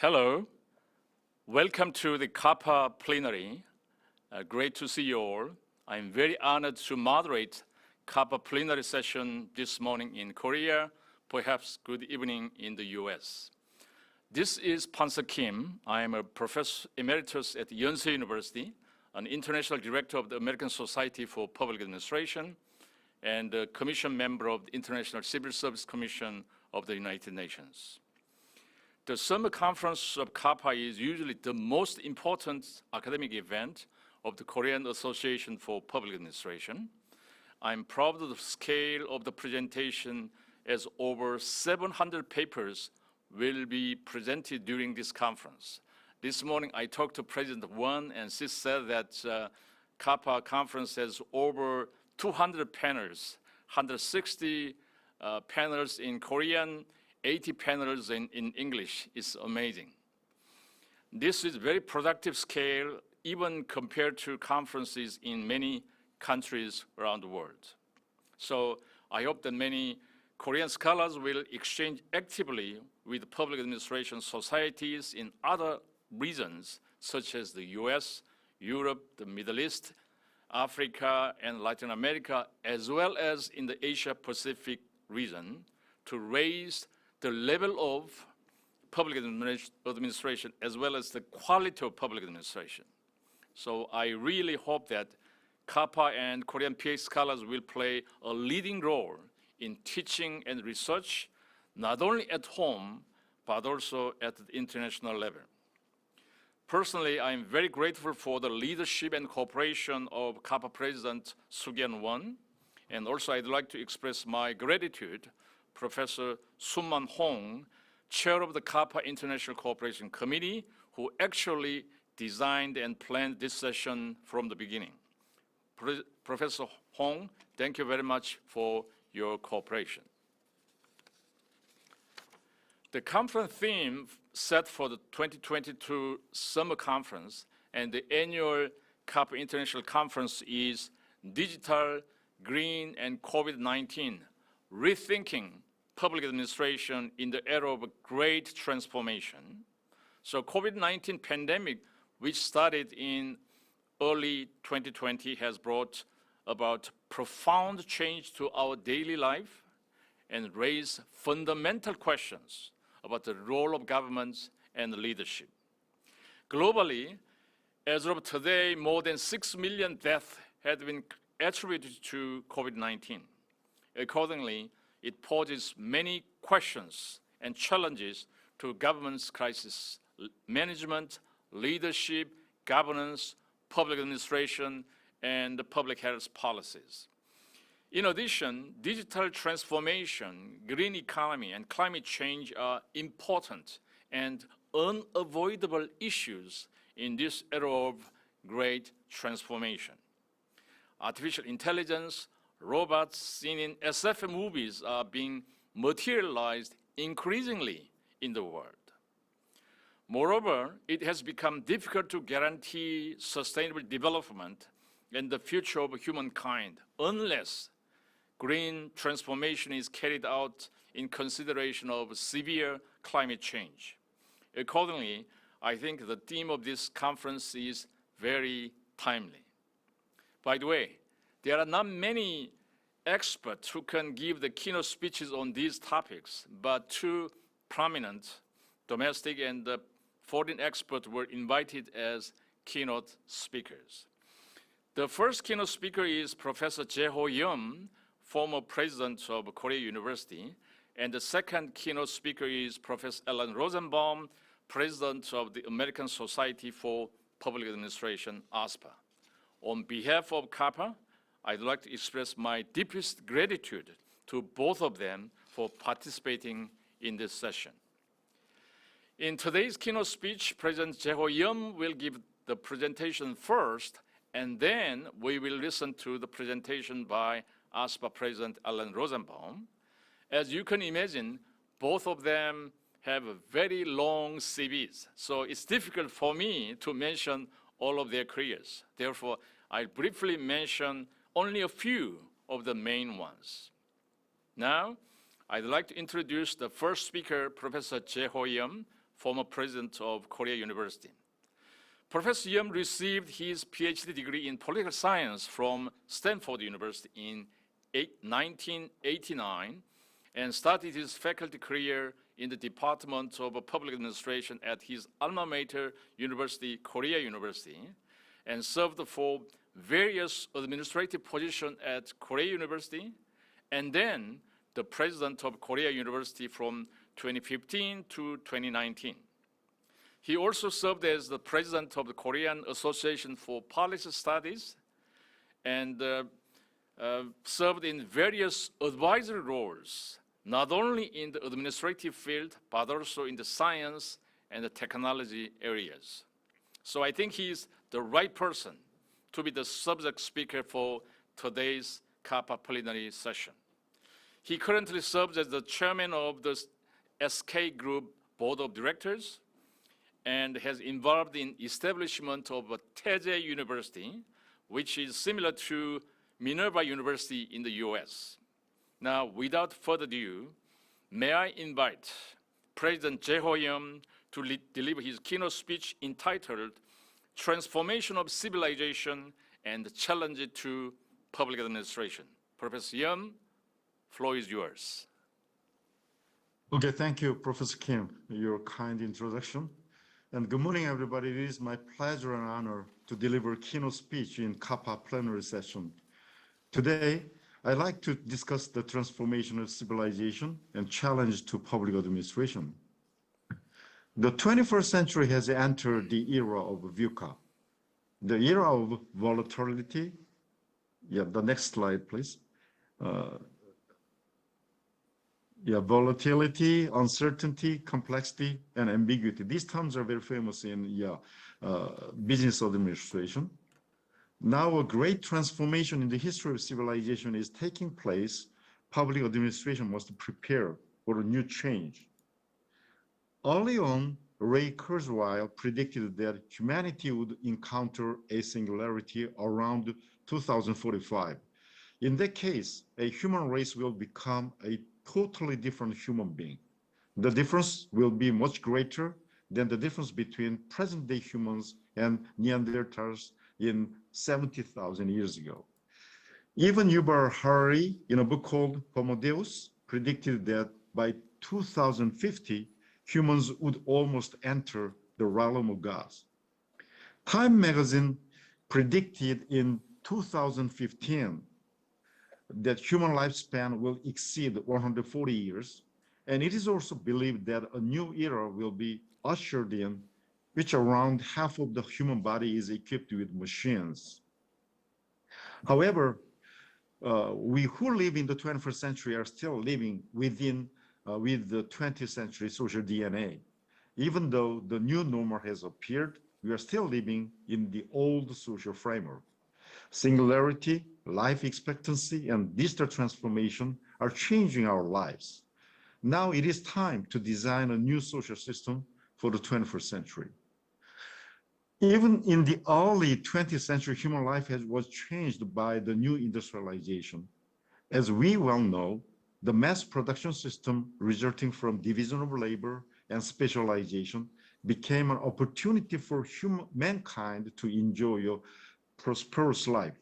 Hello, welcome to the CAPA plenary. Great to see you all. I'm very honored to moderate CAPA plenary session this morning in Korea, perhaps good evening in the US. This is Pansa Kim. I am a professor emeritus at Yonsei University, an international director of the American Society for Public Administration, and a commission member of the International Civil Service Commission of the United Nations. The summer conference of CAPA is usually the most important academic event of the Korean Association for Public Administration. I'm proud of the scale of the presentation, as over 700 papers will be presented during this conference. This morning I talked to President Won, and she said that CAPA conference has over 200 panels, 160 panels in Korean, 80 panels in English. Is amazing. This is very productive scale, even compared to conferences in many countries around the world. So I hope that many Korean scholars will exchange actively with public administration societies in other regions, such as the US, Europe, the Middle East, Africa, and Latin America, as well as in the Asia-Pacific region, to raise the level of public administration as well as the quality of public administration. So I really hope that CAPA and Korean PhD scholars will play a leading role in teaching and research, not only at home, but also at the international level. Personally, I am very grateful for the leadership and cooperation of CAPA President Soo-Kyen Won, and also I'd like to express my gratitude Professor Sun-Man Hong, chair of the CAPA International Cooperation Committee, who actually designed and planned this session from the beginning. Professor Hong, thank you very much for your cooperation. The conference theme set for the 2022 Summer Conference and the annual CAPA International Conference is Digital, Green, and COVID-19, Rethinking Public Administration in the Era of a Great Transformation. So COVID-19 pandemic, which started in early 2020, has brought about profound change to our daily life and raised fundamental questions about the role of governments and leadership. Globally, as of today, more than 6 million deaths have been attributed to COVID-19. Accordingly, it poses many questions and challenges to government's crisis management, leadership, governance, public administration, and the public health policies. In addition, digital transformation, green economy, and climate change are important and unavoidable issues in this era of great transformation. Artificial intelligence, robots seen in SF movies are being materialized increasingly in the world. Moreover, it has become difficult to guarantee sustainable development and the future of humankind unless green transformation is carried out in consideration of severe climate change. Accordingly, I think the theme of this conference is very timely. By the way, there are not many experts who can give the keynote speeches on these topics, but two prominent domestic and foreign experts were invited as keynote speakers. The first keynote speaker is Professor Jay Hoyam, former president of Korea University, and the second keynote speaker is Professor Rosenbaum, president of the American Society for Public Administration, ASPA. On behalf of CAPA, I'd like to express my deepest gratitude to both of them for participating in this session. In today's keynote speech, President Jay Hoyam will give the presentation first, and then we will listen to the presentation by ASPA President Rosenbaum. As you can imagine, both of them have very long CVs, so it's difficult for me to mention all of their careers. Therefore, I'll briefly mention only a few of the main ones. Now, I'd like to introduce the first speaker, Professor Jay Hoyam, former president of Korea University. Professor Yam received his PhD degree in political science from Stanford University in 1989 and started his faculty career in the Department of Public Administration at his alma mater university, Korea University, and served for various administrative positions at Korea University, and then the president of Korea University from 2015 to 2019. He also served as the president of the Korean Association for Policy Studies and served in various advisory roles, not only in the administrative field, but also in the science and the technology areas. So I think he's the right person to be the subject speaker for today's CAPA plenary session. He currently serves as the chairman of the SK Group Board of Directors and has involved in establishment of a Taizé University, which is similar to Minerva University in the US. Now, without further ado, may I invite President Jay Hoyam to deliver his keynote speech entitled Transformation of Civilization and Challenge to Public Administration. Professor Yam, floor is yours. Okay, thank you, Professor Kim, for your kind introduction. And good morning, everybody. It is my pleasure and honor to deliver a keynote speech in CAPA plenary session. Today, I'd like to discuss the transformation of civilization and challenge to public administration. The 21st century has entered the era of VUCA, the era of volatility. Yeah, the next slide, please. Volatility, uncertainty, complexity, and ambiguity. These terms are very famous in business administration. Now a great transformation in the history of civilization is taking place. Public administration must prepare for a new change. Early on, Ray Kurzweil predicted that humanity would encounter a singularity around 2045. In that case, a human race will become a totally different human being. The difference will be much greater than the difference between present-day humans and Neanderthals in 70,000 years ago. Even Yuval Harari, in a book called Homo Deus, predicted that by 2050, humans would almost enter the realm of gods. Time magazine predicted in 2015 that human lifespan will exceed 140 years, and it is also believed that a new era will be ushered in, which around half of the human body is equipped with machines. However, we who live in the 21st century are still living with the 20th century social DNA. Even though the new normal has appeared, we are still living in the old social framework. Singularity, life expectancy, and digital transformation are changing our lives. Now it is time to design a new social system for the 21st century. Even in the early 20th century, human life was changed by the new industrialization. As we well know, the mass production system resulting from division of labor and specialization became an opportunity for mankind to enjoy a prosperous life.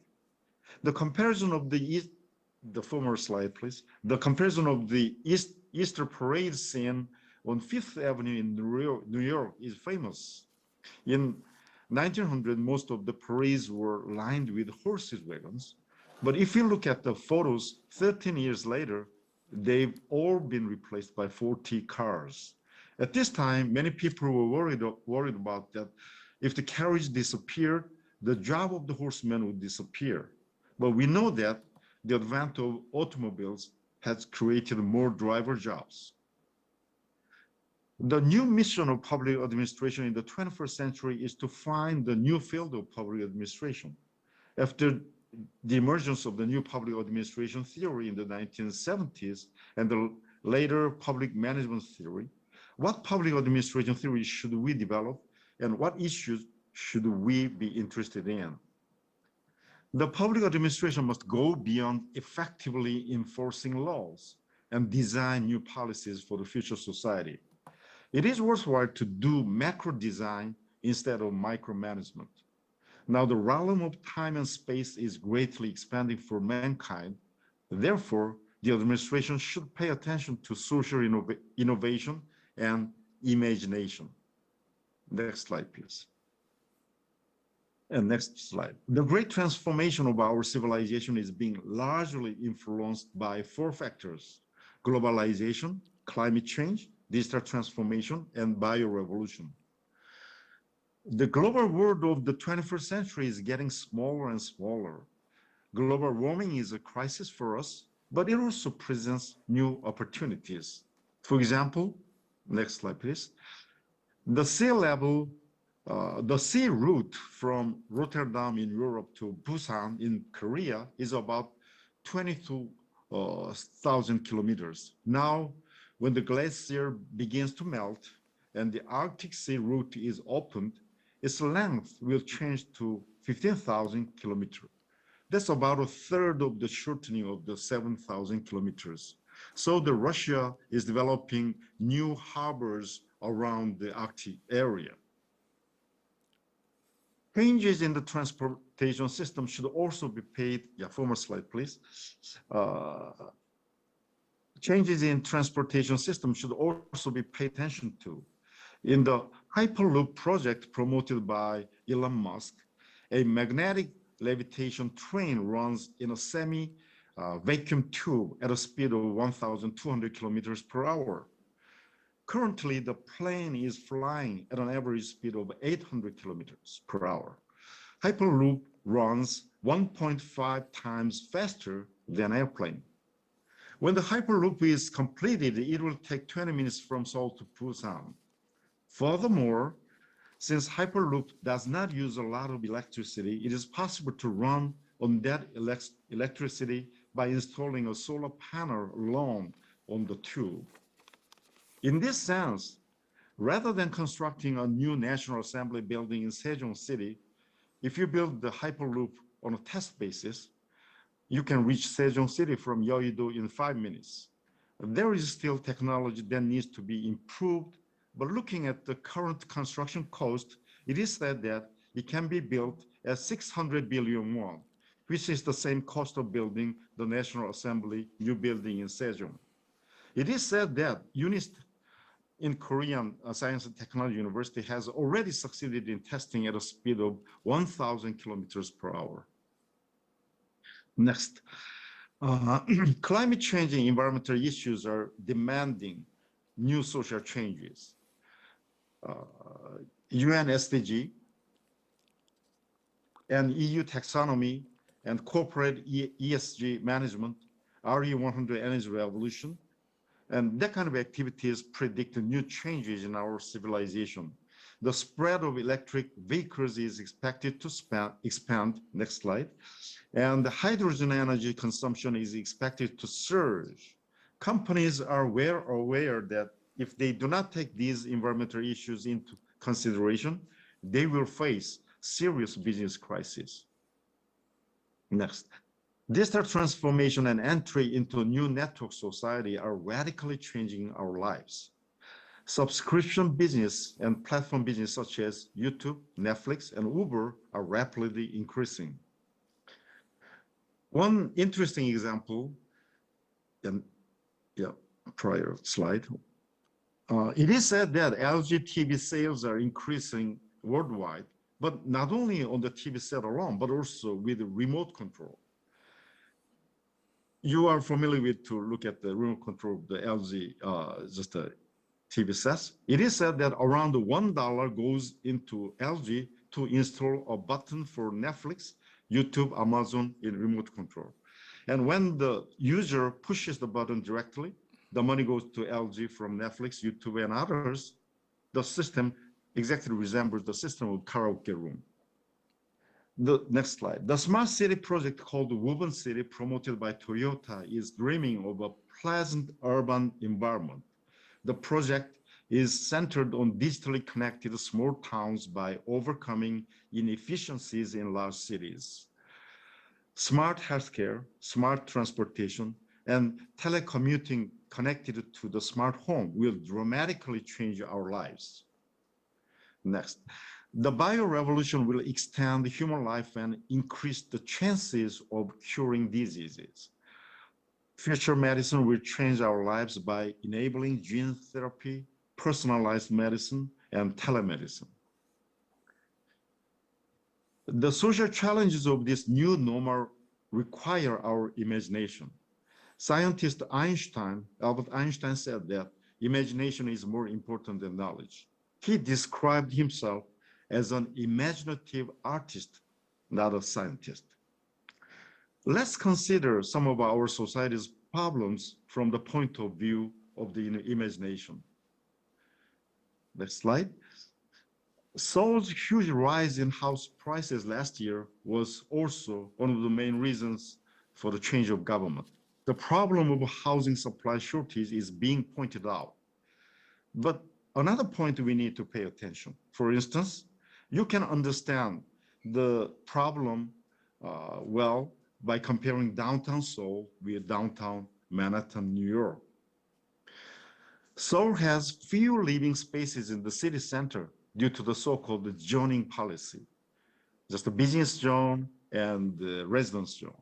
The comparison of the former slide, please. The comparison of the Easter parade scene on Fifth Avenue in New York is famous. In 1900, most of the parades were lined with horses wagons. But if you look at the photos 13 years later, they've all been replaced by 40 cars. At this time, many people were worried about that if the carriage disappeared, the job of the horseman would disappear. But we know that the advent of automobiles has created more driver jobs. The new mission of public administration in the 21st century is to find the new field of public administration. After the emergence of the new public administration theory in the 1970s and the later public management theory, what public administration theory should we develop and what issues should we be interested in? The public administration must go beyond effectively enforcing laws and design new policies for the future society. It is worthwhile to do macro design instead of micromanagement. Now, the realm of time and space is greatly expanding for mankind. Therefore, the administration should pay attention to social innovation and imagination. Next slide, please. And next slide. The great transformation of our civilization is being largely influenced by four factors: globalization, climate change, digital transformation, and biorevolution. The global world of the 21st century is getting smaller and smaller. Global warming is a crisis for us, but it also presents new opportunities. For example, next slide, please. The sea route from Rotterdam in Europe to Busan in Korea is about 22,000 kilometers. Now, when the glacier begins to melt and the Arctic Sea route is opened, its length will change to 15,000 kilometers. That's about a third of the shortening of the 7,000 kilometers. So Russia is developing new harbors around the Arctic area. Changes in the transportation system should also be paid. Yeah, former slide, please. Changes in transportation system should also be paid attention to. In the Hyperloop project promoted by Elon Musk, a magnetic levitation train runs in a semi-vacuum tube at a speed of 1,200 kilometers per hour. Currently, the plane is flying at an average speed of 800 kilometers per hour. Hyperloop runs 1.5 times faster than airplane. When the Hyperloop is completed, it will take 20 minutes from Seoul to Busan. Furthermore, since Hyperloop does not use a lot of electricity, it is possible to run on that electricity by installing a solar panel alone on the tube. In this sense, rather than constructing a new National Assembly building in Sejong City, if you build the Hyperloop on a test basis, you can reach Sejong City from Yeouido in 5 minutes. There is still technology that needs to be improved, but looking at the current construction cost, it is said that it can be built at 600 billion won, which is the same cost of building the National Assembly new building in Sejong. It is said that UNIST in Korean Science and Technology University has already succeeded in testing at a speed of 1,000 kilometers per hour. Next, climate change and environmental issues are demanding new social changes. UN SDG and EU taxonomy and corporate ESG management, RE100 energy revolution, and that kind of activities predict new changes in our civilization. The spread of electric vehicles is expected to expand, next slide, and the hydrogen energy consumption is expected to surge. Companies are aware that if they do not take these environmental issues into consideration, they will face serious business crises. Next. Digital transformation and entry into a new network society are radically changing our lives. Subscription business and platform business such as YouTube, Netflix, and Uber are rapidly increasing. One interesting example, and prior slide, it is said that LG TV sales are increasing worldwide, but not only on the TV set alone, but also with remote control. You are familiar with to look at the remote control of the LG, just a TV sets. It is said that around $1 goes into LG to install a button for Netflix, YouTube, Amazon in remote control. And when the user pushes the button directly, the money goes to LG from Netflix, YouTube, and others. The system exactly resembles the system of karaoke room. The next slide. The smart city project called Woven City, promoted by Toyota, is dreaming of a pleasant urban environment. The project is centered on digitally connected small towns by overcoming inefficiencies in large cities. Smart healthcare, smart transportation, and telecommuting connected to the smart home will dramatically change our lives. Next, the bio-revolution will extend human life and increase the chances of curing diseases. Future medicine will change our lives by enabling gene therapy, personalized medicine, and telemedicine. The social challenges of this new normal require our imagination. Scientist Albert Einstein said that imagination is more important than knowledge. He described himself as an imaginative artist, not a scientist. Let's consider some of our society's problems from the point of view of the imagination. Next slide. Seoul's huge rise in house prices last year was also one of the main reasons for the change of government. The problem of housing supply shortage is being pointed out. But another point we need to pay attention. For instance, you can understand the problem well by comparing downtown Seoul with downtown Manhattan, New York. Seoul has few living spaces in the city center due to the so-called zoning policy, just a business zone and the residence zone.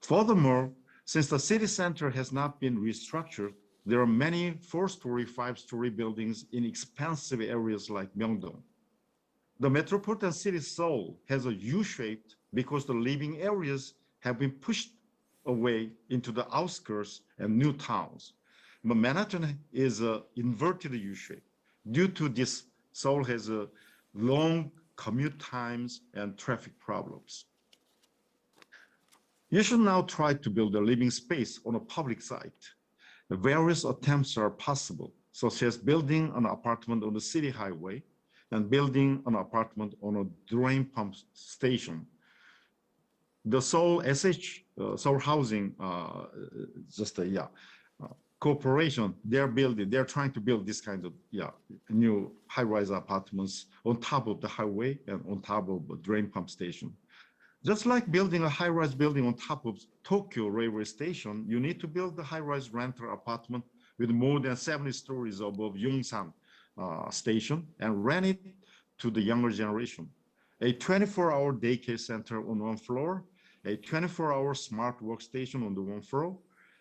Furthermore, since the city center has not been restructured, there are many 4-story, 5-story buildings in expensive areas like Myeongdong. The metropolitan city Seoul has a U-shape because the living areas have been pushed away into the outskirts and new towns. But Manhattan is an inverted U-shape. Due to this, Seoul has a long commute times and traffic problems. You should now try to build a living space on a public site. Various attempts are possible, such as building an apartment on the city highway and building an apartment on a drain pump station. The Seoul Seoul Housing, corporation, they're trying to build this kind of new high-rise apartments on top of the highway and on top of a drain pump station. Just like building a high-rise building on top of Tokyo railway station, you need to build the high-rise rental apartment with more than 70 stories above Yongsan station and rent it to the younger generation. A 24-hour daycare center on one floor, a 24-hour smart workstation on the one floor,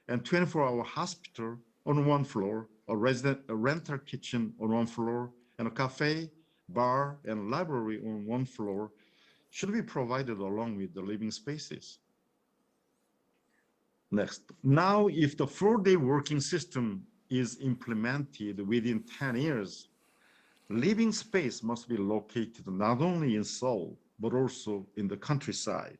and 24-hour hospital on one floor, a rental kitchen on one floor, and a cafe, bar, and library on one floor should be provided along with the living spaces. Next, now if the 4-day working system is implemented within 10 years, living space must be located not only in Seoul, but also in the countryside.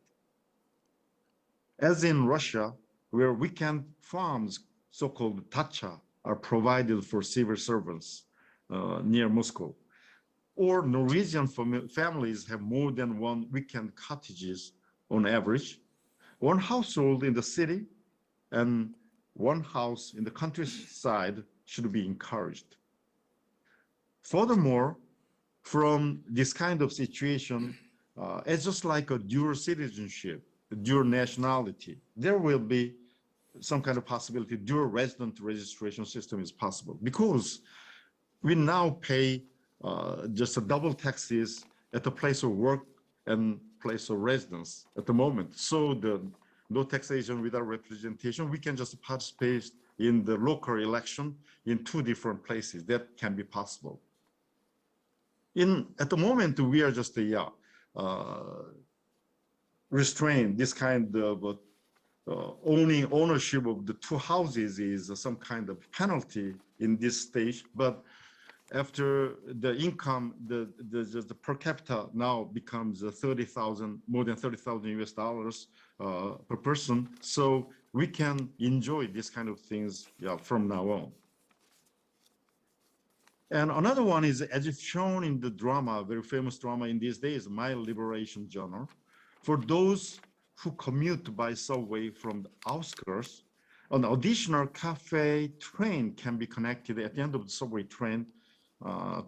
As in Russia, where weekend farms, so-called dacha, are provided for civil servants near Moscow. Or Norwegian families have more than one weekend cottages on average, one household in the city and one house in the countryside should be encouraged. Furthermore, from this kind of situation, it's just like a dual citizenship, dual nationality, there will be some kind of possibility dual resident registration system is possible because we now pay just a double taxes at the place of work and place of residence at the moment. So the no taxation without representation, we can just participate in the local election in 2 different places. That can be possible. At the moment, we are just restrained. This kind of owning ownership of the 2 houses is some kind of penalty in this stage, but after the income, the per capita now becomes 30,000, more than 30,000 US dollars per person. So we can enjoy this kind of things from now on. And another one is, as it's shown in the drama, very famous drama in these days, My Liberation Journal. For those who commute by subway from the outskirts, an additional cafe train can be connected at the end of the subway train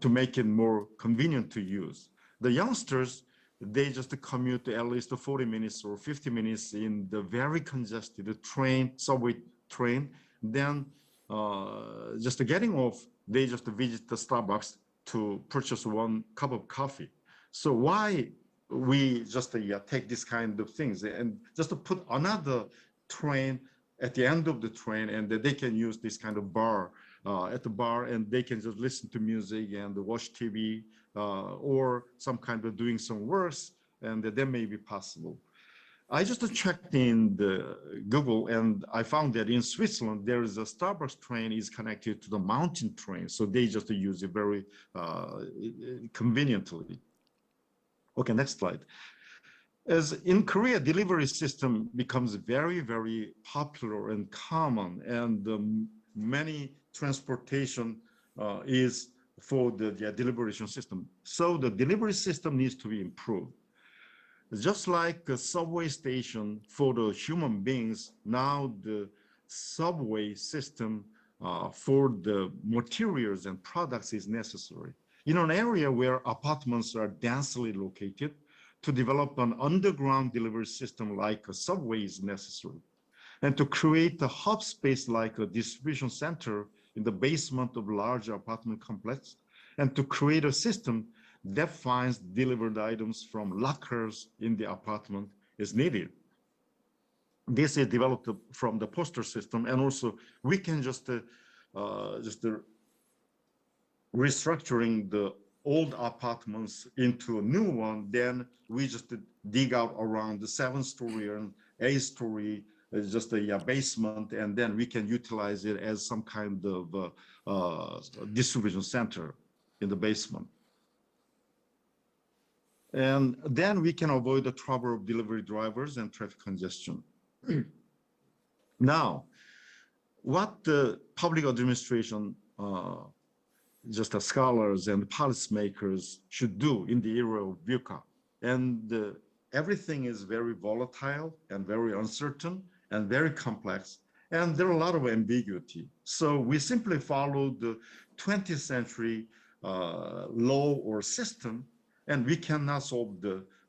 to make it more convenient to use. The youngsters, they just commute at least 40 minutes or 50 minutes in the very congested subway train. Then just getting off, they just visit the Starbucks to purchase one cup of coffee. So why we just take this kind of things and just to put another train at the end of the train, and they can use this kind of bar at the bar, and they can just listen to music and watch TV or some kind of doing some works, and that may be possible. I just checked in the Google, and I found that in Switzerland, there is a Starbucks train is connected to the mountain train. So they just use it very conveniently. Okay, next slide. As in Korea, delivery system becomes very, very popular and common, and many transportation is for the deliberation system. So the delivery system needs to be improved. Just like a subway station for the human beings, now the subway system for the materials and products is necessary. In an area where apartments are densely located, to develop an underground delivery system like a subway is necessary. And to create a hub space like a distribution center in the basement of large apartment complex, and to create a system that finds delivered items from lockers in the apartment is needed. This is developed from the poster system, and also we can just restructuring the old apartments into a new one. Then we just dig out around the 7-story and 8-story, just a basement, and then we can utilize it as some kind of distribution center in the basement. And then we can avoid the trouble of delivery drivers and traffic congestion. Now, what the public administration, just as scholars and policymakers should do in the era of VUCA. And everything is very volatile and very uncertain and very complex. And there are a lot of ambiguity. So we simply follow the 20th century law or system, and we cannot solve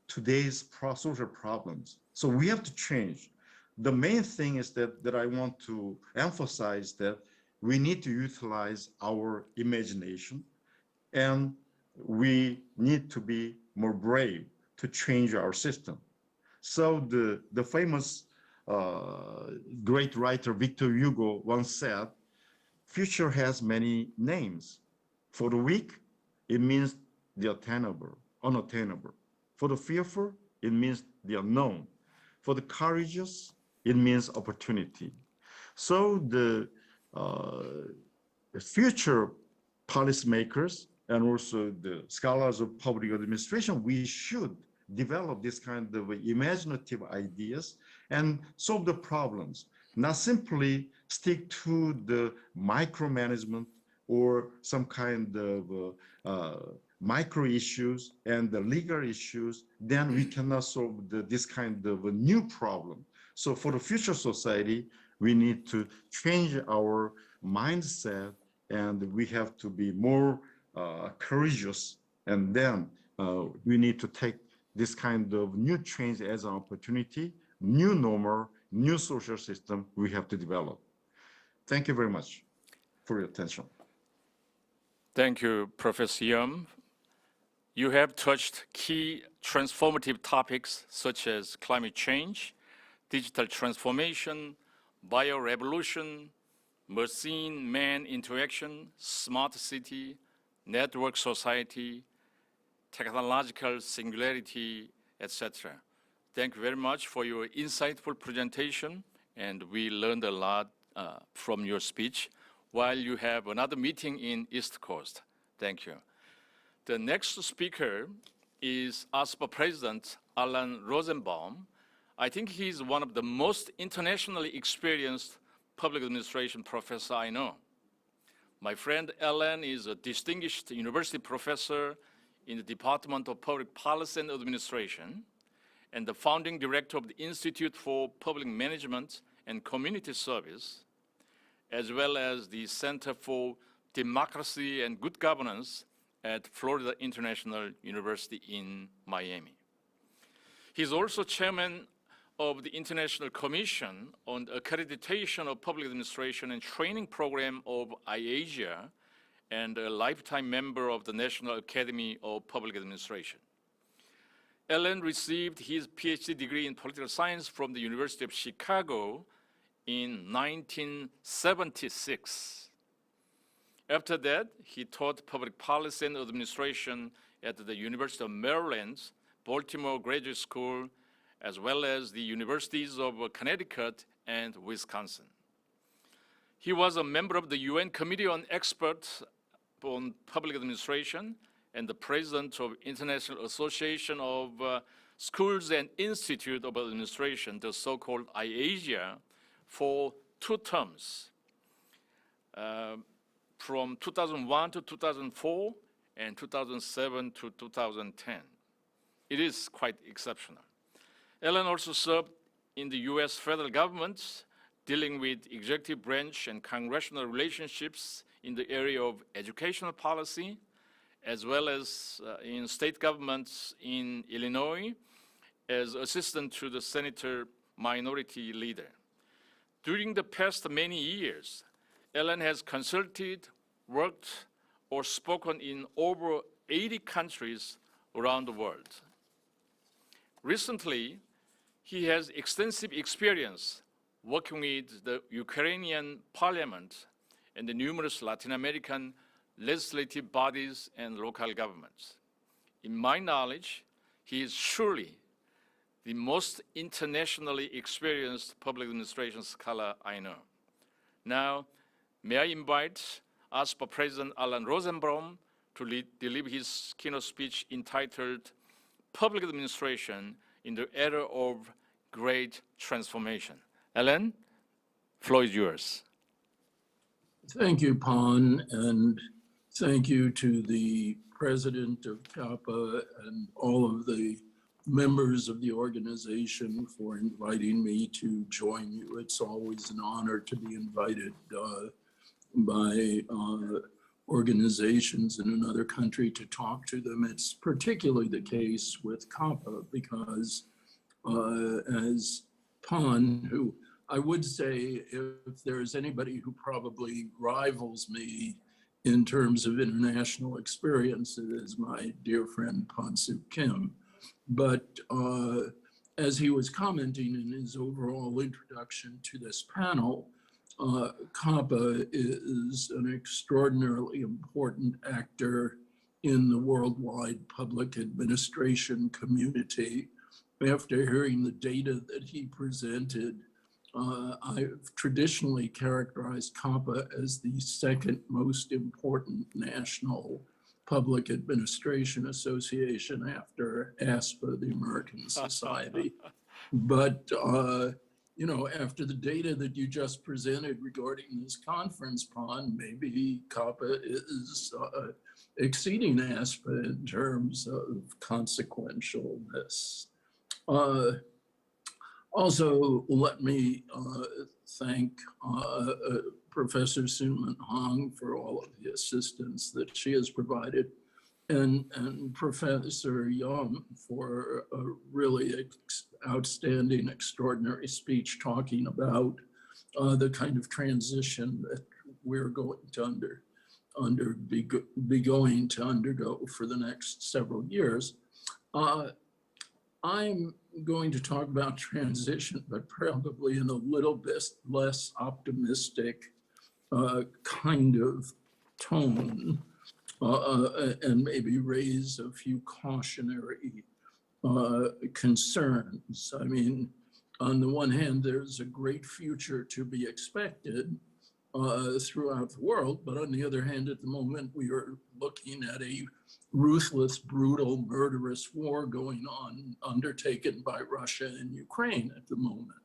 today's social problems. So we have to change. The main thing is that I want to emphasize that we need to utilize our imagination, and we need to be more brave to change our system. So the famous great writer Victor Hugo once said, future has many names. For the weak, it means the unattainable. For the fearful, it means the unknown. For the courageous, it means opportunity. So the future policymakers and also the scholars of public administration, we should develop this kind of imaginative ideas and solve the problems, not simply stick to the micromanagement or some kind of micro issues and the legal issues. Then we cannot solve this kind of a new problem. So for the future society, we need to change our mindset, and we have to be more courageous. And then we need to take this kind of new change as an opportunity, new normal, new social system we have to develop. Thank you very much for your attention. Thank you, Professor Hoyam. You have touched key transformative topics such as climate change, digital transformation, biorevolution, machine-man interaction, smart city, network society, technological singularity, etc. Thank you very much for your insightful presentation, and we learned a lot from your speech while you have another meeting in East Coast. Thank you. The next speaker is ASPA President Alan Rosenbaum. I think he's one of the most internationally experienced public administration professor I know. My friend Alan is a distinguished university professor in the Department of Public Policy and Administration and the founding director of the Institute for Public Management and Community Service, as well as the Center for Democracy and Good Governance at Florida International University in Miami. He's also chairman of the International Commission on Accreditation of Public Administration and Training Program of IASIA, and a lifetime member of the National Academy of Public Administration. Ellen received his PhD degree in political science from the University of Chicago in 1976. After that, he taught public policy and administration at the University of Maryland, Baltimore Graduate School, as well as the universities of Connecticut and Wisconsin. He was a member of the UN Committee on Experts on Public Administration and the president of International Association of Schools and Institute of Administration, the so-called IASIA, for 2 terms, from 2001 to 2004 and 2007 to 2010. It is quite exceptional. Ellen also served in the US federal government, dealing with executive branch and congressional relationships in the area of educational policy, as well as in state governments in Illinois as assistant to the senator minority leader. During the past many years, Ellen has consulted, worked, or spoken in over 80 countries around the world. Recently, he has extensive experience working with the Ukrainian parliament and the numerous Latin American legislative bodies and local governments. In my knowledge, he is surely the most internationally experienced public administration scholar I know. Now, may I invite ASPA President Alan Rosenbaum to deliver his keynote speech entitled Public Administration in the Era of Great Transformation. Alan, floor is yours. Thank you, Pan, and thank you to the president of CAPA and all of the members of the organization for inviting me to join you. It's always an honor to be invited by organizations in another country to talk to them. It's particularly the case with CAPA because as Pan, who I would say if there's anybody who probably rivals me in terms of international experience, it is my dear friend Pan-Soo Kim. But as he was commenting in his overall introduction to this panel, CAPA is an extraordinarily important actor in the worldwide public administration community. After hearing the data that he presented, I've traditionally characterized CAPA as the second most important national public administration association after ASPA, the American Society. But you know, after the data that you just presented regarding this conference, Pan, maybe CAPA is exceeding ASPA in terms of consequentialness. Also, let me thank Professor Soon-Min Hong for all of the assistance that she has provided, and Professor Young for a really outstanding, extraordinary speech talking about the kind of transition that we're going to be going to undergo for the next several years. I'm going to talk about transition, but probably in a little bit less optimistic kind of tone, and maybe raise a few cautionary concerns. I mean, on the one hand, there's a great future to be expected throughout the world, but on the other hand, at the moment, we are looking at a ruthless, brutal, murderous war going on, undertaken by Russia and Ukraine at the moment.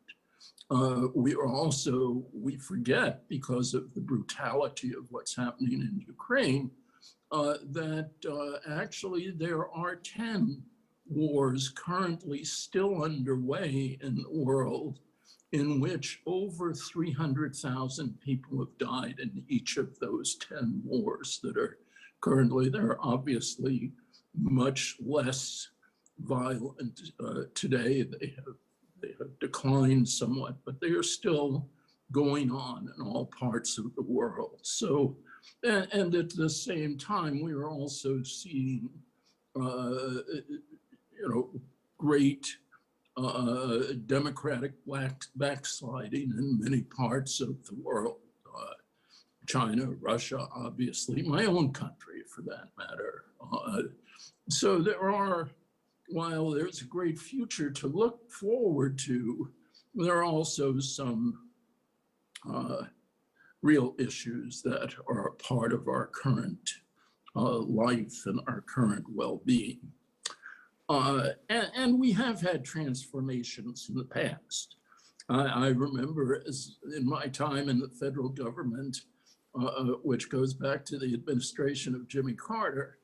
We forget, because of the brutality of what's happening in Ukraine, that actually there are 10 wars currently still underway in the world in which over 300,000 people have died in each of those 10 wars that are currently. They're obviously much less violent today. They have They have declined somewhat, but they are still going on in all parts of the world. So, and at the same time, we are also seeing, great democratic backsliding in many parts of the world. China, Russia, obviously, my own country for that matter. So there are, while there's a great future to look forward to, there are also some real issues that are a part of our current life and our current well-being. And we have had transformations in the past. I remember in my time in the federal government, which goes back to the administration of Jimmy Carter,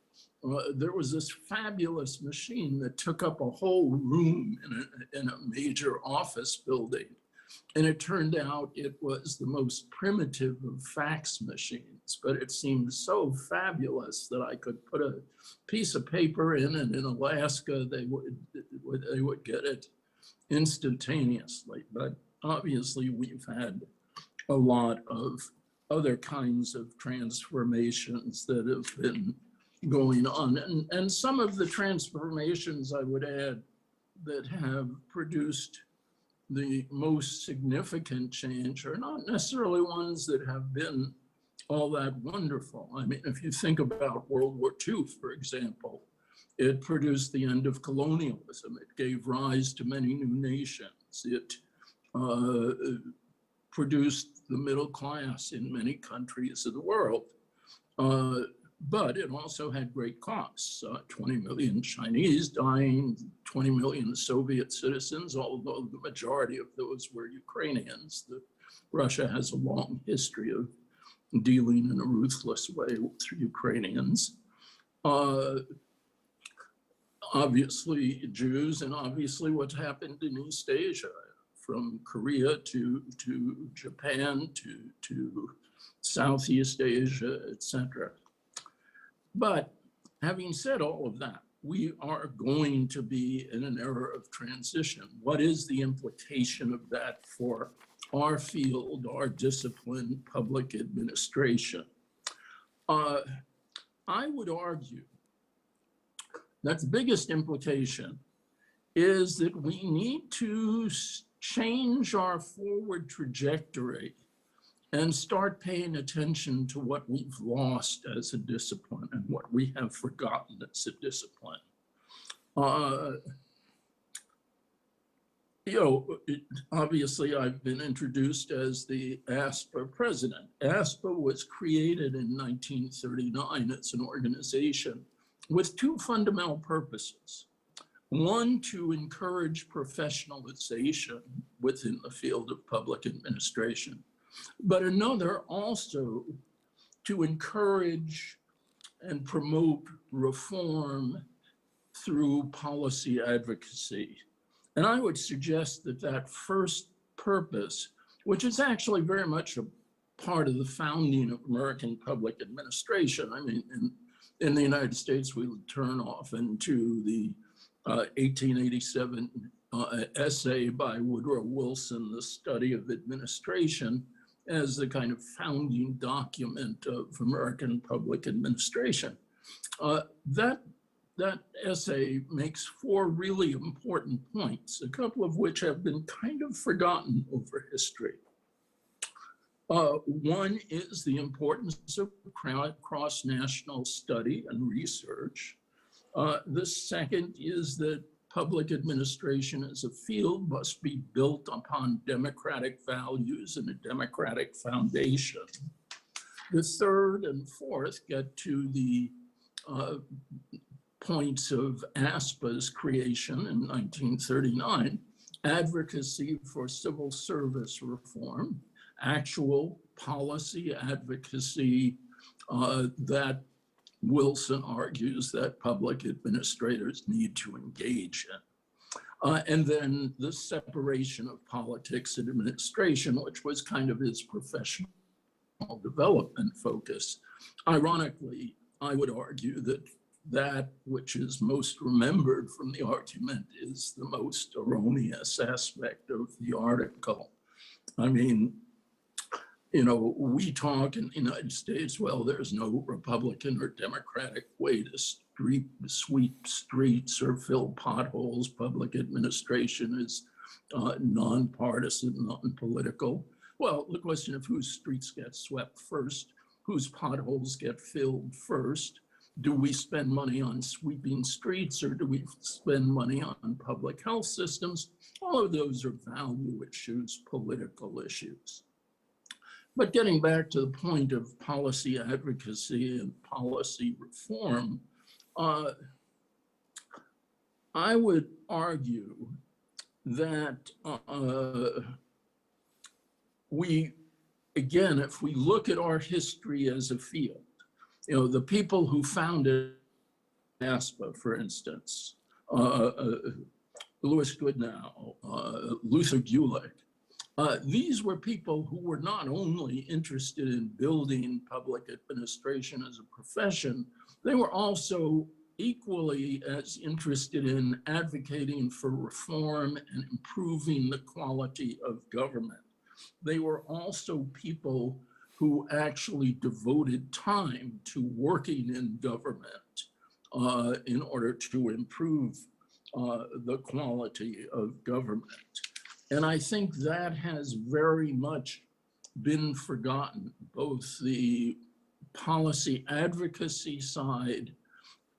there was this fabulous machine that took up a whole room in a major office building. And it turned out it was the most primitive of fax machines, but it seemed so fabulous that I could put a piece of paper in, and in Alaska, they would get it instantaneously. But obviously, we've had a lot of other kinds of transformations that have been going on. And some of the transformations, I would add, that have produced the most significant change are not necessarily ones that have been all that wonderful. I mean, if you think about World War II, for example, it produced the end of colonialism. It gave rise to many new nations. It produced the middle class in many countries of the world. But it also had great costs, 20 million Chinese dying, 20 million Soviet citizens, although the majority of those were Ukrainians. Russia has a long history of dealing in a ruthless way with Ukrainians. Obviously Jews, and obviously what's happened in East Asia, from Korea to Japan to Southeast Asia, etc. But having said all of that, we are going to be in an era of transition. What is the implication of that for our field, our discipline, public administration? I would argue that the biggest implication is that we need to change our forward trajectory and start paying attention to what we've lost as a discipline and what we have forgotten as a discipline. Obviously I've been introduced as the ASPA president. ASPA was created in 1939 as an organization with two fundamental purposes. One, to encourage professionalization within the field of public administration, but another also to encourage and promote reform through policy advocacy. And I would suggest that that first purpose, which is actually very much a part of the founding of American public administration. I mean, in the United States, we would turn often to the 1887 essay by Woodrow Wilson, The Study of Administration, as the kind of founding document of American public administration. That essay makes four really important points, a couple of which have been kind of forgotten over history. One is the importance of cross-national study and research. The second is that public administration as a field must be built upon democratic values and a democratic foundation. The third and fourth get to the points of ASPA's creation in 1939, advocacy for civil service reform, actual policy advocacy that Wilson argues that public administrators need to engage in. And then the separation of politics and administration, which was kind of his professional development focus. Ironically, I would argue that that which is most remembered from the argument is the most erroneous aspect of the article. I mean, you know, we talk in the United States, well, there's no Republican or Democratic way to sweep streets or fill potholes. Public administration is nonpartisan, non-political. Well, the question of whose streets get swept first, whose potholes get filled first, do we spend money on sweeping streets or do we spend money on public health systems? All of those are value issues, political issues. But getting back to the point of policy advocacy and policy reform, I would argue that again, if we look at our history as a field, you know, the people who founded ASPA, for instance, Louis Goodenow, Luther Gulick, these were people who were not only interested in building public administration as a profession, they were also equally as interested in advocating for reform and improving the quality of government. They were also people who actually devoted time to working in government in order to improve the quality of government. And I think that has very much been forgotten, both the policy advocacy side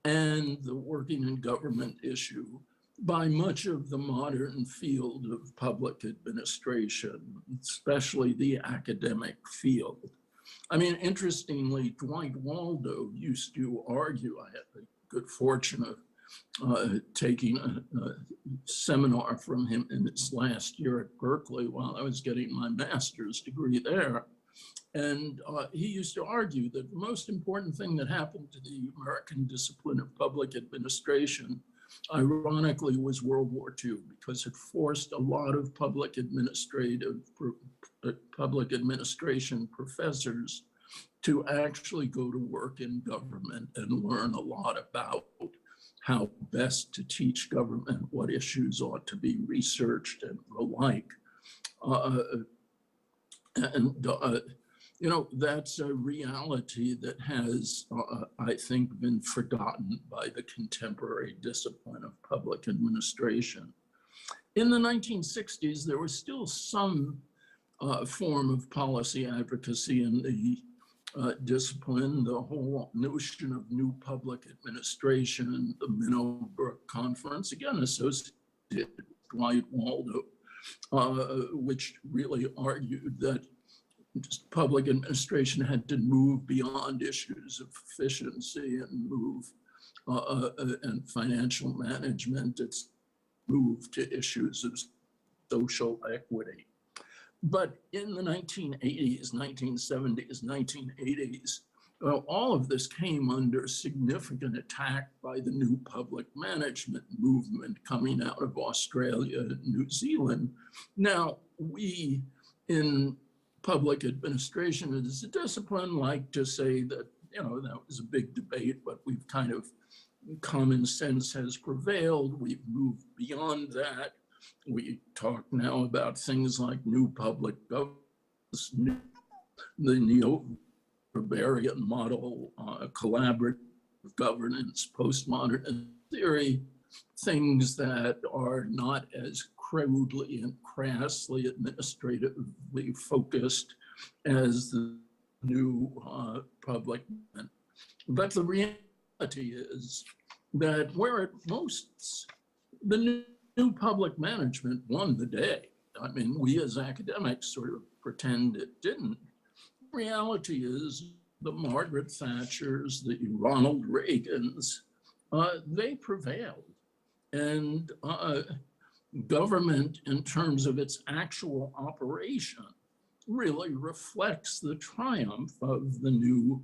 and the working in government issue by much of the modern field of public administration, especially the academic field. I mean, interestingly, Dwight Waldo used to argue, I had the good fortune of taking a seminar from him in his last year at Berkeley while I was getting my master's degree there. And he used to argue that the most important thing that happened to the American discipline of public administration, ironically, was World War II, because it forced a lot of public administration professors to actually go to work in government and learn a lot about how best to teach government, what issues ought to be researched and the like. You know, that's a reality that has, I think, been forgotten by the contemporary discipline of public administration. In the 1960s, there was still some form of policy advocacy in the discipline. The whole notion of new public administration, the Minnowbrook Conference, again associated with Dwight Waldo, which really argued that public administration had to move beyond issues of efficiency and move and financial management. It's moved to issues of social equity. But in the 1980s, 1970s, 1980s, all of this came under significant attack by the new public management movement coming out of Australia and New Zealand. Now, we in public administration as a discipline like to say that, you know, that was a big debate, but we've kind of, common sense has prevailed. We've moved beyond that. We talk now about things like new public governance, the neo-Weberian model, collaborative governance, postmodern theory, things that are not as crudely and crassly administratively focused as the new public. But the reality is that where at most the new public management won the day. I mean, we as academics sort of pretend it didn't. The reality is the Margaret Thatchers, the Ronald Reagans, they prevailed. And government, in terms of its actual operation, really reflects the triumph of the new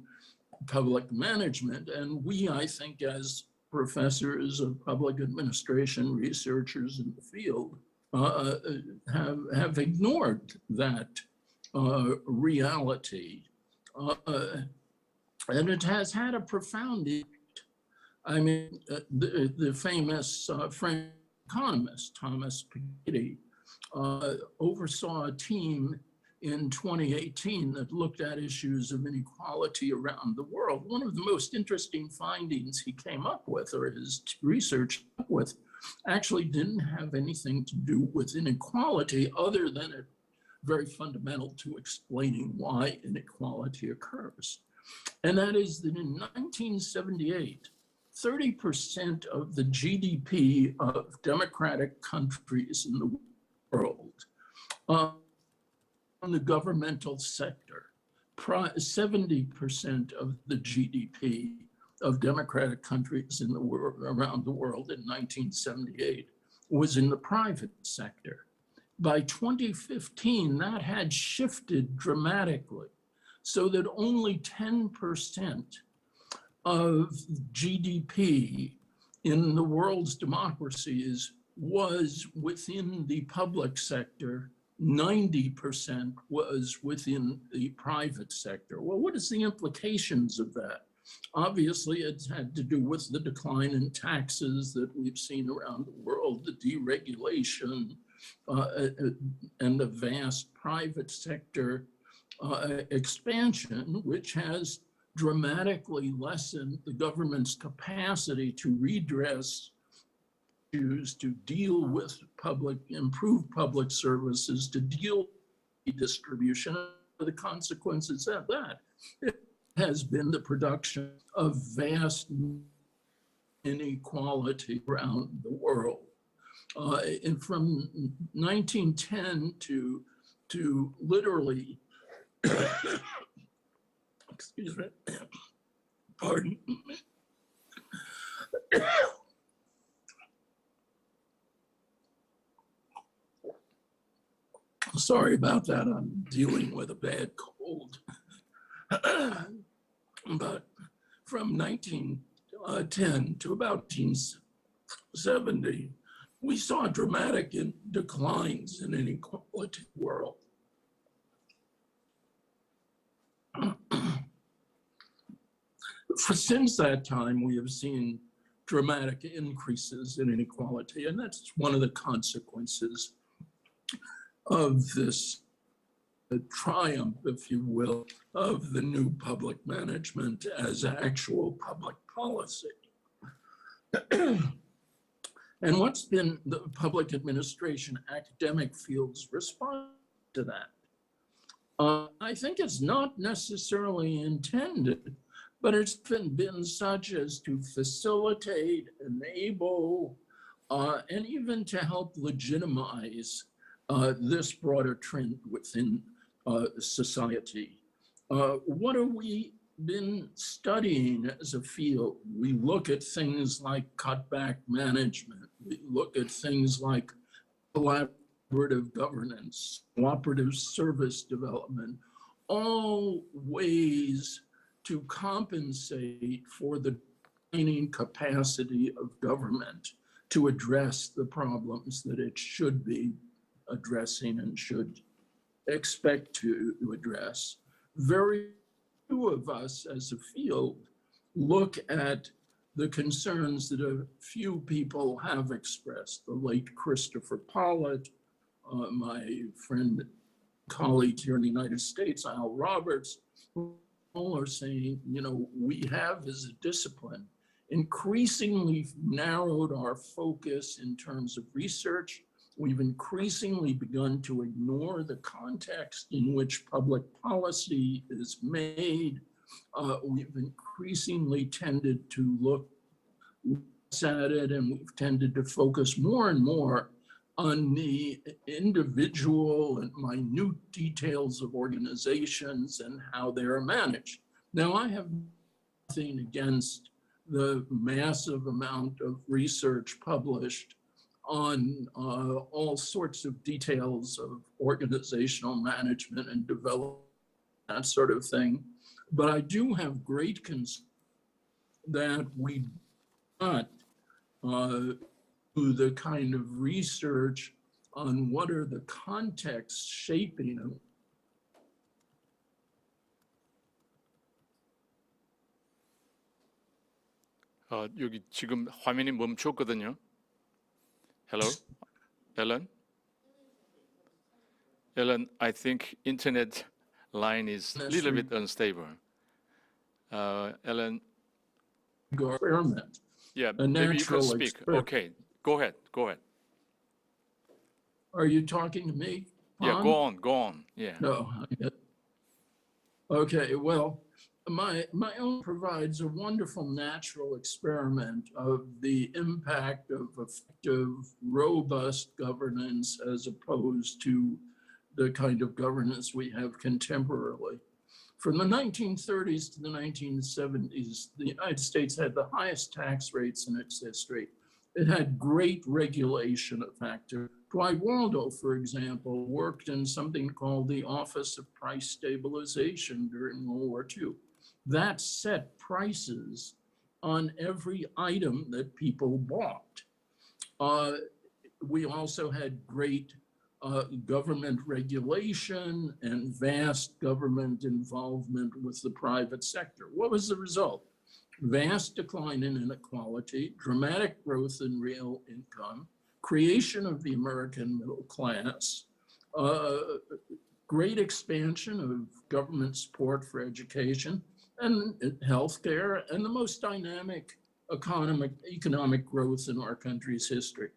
public management. And we, I think, as professors of public administration, researchers in the field, have ignored that reality. And it has had a profound impact I mean, the famous French economist, Thomas Piketty, oversaw a team in 2018 that looked at issues of inequality around the world. One of the most interesting findings he came up with, or his research came up with, actually didn't have anything to do with inequality other than it very fundamental to explaining why inequality occurs. And that is that in 1978, 30% of the GDP of democratic countries in the world in the governmental sector, 70% of the GDP of democratic countries in the world, around the world in 1978 was in the private sector. By 2015, that had shifted dramatically so that only 10% of GDP in the world's democracies was within the public sector, 90% was within the private sector. Well, what is the implications of that? Obviously, it's had to do with the decline in taxes that we've seen around the world, the deregulation, and the vast private sector expansion, which has dramatically lessened the government's capacity to redress issues, to deal with improve public services, to deal with distribution. The consequences of that has been the production of vast inequality around the world. And from 1910 to literally, excuse me, pardon me. Sorry about that, I'm dealing with a bad cold. But from 1910 to about 1970, we saw dramatic declines in inequality in the world. Since that time, we have seen dramatic increases in inequality, and that's one of the consequences of this triumph, if you will, of the new public management as actual public policy. And what's been the public administration academic field's response to that? I think it's not necessarily intended, but it's been such as to facilitate, enable, and even to help legitimize this broader trend within society. What have we been studying as a field? We look at things like cutback management. We look at things like collaborative governance, cooperative service development, all ways to compensate for the declining capacity of government to address the problems that it should be addressing and should expect to address. Very few of us as a field look at the concerns that a few people have expressed. The late Christopher Pollitt, my friend, colleague here in the United States, Al Roberts, all are saying, you know, we have as a discipline increasingly narrowed our focus in terms of research. We've increasingly begun to ignore the context in which public policy is made. We've increasingly tended to look at it, and we've tended to focus more and more on the individual and minute details of organizations and how they are managed. Now, I have nothing against the massive amount of research published on all sorts of details of organizational management and development, that sort of thing. But I do have great concern that we do not do the kind of research on what are the contexts shaping them. 여기 지금 화면이 멈췄거든요. Hello, Ellen? Ellen, I think internet line is a little bit unstable. Ellen, Experiment. yeah, A maybe you can natural speak. experiment. Okay, go ahead. Are you talking to me? Yeah, Pon? go on. Yeah. No. Okay, well, my own provides a wonderful natural experiment of the impact of effective, robust governance as opposed to the kind of governance we have contemporarily. From the 1930s to the 1970s, the United States had the highest tax rates in its history. It had great regulation factor. Dwight Waldo, for example, worked in something called the Office of Price Stabilization during World War II. That set prices on every item that people bought. We also had great government regulation and vast government involvement with the private sector. What was the result? Vast decline in inequality, dramatic growth in real income, creation of the American middle class, great expansion of government support for education and healthcare, and the most dynamic economic growth in our country's history.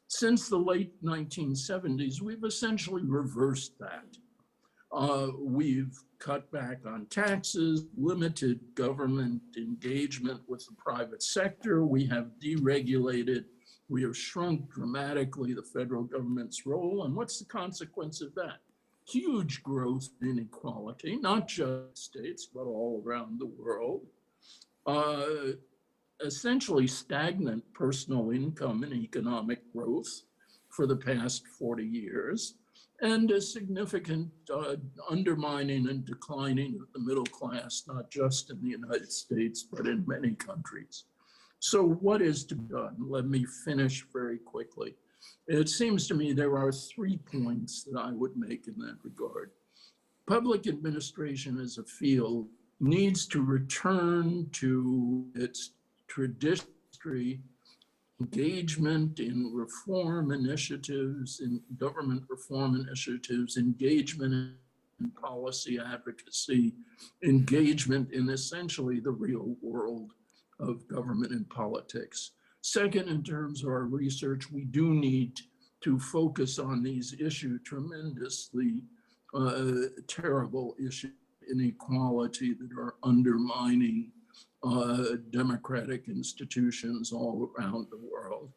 Since the late 1970s, we've essentially reversed that. We've cut back on taxes, limited government engagement with the private sector. We have deregulated. We have shrunk dramatically the federal government's role. And what's the consequence of that? Huge growth in inequality, not just states, but all around the world. Essentially stagnant personal income and economic growth for the past 40 years, and a significant undermining and declining of the middle class, not just in the United States, but in many countries. So what is to be done? Let me finish very quickly. It seems to me there are 3 points that I would make in that regard. Public administration as a field needs to return to its traditional engagement in reform initiatives, in government reform initiatives, engagement in policy advocacy, engagement in essentially the real world of government and politics. Second, in terms of our research, we do need to focus on these issues, tremendously terrible issues, inequality that are undermining democratic institutions all around the world.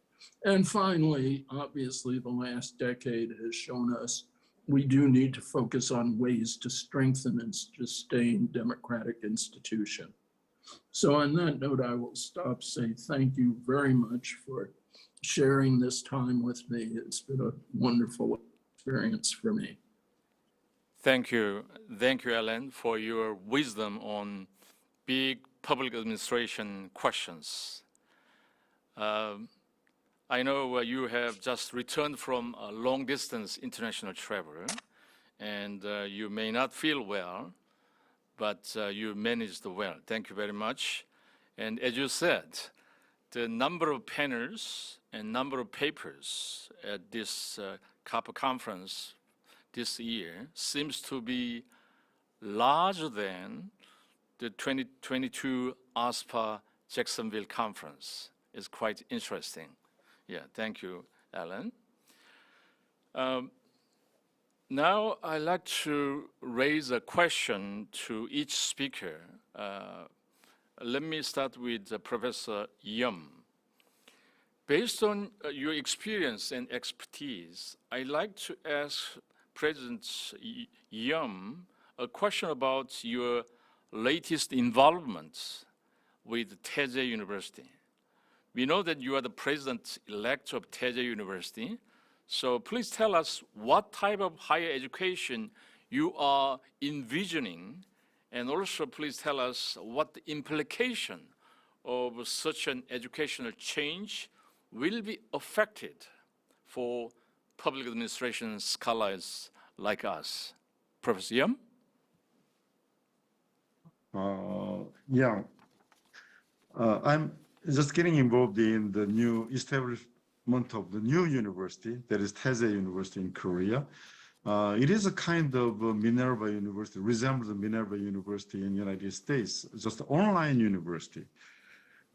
And finally, obviously, the last decade has shown us we do need to focus on ways to strengthen and sustain democratic institutions. So on that note, I will stop, say thank you very much for sharing this time with me. It's been a wonderful experience for me. Thank you, Ellen, for your wisdom on big public administration questions. I know you have just returned from a long-distance international travel, and you may not feel well, but you managed well. Thank you very much. And as you said, the number of panels and number of papers at this COP conference this year seems to be larger than the 2022 ASPA Jacksonville conference. Is quite interesting. Yeah, thank you, Ellen. Now I'd like to raise a question to each speaker. Let me start with Professor Yum. Based on your experience and expertise, I'd like to ask President Yum a question about your latest involvement with Taizé University. We know that you are the president-elect of Taizé University, so please tell us what type of higher education you are envisioning, and also please tell us what the implication of such an educational change will be affected for public administration scholars like us. Professor Yum? Yeah, I'm just getting involved in the new establishment of the new university, that is Taizé University in Korea. It is a kind of Minerva University, resembles the Minerva University in the United States, just an online university.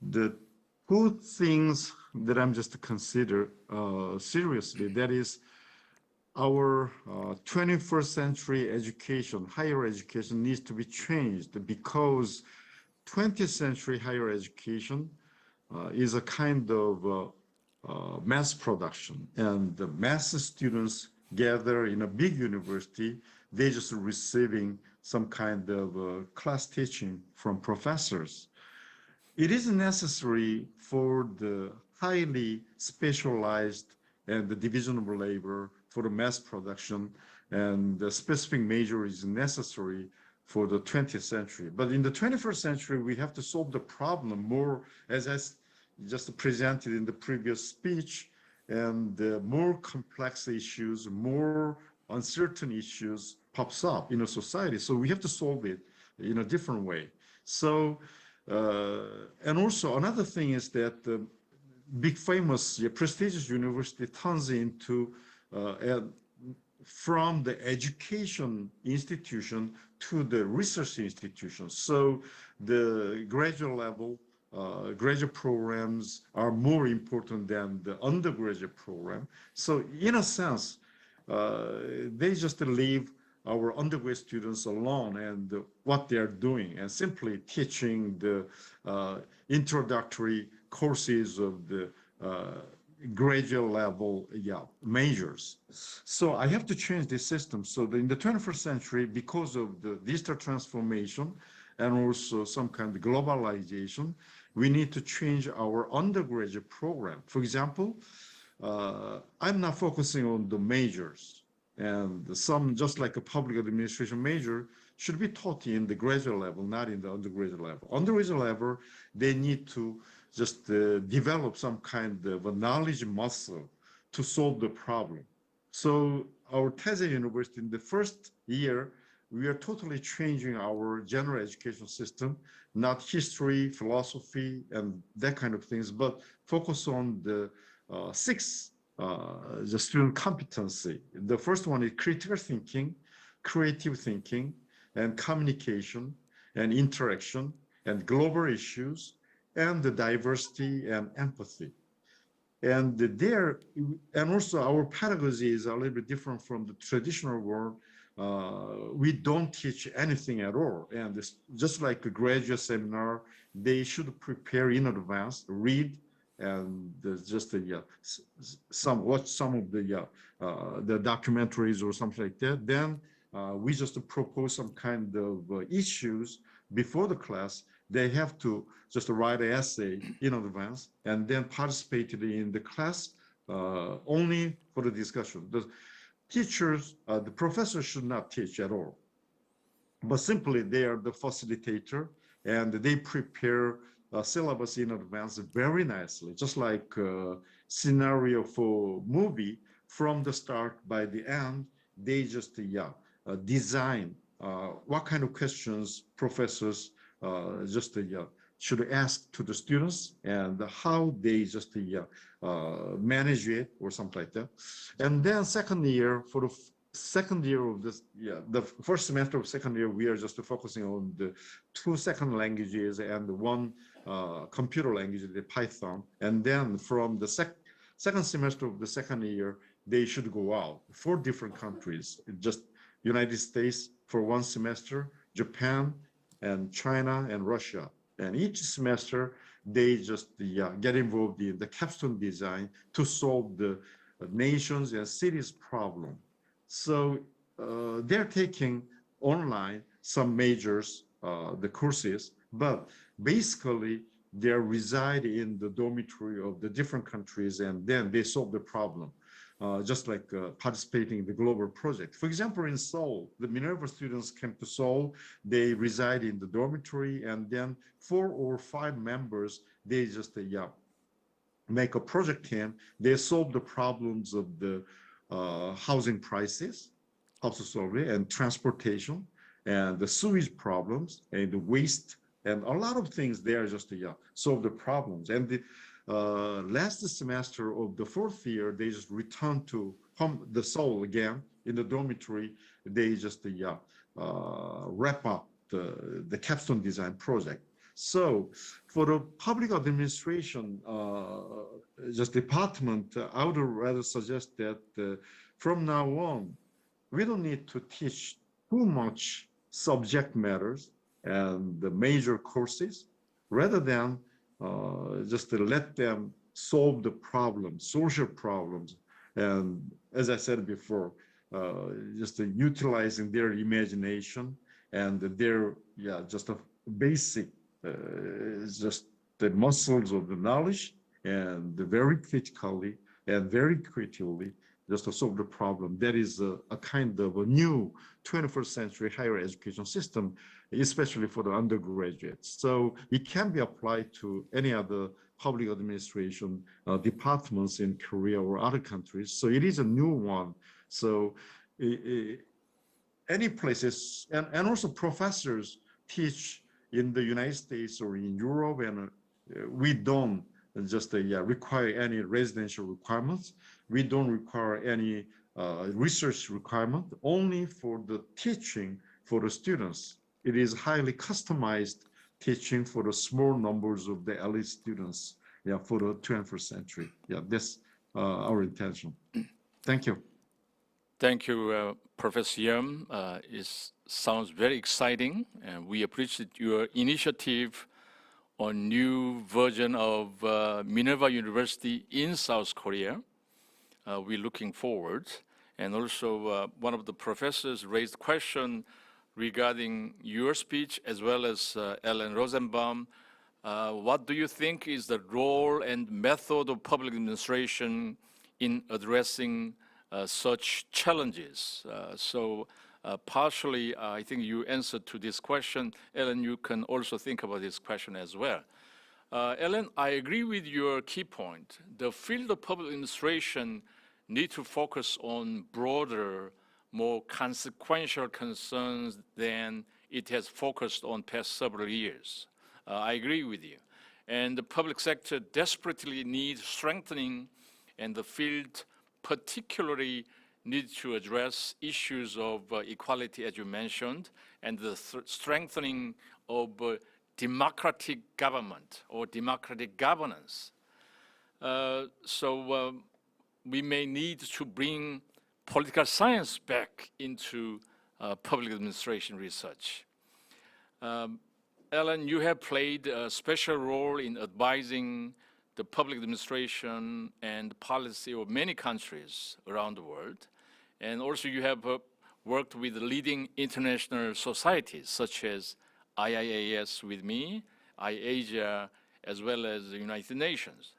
The two things that I'm just to consider seriously, that is our 21st century education, higher education needs to be changed because 20th century higher education is a kind of mass production, and the mass students gather in a big university, they just receiving some kind of class teaching from professors. It is necessary for the highly specialized and the division of labor for the mass production, and the specific major is necessary for the 20th century. But in the 21st century, we have to solve the problem more, as I just presented in the previous speech, and more complex issues, more uncertain issues pops up in a society. So we have to solve it in a different way. So, and also another thing is that the big famous prestigious university turns into from the education institution to the research institution. So the graduate level, graduate programs are more important than the undergraduate program. So in a sense, they just leave our undergraduate students alone and what they're doing, and simply teaching the introductory courses of the graduate level majors. So I have to change this system. So in the 21st century, because of the digital transformation and also some kind of globalization, we need to change our undergraduate program. For example, I'm not focusing on the majors, and some, just like a public administration major, should be taught in the graduate level, not in the undergraduate level. Undergraduate level, they need to just develop some kind of a knowledge muscle to solve the problem. So our Taizé University, in the first year, we are totally changing our general education system, not history, philosophy, and that kind of things, but focus on the six the student competency. The first one is critical thinking, creative thinking, and communication, and interaction, and global issues, and the diversity and empathy. And there, and also our pedagogy is a little bit different from the traditional world. We don't teach anything at all. And this, just like a graduate seminar, they should prepare in advance, read, and just watch some of the documentaries or something like that. Then we just propose some kind of issues before the class. They have to just write an essay in advance and then participate in the class only for the discussion. The teachers, the professors should not teach at all, but simply they are the facilitator, and they prepare a syllabus in advance very nicely, just like a scenario for movie. From the start by the end, they just design what kind of questions professors should ask to the students, and how they just manage it or something like that. And then second year, for the second year of this, the first semester of second year, we are just focusing on the 2 second languages and one computer language, the Python. And then from the second semester of the second year, they should go out 4 different countries, just United States for 1 semester, Japan, and China and Russia. And each semester, they just get involved in the capstone design to solve the nations and cities problem. So they're taking online some majors, the courses, but basically they reside in the dormitory of the different countries, and then they solve the problem. Just like participating in the global project. For example, in Seoul, the Minerva students came to Seoul, they reside in the dormitory, and then 4 or 5 members, they just make a project team. They solve the problems of the housing prices, how to solve it, and transportation, and the sewage problems, and the waste and a lot of things there just to solve the problems. And the last semester of the fourth year, they just returned to the Seoul again in the dormitory. They just wrap up the capstone design project. So for the public administration just department, I would rather suggest that from now on, we don't need to teach too much subject matters and the major courses, rather than just to let them solve the problems, social problems. And as I said before, just utilizing their imagination and their, just a basic, just the muscles of the knowledge, and very critically and very creatively just to solve the problem. That is a kind of a new 21st century higher education system, especially for the undergraduates. So it can be applied to any other public administration departments in Korea or other countries. So it is a new one. So any places, and also professors teach in the United States or in Europe, and we don't just require any residential requirements. We don't require any research requirement, only for the teaching for the students. It is highly customized teaching for the small numbers of the elite students, for the 21st century. That's our intention. Thank you. Thank you, Professor Yam. It sounds very exciting, and we appreciate your initiative on new version of Minerva University in South Korea. We're looking forward. And also, one of the professors raised a question regarding your speech, as well as Ellen Rosenbaum. What do you think is the role and method of public administration in addressing such challenges? Partially, I think you answered to this question. Ellen, you can also think about this question as well. Ellen, I agree with your key point. The field of public administration needs to focus on broader, more consequential concerns than it has focused on past several years. I agree with you. And the public sector desperately needs strengthening, and the field particularly needs to address issues of equality, as you mentioned, and the strengthening of democratic government or democratic governance. We may need to bring political science back into public administration research. Ellen, you have played a special role in advising the public administration and policy of many countries around the world. And also you have worked with leading international societies such as IIAS with me, IASIA, as well as the United Nations.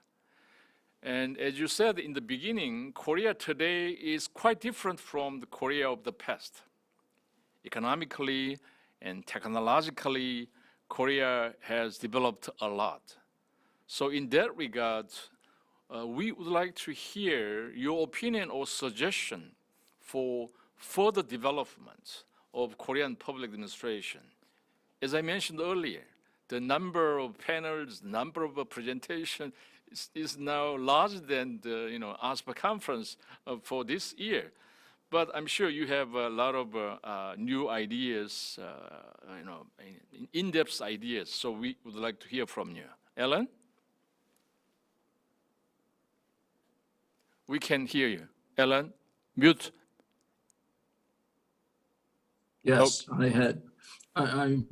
And as you said in the beginning, Korea today is quite different from the Korea of the past. Economically and technologically, Korea has developed a lot. So in that regard, we would like to hear your opinion or suggestion for further development of Korean public administration. As I mentioned earlier, the number of panels, number of presentations is now larger than the ASPA conference for this year. But I'm sure you have a lot of new ideas, in-depth ideas. So we would like to hear from you. Ellen? We can hear you. Ellen, mute. Yes, I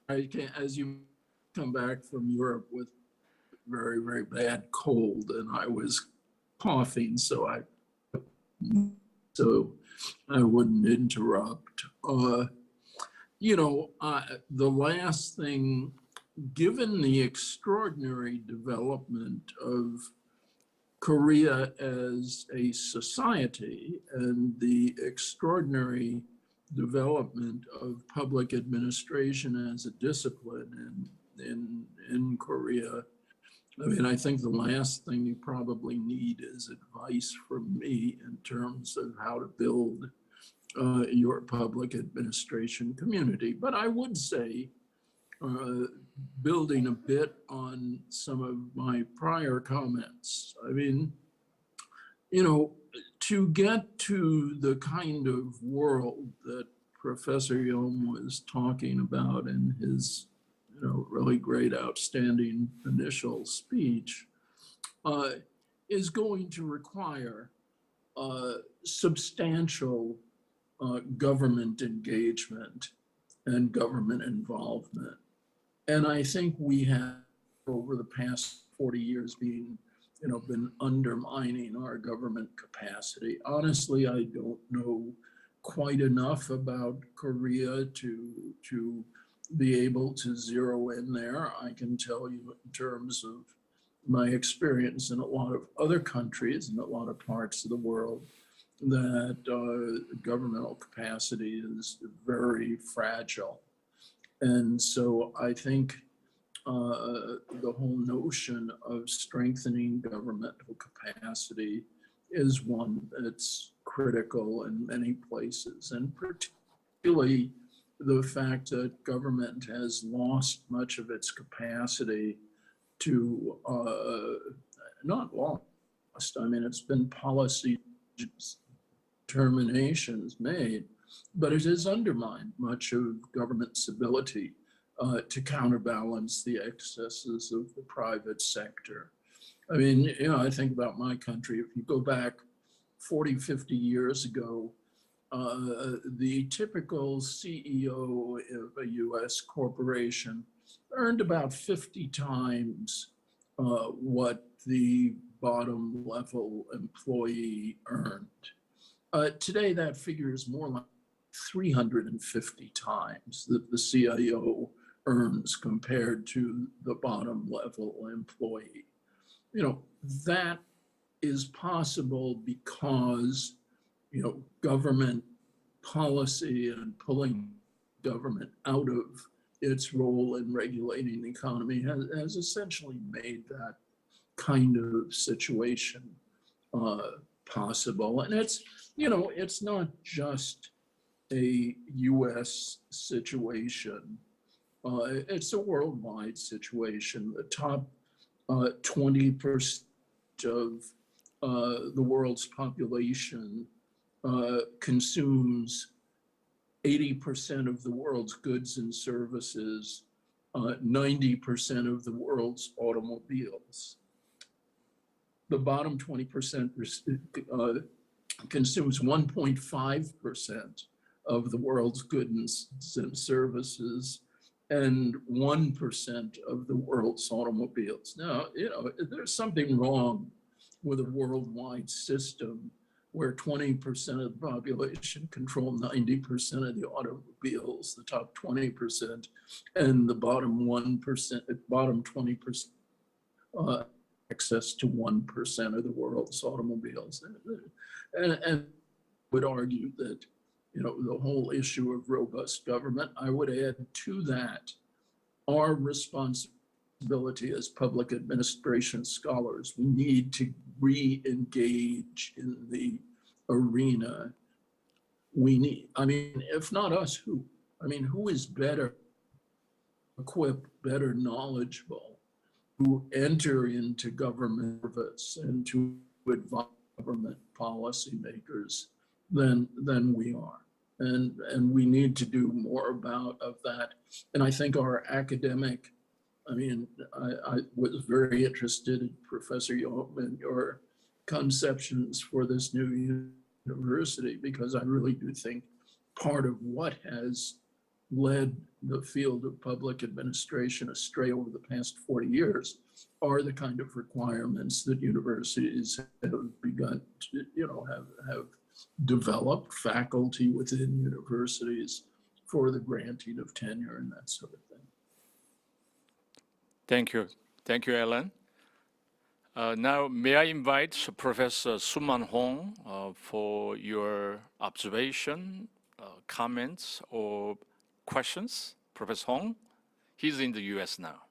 can, as you come back from Europe with very, very bad cold, and I was coughing, so I wouldn't interrupt. The last thing, given the extraordinary development of Korea as a society and the extraordinary development of public administration as a discipline in Korea, I think the last thing you probably need is advice from me in terms of how to build your public administration community. But I would say building a bit on some of my prior comments. I mean, you know, to get to the kind of world that Professor Hoyam was talking about in his, you know, really great, outstanding initial speech, is going to require substantial government engagement and government involvement. And I think we have, over the past 40 years, been undermining our government capacity. Honestly, I don't know quite enough about Korea to be able to zero in there. I can tell you in terms of my experience in a lot of other countries and a lot of parts of the world that governmental capacity is very fragile. And so I think the whole notion of strengthening governmental capacity is one that's critical in many places, and particularly the fact that government has lost much of its capacity to, not lost, I mean, it's been policy determinations made, but it has undermined much of government's ability to counterbalance the excesses of the private sector. I mean, you know, I think about my country. If you go back 40, 50 years ago, the typical CEO of a US corporation earned about 50 times what the bottom level employee earned. Today, that figure is more like 350 times that the CIO earns compared to the bottom level employee. You know, that is possible because, you know, government policy and pulling government out of its role in regulating the economy has essentially made that kind of situation possible. And it's, you know, it's not just a US situation. It's a worldwide situation. The top 20% of the world's population consumes 80% of the world's goods and services, 90% of the world's automobiles. The bottom 20% consumes 1.5% of the world's goods and services and 1% of the world's automobiles. Now, you know, there's something wrong with a worldwide system where 20% of the population control 90% of the automobiles, the top 20%, and the bottom 1%, bottom 20% access to 1% of the world's automobiles. And would argue that, you know, the whole issue of robust government, I would add to that our responsibility as public administration scholars. We need to re-engage in the arena. We need, I mean, if not us, who? I mean, who is better equipped, better knowledgeable to enter into government service and to advise government policymakers than we are. And we need to do more of that. And I think our academic, I mean, I was very interested in Professor Hoyam and your conceptions for this new university, because I really do think part of what has led the field of public administration astray over the past 40 years are the kind of requirements that universities have begun to, you know, have developed, faculty within universities for the granting of tenure and that sort of thing. Thank you. Thank you, Alan. Now, may I invite Professor Suman Hong for your observation, comments, or questions? Professor Hong, he's in the US now.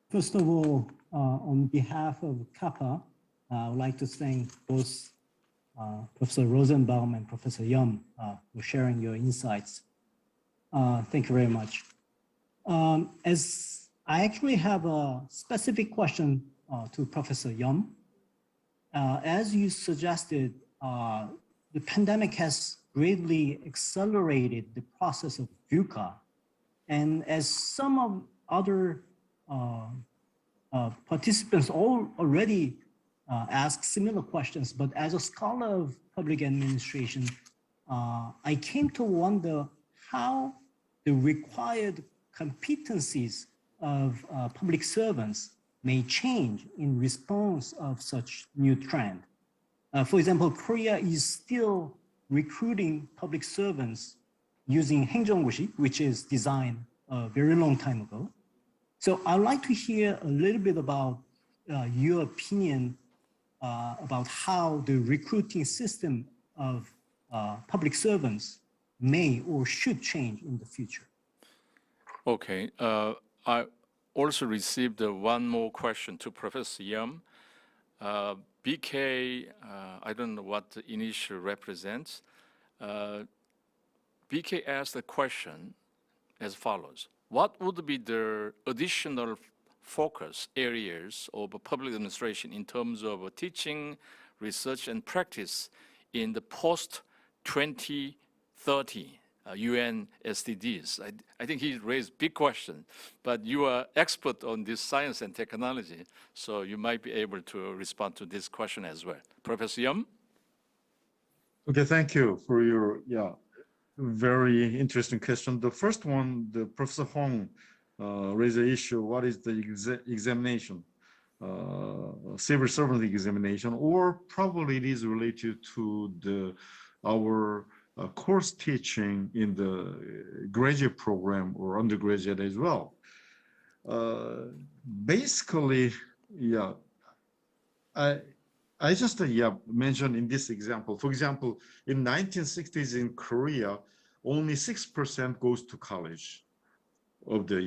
First of all, on behalf of CAPA, I would like to thank both Professor Rosenbaum and Professor Hoyam for sharing your insights. Thank you very much. As I actually have a specific question to Professor Yum. As you suggested, the pandemic has greatly accelerated the process of VUCA. And as some of other participants already asked similar questions, but as a scholar of public administration, I came to wonder how the required competencies of public servants may change in response of such new trend. For example, Korea is still recruiting public servants using 행정고시, which is designed a very long time ago. So I'd like to hear a little bit about your opinion about how the recruiting system of public servants may or should change in the future. Okay, I also received one more question to Professor Yum. BK, I don't know what the initial represents. BK asked a question as follows. What would be the additional focus areas of public administration in terms of teaching, research, and practice in the post-2030 UN SDGs? I think he raised big question, but you are expert on this science and technology, so you might be able to respond to this question as well. Professor Yum? Okay, thank you for your very interesting question. The first one, the Professor Hong raised the issue, what is the examination, civil servant examination, or probably it is related to our course teaching in the graduate program or undergraduate as well. Basically, I just mentioned in this example, for example, in 1960s in Korea, only 6% goes to college of the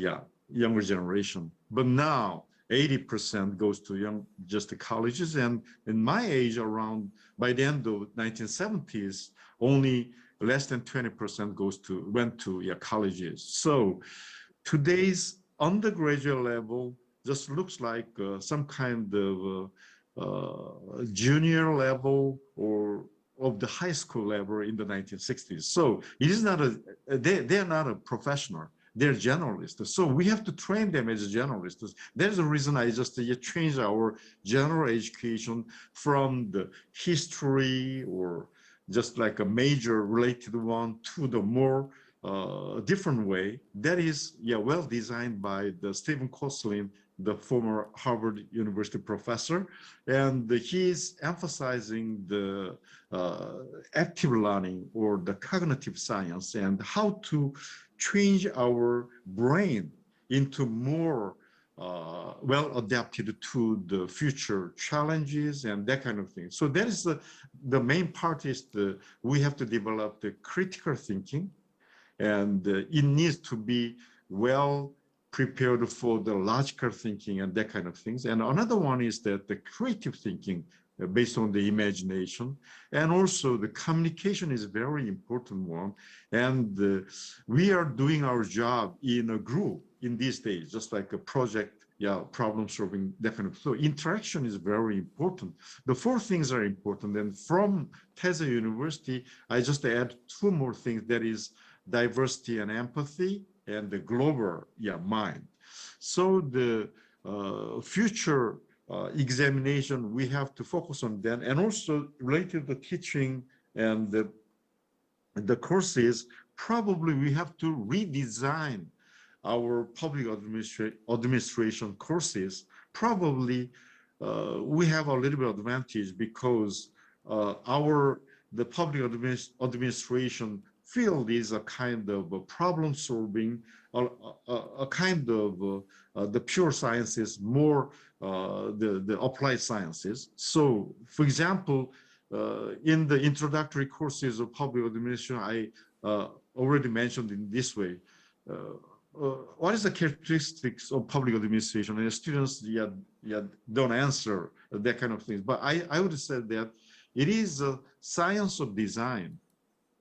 younger generation. But now 80% goes to just the colleges. And in my age around, by the end of 1970s, only less than 20% went to colleges. So today's undergraduate level just looks like some kind of junior level or of the high school level in the 1960s. So it is not they're not a professional, they're generalists. So we have to train them as generalists. There's a reason I just changed our general education from the history or just like a major related one to the more different way. That is well designed by the Stephen Koslin, the former Harvard University professor, and he's emphasizing the active learning or the cognitive science and how to change our brain into more well adapted to the future challenges and that kind of thing. So that is the main part is we have to develop the critical thinking, and it needs to be well prepared for the logical thinking and that kind of things. And another one is that the creative thinking based on the imagination, and also the communication is a very important one. And we are doing our job in a group in these days, just like a project, problem solving, that kind of. So interaction is very important. The four things are important. And from Teza University, I just add two more things, that is diversity and empathy, and the global mind. So the future examination, we have to focus on that, and also related to teaching and the courses, probably we have to redesign our public administration courses. Probably we have a little bit of advantage because the public administration field is a kind of a problem solving, a kind of the pure sciences, more the applied sciences. So, for example, in the introductory courses of public administration, I already mentioned in this way, what is the characteristics of public administration? And the students don't answer that kind of things. But I would say that it is a science of design.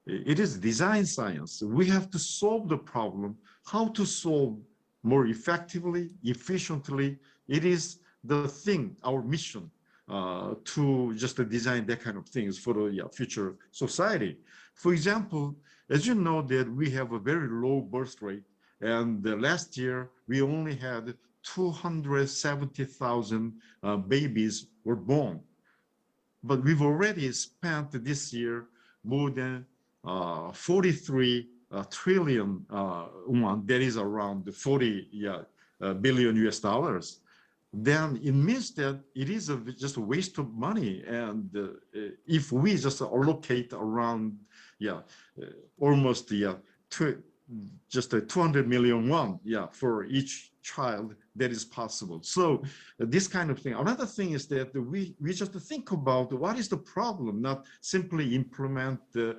It is design science. We have to solve the problem, how to solve more effectively, efficiently. It is the thing, our mission, to just design that kind of things for the future society. For example, as you know that we have a very low birth rate, and last year we only had 270,000 babies were born. But we've already spent this year more than 43 trillion won, that is around 40 billion US dollars. Then it means that it is just a waste of money. And if we just allocate around, almost just 200 million won, for each child, that is possible. So this kind of thing. Another thing is that we just think about what is the problem, not simply implement the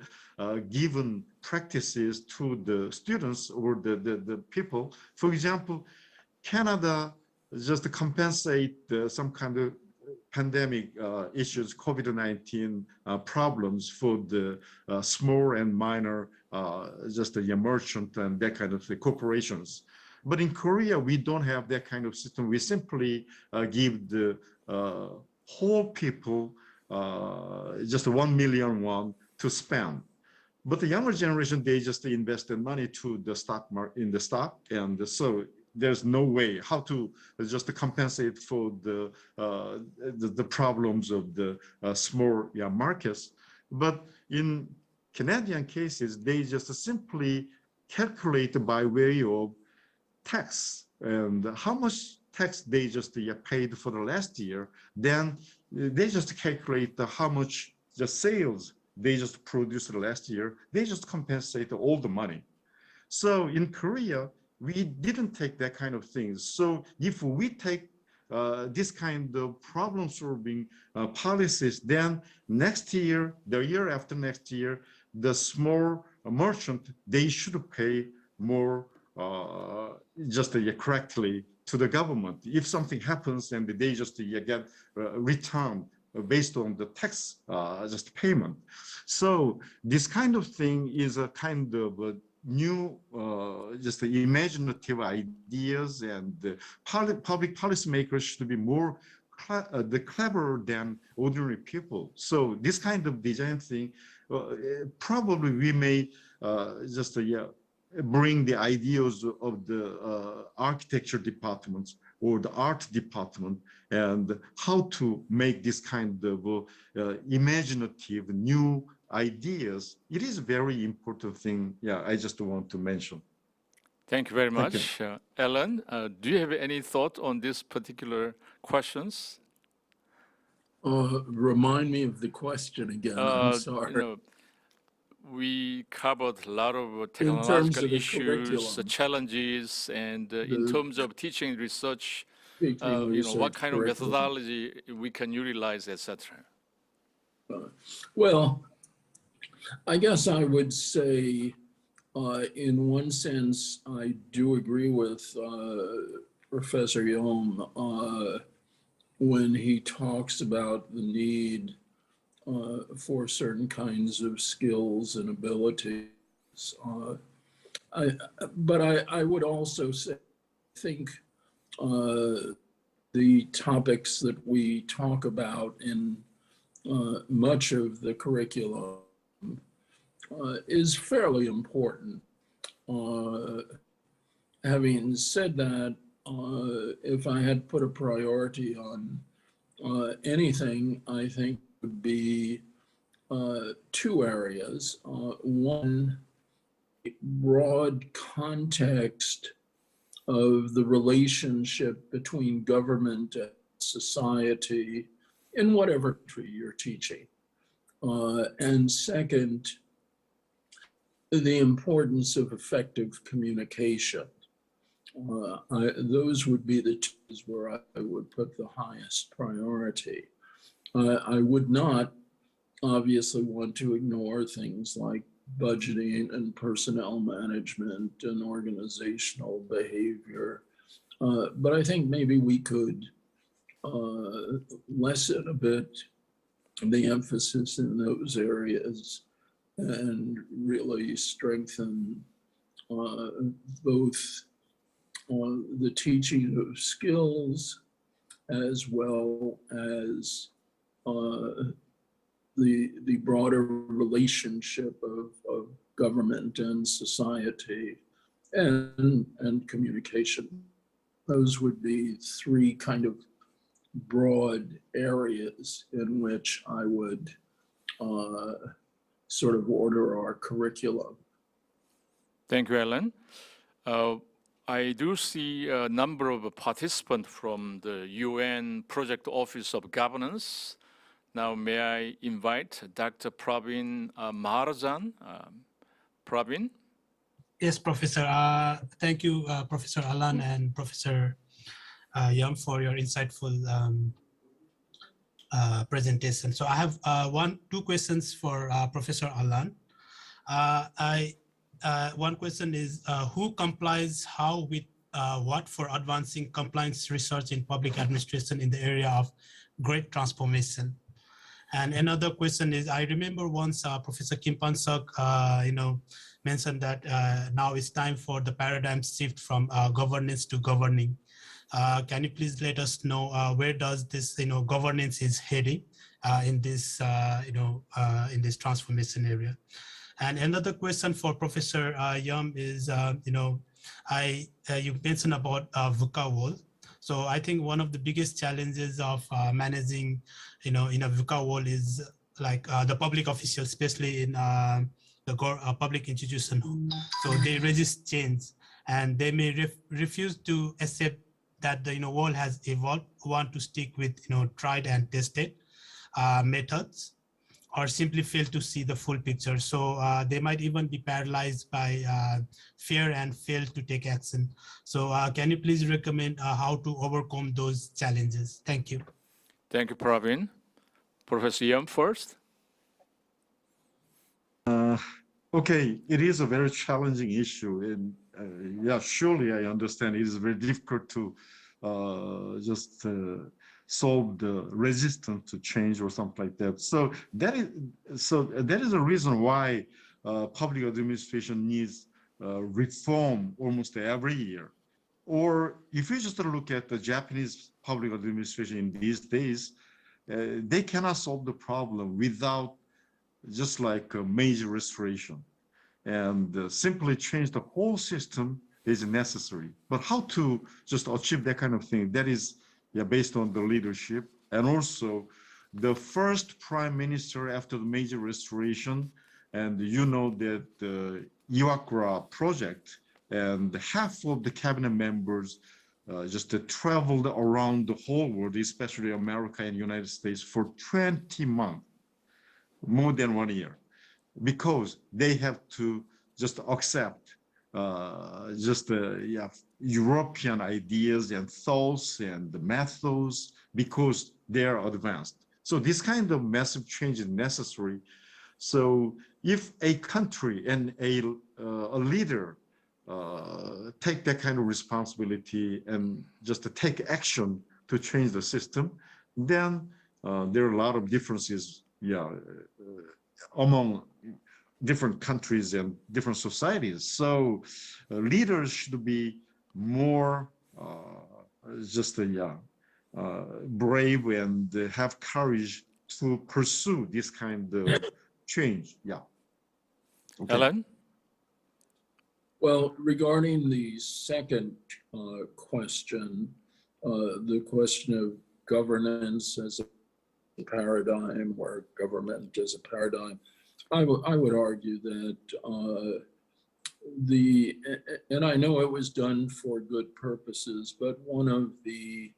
given practices to the students or the people. For example, Canada just to compensate some kind of pandemic issues, COVID-19 problems for the small and minor, just the merchant and that kind of corporations. But in Korea, we don't have that kind of system. We simply give the whole people just 1 million won to spend. But the younger generation, they just invested money to the stock market, in the stock, and so there's no way how to just compensate for the problems of the small markets. But in Canadian cases, they just simply calculate by way of tax and how much tax they just paid for the last year. Then they just calculate how much the sales they just produced last year. They just compensate all the money. So in Korea, we didn't take that kind of things. So if we take this kind of problem-solving policies, then next year, the year after next year, the small merchant, they should pay more just correctly to the government. If something happens and they just get returned based on the tax just payment. So this kind of thing is a kind of new just imaginative ideas, and public policymakers should be more clever than ordinary people. So this kind of design thing, probably we may just bring the ideas of the architecture departments or the art department, and how to make this kind of imaginative new ideas. It is a very important thing. I just want to mention. Thank you very much. Ellen, do you have any thought on these particular questions? Remind me of the question again. I'm sorry. We covered a lot of technological issues, challenges, and in terms of teaching research, what kind of methodology we can utilize, etc. Well, I guess I would say, in one sense, I do agree with Professor Hoyam when he talks about the need for certain kinds of skills and abilities. But I would also say, I think the topics that we talk about in much of the curriculum is fairly important. Having said that, if I had put a priority on anything, I think would be two areas. One, broad context of the relationship between government and society in whatever country you're teaching. And second, the importance of effective communication. Those would be the two where I would put the highest priority. I would not obviously want to ignore things like budgeting and personnel management and organizational behavior. But I think maybe we could lessen a bit the emphasis in those areas and really strengthen both the teaching of skills, as well as the broader relationship of government and society and communication. Those would be three kind of broad areas in which I would sort of order our curriculum. Thank you, Alan. I do see a number of participants from the UN Project Office of Governance. Now, may I invite Dr. Pravin Maharajan? Pravin? Yes, Professor. Thank you, Professor Alan and Professor Yam, for your insightful presentation. So I have two questions for Professor Alan. One question is, who complies how with what for advancing compliance research in public administration in the area of great transformation? And another question is, I remember once Professor Kim Pan-suk, mentioned that now it's time for the paradigm shift from governance to governing. Can you please let us know where does this, governance is heading in this, in this transformation area? And another question for Professor Yam is, you mentioned about VUCA wall. So I think one of the biggest challenges of managing, in a VUCA wall is like the public officials, especially in the public institution. So they resist change, and they may refuse to accept that the wall has evolved, want to stick with tried and tested methods, or simply fail to see the full picture. So they might even be paralyzed by fear and fail to take action. So can you please recommend how to overcome those challenges? Thank you. Thank you, Pravin. Professor Yam first. Okay, it is a very challenging issue. And yeah, surely I understand it is very difficult to just solve the resistance to change or something like that. So that is a reason why public administration needs reform almost every year. Or if you just look at the Japanese public administration in these days, they cannot solve the problem without just like a major restoration. And simply change the whole system is necessary. But how to just achieve that kind of thing, that is based on the leadership. And also the first prime minister after the major restoration, and you know that the Iwakura project and half of the cabinet members just traveled around the whole world, especially America and United States, for 20 months, more than 1 year, because they have to just accept European ideas and thoughts and methods because they are advanced. So this kind of massive change is necessary. So if a country and a leader take that kind of responsibility and just to take action to change the system, then there are a lot of differences among different countries and different societies. So leaders should be more brave and have courage to pursue this kind of change. Yeah. Okay. Alan? Well, regarding the second question, the question of governance as a paradigm or government as a paradigm, I would argue that and I know it was done for good purposes, but one of the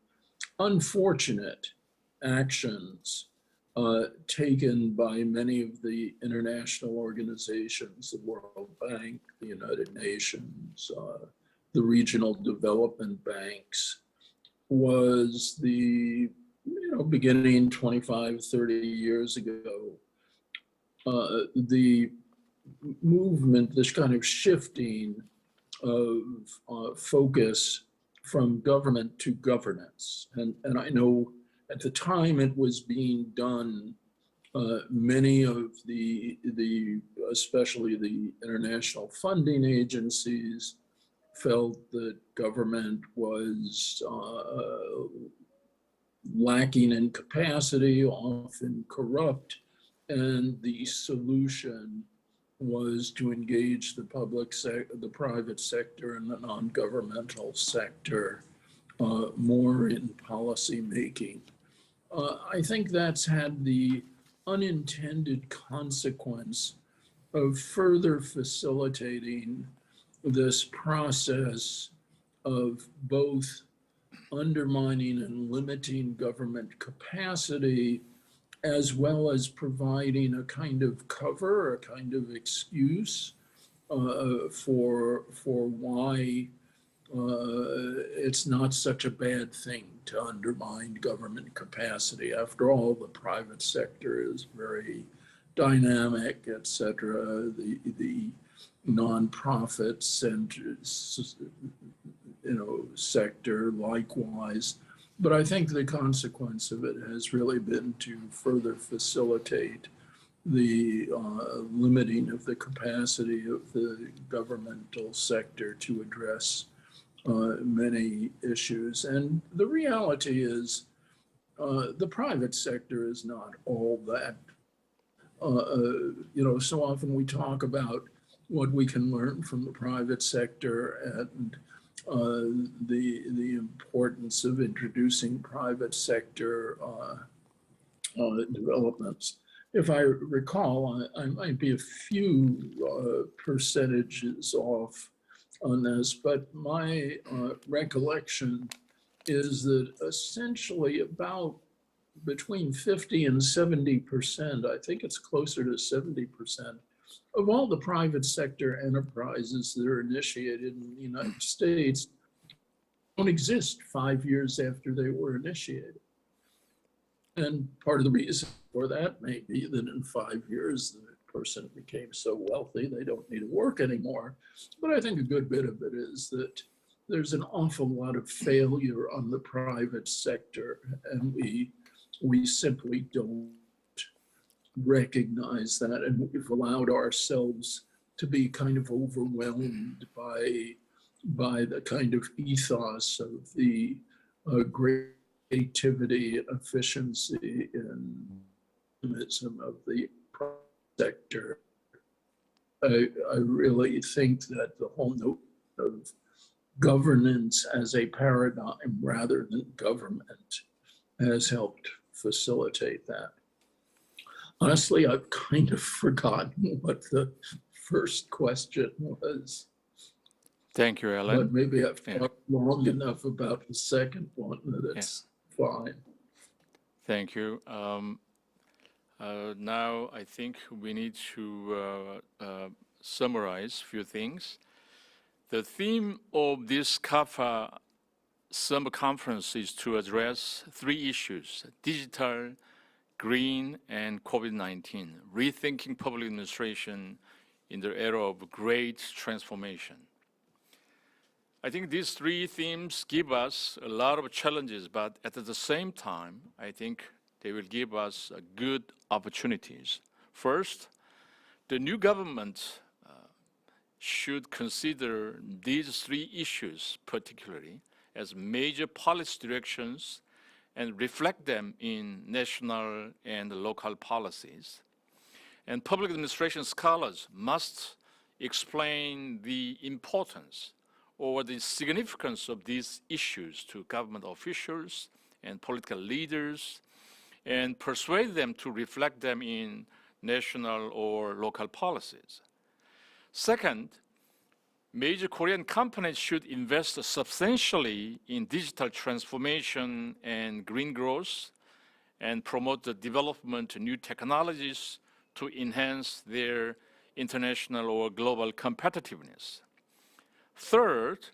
unfortunate actions taken by many of the international organizations, the World Bank, the United Nations, the regional development banks, was the, beginning 25, 30 years ago, the movement, this kind of shifting of focus from government to governance. And I know at the time it was being done, many of the especially the international funding agencies felt that government was lacking in capacity, often corrupt, and the solution was to engage the private sector and the non-governmental sector more in policy making. I think that's had the unintended consequence of further facilitating this process of both undermining and limiting government capacity, as well as providing a kind of cover, a kind of excuse for why it's not such a bad thing to undermine government capacity. After all, the private sector is very dynamic, et cetera. The nonprofit sector likewise. But I think the consequence of it has really been to further facilitate the limiting of the capacity of the governmental sector to address many issues. And the reality is the private sector is not all that. So often we talk about what we can learn from the private sector and the importance of introducing private sector developments. If I recall, I might be a few percentages off on this, but my recollection is that essentially about between 50 and 70%, I think it's closer to 70%, of all the private sector enterprises that are initiated in the United States don't exist 5 years after they were initiated. And part of the reason for that may be that in 5 years, the person became so wealthy, they don't need to work anymore. But I think a good bit of it is that there's an awful lot of failure on the private sector, and we simply don't recognize that, and we've allowed ourselves to be kind of overwhelmed by the kind of ethos of the creativity, efficiency, and dynamism of the private sector. I really think that the whole notion of governance as a paradigm rather than government has helped facilitate that. Honestly, I've kind of forgotten what the first question was. Thank you, Alan. But maybe I've talked long enough about the second one that it's fine. Thank you. Now I think we need to summarize a few things. The theme of this CAFA summer conference is to address 3 issues: digital, green, and COVID-19, rethinking public administration in the era of great transformation. I think these 3 themes give us a lot of challenges, but at the same time, I think they will give us good opportunities. First, the new government should consider these 3 issues particularly as major policy directions and reflect them in national and local policies. And public administration scholars must explain the importance or the significance of these issues to government officials and political leaders and persuade them to reflect them in national or local policies. Second, major Korean companies should invest substantially in digital transformation and green growth and promote the development of new technologies to enhance their international or global competitiveness. Third,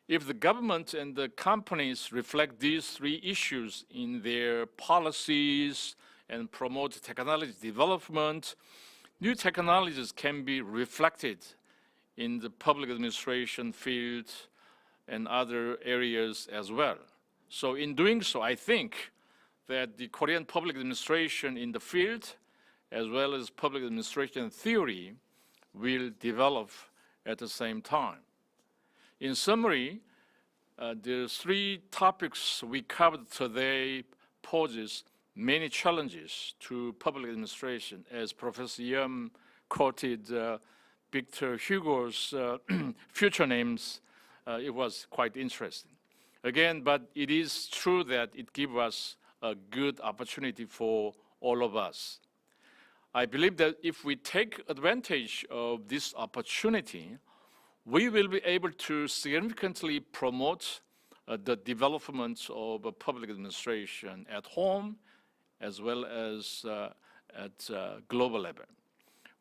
if the government and the companies reflect these 3 issues in their policies and promote technology development, new technologies can be reflected in the public administration field and other areas as well. So in doing so, I think that the Korean public administration in the field, as well as public administration theory, will develop at the same time. In summary, the three topics we covered today poses many challenges to public administration. As Professor Yam quoted Victor Hugo's future names, it was quite interesting. Again, but it is true that it gives us a good opportunity for all of us. I believe that if we take advantage of this opportunity, we will be able to significantly promote the development of public administration at home as well as at global level.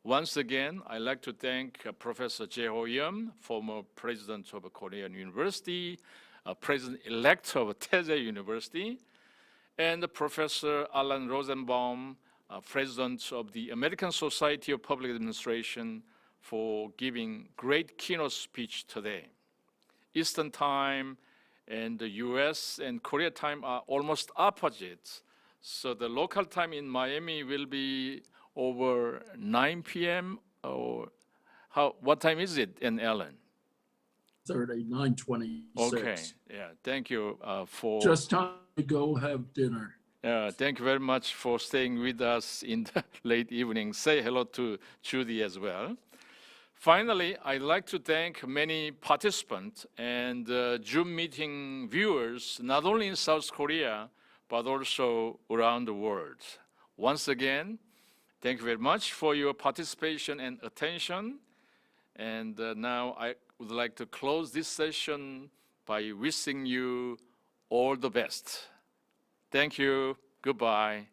Once again, I'd like to thank Professor Jay Hoyam, former president of Korean University, president-elect of Taizé University, and Professor Alan Rosenbaum, president of the American Society of Public Administration, for giving great keynote speech today. Eastern time and the US and Korea time are almost opposite. So the local time in Miami will be over 9 p.m. or what time is it in Ellen? 9:26. Okay, yeah, thank you for... Just time to go have dinner. Thank you very much for staying with us in the late evening. Say hello to Judy as well. Finally, I'd like to thank many participants and Zoom meeting viewers, not only in South Korea, but also around the world. Once again, thank you very much for your participation and attention. And now I would like to close this session by wishing you all the best. Thank you. Goodbye.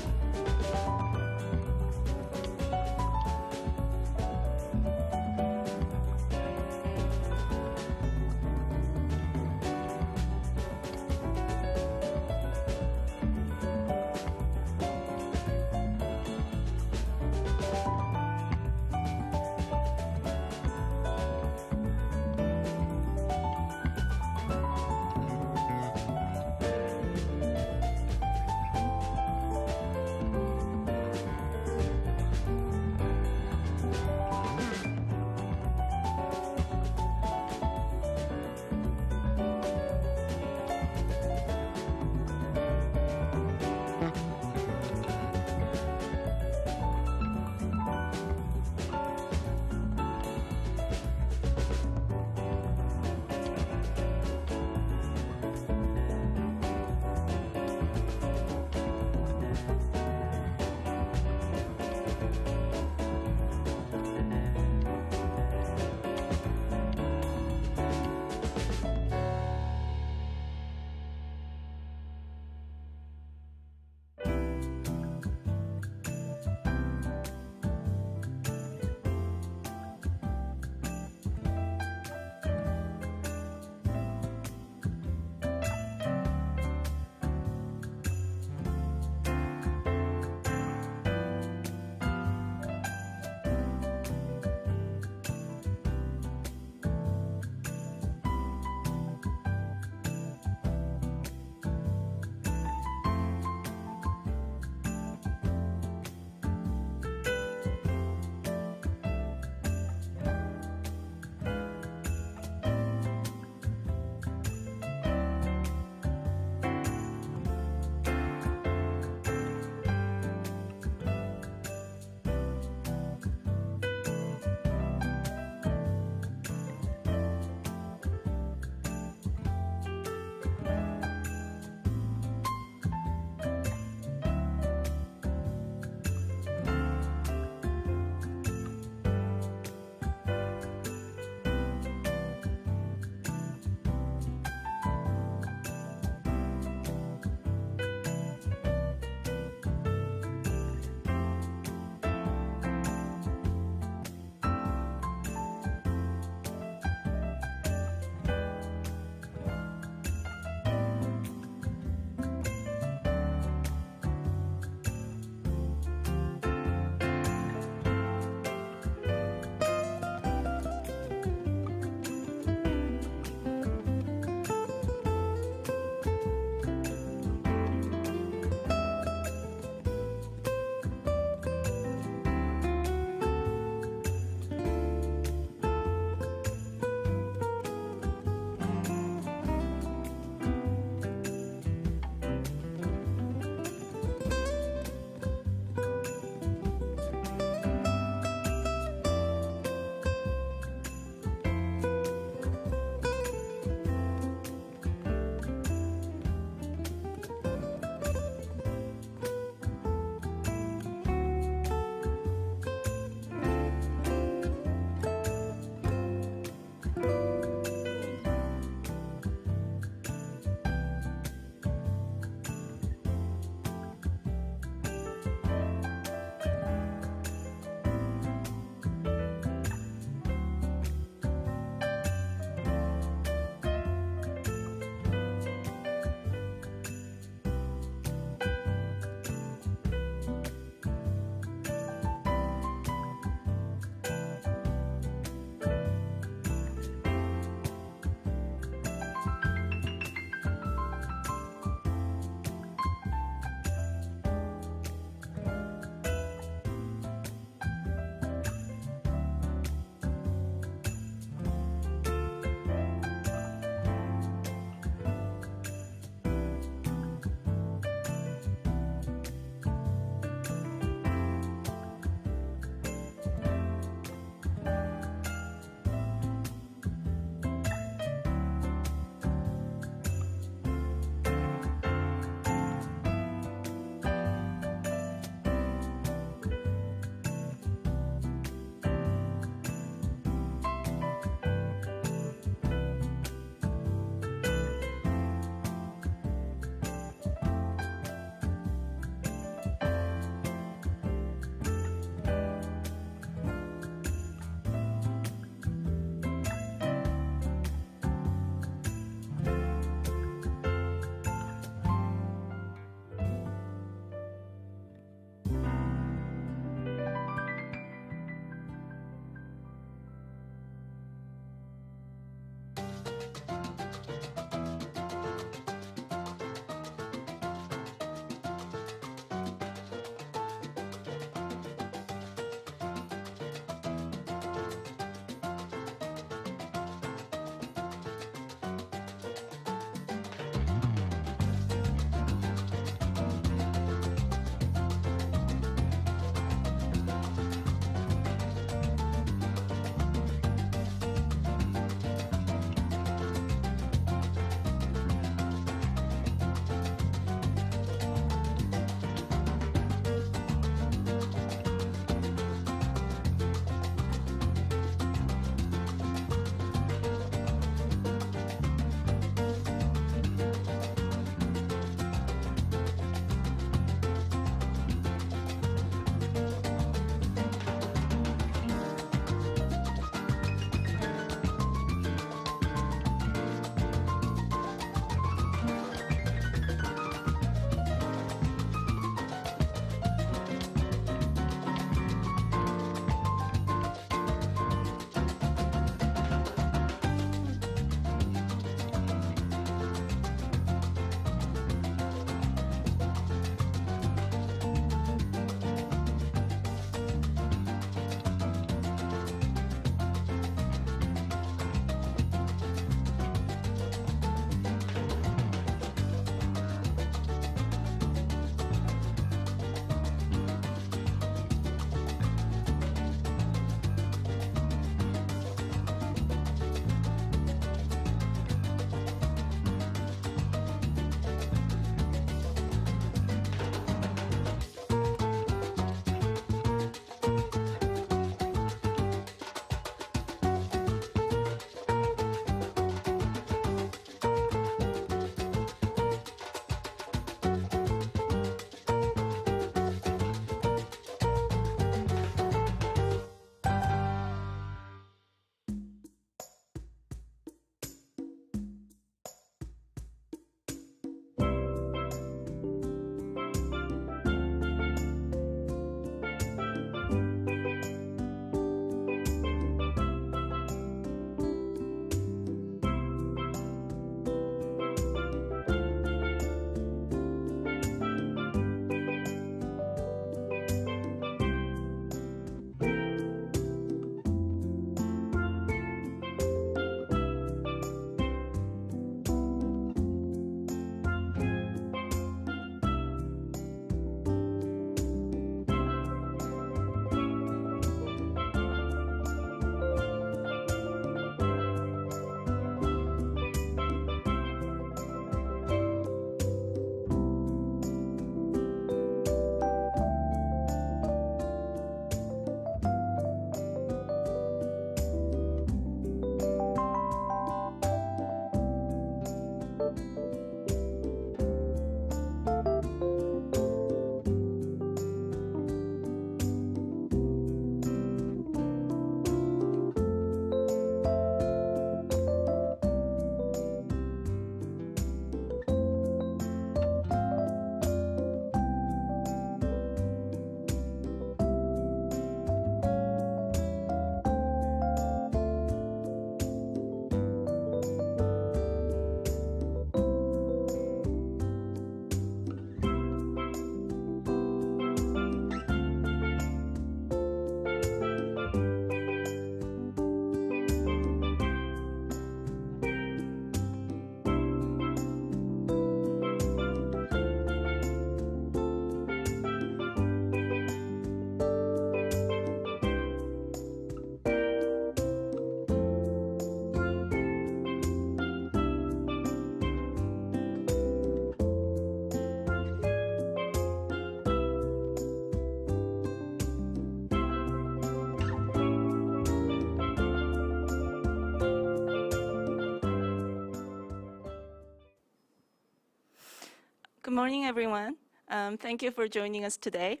morning, everyone. Thank you for joining us today.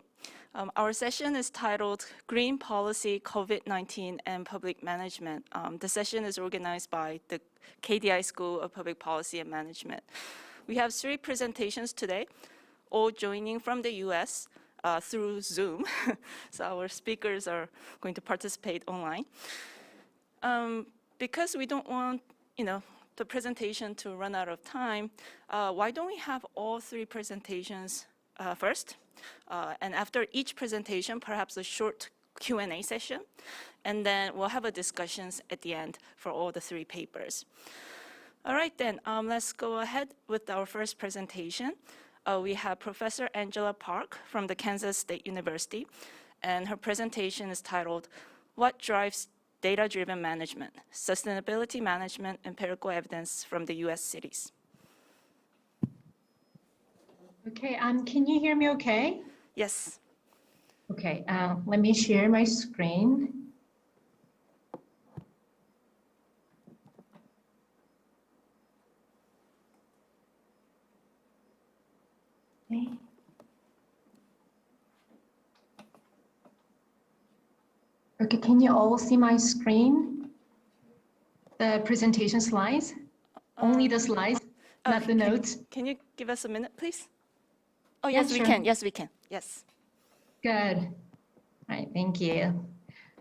Our session is titled Green Policy, COVID-19 and Public Management. The session is organized by the KDI School of Public Policy and Management. We have 3 presentations today, all joining from the US through Zoom. So our speakers are going to participate online. Because we don't want, the presentation to run out of time, why don't we have all 3 presentations first? And after each presentation, perhaps a short Q&A session, and then we'll have a discussions at the end for all the 3 papers. All right, then, let's go ahead with our first presentation. We have Professor Angela Park from the Kansas State University, and her presentation is titled, What Drives Data-Driven Management, Sustainability Management, Empirical Evidence from the US Cities. Okay, can you hear me okay? Yes. Okay, let me share my screen. Okay. Okay, can you all see my screen? The presentation slides? Only the slides, not the notes? Can you give us a minute, please? Oh, Yeah, yes, we sure. can. Yes, we can. Yes. Good. All right, thank you.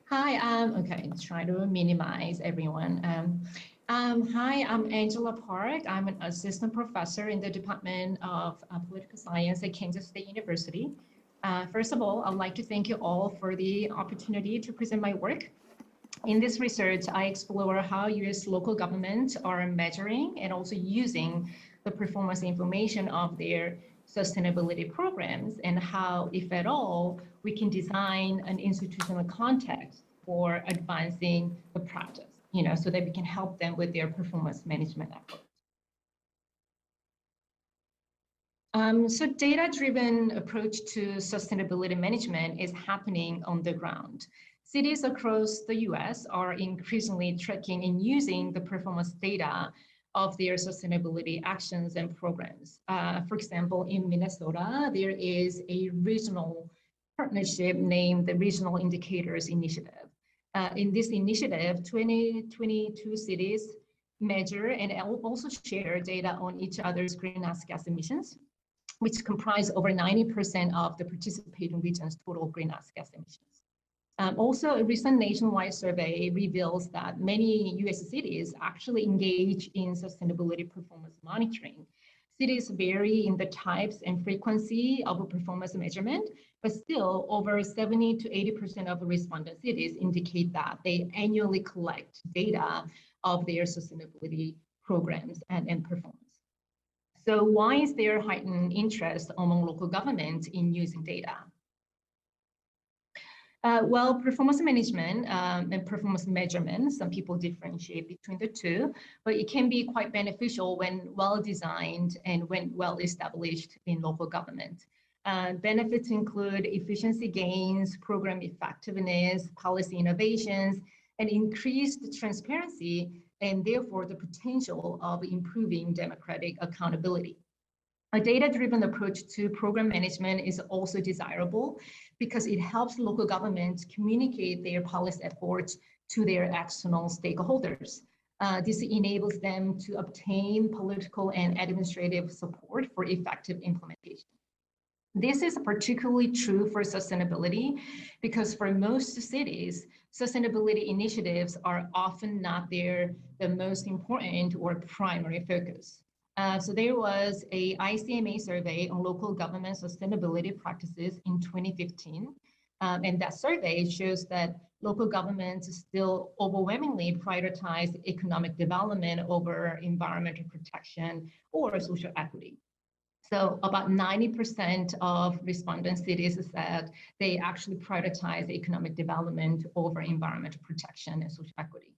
Hi, okay, let's try to minimize everyone. Hi, I'm Angela Park. I'm an assistant professor in the Department of Political Science at Kansas State University. First of all, I'd like to thank you all for the opportunity to present my work. In this research, I explore how US local governments are measuring and also using the performance information of their sustainability programs and how, if at all, we can design an institutional context for advancing the practice, so that we can help them with their performance management efforts. So data-driven approach to sustainability management is happening on the ground. Cities across the US are increasingly tracking and using the performance data of their sustainability actions and programs. For example, in Minnesota, there is a regional partnership named the Regional Indicators Initiative. In this initiative, 22 cities measure and also share data on each other's greenhouse gas emissions, which comprise over 90% of the participating region's total greenhouse gas emissions. Also, a recent nationwide survey reveals that many US cities actually engage in sustainability performance monitoring. Cities vary in the types and frequency of a performance measurement, but still over 70 to 80% of respondent cities indicate that they annually collect data of their sustainability programs and performance. So why is there heightened interest among local governments in using data? Well, performance management and performance measurement, some people differentiate between the two, but it can be quite beneficial when well-designed and when well-established in local government. Benefits include efficiency gains, program effectiveness, policy innovations, and increased transparency, and therefore the potential of improving democratic accountability. A data-driven approach to program management is also desirable because it helps local governments communicate their policy efforts to their external stakeholders. This enables them to obtain political and administrative support for effective implementation. This is particularly true for sustainability because for most cities, sustainability initiatives are often not the most important or primary focus. So there was a ICMA survey on local government sustainability practices in 2015. And that survey shows that local governments still overwhelmingly prioritize economic development over environmental protection or social equity. So about 90% of respondent cities said they actually prioritize economic development over environmental protection and social equity.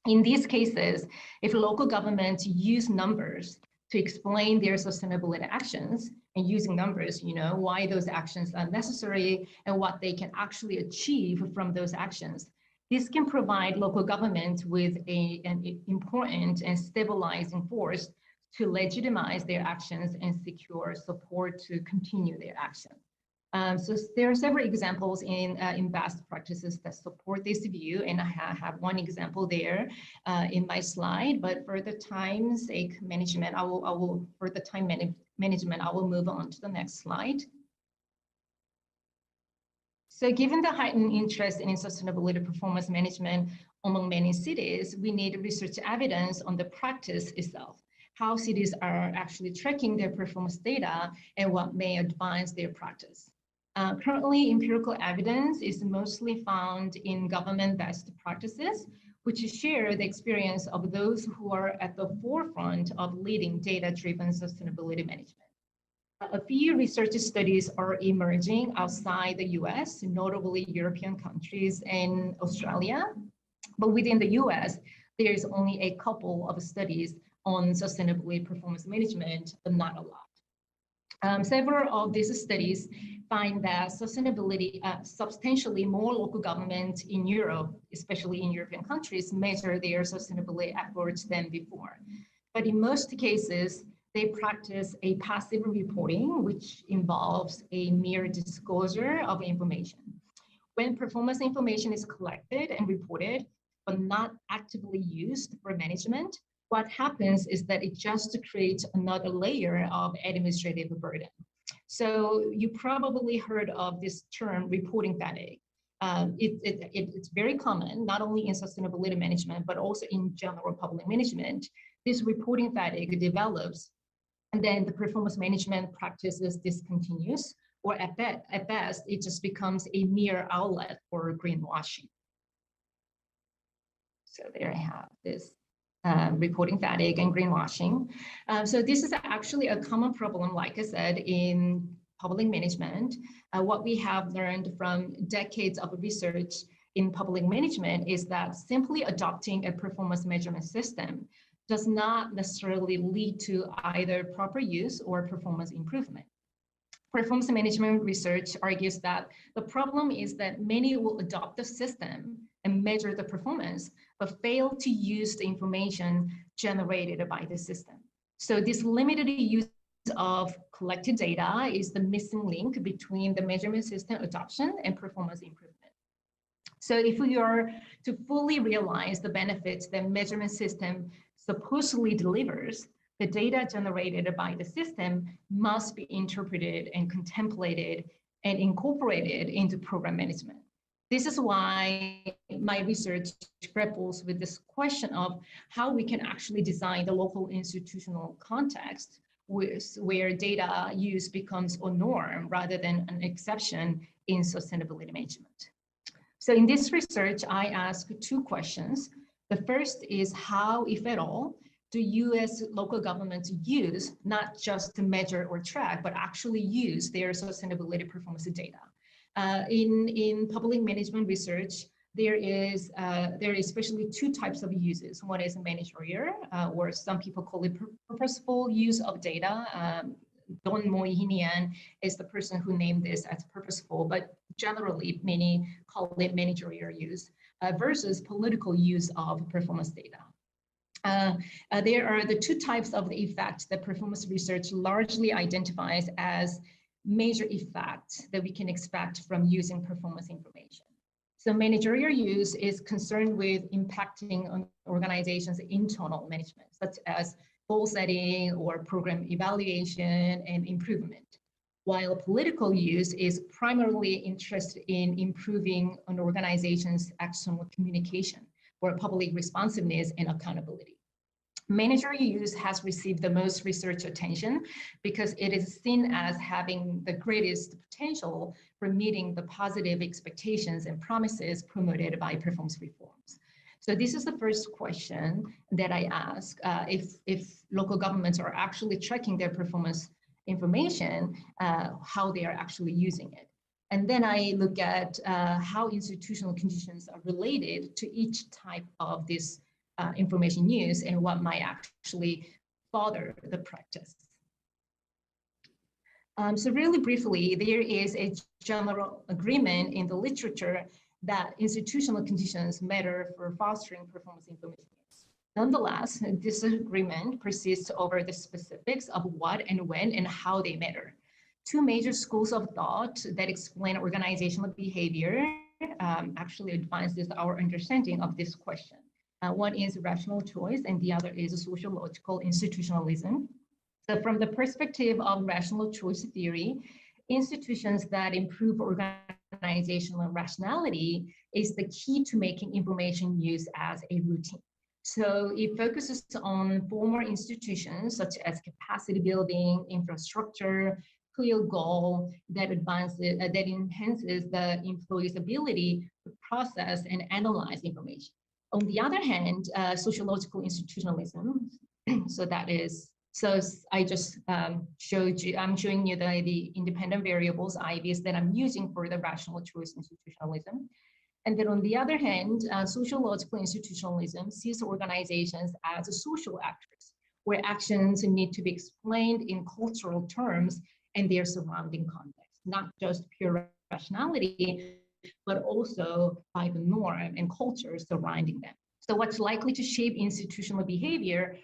In these cases, if local governments use numbers to explain their sustainability actions and using numbers, why those actions are necessary and what they can actually achieve from those actions, this can provide local governments with an important and stabilizing force to legitimize their actions and secure support to continue their action. So there are several examples in best practices that support this view, and I have one example there in my slide. But for the time's sake management, I will move on to the next slide. So given the heightened interest in sustainability performance management among many cities, we need research evidence on the practice itself, how cities are actually tracking their performance data and what may advance their practice. Currently, empirical evidence is mostly found in government best practices, which share the experience of those who are at the forefront of leading data-driven sustainability management. A few research studies are emerging outside the US, notably European countries and Australia. But within the US, there is only a couple of studies on sustainability performance management, but not a lot. Several of these studies find that sustainability, substantially more local governments in Europe, especially in European countries, measure their sustainability efforts than before. But in most cases, they practice a passive reporting, which involves a mere disclosure of information. When performance information is collected and reported, but not actively used for management, what happens is that it just creates another layer of administrative burden. So you probably heard of this term, reporting fatigue. It's very common, not only in sustainability management, but also in general public management. This reporting fatigue develops, and then the performance management practices discontinues, or at best, it just becomes a mere outlet for greenwashing. So there I have this. Reporting fatigue and greenwashing. So this is actually a common problem, like I said, in public management. What we have learned from decades of research in public management is that simply adopting a performance measurement system does not necessarily lead to either proper use or performance improvement. Performance management research argues that the problem is that many will adopt the system and measure the performance, but fail to use the information generated by the system. So this limited use of collected data is the missing link between the measurement system adoption and performance improvement. So if we are to fully realize the benefits that measurement system supposedly delivers, the data generated by the system must be interpreted and contemplated and incorporated into program management. This is why my research grapples with this question of how we can actually design the local institutional context where data use becomes a norm rather than an exception in sustainability management. So in this research, I asked two questions. The first is how, if at all, do US local governments use not just to measure or track, but actually use their sustainability performance data? In public management research, there is especially two types of uses. One is managerial, or some people call it purposeful use of data. Don Moihinian is the person who named this as purposeful, but generally many call it managerial use versus political use of performance data. There are the two types of the effects that performance research largely identifies as major effects that we can expect from using performance information. So managerial use is concerned with impacting on organizations' internal management, such as goal setting or program evaluation and improvement, while political use is primarily interested in improving an organization's external communication or public responsiveness and accountability. Managerial use has received the most research attention because it is seen as having the greatest potential for meeting the positive expectations and promises promoted by performance reforms. So this is the first question that I ask, if local governments are actually tracking their performance information, how they are actually using it. And then I look at how institutional conditions are related to each type of this information use and what might actually further the practice. So really briefly, there is a general agreement in the literature that institutional conditions matter for fostering performance information use. Nonetheless, disagreement persists over the specifics of what and when and how they matter. Two major schools of thought that explain organizational behavior actually advances our understanding of this question. One is rational choice and the other is sociological institutionalism. So from the perspective of rational choice theory, institutions that improve organizational rationality is the key to making information use as a routine. So it focuses on former institutions such as capacity building, infrastructure, clear goal that advances, that enhances the employee's ability to process and analyze information. On the other hand, sociological institutionalism, so I just showed you, I'm showing you the independent variables, IVs, that I'm using for the rational choice institutionalism. And then on the other hand, sociological institutionalism sees organizations as social actors, where actions need to be explained in cultural terms and their surrounding context, not just pure rationality, but also by the norm and culture surrounding them. So what's likely to shape institutional behavior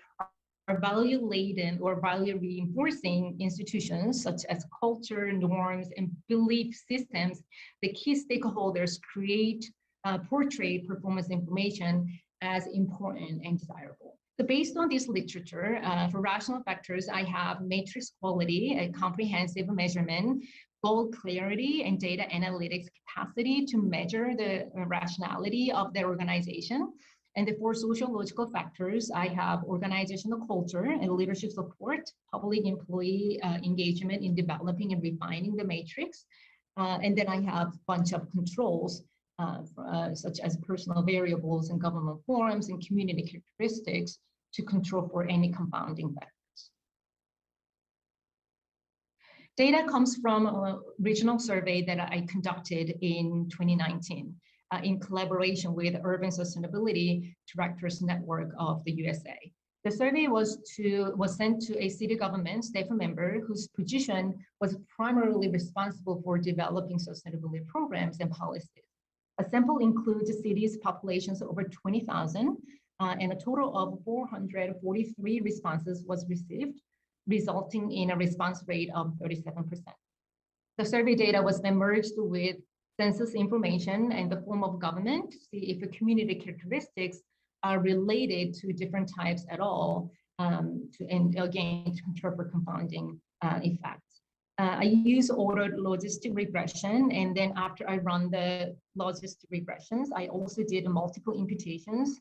are value-laden or value-reinforcing institutions such as culture, norms, and belief systems. The key stakeholders portray performance information as important and desirable. So based on this literature, for rational factors, I have matrix quality, a comprehensive measurement, goal clarity, and data analytics capacity to measure the rationality of their organization. And for sociological factors, I have organizational culture and leadership support, public employee engagement in developing and refining the matrix. And then I have a bunch of controls, such as personal variables and government forms and community characteristics to control for any confounding factors. Data comes from a regional survey that I conducted in 2019 in collaboration with Urban Sustainability Directors Network of the USA. The survey was sent to a city government staff member whose position was primarily responsible for developing sustainability programs and policies. A sample includes the city's populations over 20,000, and a total of 443 responses was received, resulting in a response rate of 37%. The survey data was then merged with census information and the form of government to see if the community characteristics are related to different types at all, and again, to control for confounding effects. I use ordered logistic regression, and then after I run the logistic regressions, I also did multiple imputations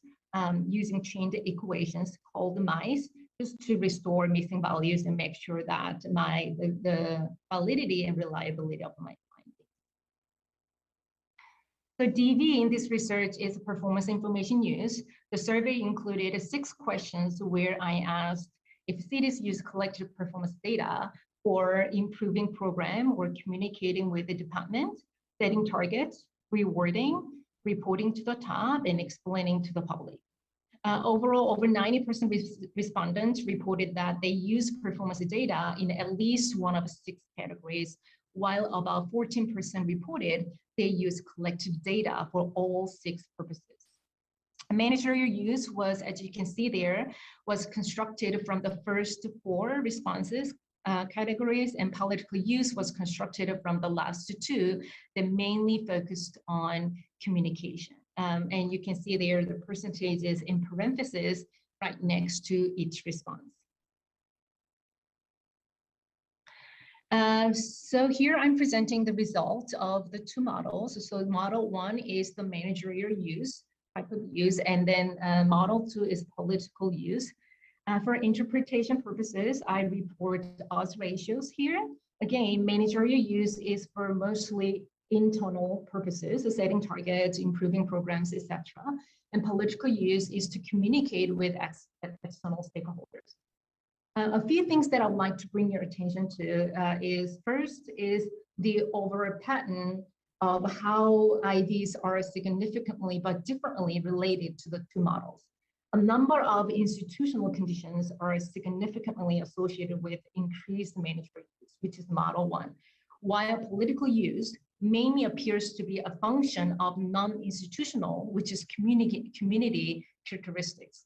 using chained equations called mice, just to restore missing values and make sure that the validity and reliability of my findings. So DV in this research is performance information use. The survey included 6 questions where I asked if cities use collective performance data for improving program or communicating with the department, setting targets, rewarding, reporting to the top, and explaining to the public. Overall, over 90% respondents reported that they use performance data in at least one of 6 categories, while about 14% reported they use collective data for all 6 purposes. Managerial use was, as you can see there, was constructed from the first 4 responses categories, and political use was constructed from the last 2 that mainly focused on communication. And you can see there the percentages in parentheses right next to each response. So here I'm presenting the result of the 2 models. So model 1 is the managerial use, type of use, and then model 2 is political use. For interpretation purposes, I report odds ratios here. Again, managerial use is for mostly internal purposes, setting targets, improving programs, etc. And political use is to communicate with external stakeholders. A few things that I'd like to bring your attention to is first is the overall pattern of how IDs are significantly but differently related to the 2 models. A number of institutional conditions are significantly associated with increased managerial use, which is model 1, while political use mainly appears to be a function of non-institutional, which is community characteristics.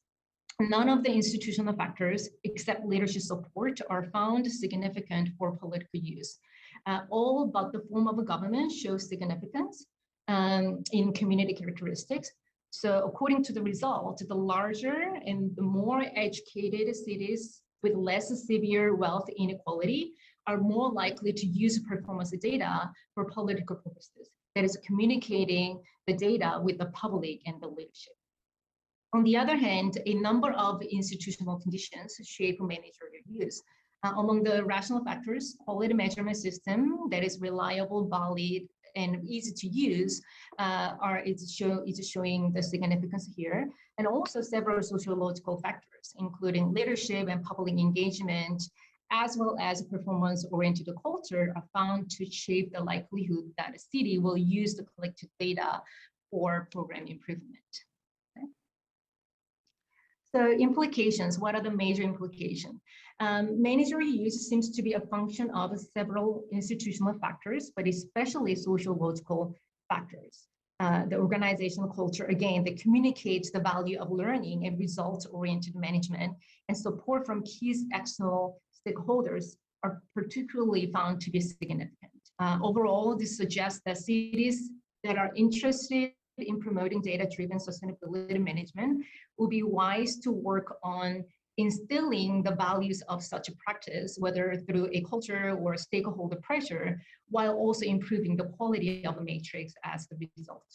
None of the institutional factors except leadership support are found significant for political use. All but the form of a government shows significance in community characteristics. So according to the result, the larger and the more educated cities with less severe wealth inequality are more likely to use performance data for political purposes. That is communicating the data with the public and the leadership. On the other hand, a number of institutional conditions shape managerial use. Among the rational factors, quality measurement system that is reliable, valid, and easy to use is showing the significance here. And also several sociological factors, including leadership and public engagement, as well as performance-oriented culture, are found to shape the likelihood that a city will use the collected data for program improvement. So implications, what are the major implications? Managerial use seems to be a function of several institutional factors, but especially sociological factors. The organizational culture, again, that communicates the value of learning and results-oriented management, and support from key external stakeholders are particularly found to be significant. Overall, this suggests that cities that are interested in promoting data-driven sustainability management will be wise to work on instilling the values of such a practice, whether through a culture or stakeholder pressure, while also improving the quality of the matrix as the result.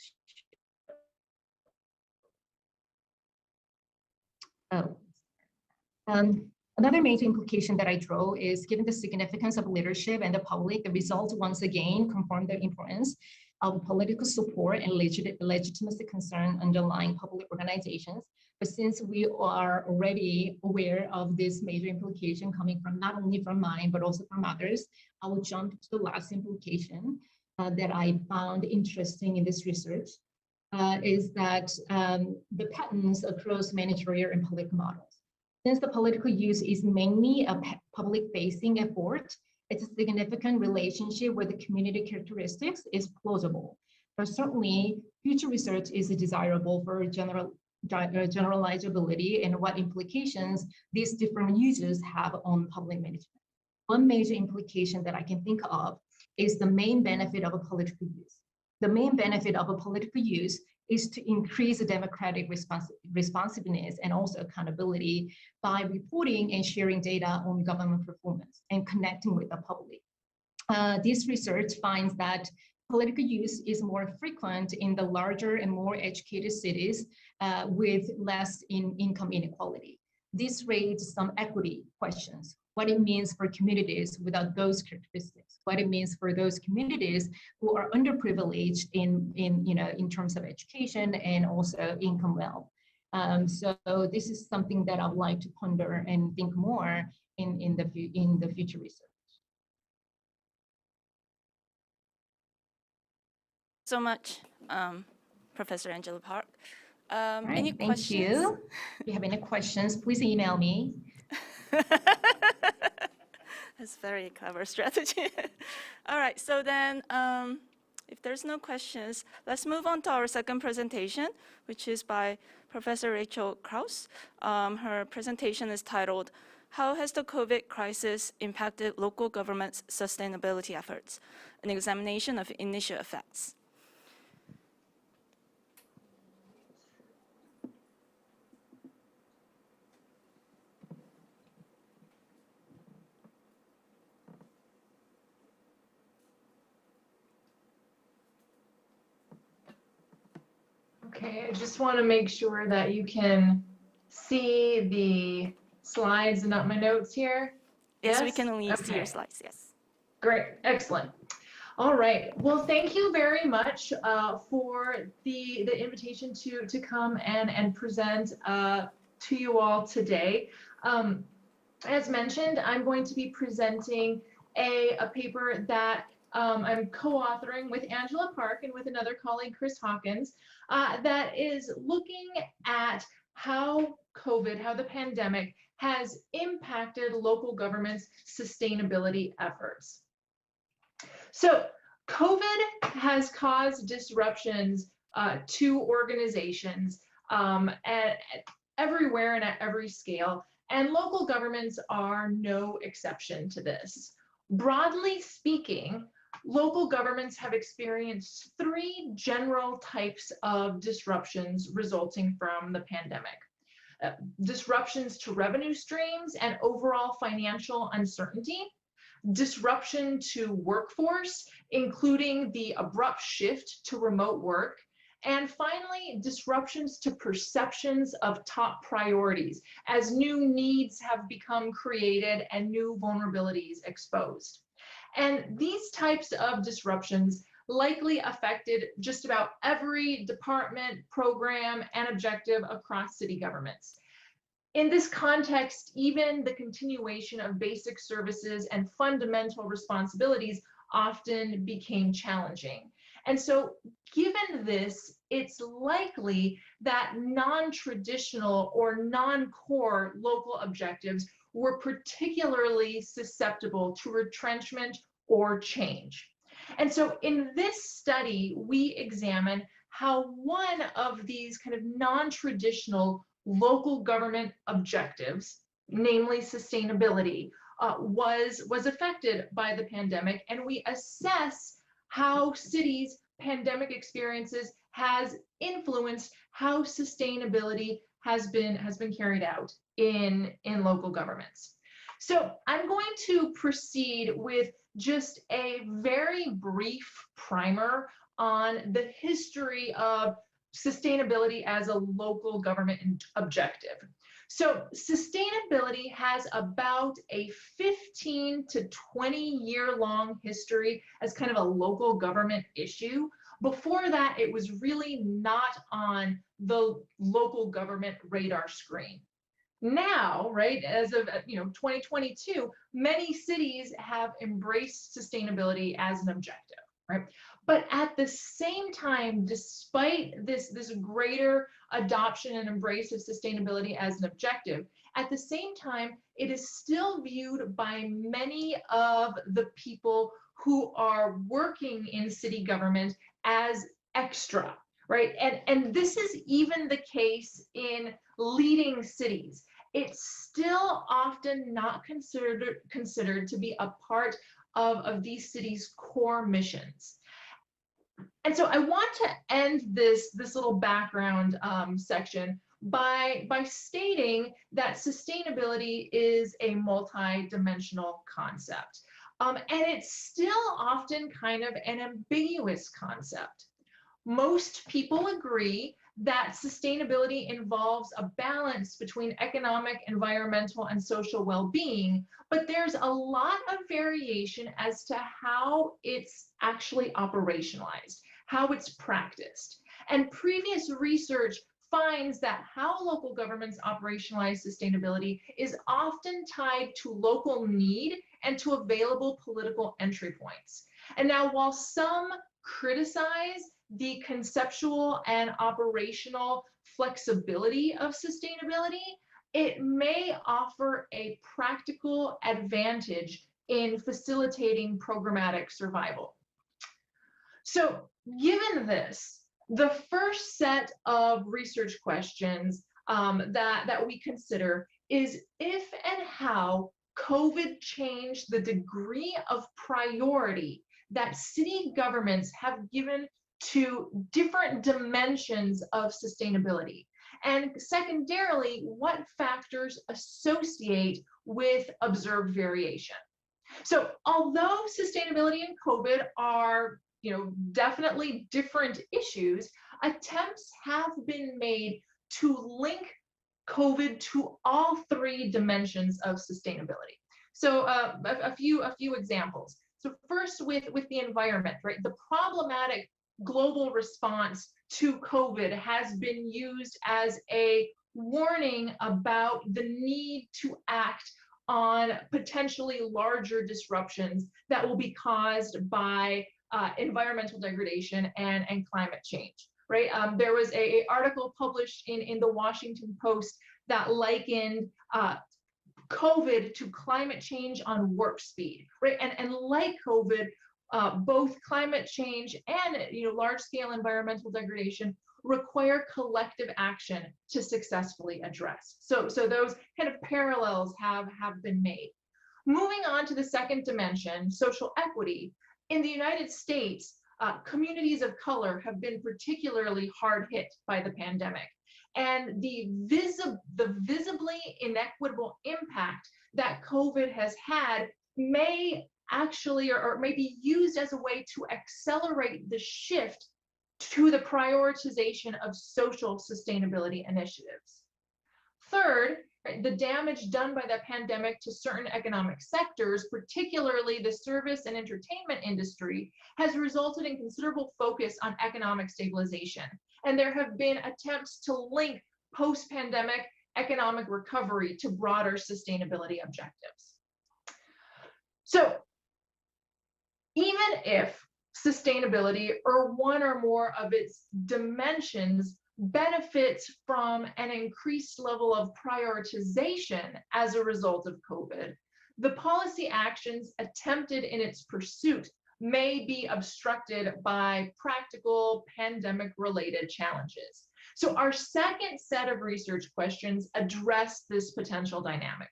Another major implication that I draw is, given the significance of leadership and the public, the results once again confirm the importance of political support and legitimacy concern underlying public organizations. But since we are already aware of this major implication coming from not only from mine, but also from others, I will jump to the last implication that I found interesting in this research, is that the patterns across managerial and political models. Since the political use is mainly a public-facing effort, its significant relationship with the community characteristics is plausible. But certainly, future research is desirable for generalizability and what implications these different uses have on public management. One major implication that I can think of is the main benefit of a political use. The main benefit of a political use is to increase the democratic responsiveness and also accountability by reporting and sharing data on government performance and connecting with the public. This research finds that political use is more frequent in the larger and more educated cities with less income inequality. This raises some equity questions. What it means for communities without those characteristics, what it means for those communities who are underprivileged in terms of education and also income wealth. So this is something that I would like to ponder and think more in the future research. So much, Professor Angela Park. Right, any questions? Thank you. If you have any questions, please email me. That's a very clever strategy. All right, so then if there's no questions, let's move on to our second presentation, which is by Professor Rachel Krauss. Her presentation is titled, "How has the COVID crisis impacted local government's sustainability efforts? An examination of initial effects." Okay, I just want to make sure that you can see the slides and not my notes here. Yes, we can only see your slides, yes. Great, excellent. All right, well, thank you very much for the invitation to come and present to you all today. As mentioned, I'm going to be presenting a paper that I'm co-authoring with Angela Park and with another colleague, Chris Hawkins, that is looking at how COVID, how the pandemic has impacted local government's sustainability efforts. So COVID has caused disruptions to organizations everywhere and at every scale, and local governments are no exception to this. Broadly speaking, local governments have experienced three general types of disruptions resulting from the pandemic. Disruptions to revenue streams and overall financial uncertainty, disruption to workforce, including the abrupt shift to remote work, and finally, disruptions to perceptions of top priorities as new needs have become created and new vulnerabilities exposed. And these types of disruptions likely affected just about every department, program, and objective across city governments. In this context, even the continuation of basic services and fundamental responsibilities often became challenging. And so given this, it's likely that non-traditional or non-core local objectives were particularly susceptible to retrenchment or change. And so in this study, we examine how one of these kind of non-traditional local government objectives, namely sustainability, was affected by the pandemic, and we assess how cities' pandemic experiences has influenced how sustainability has been carried out in local governments. So I'm going to proceed with just a very brief primer on the history of sustainability as a local government objective. So sustainability has about a 15 to 20 year long history as kind of a local government issue. Before that, it was really not on the local government radar screen. Now, right, as of 2022, many cities have embraced sustainability as an objective, right? But at the same time, despite this greater adoption and embrace of sustainability as an objective, at the same time, it is still viewed by many of the people who are working in city government as extra, right? And this is even the case in leading cities. It's still often not considered to be a part of these cities' core missions. And so I want to end this little background section by stating that sustainability is a multi-dimensional concept. And it's still often kind of an ambiguous concept. Most people agree that sustainability involves a balance between economic, environmental, and social well-being, but there's a lot of variation as to how it's actually operationalized, how it's practiced. And previous research finds that how local governments operationalize sustainability is often tied to local need and to available political entry points. And now, while some criticize the conceptual and operational flexibility of sustainability, it may offer a practical advantage in facilitating programmatic survival. So given this, the first set of research questions that we consider is if and how COVID changed the degree of priority that city governments have given to different dimensions of sustainability. And secondarily, what factors associate with observed variation. So although sustainability and COVID are definitely different issues, attempts have been made to link COVID to all three dimensions of sustainability. So a few examples. So first with the environment, right? The problematic global response to COVID has been used as a warning about the need to act on potentially larger disruptions that will be caused by environmental degradation and climate change, right? There was an article published in the Washington Post that likened COVID to climate change on warp speed, right? And like COVID, both climate change and large-scale environmental degradation require collective action to successfully address. So those kind of parallels have been made. Moving on to the second dimension, social equity. In the United States, communities of color have been particularly hard hit by the pandemic. And the visibly inequitable impact that COVID has had may actually or may be used as a way to accelerate the shift to the prioritization of social sustainability initiatives. Third, the damage done by the pandemic to certain economic sectors, particularly the service and entertainment industry, has resulted in considerable focus on economic stabilization. And there have been attempts to link post-pandemic economic recovery to broader sustainability objectives. So even if sustainability or one or more of its dimensions benefits from an increased level of prioritization as a result of COVID, the policy actions attempted in its pursuit may be obstructed by practical pandemic-related challenges. So our second set of research questions address this potential dynamic.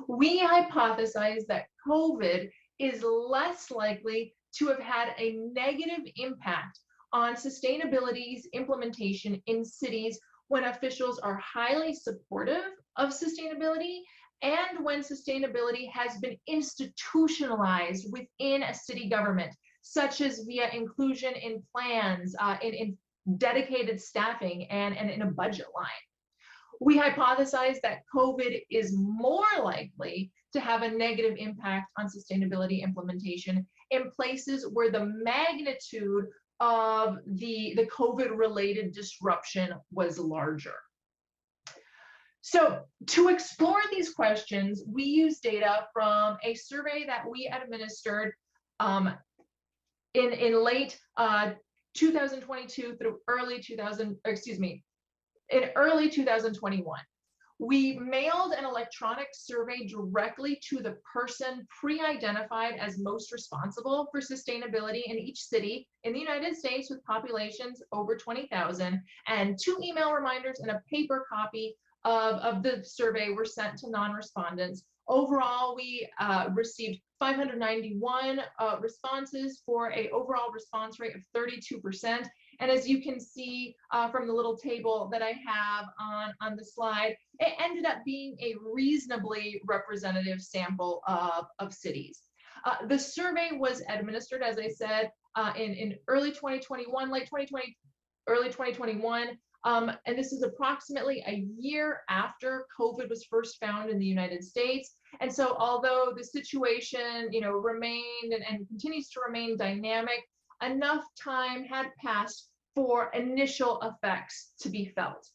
We hypothesize that COVID is less likely to have had a negative impact on sustainability's implementation in cities when officials are highly supportive of sustainability and when sustainability has been institutionalized within a city government, such as via inclusion in plans, in dedicated staffing, and in a budget line. We hypothesize that COVID is more likely to have a negative impact on sustainability implementation in places where the magnitude of the COVID-related disruption was larger. So to explore these questions, we use data from a survey that we administered in late 2022 through early 2021. We mailed an electronic survey directly to the person pre-identified as most responsible for sustainability in each city in the United States with populations over 20,000, and 2 email reminders and a paper copy of the survey were sent to non-respondents. Overall, we received 591 responses for an overall response rate of 32%. And as you can see from the little table that I have on the slide, it ended up being a reasonably representative sample of cities. The survey was administered, as I said, in early 2021, late 2020, early 2021. And this is approximately a year after COVID was first found in the United States. And so although the situation, remained and continues to remain dynamic, enough time had passed for initial effects to be felt.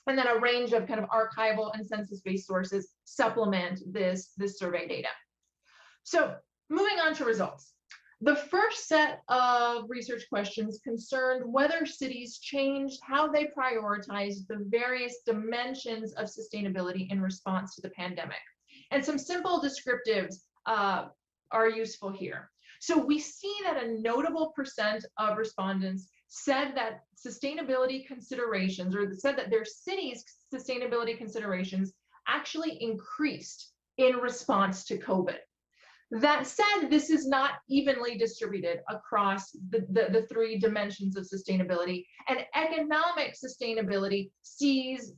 And then a range of kind of archival and census-based sources supplement this survey data. So moving on to results. The first set of research questions concerned whether cities changed how they prioritized the various dimensions of sustainability in response to the pandemic. And some simple descriptives are useful here. So we see that a notable percent of respondents said that sustainability considerations, or said that their city's sustainability considerations actually increased in response to COVID. That said, this is not evenly distributed across the 3 dimensions of sustainability, and economic sustainability sees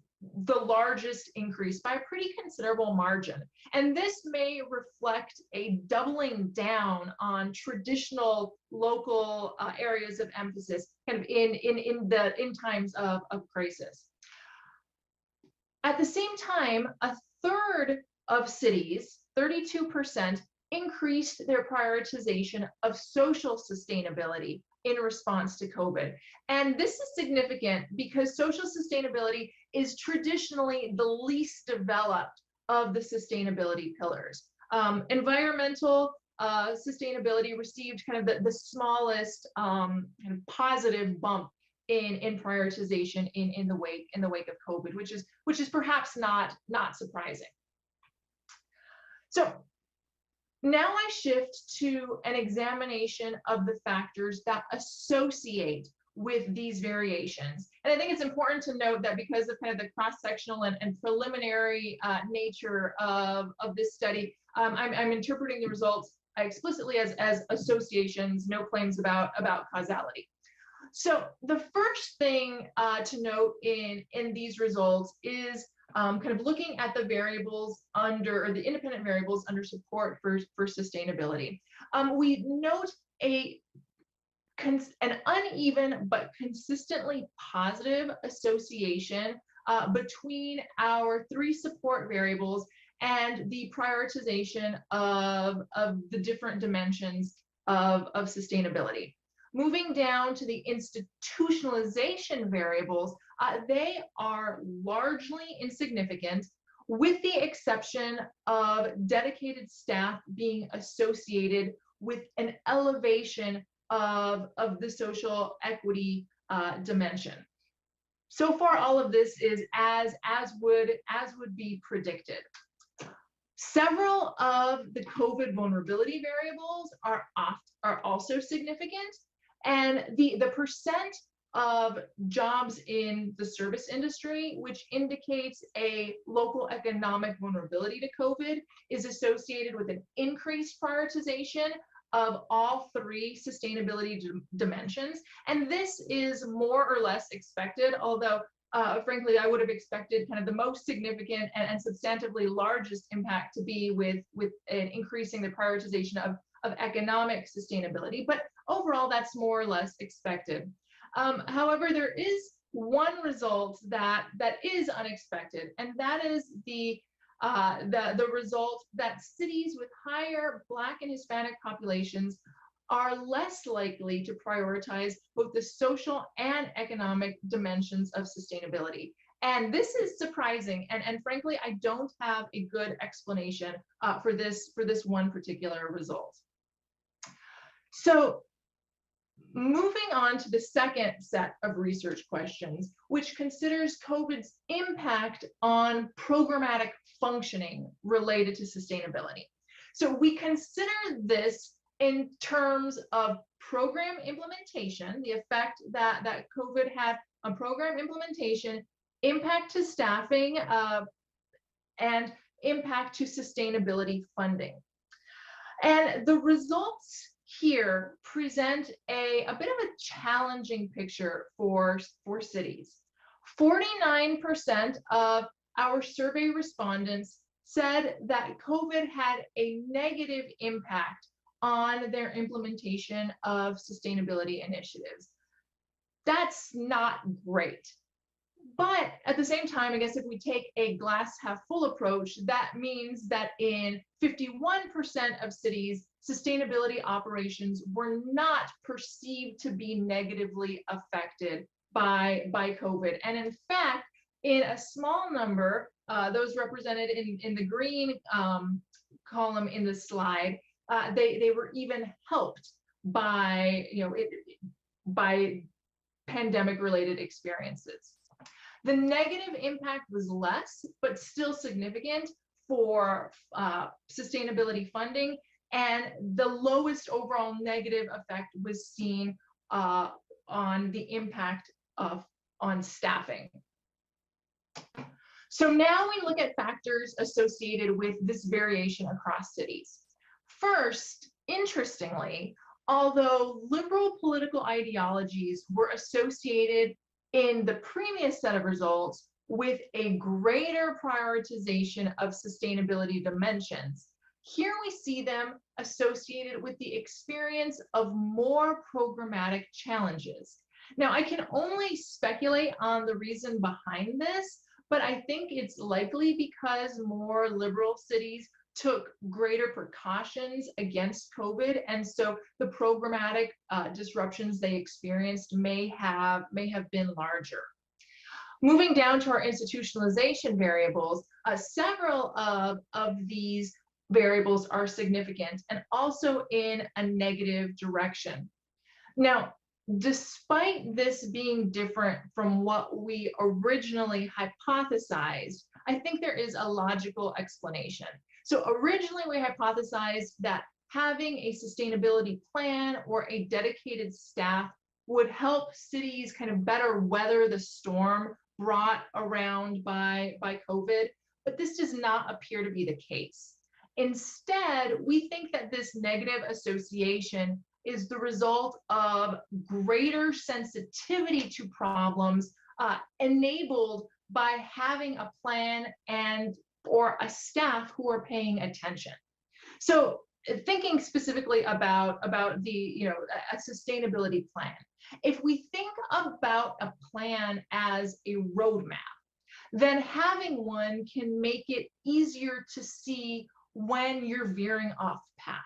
the largest increase by a pretty considerable margin. And this may reflect a doubling down on traditional local areas of emphasis kind of in times of crisis. At the same time, a third of cities, 32%, increased their prioritization of social sustainability in response to COVID. And this is significant because social sustainability is traditionally the least developed of the sustainability pillars. Environmental sustainability received kind of the smallest kind of positive bump in prioritization in the wake of COVID, which is perhaps not surprising. So Now I shift to an examination of the factors that associate with these variations. And I think it's important to note that because of kind of the cross-sectional and preliminary nature of this study, I'm interpreting the results explicitly as associations, no claims about causality. So the first thing to note in these results is kind of looking at the variables under, or the independent variables under support for sustainability. We note an uneven but consistently positive association between our three support variables and the prioritization of the different dimensions of sustainability. Moving down to the institutionalization variables, they are largely insignificant, with the exception of dedicated staff being associated with an elevation of the social equity dimension. So far, all of this is as would be predicted. Several of the COVID vulnerability variables are also significant, and the percent of jobs in the service industry, which indicates a local economic vulnerability to COVID, is associated with an increased prioritization of all three sustainability dimensions. And this is more or less expected, although frankly, I would have expected kind of the most significant and substantively largest impact to be with increasing the prioritization of economic sustainability. But overall, that's more or less expected. However, there is one result that is unexpected, and that is the result that cities with higher Black and Hispanic populations are less likely to prioritize both the social and economic dimensions of sustainability. And this is surprising, and frankly, I don't have a good explanation for this one particular result. So moving on to the second set of research questions, which considers COVID's impact on programmatic functioning related to sustainability. So we consider this in terms of program implementation, the effect that COVID had on program implementation, impact to staffing, and impact to sustainability funding. And the results here present a bit of a challenging picture for cities. 49% of our survey respondents said that COVID had a negative impact on their implementation of sustainability initiatives. That's not great. But at the same time, I guess if we take a glass half full approach, that means that in 51% of cities, sustainability operations were not perceived to be negatively affected by COVID. And in fact, in a small number, those represented in the green column in the slide, they were even helped by, by pandemic-related experiences. The negative impact was less, but still significant for sustainability funding, and the lowest overall negative effect was seen on the impact on staffing. So now we look at factors associated with this variation across cities. First, interestingly, although liberal political ideologies were associated in the previous set of results with a greater prioritization of sustainability dimensions, here we see them associated with the experience of more programmatic challenges. Now, I can only speculate on the reason behind this, but I think it's likely because more liberal cities took greater precautions against COVID, and so the programmatic disruptions they experienced may have been larger. Moving down to our institutionalization variables, several of these variables are significant and also in a negative direction. Now, despite this being different from what we originally hypothesized, I think there is a logical explanation. So originally we hypothesized that having a sustainability plan or a dedicated staff would help cities kind of better weather the storm brought around by COVID, but this does not appear to be the case. Instead, we think that this negative association is the result of greater sensitivity to problems enabled by having a plan or a staff who are paying attention. So thinking specifically about the a sustainability plan, if we think about a plan as a roadmap, then having one can make it easier to see when you're veering off path.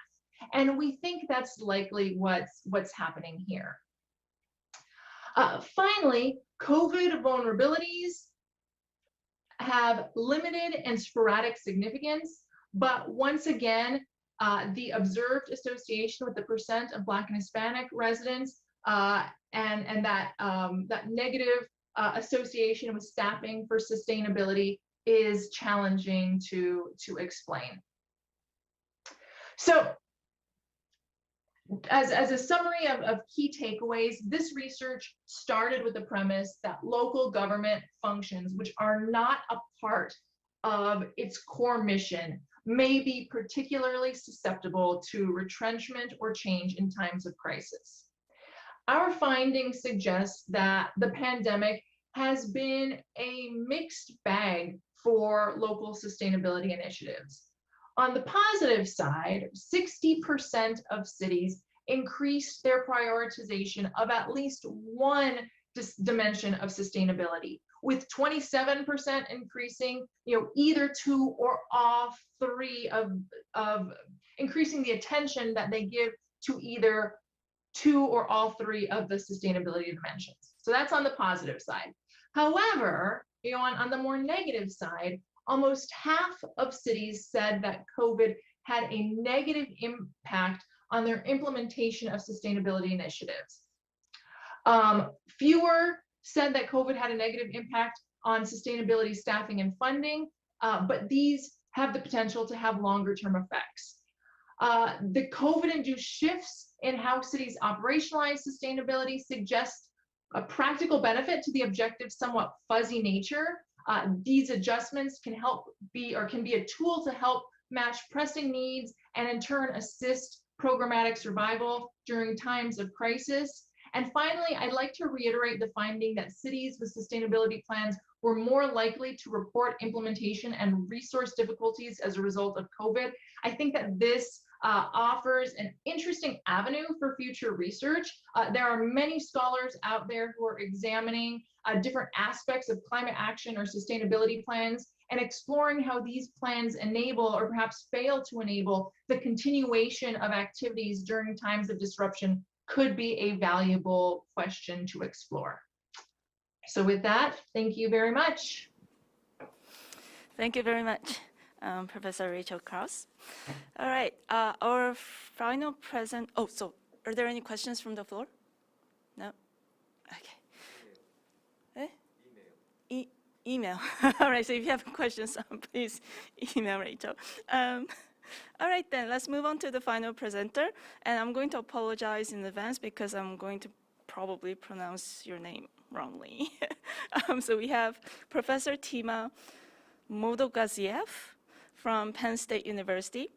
And we think that's likely what's happening here. Finally, COVID vulnerabilities have limited and sporadic significance, but once again, the observed association with the percent of Black and Hispanic residents and that negative association with staffing for sustainability is challenging to explain. So as a summary of key takeaways, this research started with the premise that local government functions, which are not a part of its core mission, may be particularly susceptible to retrenchment or change in times of crisis. Our findings suggest that the pandemic has been a mixed bag for local sustainability initiatives. On the positive side, 60% of cities increased their prioritization of at least one dimension of sustainability, with 27% increasing, either two or all three of increasing the attention that they give to either two or all three of the sustainability dimensions. So that's on the positive side. However, on the more negative side, almost half of cities said that COVID had a negative impact on their implementation of sustainability initiatives. Fewer said that COVID had a negative impact on sustainability staffing and funding, but these have the potential to have longer-term effects. The COVID-induced shifts in how cities operationalize sustainability suggest a practical benefit to the objective's somewhat fuzzy nature. These adjustments can be a tool to help match pressing needs and in turn assist programmatic survival during times of crisis. And finally, I'd like to reiterate the finding that cities with sustainability plans were more likely to report implementation and resource difficulties as a result of COVID. I think that this offers an interesting avenue for future research. There are many scholars out there who are examining different aspects of climate action or sustainability plans and exploring how these plans enable or perhaps fail to enable the continuation of activities during times of disruption could be a valuable question to explore. So with that, thank you very much. Thank you very much, Professor Rachel Krauss. All right, our final so are there any questions from the floor? No? Okay. Email. All right, so if you have questions, please email Rachel. All right, then let's move on to the final presenter. And I'm going to apologize in advance because I'm going to probably pronounce your name wrongly. So we have Professor Tima Modogaziev from Penn State University.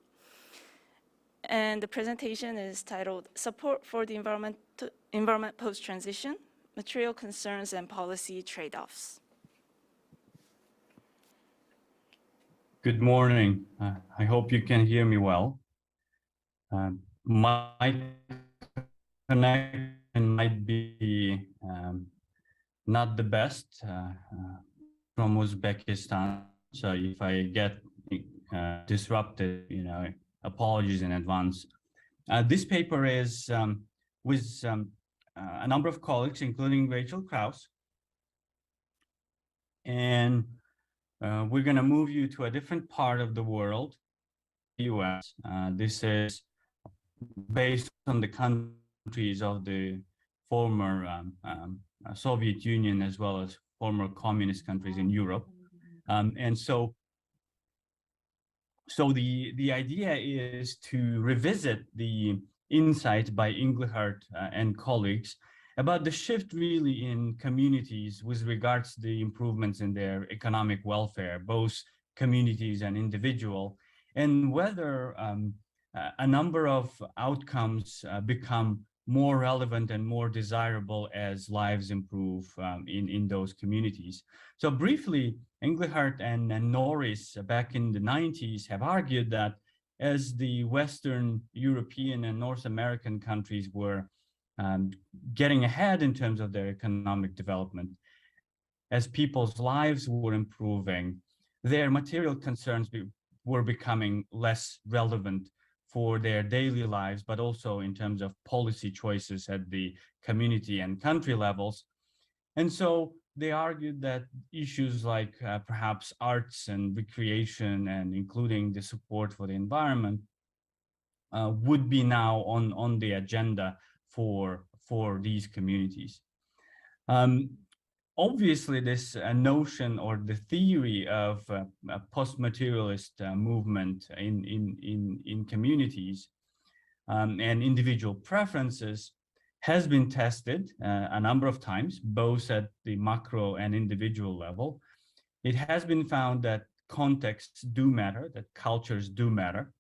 And the presentation is titled Support for the Environment Post-Transition, Material Concerns and Policy Trade-offs. Good morning. I hope you can hear me well. My connection might be not the best from Uzbekistan. So if I get disrupted, apologies in advance. This paper is with a number of colleagues, including Rachel Krauss. And we're going to move you to a different part of the world, US. This is based on the countries of the former Soviet Union as well as former communist countries in Europe. And so So the idea is to revisit the insight by Englehart and colleagues about the shift really in communities with regards to the improvements in their economic welfare, both communities and individual, and whether a number of outcomes become more relevant and more desirable as lives improve in those communities. So briefly, Englehart and Norris back in the 90s have argued that as the Western European and North American countries were getting ahead in terms of their economic development, as people's lives were improving, their material concerns were becoming less relevant for their daily lives, but also in terms of policy choices at the community and country levels. And so they argued that issues like perhaps arts and recreation and including the support for the environment would be now on the agenda for these communities. Obviously, this notion or the theory of a post-materialist movement in communities and individual preferences has been tested a number of times, both at the macro and individual level. It has been found that contexts do matter, that cultures do matter.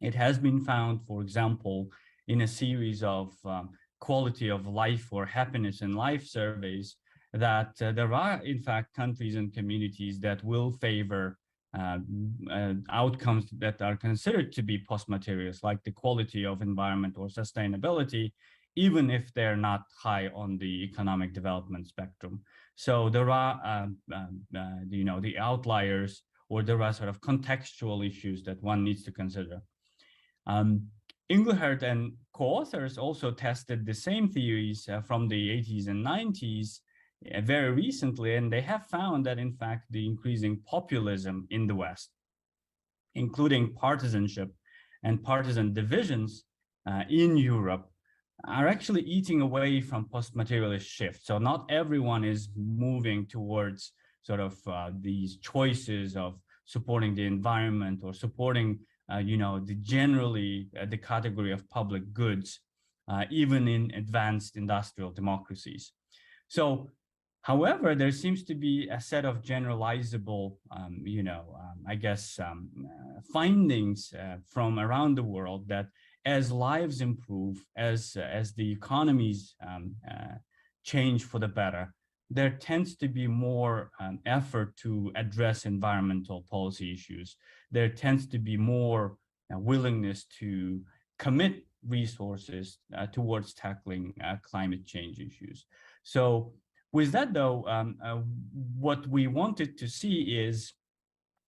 It has been found, for example, in a series of quality of life or happiness in life surveys, that there are, in fact, countries and communities that will favor outcomes that are considered to be post-materialist, like the quality of environment or sustainability, even if they're not high on the economic development spectrum. So there are, the outliers, or there are sort of contextual issues that one needs to consider. Englehart and co-authors also tested the same theories from the 80s and 90s very recently, and they have found that, in fact, the increasing populism in the West, including partisanship and partisan divisions in Europe, are actually eating away from post-materialist shift. So not everyone is moving towards sort of these choices of supporting the environment or supporting, the category of public goods, even in advanced industrial democracies. So, however, there seems to be a set of generalizable, findings from around the world that as lives improve, as the economies change for the better, there tends to be more effort to address environmental policy issues. There tends to be more willingness to commit resources towards tackling climate change issues. So with that, though, what we wanted to see is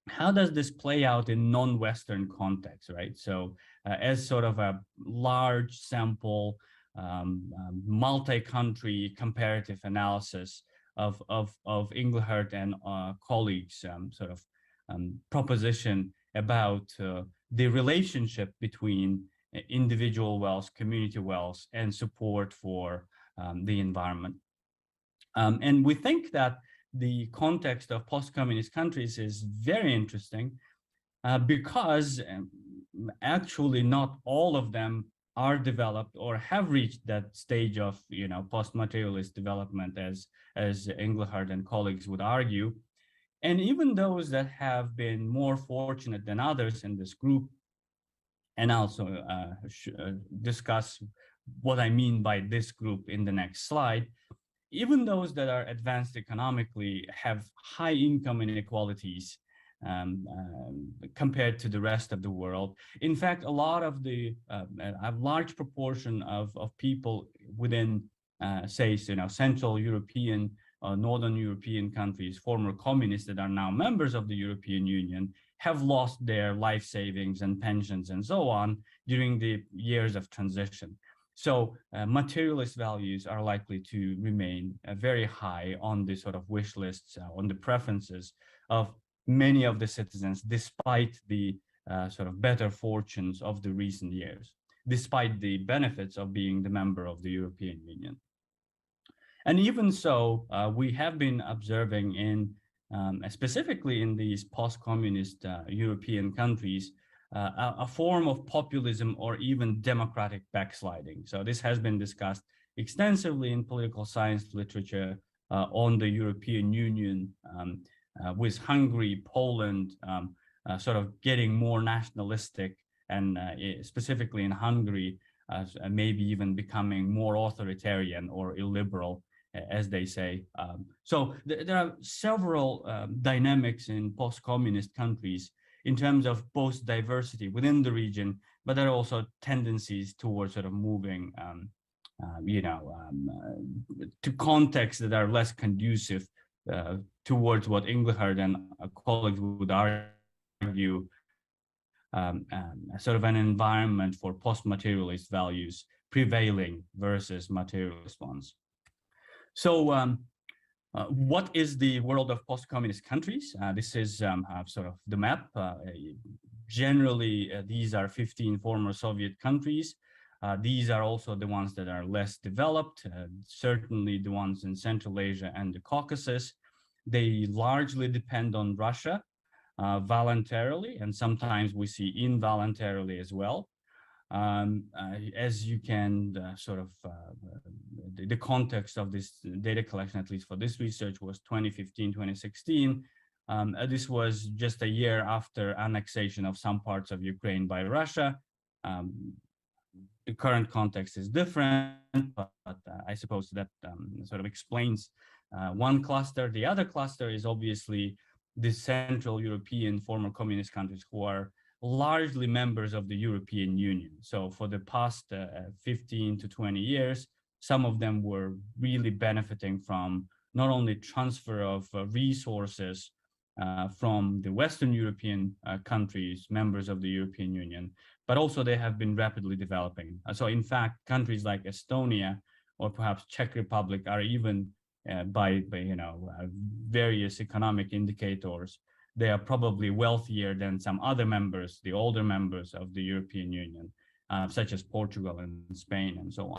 how does this play out in non-Western contexts, right? So as sort of a large sample, multi-country comparative analysis of Englehart and colleagues' proposition about the relationship between individual wealth, community wealth, and support for the environment. And we think that the context of post-communist countries is very interesting because actually not all of them are developed or have reached that stage of post-materialist development as Englehart and colleagues would argue. And even those that have been more fortunate than others in this group, and also discuss what I mean by this group in the next slide, even those that are advanced economically have high income inequalities compared to the rest of the world. In fact, a large proportion of people within, Central European, Northern European countries, former communists that are now members of the European Union, have lost their life savings and pensions and so on during the years of transition. So materialist values are likely to remain very high on the sort of wish lists, on the preferences of many of the citizens, despite the sort of better fortunes of the recent years, despite the benefits of being the member of the European Union. And even so, we have been observing in specifically in these post-communist European countries, a form of populism or even democratic backsliding. So this has been discussed extensively in political science literature on the European Union, with Hungary, Poland, sort of getting more nationalistic, and specifically in Hungary, maybe even becoming more authoritarian or illiberal, as they say. So there are several dynamics in post-communist countries in terms of both diversity within the region, but there are also tendencies towards sort of moving, to contexts that are less conducive towards what Engelhardt and colleagues would argue, sort of an environment for post-materialist values prevailing versus materialist ones. So what is the world of post-communist countries? This is sort of the map. Generally, these are 15 former Soviet countries. These are also the ones that are less developed, certainly the ones in Central Asia and the Caucasus. They largely depend on Russia voluntarily, and sometimes we see involuntarily as well. As you can the context of this data collection, at least for this research, was 2015, 2016. This was just a year after annexation of some parts of Ukraine by Russia. The current context is different, but I suppose that sort of explains one cluster. The other cluster is obviously the Central European former communist countries who are largely members of the European Union. So for the past 15 to 20 years, some of them were really benefiting from not only transfer of resources from the Western European countries, members of the European Union, but also they have been rapidly developing. So in fact, countries like Estonia or perhaps Czech Republic are even by various economic indicators, they are probably wealthier than some other members, the older members of the European Union, such as Portugal and Spain and so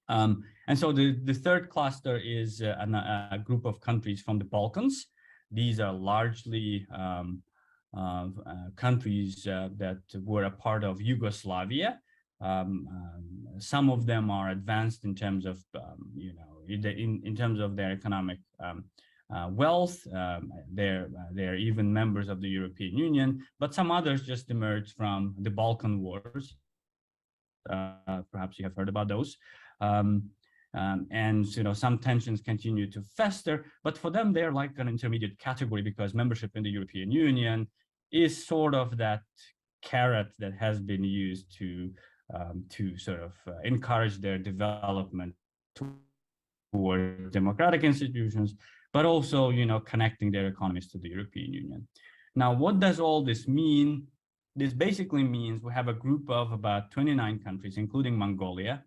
on. And so the third cluster is a group of countries from the Balkans. These are largely countries that were a part of Yugoslavia. Some of them are advanced in terms of, in terms of their economic wealth. They're even members of the European Union, but some others just emerged from the Balkan Wars. Perhaps you have heard about those. And some tensions continue to fester, but for them, they're like an intermediate category because membership in the European Union is sort of that carrot that has been used to sort of encourage their development toward democratic institutions, but also, connecting their economies to the European Union. Now, what does all this mean? This basically means we have a group of about 29 countries, including Mongolia,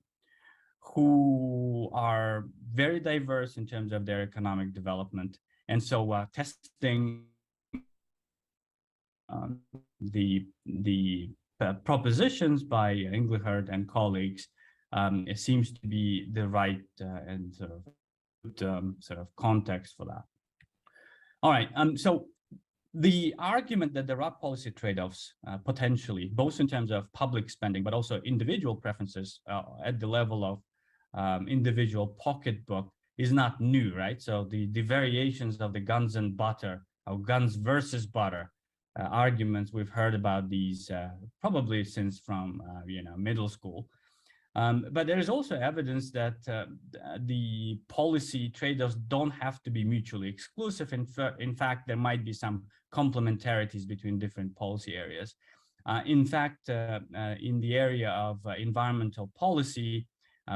who are very diverse in terms of their economic development. And so testing the propositions by Engelhardt and colleagues, it seems to be the right and sort of context for that. All right, so the argument that there are policy trade-offs potentially, both in terms of public spending, but also individual preferences at the level of individual pocketbook is not new, right? So the variations of the guns and butter, or guns versus butter arguments, we've heard about these probably since from middle school. But there is also evidence that the policy trade-offs don't have to be mutually exclusive. In fact, there might be some complementarities between different policy areas. In fact, in the area of environmental policy,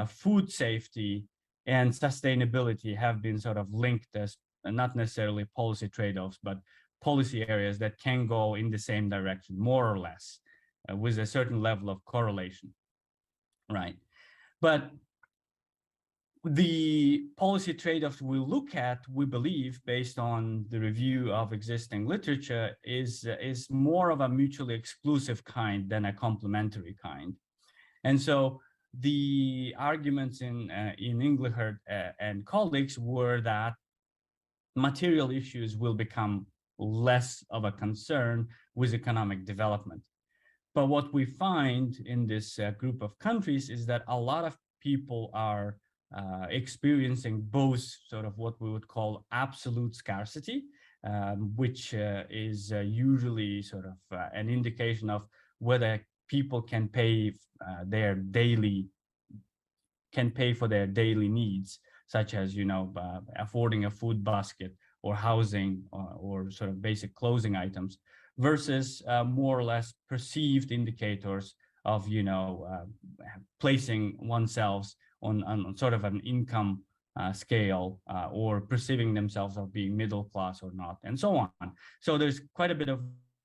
food safety and sustainability have been sort of linked as not necessarily policy trade-offs, but policy areas that can go in the same direction, more or less, with a certain level of correlation, right? But the policy trade-offs we look at, we believe, based on the review of existing literature, is more of a mutually exclusive kind than a complementary kind. And so the arguments in Engelhardt and colleagues were that material issues will become less of a concern with economic development. But what we find in this group of countries is that a lot of people are experiencing both sort of what we would call absolute scarcity, which is usually sort of an indication of whether people can pay for their daily needs, such as, you know, affording a food basket or housing or sort of basic clothing items, versus more or less perceived indicators of, you know, placing oneself on sort of an income scale or perceiving themselves of being middle class or not, and so on. So there's quite a bit of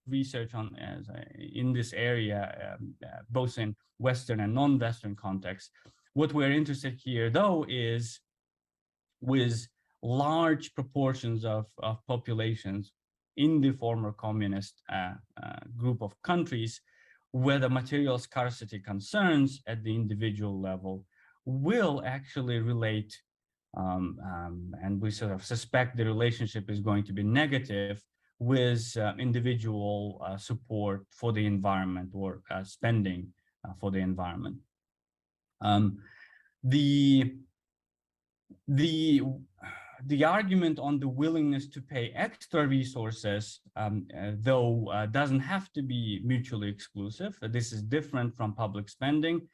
research on in this area, both in Western and non-Western contexts. What we're interested here, though, is with large proportions of populations in the former communist group of countries, where the material scarcity concerns at the individual level will actually relate, and we sort of suspect the relationship is going to be negative with individual support for the environment or spending for the environment. The argument on the willingness to pay extra resources, though, doesn't have to be mutually exclusive. This is different from public spending.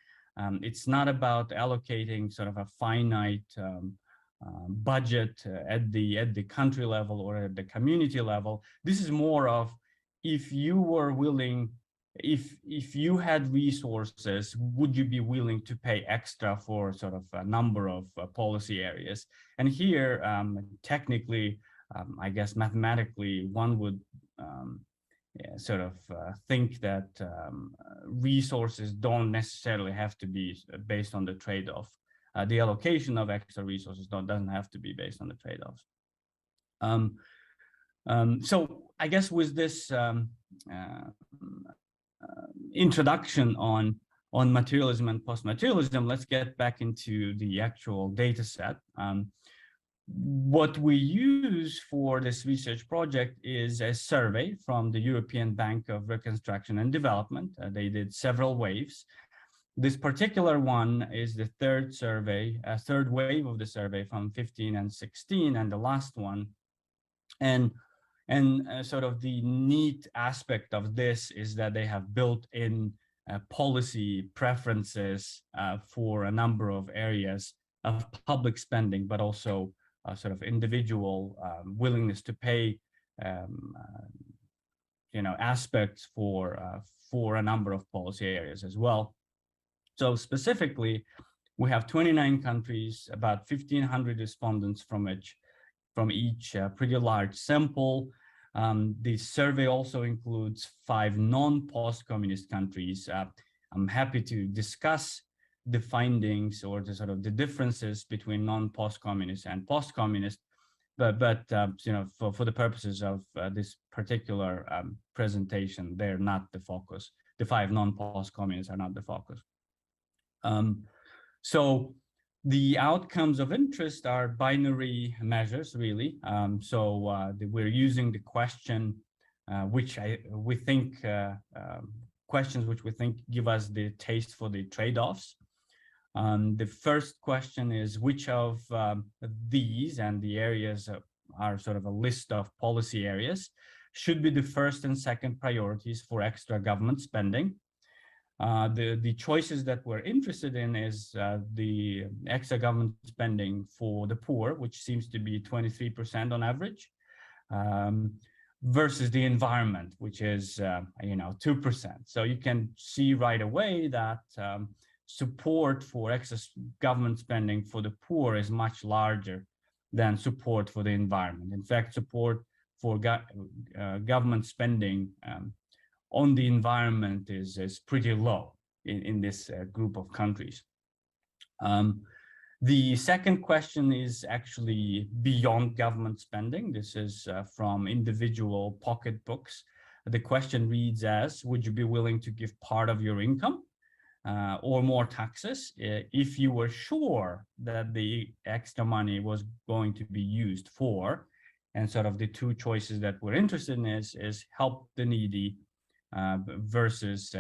It's not about allocating sort of a finite budget at the country level or at the community level. This is more of, if you were willing, if you had resources, would you be willing to pay extra for sort of a number of policy areas? And here, technically, I guess mathematically, one would sort of think that resources don't necessarily have to be based on the trade-off. The allocation of extra resources doesn't have to be based on the trade-offs. So I guess with this introduction on materialism and post-materialism, let's get back into the actual data set. What we use for this research project is a survey from the European Bank of Reconstruction and Development. They did several waves. This particular one is the third wave of the survey from 15 and 16, and the last one. And sort of the neat aspect of this is that they have built in policy preferences for a number of areas of public spending, but also sort of individual willingness to pay, aspects for a number of policy areas as well. So specifically, we have 29 countries, about 1,500 respondents from each pretty large sample. The survey also includes 5 non-post-communist countries. I'm happy to discuss the findings or the differences between non-post-communist and post-communist, but for the purposes of this particular presentation, they're not the focus. The 5 non-post-communists are not the focus. So the outcomes of interest are binary measures, really. We're using the question, questions which we think give us the taste for the trade-offs. The first question is, which of these, and the areas are sort of a list of policy areas, should be the first and second priorities for extra government spending? The choices that we're interested in is the extra government spending for the poor, which seems to be 23% on average, versus the environment, which is 2%. So you can see right away that support for excess government spending for the poor is much larger than support for the environment. In fact, support for government spending on the environment is pretty low in this group of countries. The second question is actually beyond government spending. This is from individual pocketbooks. The question reads as, would you be willing to give part of your income or more taxes if you were sure that the extra money was going to be used for And sort of the two choices that we're interested in is help the needy versus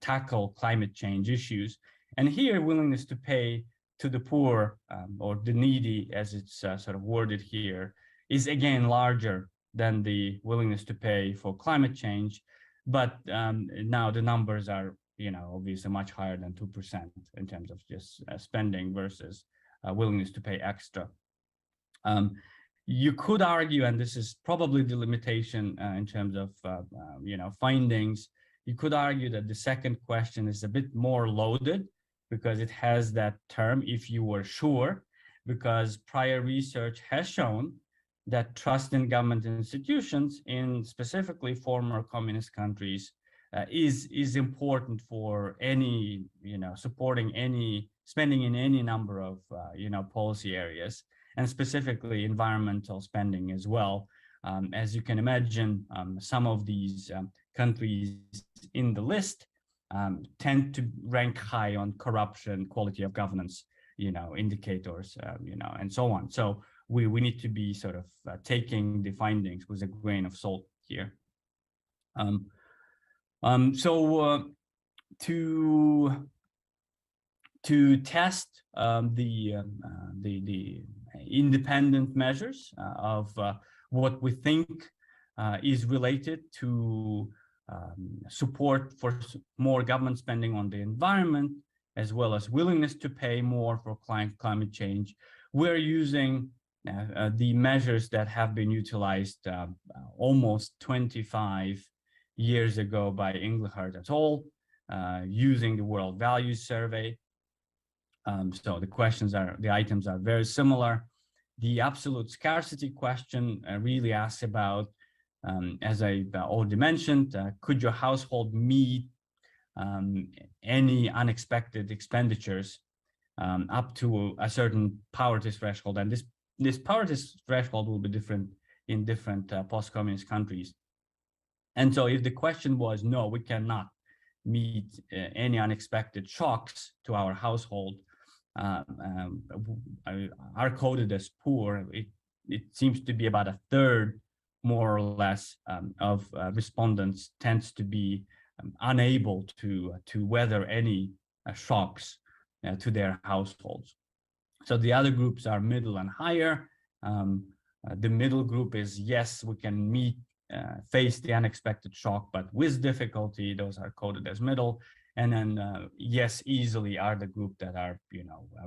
tackle climate change issues. And here, willingness to pay to the poor or the needy, as it's sort of worded here, is again larger than the willingness to pay for climate change. But now the numbers are, obviously much higher than 2% in terms of just spending versus willingness to pay extra. You could argue, and this is probably the limitation in terms of findings, you could argue that the second question is a bit more loaded because it has that term, if you were sure, because prior research has shown that trust in government institutions in specifically former communist countries is important for any, supporting any spending in any number of, policy areas, and specifically environmental spending as well. As you can imagine, some of these countries in the list tend to rank high on corruption, quality of governance, indicators, and so on. So we need to be sort of taking the findings with a grain of salt here. To test the independent measures of what we think is related to support for more government spending on the environment, as well as willingness to pay more for climate change, we're using the measures that have been utilized almost 25 years ago by Engelhardt et al., using the World Values Survey. So the items are very similar. The absolute scarcity question really asks about, as I already mentioned, could your household meet any unexpected expenditures up to a certain poverty threshold? And this poverty threshold will be different in different post-communist countries. And so if the question was, no, we cannot meet any unexpected shocks to our household, are coded as poor, it seems to be about a third, more or less, of respondents tends to be unable to weather any shocks to their households. So the other groups are middle and higher. The middle group is, yes, we can face the unexpected shock, but with difficulty. Those are coded as middle. And then, yes, easily are the group that are,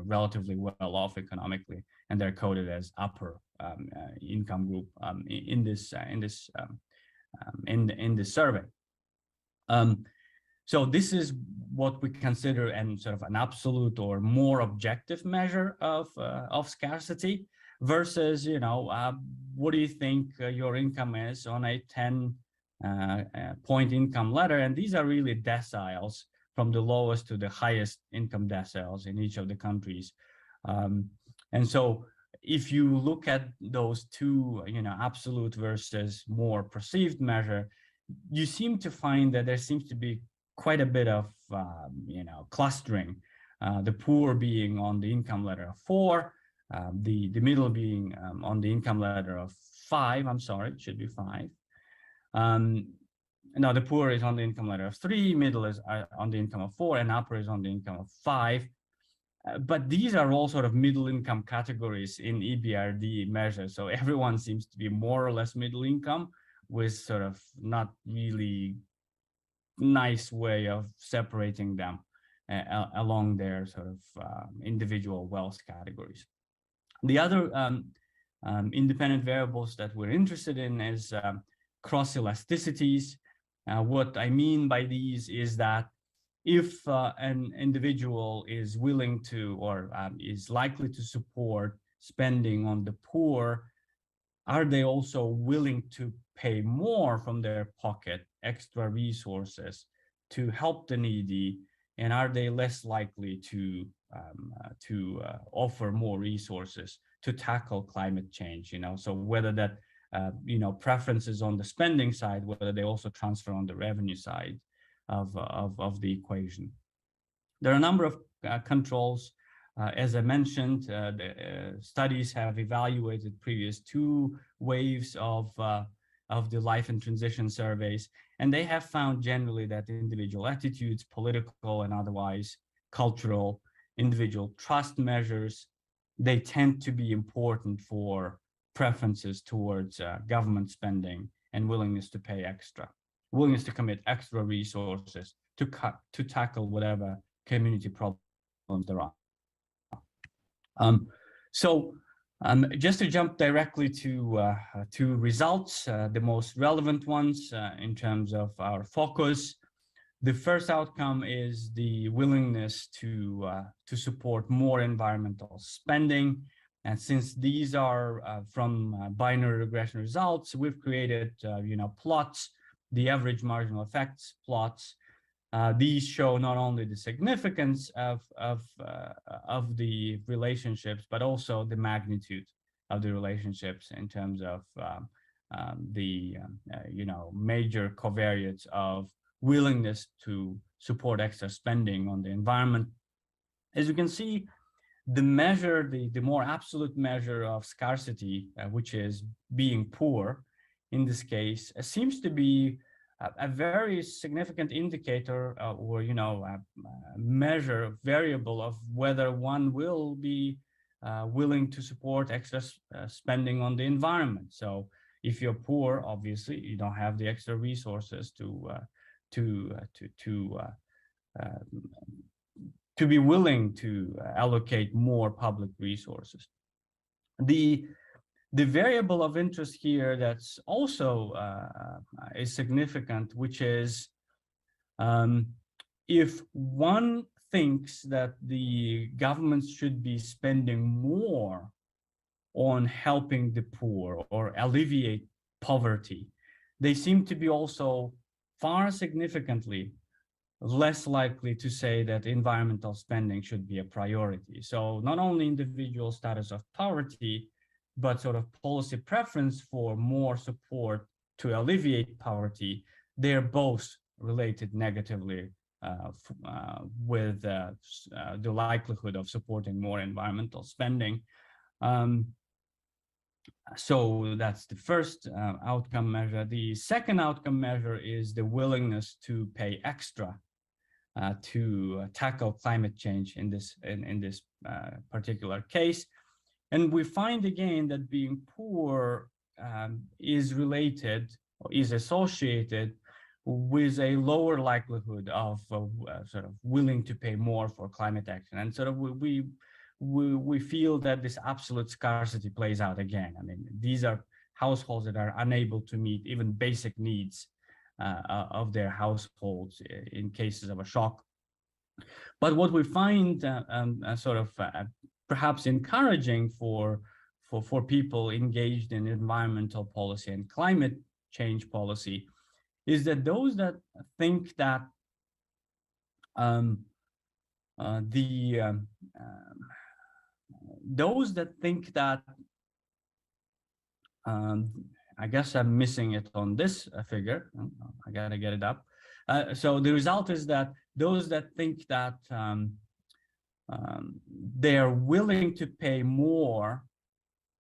relatively well off economically, and they're coded as upper income group in this survey. So this is what we consider and sort of an absolute or more objective measure of scarcity versus, what do you think your income is on a 10-point income ladder? And these are really deciles from the lowest to the highest income deciles in each of the countries. And so if you look at those two, absolute versus more perceived measure, you seem to find that there seems to be quite a bit of, clustering. The poor being on the income ladder of 4, the middle being on the income ladder of 5. I'm sorry, it should be 5. Now the poor is on the income ladder of 3, middle is on the income of 4, and upper is on the income of 5. But these are all sort of middle income categories in EBRD measures. So everyone seems to be more or less middle income, with sort of not really nice way of separating them along their sort of individual wealth categories. The other independent variables that we're interested in is cross elasticities. What I mean by these is that if an individual is willing to or is likely to support spending on the poor, are they also willing to pay more from their pocket, extra resources, to help the needy? And are they less likely to offer more resources to tackle climate change? So whether that preferences on the spending side, whether they also transfer on the revenue side of the equation. There are a number of controls As I mentioned, the studies have evaluated previous 2 waves of the life and transition surveys, and they have found generally that individual attitudes, political and otherwise, cultural, individual trust measures, they tend to be important for preferences towards government spending and willingness to pay extra, willingness to commit extra resources to tackle whatever community problems there are. Just to jump directly to results, the most relevant ones in terms of our focus. The first outcome is the willingness to support more environmental spending. And since these are from binary regression results, we've created plots, the average marginal effects plots. These show not only the significance of the relationships, but also the magnitude of the relationships in terms of the major covariates of willingness to support extra spending on the environment. As you can see, the measure, the more absolute measure of scarcity, which is being poor, in this case, seems to be a very significant indicator or a measure variable of whether one will be willing to support extra spending on the environment. So if you're poor, obviously you don't have the extra resources to be willing to allocate more public resources. The variable of interest here that's also is significant, which is if one thinks that the governments should be spending more on helping the poor or alleviate poverty, they seem to be also far significantly less likely to say that environmental spending should be a priority. So not only individual status of poverty, but sort of policy preference for more support to alleviate poverty, they're both related negatively with the likelihood of supporting more environmental spending. So that's the first outcome measure. The second outcome measure is the willingness to pay extra to tackle climate change in this particular case. And we find again that being poor is related or is associated with a lower likelihood of sort of willing to pay more for climate action. And sort of we feel that this absolute scarcity plays out again. I mean, these are households that are unable to meet even basic needs of their households in cases of a shock. But what we find sort of perhaps encouraging for people engaged in environmental policy and climate change policy is that those that think that I guess I'm missing it on this figure. I gotta get it up. So the result is that those that think that they are willing to pay more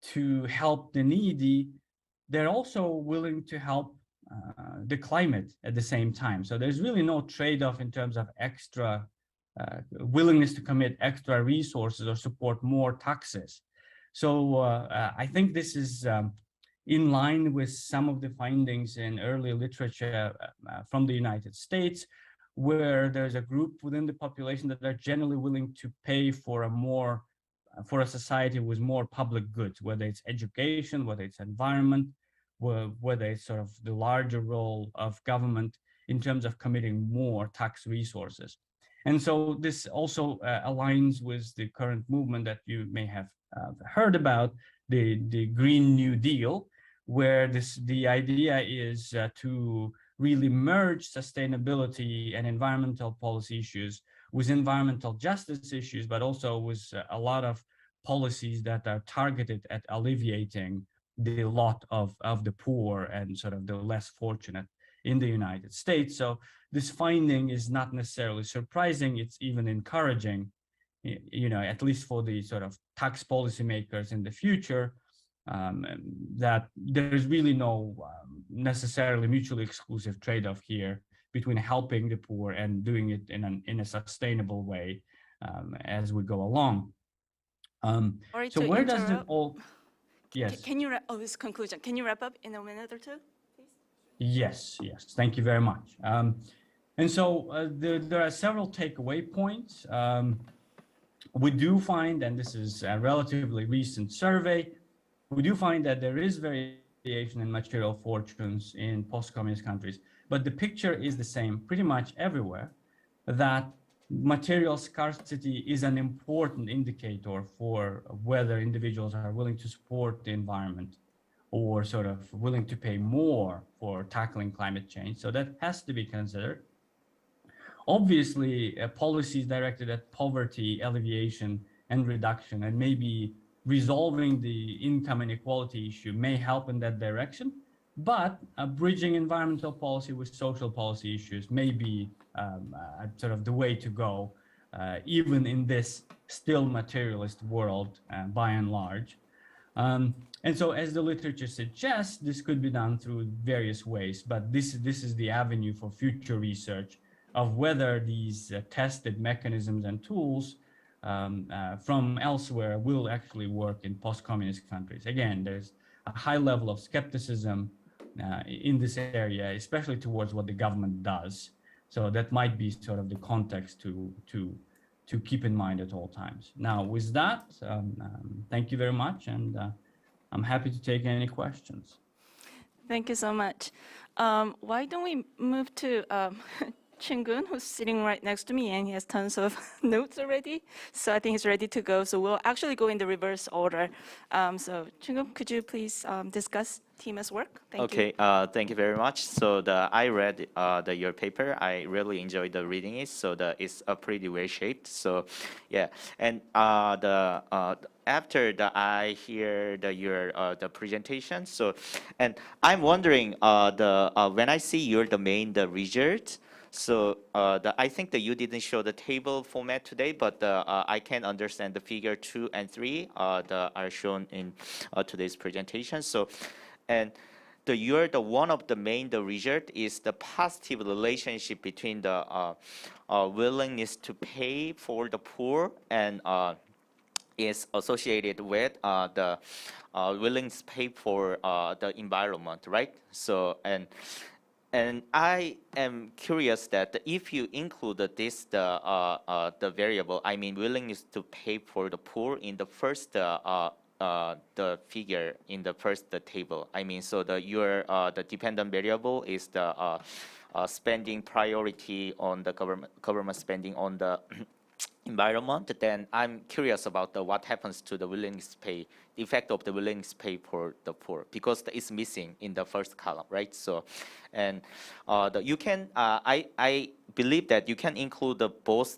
to help the needy, they're also willing to help the climate at the same time. So there's really no trade-off in terms of extra willingness to commit extra resources or support more taxes. So I think this is in line with some of the findings in early literature from the United States, where there's a group within the population that are generally willing to pay for a society with more public goods, whether it's education, whether it's environment, whether it's sort of the larger role of government in terms of committing more tax resources. And so this also aligns with the current movement that you may have heard about, the Green New Deal, where the idea is to really merge sustainability and environmental policy issues with environmental justice issues, but also with a lot of policies that are targeted at alleviating the lot of the poor and sort of the less fortunate in the United States. So this finding is not necessarily surprising, it's even encouraging you know, at least for the sort of tax policymakers in the future, that there's really no necessarily mutually exclusive trade-off here between helping the poor and doing it in a sustainable way as we go along. So where does it all? Yes. Can you this conclusion? Can you wrap up in a minute or two, please? Yes. Thank you very much. And so there are several takeaway points. We do find, and this is a relatively recent survey, we do find that there is variation in material fortunes in post-communist countries, but the picture is the same pretty much everywhere, that material scarcity is an important indicator for whether individuals are willing to support the environment or sort of willing to pay more for tackling climate change. So that has to be considered. Obviously, policies directed at poverty alleviation and reduction and maybe resolving the income inequality issue may help in that direction, but bridging environmental policy with social policy issues may be sort of the way to go, even in this still materialist world by and large. And so as the literature suggests, this could be done through various ways, but this is the avenue for future research of whether these tested mechanisms and tools from elsewhere will actually work in post-communist countries. Again, there's a high level of skepticism in this area, especially towards what the government does. So that might be sort of the context to keep in mind at all times. Now, with that, thank you very much, and I'm happy to take any questions. Thank you so much. Why don't we move to Chingun, who's sitting right next to me, and he has tons of notes already. So I think he's ready to go. So we'll actually go in the reverse order. So Chingun, could you please discuss Tima's work? Thank you. Okay, thank you very much. So I read your paper. I really enjoyed the reading it. So it's pretty well shaped. So yeah, and after I hear your presentation. So, and I'm wondering when I see the main result. So I think that you didn't show the table format today, but I can understand the figure 2 and 3 are shown in today's presentation. So, and one of the main result is the positive relationship between the willingness to pay for the poor and is associated with the willingness to pay for the environment, right? So and I am curious that if you include the variable, I mean willingness to pay for the poor in the first the figure in the first table. I mean, so the dependent variable is the spending priority on the government spending on the environment. Then I'm curious about what happens to the willingness to pay, the effect of the willingness to pay for the poor, because it's missing in the first column, right? So, and you can, I believe that you can include both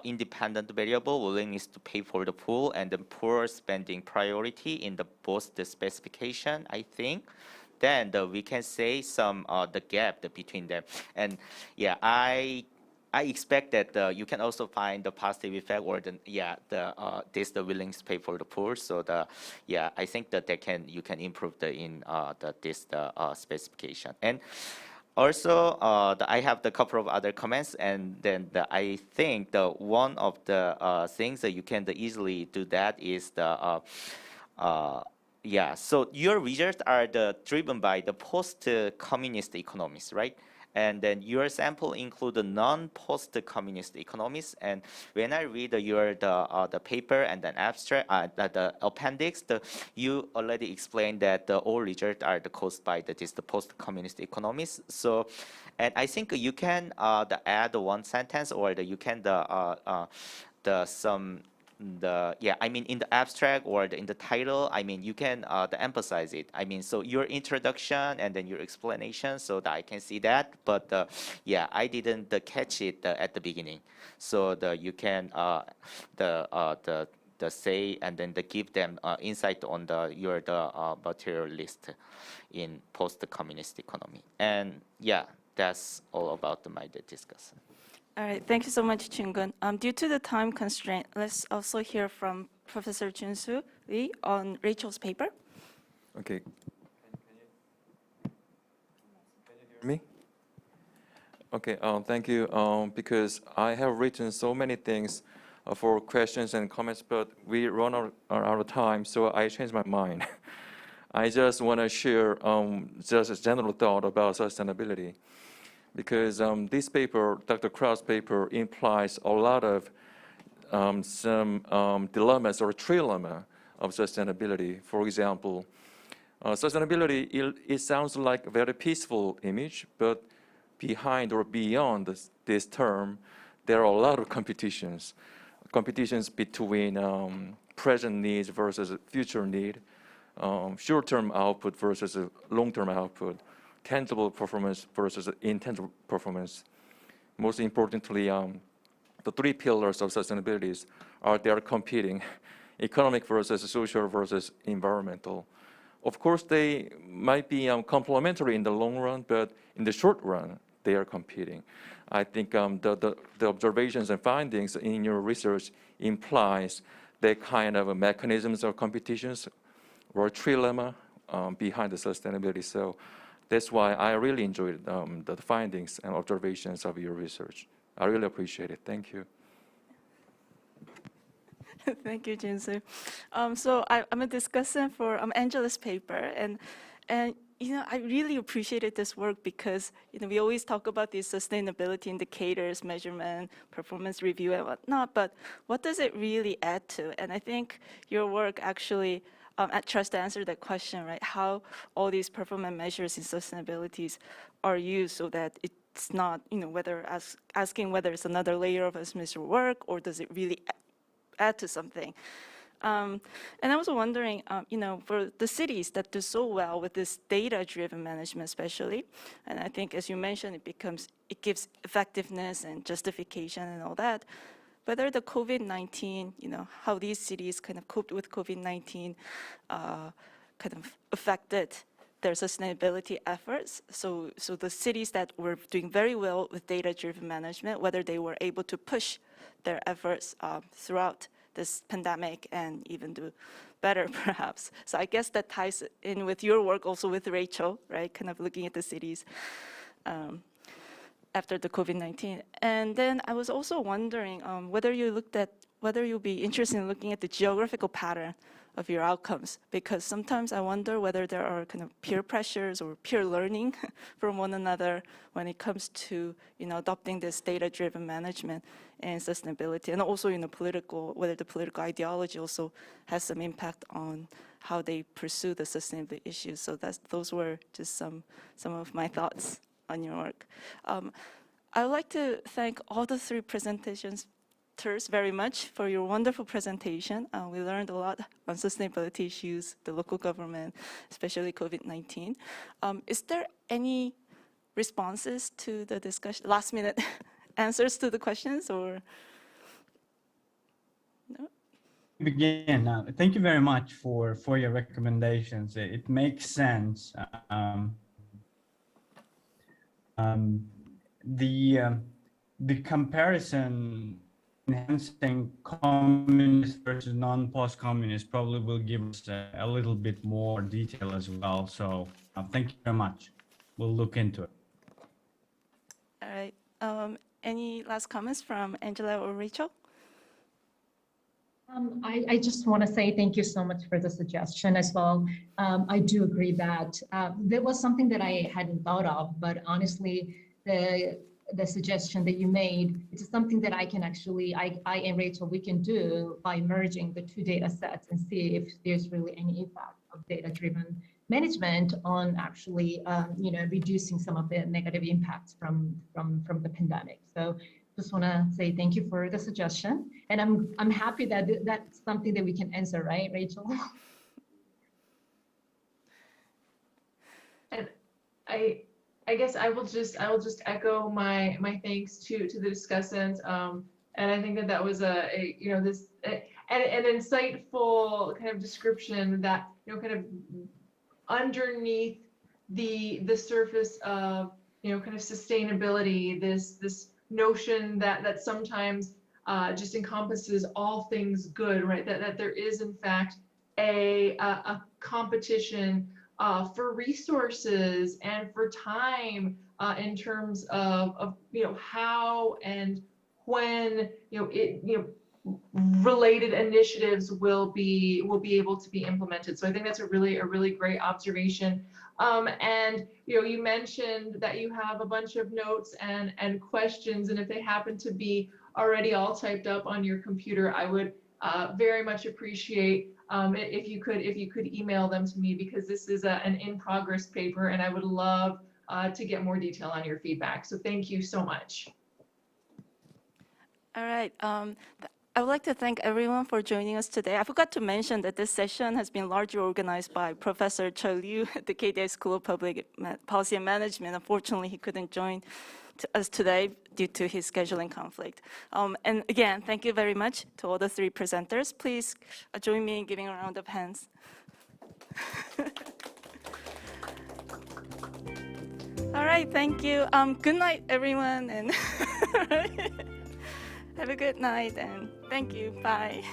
independent variable, willingness to pay for the poor, and the poor spending priority in both the specification, I think. Then we can say some the gap between them. And yeah, I expect that you can also find the positive effect or the the willingness to pay for the poor. So I think that you can improve this specification. And also I have a couple of other comments, and then I think one of the things that you can easily do that is so your results are driven by the post-communist economies, right? And then your sample include the non-post-communist economies. And when I read the paper and then abstract, the appendix, you already explained that all results are caused by the post-communist economies. So, and I think you can add one sentence, or you can I mean, in the abstract or in the title, I mean, you can emphasize it. I mean, so your introduction and then your explanation, so that I can see that. But I didn't catch it at the beginning. So you can say and then give them insight on your material list in post-communist economy. And yeah, that's all about my discussion. All right, thank you so much, Chungun. Due to the time constraint, let's also hear from Professor Junsu Lee on Rachel's paper. Okay. Can you hear me? Okay, thank you. Because I have written so many things for questions and comments, but we run out of time, so I changed my mind. I just want to share just a general thought about sustainability. Because this paper, Dr. Kraus' paper, implies a lot of some dilemmas or trilemma of sustainability. For example, sustainability, it sounds like a very peaceful image, but behind or beyond this term, there are a lot of competitions between present needs versus future need, short-term output versus long-term output, tangible performance versus intangible performance. Most importantly, the three pillars of sustainability they are competing: economic versus social versus environmental. Of course, they might be complementary in the long run, but in the short run, they are competing. I think the observations and findings in your research implies that kind of mechanisms of competitions or trilemma behind the sustainability. So that's why I really enjoyed the findings and observations of your research. I really appreciate it. Thank you. Thank you, Junsu. So I'm a discussant for Angela's paper, and I really appreciated this work because we always talk about these sustainability indicators, measurement, performance review, and whatnot. But what does it really add to? And I think your work actually tries to answer that question, right? How all these performance measures in sustainability are used so that it's not, asking whether it's another layer of administrative work or does it really add to something. And I was wondering, for the cities that do so well with this data-driven management, especially, and I think, as you mentioned, it gives effectiveness and justification and all that. Whether the COVID-19, how these cities kind of coped with COVID-19, kind of affected their sustainability efforts. So the cities that were doing very well with data-driven management, whether they were able to push their efforts throughout this pandemic and even do better, perhaps. So I guess that ties in with your work also with Rachel, right? Kind of looking at the cities after the COVID-19. And then I was also wondering whether you'll be interested in looking at the geographical pattern of your outcomes, because sometimes I wonder whether there are kind of peer pressures or peer learning from one another when it comes to adopting this data-driven management and sustainability, and also whether the political ideology also has some impact on how they pursue the sustainability issues. So those were just some of my thoughts on your work. I would like to thank all the three presenters very much for your wonderful presentation. We learned a lot on sustainability issues, the local government, especially COVID-19. Is there any responses to the discussion, last minute answers to the questions, or no? Again, thank you very much for your recommendations. It makes sense. The comparison enhancing communist versus non-post-communist probably will give us a little bit more detail as well. So thank you very much. We'll look into it. All right. Any last comments from Angela or Rachel? I just want to say thank you so much for the suggestion as well. I do agree that there was something that I hadn't thought of, but honestly, the suggestion that you made, it's something that I can actually, I and Rachel, we can do by merging the two data sets and see if there's really any impact of data-driven management on actually, reducing some of the negative impacts from the pandemic. So just want to say thank you for the suggestion, and I'm happy that that's something that we can answer, right, Rachel? And I guess I will just echo my thanks to the discussants, and I think that was an insightful kind of description that kind of underneath the surface of kind of sustainability, this notion that sometimes just encompasses all things good, right? That there is in fact a competition for resources and for time in terms of how and when related initiatives will be able to be implemented. So I think that's a really great observation. And you mentioned that you have a bunch of notes and questions, and if they happen to be already all typed up on your computer, I would very much appreciate if you could email them to me, because this is an in-progress paper, and I would love to get more detail on your feedback. So thank you so much. All right. I would like to thank everyone for joining us today. I forgot to mention that this session has been largely organized by Professor Cho Liu at the KDI School of Public Policy and Management. Unfortunately, he couldn't join us today due to his scheduling conflict. And again, thank you very much to all the three presenters. Please join me in giving a round of hands. All right, thank you. Good night, everyone, and have a good night, and thank you. Bye.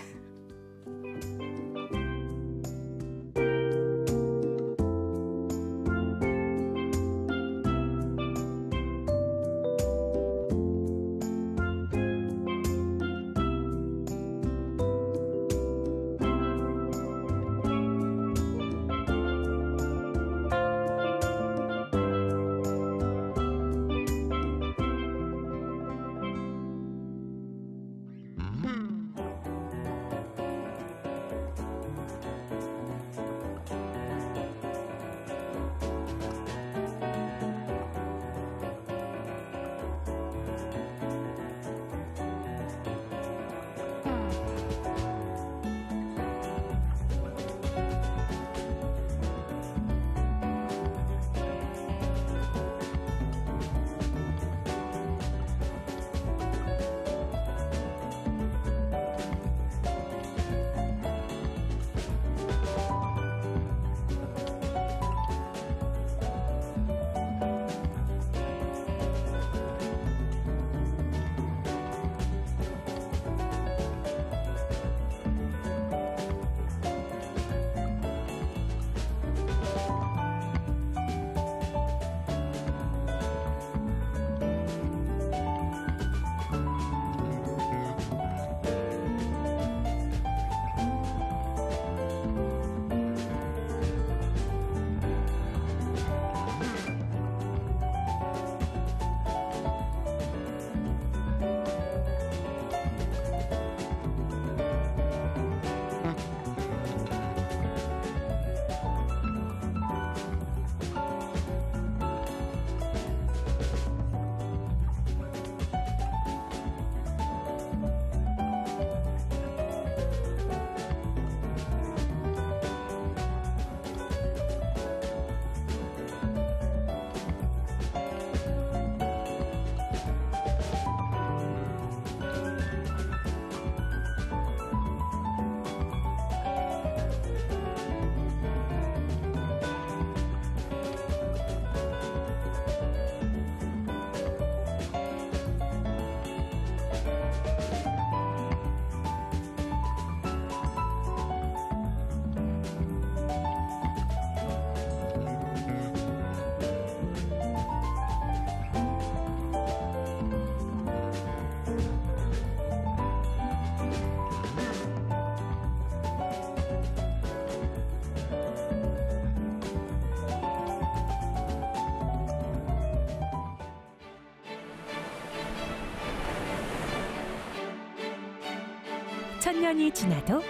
천년이 지나도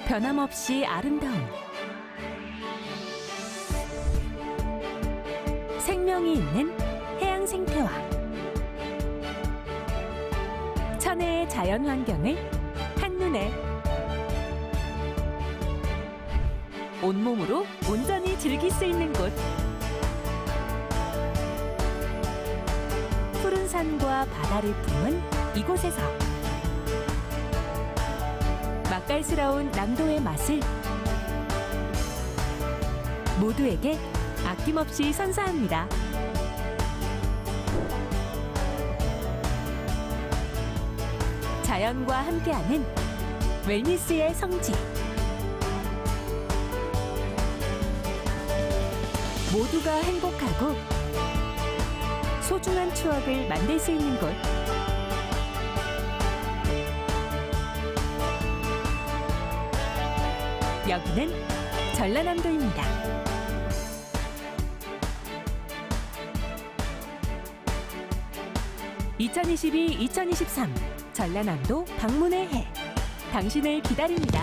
변함없이 아름다움, 생명이 있는 해양 생태와 천혜의 자연 환경을 한눈에 온몸으로 온전히 즐길 수 있는 곳. 푸른 산과 바다를 품은 이곳에서 맛깔스러운 남도의 맛을 모두에게 아낌없이 선사합니다. 자연과 함께하는 웰니스의 성지. 모두가 행복하고 소중한 추억을 만들 수 있는 곳. 여기는 전라남도입니다. (2022-2023) 전라남도 방문의 해. 당신을 기다립니다.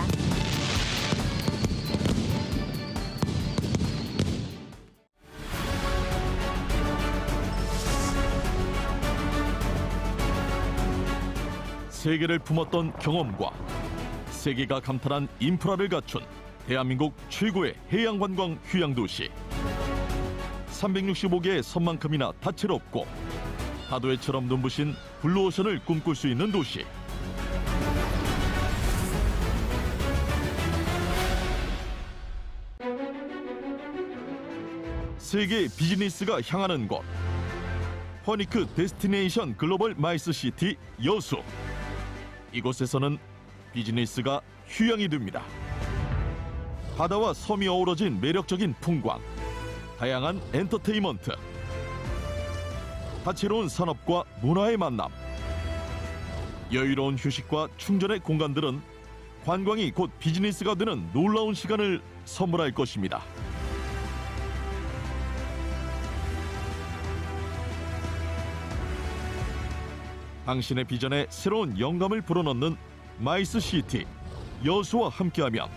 세계를 품었던 경험과 세계가 감탄한 인프라를 갖춘 대한민국 최고의 해양관광 휴양도시. 365개의 섬만큼이나 다채롭고 파도에처럼 눈부신 블루오션을 꿈꿀 수 있는 도시. 세계 비즈니스가 향하는 곳. 퍼니크 데스티네이션 글로벌 마이스 시티 여수. 이곳에서는 비즈니스가 휴양이 됩니다. 바다와 섬이 어우러진 매력적인 풍광, 다양한 엔터테인먼트, 다채로운 산업과 문화의 만남, 여유로운 휴식과 충전의 공간들은 관광이 곧 비즈니스가 되는 놀라운 시간을 선물할 것입니다. 당신의 비전에 새로운 영감을 불어넣는 마이스 시티 여수와 함께하면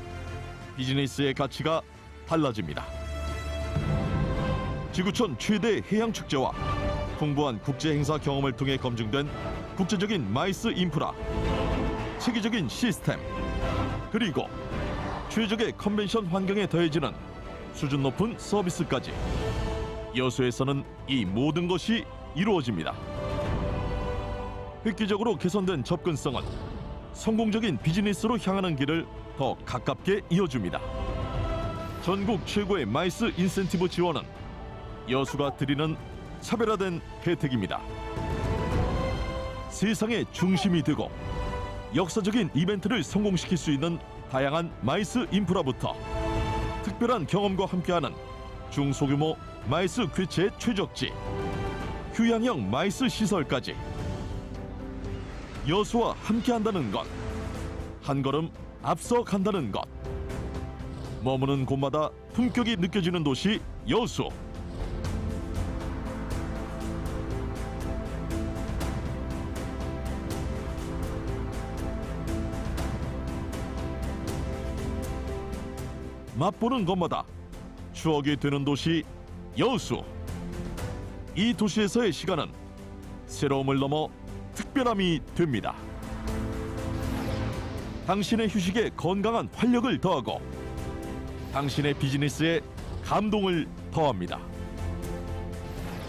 비즈니스의 가치가 달라집니다. 지구촌 최대 해양 축제와 풍부한 국제 행사 경험을 통해 검증된 국제적인 마이스 인프라, 체계적인 시스템, 그리고 최적의 컨벤션 환경에 더해지는 수준 높은 서비스까지 여수에서는 이 모든 것이 이루어집니다. 획기적으로 개선된 접근성은 성공적인 비즈니스로 향하는 길을 더 가깝게 이어줍니다. 전국 최고의 마이스 인센티브 지원은 여수가 드리는 차별화된 혜택입니다. 세상의 중심이 되고 역사적인 이벤트를 성공시킬 수 있는 다양한 마이스 인프라부터 특별한 경험과 함께하는 중소규모 마이스 개최 최적지, 휴양형 마이스 시설까지 여수와 함께한다는 것, 한 걸음 앞서 간다는 것. 머무는 곳마다 품격이 느껴지는 도시 여수. 맛보는 것마다 추억이 되는 도시 여수. 이 도시에서의 시간은 새로움을 넘어 특별함이 됩니다. 당신의 휴식에 건강한 활력을 더하고 당신의 비즈니스에 감동을 더합니다.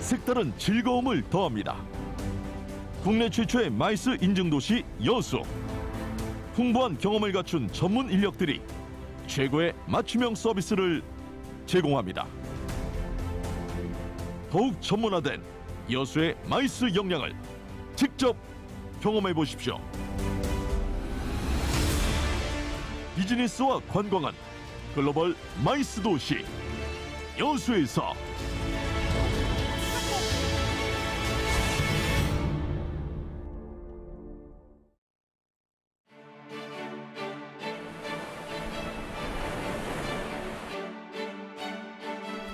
색다른 즐거움을 더합니다. 국내 최초의 마이스 인증도시 여수. 풍부한 경험을 갖춘 전문 인력들이 최고의 맞춤형 서비스를 제공합니다. 더욱 전문화된 여수의 마이스 역량을 직접 경험해 보십시오. 비즈니스와 관광은 글로벌 마이스 도시 여수에서.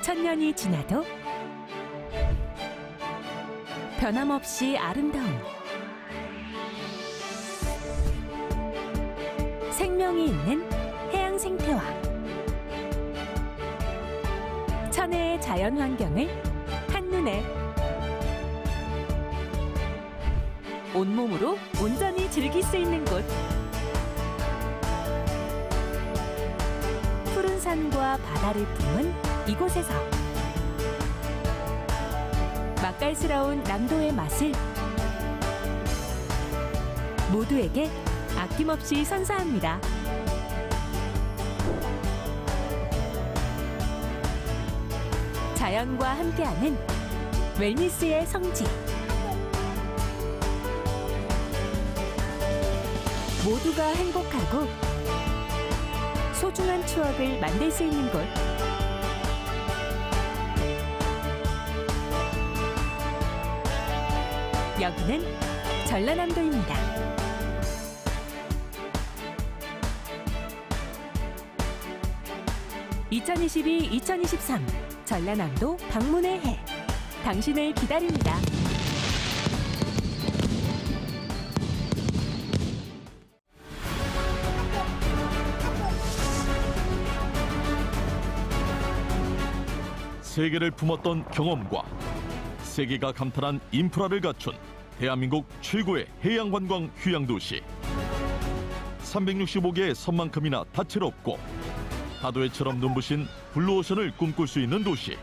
천년이 지나도 변함없이 아름다움, 생명이 있는 해양 생태와 천혜의 자연 환경을 한눈에 온몸으로 온전히 즐길 수 있는 곳. 푸른 산과 바다를 품은 이곳에서 맛깔스러운 남도의 맛을 모두에게 아낌없이 선사합니다. 자연과 함께하는 웰니스의 성지. 모두가 행복하고 소중한 추억을 만들 수 있는 곳. 여기는 전라남도입니다. (2022-2023) 전라남도 방문의 해. 당신을 기다립니다. 세계를 품었던 경험과 세계가 감탄한 인프라를 갖춘 대한민국 최고의 해양관광 휴양도시. 365개의 섬만큼이나 다채롭고 다도해처럼 눈부신 블루오션을 꿈꿀 수 있는 도시.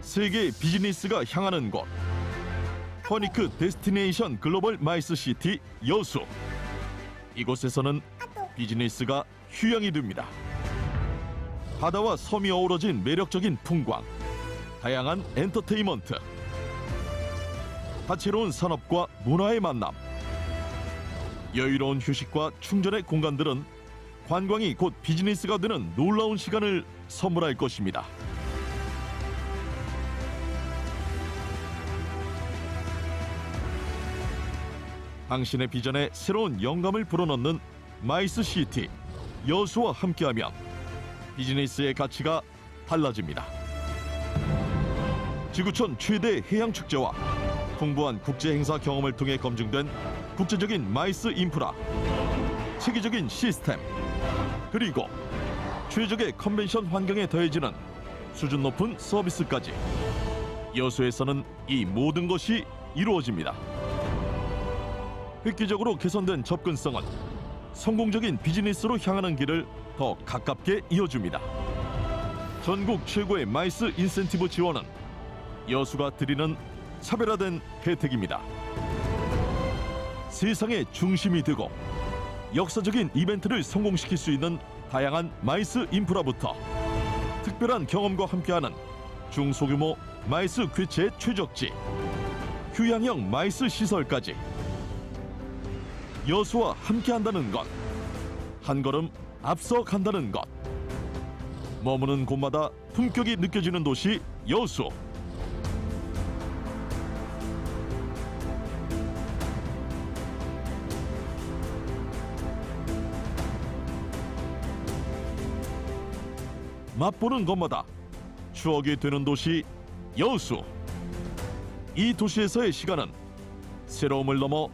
세계의 비즈니스가 향하는 곳. 허니크 데스티네이션 글로벌 마이스시티 여수. 이곳에서는 비즈니스가 휴양이 됩니다. 바다와 섬이 어우러진 매력적인 풍광, 다양한 엔터테인먼트, 다채로운 산업과 문화의 만남, 여유로운 휴식과 충전의 공간들은 관광이 곧 비즈니스가 되는 놀라운 시간을 선물할 것입니다. 당신의 비전에 새로운 영감을 불어넣는 마이스시티 여수와 함께하면 비즈니스의 가치가 달라집니다. 지구촌 최대 해양축제와 풍부한 국제행사 경험을 통해 검증된 국제적인 마이스 인프라, 체계적인 시스템, 그리고 최적의 컨벤션 환경에 더해지는 수준 높은 서비스까지 여수에서는 이 모든 것이 이루어집니다. 획기적으로 개선된 접근성은 성공적인 비즈니스로 향하는 길을 더 가깝게 이어줍니다. 전국 최고의 마이스 인센티브 지원은 여수가 드리는 차별화된 혜택입니다. 세상의 중심이 되고 역사적인 이벤트를 성공시킬 수 있는 다양한 마이스 인프라부터 특별한 경험과 함께하는 중소규모 마이스 괴체 최적지, 휴양형 마이스 시설까지 여수와 함께한다는 것, 한 걸음 앞서 간다는 것. 머무는 곳마다 품격이 느껴지는 도시 여수. 맛보는 것마다 추억이 되는 도시 여수. 이 도시에서의 시간은 새로움을 넘어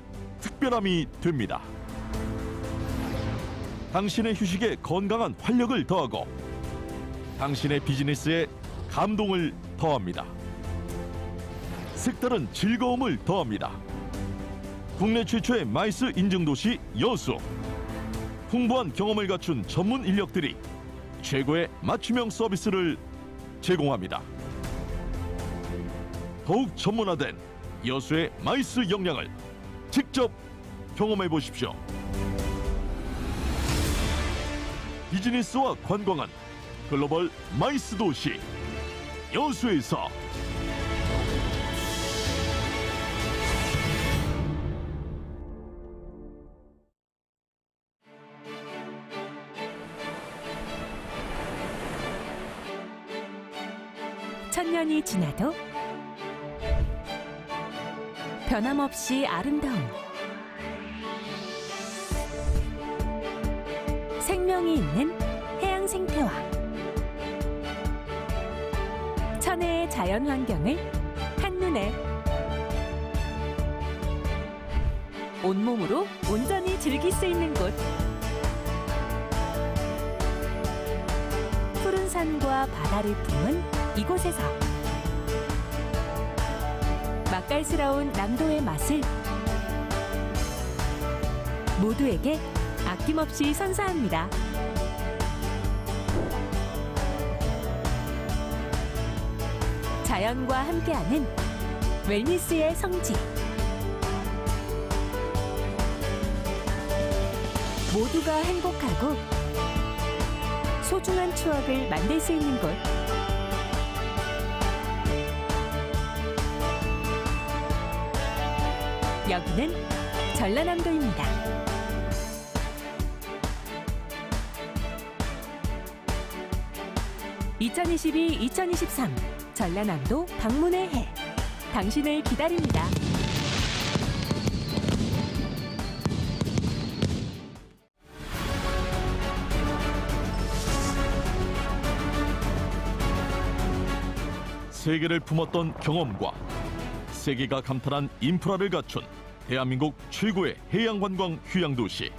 특별함이 됩니다. 당신의 휴식에 건강한 활력을 더하고 당신의 비즈니스에 감동을 더합니다. 색다른 즐거움을 더합니다. 국내 최초의 마이스 인증도시 여수. 풍부한 경험을 갖춘 전문 인력들이 최고의 맞춤형 서비스를 제공합니다. 더욱 전문화된 여수의 마이스 역량을 직접 경험해 보십시오. 비즈니스와 관광은 글로벌 마이스 도시 여수에서. 천년이 지나도 변함없이 아름다움, 생명이 있는 해양 생태와 천혜의 자연 환경을 한눈에 온몸으로 온전히 즐길 수 있는 곳. 푸른 산과 바다를 품은 이곳에서 맛깔스러운 남도의 맛을 모두에게 아낌없이 선사합니다. 자연과 함께하는 웰니스의 성지. 모두가 행복하고 소중한 추억을 만들 수 있는 곳. 여기는 전라남도입니다. (2022-2023) 전라남도 방문의 해. 당신을 기다립니다. 세계를 품었던 경험과 세계가 감탄한 인프라를 갖춘 대한민국 최고의 해양관광 휴양도시.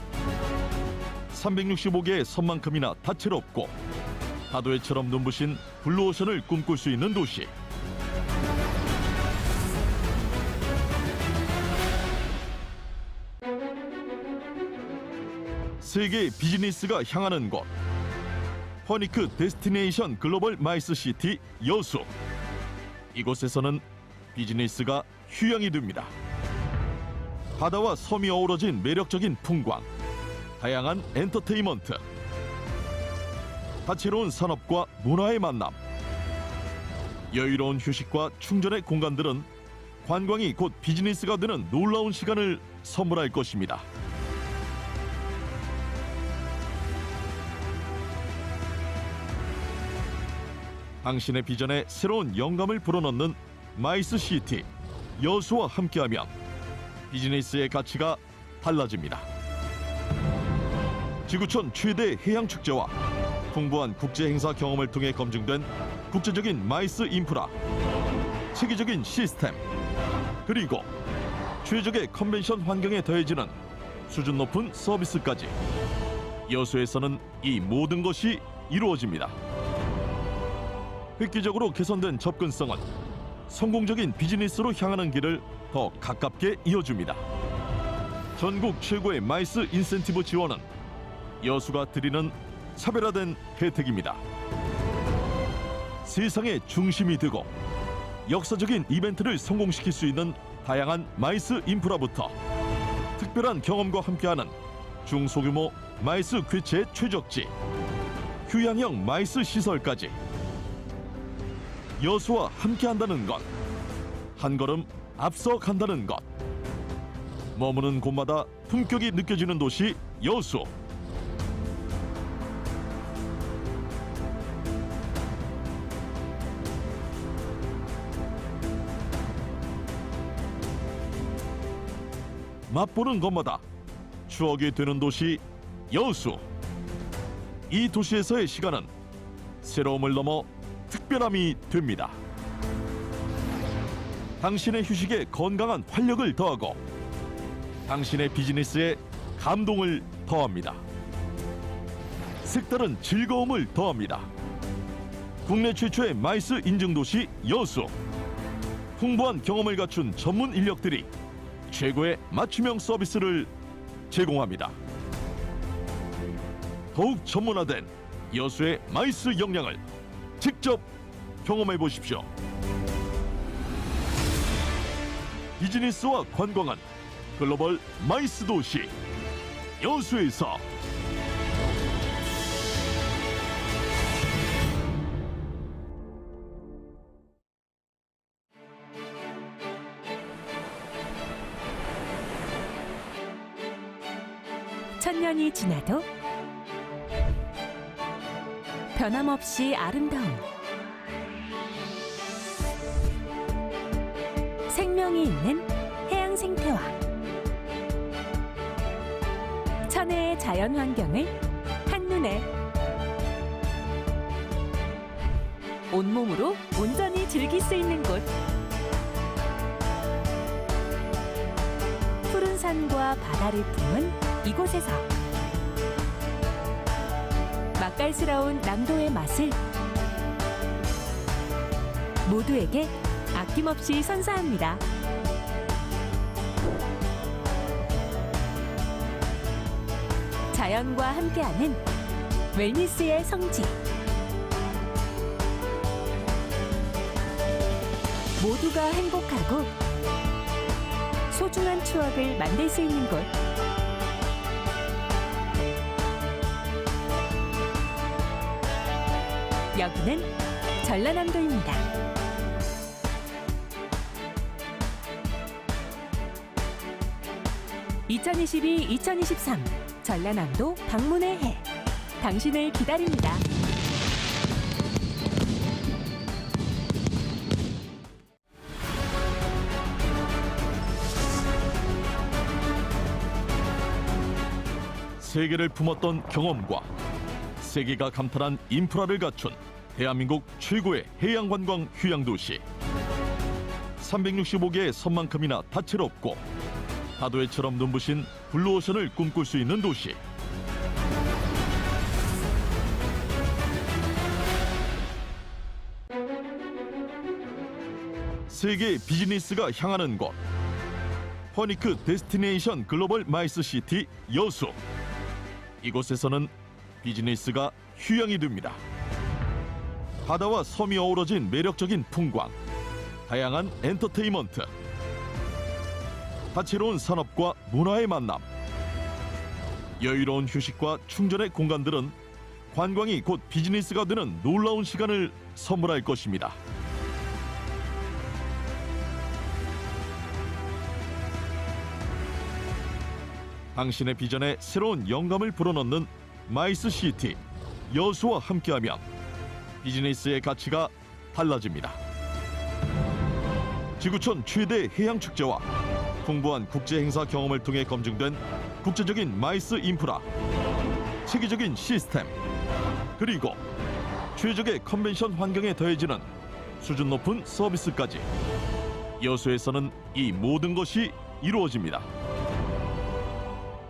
365개의 섬만큼이나 다채롭고 다도해처럼 눈부신 블루오션을 꿈꿀 수 있는 도시. 세계의 비즈니스가 향하는 곳. 허니크 데스티네이션 글로벌 마이스시티 여수. 이곳에서는 비즈니스가 휴양이 됩니다. 바다와 섬이 어우러진 매력적인 풍광, 다양한 엔터테인먼트, 다채로운 산업과 문화의 만남, 여유로운 휴식과 충전의 공간들은 관광이 곧 비즈니스가 되는 놀라운 시간을 선물할 것입니다. 당신의 비전에 새로운 영감을 불어넣는 마이스시티 여수와 함께하면 비즈니스의 가치가 달라집니다. 지구촌 최대 해양 축제와 풍부한 국제 행사 경험을 통해 검증된 국제적인 마이스 인프라, 체계적인 시스템, 그리고 최적의 컨벤션 환경에 더해지는 수준 높은 서비스까지 여수에서는 이 모든 것이 이루어집니다. 획기적으로 개선된 접근성은 성공적인 비즈니스로 향하는 길을 더 가깝게 이어줍니다. 전국 최고의 마이스 인센티브 지원은 여수가 드리는 차별화된 혜택입니다. 세상의 중심이 되고 역사적인 이벤트를 성공시킬 수 있는 다양한 마이스 인프라부터 특별한 경험과 함께하는 중소규모 마이스 괴체 최적지, 휴양형 마이스 시설까지 여수와 함께한다는 것, 한 걸음 앞서 간다는 것. 머무는 곳마다 품격이 느껴지는 도시 여수. 맛보는 것마다 추억이 되는 도시 여수. 이 도시에서의 시간은 새로움을 넘어 특별함이 됩니다. 당신의 휴식에 건강한 활력을 더하고 당신의 비즈니스에 감동을 더합니다. 색다른 즐거움을 더합니다. 국내 최초의 마이스 인증도시 여수. 풍부한 경험을 갖춘 전문 인력들이 최고의 맞춤형 서비스를 제공합니다. 더욱 전문화된 여수의 마이스 역량을 직접 경험해 보십시오. 비즈니스와 관광은 글로벌 마이스 도시 여수에서. 천년이 지나도 변함없이 아름다움, 생명이 있는 해양 생태와 천혜의 자연 환경을 한눈에 온몸으로 온전히 즐길 수 있는 곳. 푸른 산과 바다를 품은 이곳에서 맛깔스러운 남도의 맛을 모두에게 아낌없이 선사합니다. 자연과 함께하는 웰니스의 성지. 모두가 행복하고 소중한 추억을 만들 수 있는 곳. 여기는 전라남도입니다. 2022-2023 전라남도 방문의 해. 당신을 기다립니다. 세계를 품었던 경험과 세계가 감탄한 인프라를 갖춘 대한민국 최고의 해양관광 휴양도시. 365개의 섬만큼이나 다채롭고 다도해처럼 눈부신 블루오션을 꿈꿀 수 있는 도시. 세계의 비즈니스가 향하는 곳. 허니크 데스티네이션 글로벌 마이스 시티 여수. 이곳에서는 비즈니스가 휴양이 됩니다. 바다와 섬이 어우러진 매력적인 풍광, 다양한 엔터테인먼트, 다채로운 산업과 문화의 만남, 여유로운 휴식과 충전의 공간들은 관광이 곧 비즈니스가 되는 놀라운 시간을 선물할 것입니다. 당신의 비전에 새로운 영감을 불어넣는 마이스 시티 여수와 함께하면 비즈니스의 가치가 달라집니다. 지구촌 최대 해양 축제와 풍부한 국제 행사 경험을 통해 검증된 국제적인 마이스 인프라, 체계적인 시스템, 그리고 최적의 컨벤션 환경에 더해지는 수준 높은 서비스까지 여수에서는 이 모든 것이 이루어집니다.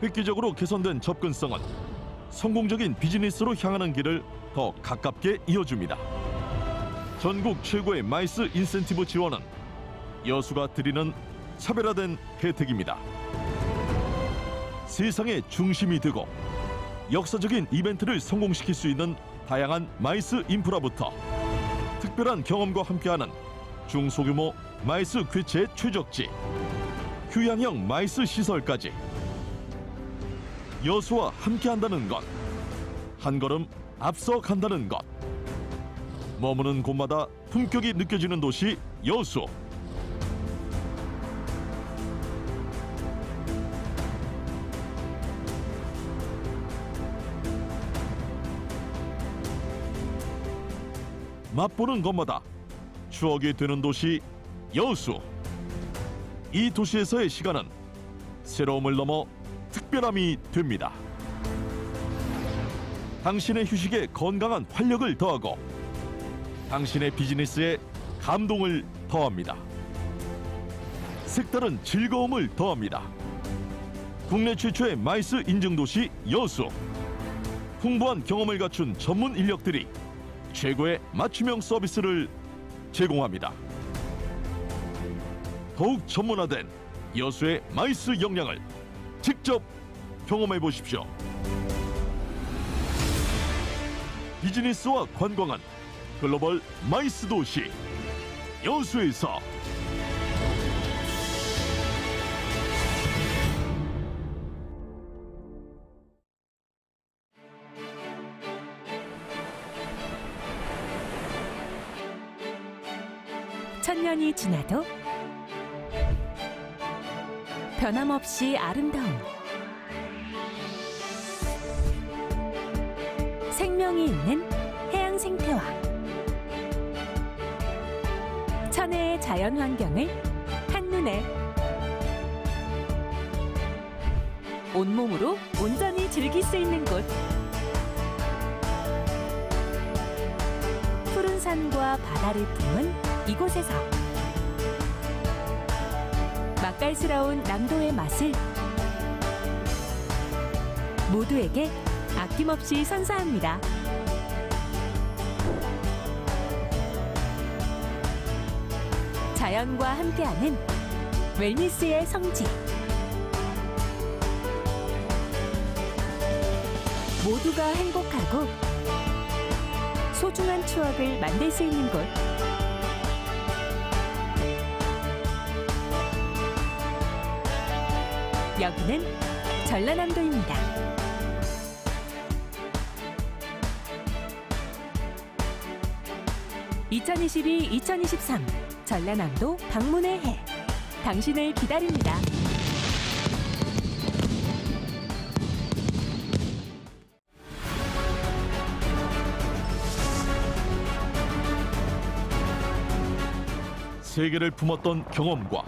획기적으로 개선된 접근성은 성공적인 비즈니스로 향하는 길을 더 가깝게 이어줍니다. 전국 최고의 마이스 인센티브 지원은 여수가 드리는 차별화된 혜택입니다. 세상의 중심이 되고 역사적인 이벤트를 성공시킬 수 있는 다양한 마이스 인프라부터 특별한 경험과 함께하는 중소규모 마이스 괴체 최적지, 휴양형 마이스 시설까지 여수와 함께한다는 것, 한 걸음 앞서 간다는 것. 머무는 곳마다 품격이 느껴지는 도시 여수. 맛보는 것마다 추억이 되는 도시 여수. 이 도시에서의 시간은 새로움을 넘어 특별함이 됩니다. 당신의 휴식에 건강한 활력을 더하고 당신의 비즈니스에 감동을 더합니다. 색다른 즐거움을 더합니다. 국내 최초의 마이스 인증도시 여수. 풍부한 경험을 갖춘 전문 인력들이 최고의 맞춤형 서비스를 제공합니다. 더욱 전문화된 여수의 마이스 역량을 직접 경험해 보십시오. 비즈니스와 관광은 글로벌 마이스 도시 여수에서. 천년이 지나도 변함없이 아름다움, 생명이 있는 해양 생태화, 천혜의 자연 환경을 한눈에 온몸으로 온전히 즐길 수 있는 곳. 푸른 산과 바다를 품은 이곳에서 맛깔스러운 남도의 맛을 모두에게 아낌없이 선사합니다. 자연과 함께하는 웰니스의 성지. 모두가 행복하고 소중한 추억을 만들 수 있는 곳. 여기는 전라남도입니다. (2022-2023) 전라남도 방문의 해. 당신을 기다립니다. 세계를 품었던 경험과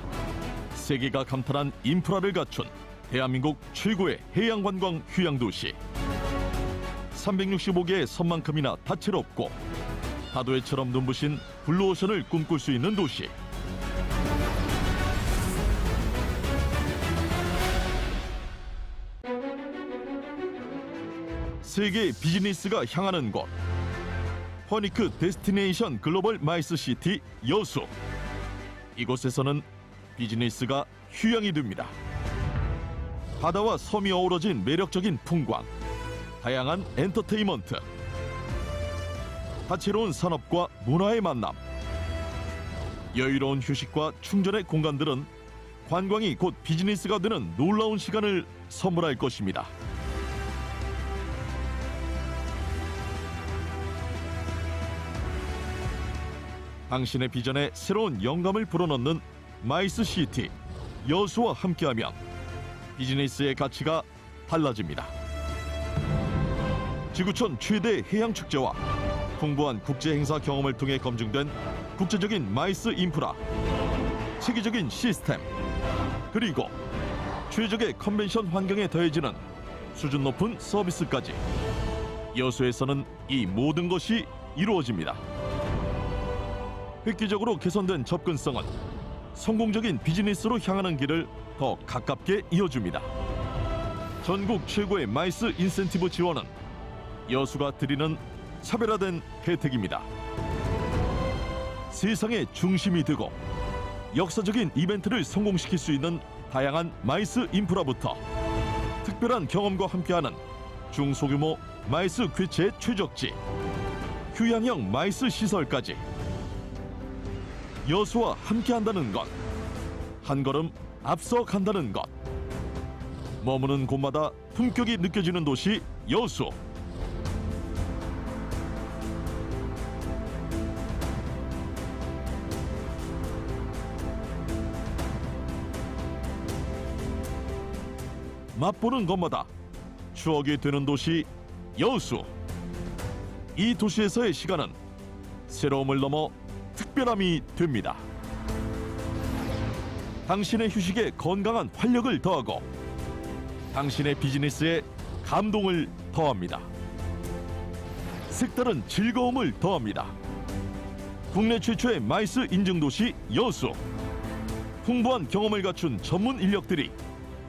세계가 감탄한 인프라를 갖춘 대한민국 최고의 해양관광 휴양도시. 365개의 섬만큼이나 다채롭고 다도해처럼 눈부신 블루오션을 꿈꿀 수 있는 도시. 세계의 비즈니스가 향하는 곳. 허니크 데스티네이션 글로벌 마이스 시티 여수. 이곳에서는 비즈니스가 휴양이 됩니다. 바다와 섬이 어우러진 매력적인 풍광, 다양한 엔터테인먼트, 다채로운 산업과 문화의 만남, 여유로운 휴식과 충전의 공간들은 관광이 곧 비즈니스가 되는 놀라운 시간을 선물할 것입니다. 당신의 비전에 새로운 영감을 불어넣는 마이스 시티 여수와 함께하면 비즈니스의 가치가 달라집니다. 지구촌 최대 해양 축제와 풍부한 국제 행사 경험을 통해 검증된 국제적인 마이스 인프라, 체계적인 시스템, 그리고 최적의 컨벤션 환경에 더해지는 수준 높은 서비스까지 여수에서는 이 모든 것이 이루어집니다. 획기적으로 개선된 접근성은 성공적인 비즈니스로 향하는 길을 더 가깝게 이어줍니다. 전국 최고의 마이스 인센티브 지원은 여수가 드리는 차별화된 혜택입니다. 세상의 중심이 되고 역사적인 이벤트를 성공시킬 수 있는 다양한 마이스 인프라부터 특별한 경험과 함께하는 중소규모 마이스 괴체 최적지, 휴양형 마이스 시설까지 여수와 함께한다는 것, 한 걸음 앞서 간다는 것. 머무는 곳마다 품격이 느껴지는 도시 여수. 맛보는 것마다 추억이 되는 도시 여수. 이 도시에서의 시간은 새로움을 넘어 특별함이 됩니다. 당신의 휴식에 건강한 활력을 더하고 당신의 비즈니스에 감동을 더합니다. 색다른 즐거움을 더합니다. 국내 최초의 마이스 인증도시 여수. 풍부한 경험을 갖춘 전문 인력들이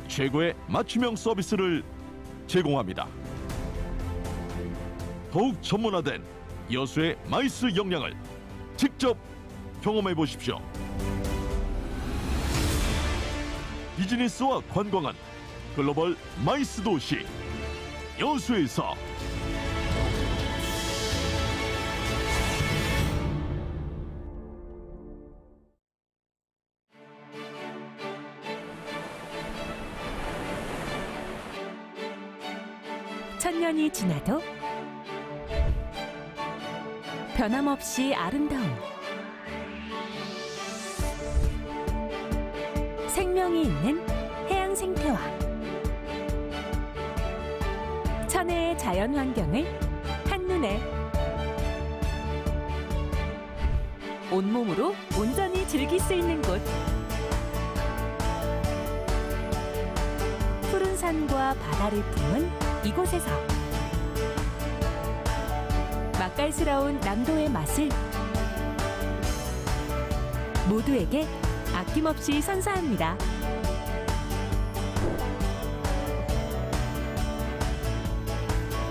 최고의 맞춤형 서비스를 제공합니다. 더욱 전문화된 여수의 마이스 역량을 직접 경험해 보십시오. 비즈니스와 관광은 글로벌 마이스 도시 여수에서. 천년이 지나도 변함없이 아름다움, 생명이 있는 해양 생태와 천혜의 자연 환경을 한눈에 온몸으로 온전히 즐길 수 있는 곳. 푸른 산과 바다를 품은 이곳에서 맛깔스러운 남도의 맛을 모두에게 아낌없이 선사합니다.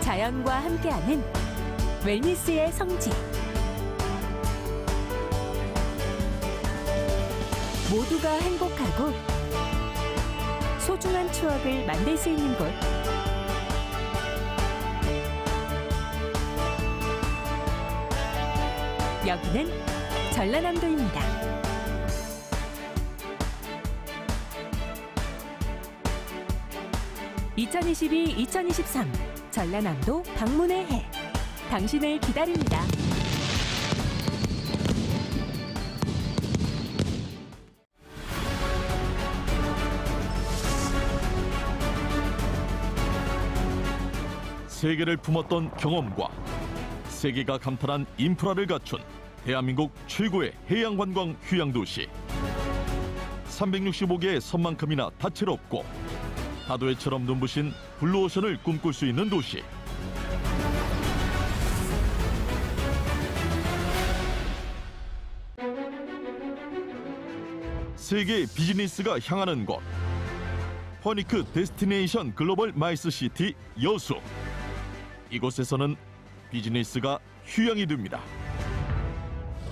자연과 함께하는 웰니스의 성지. 모두가 행복하고 소중한 추억을 만들 수 있는 곳. 여기는 전라남도입니다. (2022-2023) 전라남도 방문의 해. 당신을 기다립니다. 세계를 품었던 경험과 세계가 감탄한 인프라를 갖춘 대한민국 최고의 해양관광 휴양도시. 365개의 섬만큼이나 다채롭고 다도해처럼 눈부신 블루오션을 꿈꿀 수 있는 도시. 세계 비즈니스가 향하는 곳. 퍼니크 데스티네이션 글로벌 마이스 시티 여수. 이곳에서는 비즈니스가 휴양이 됩니다.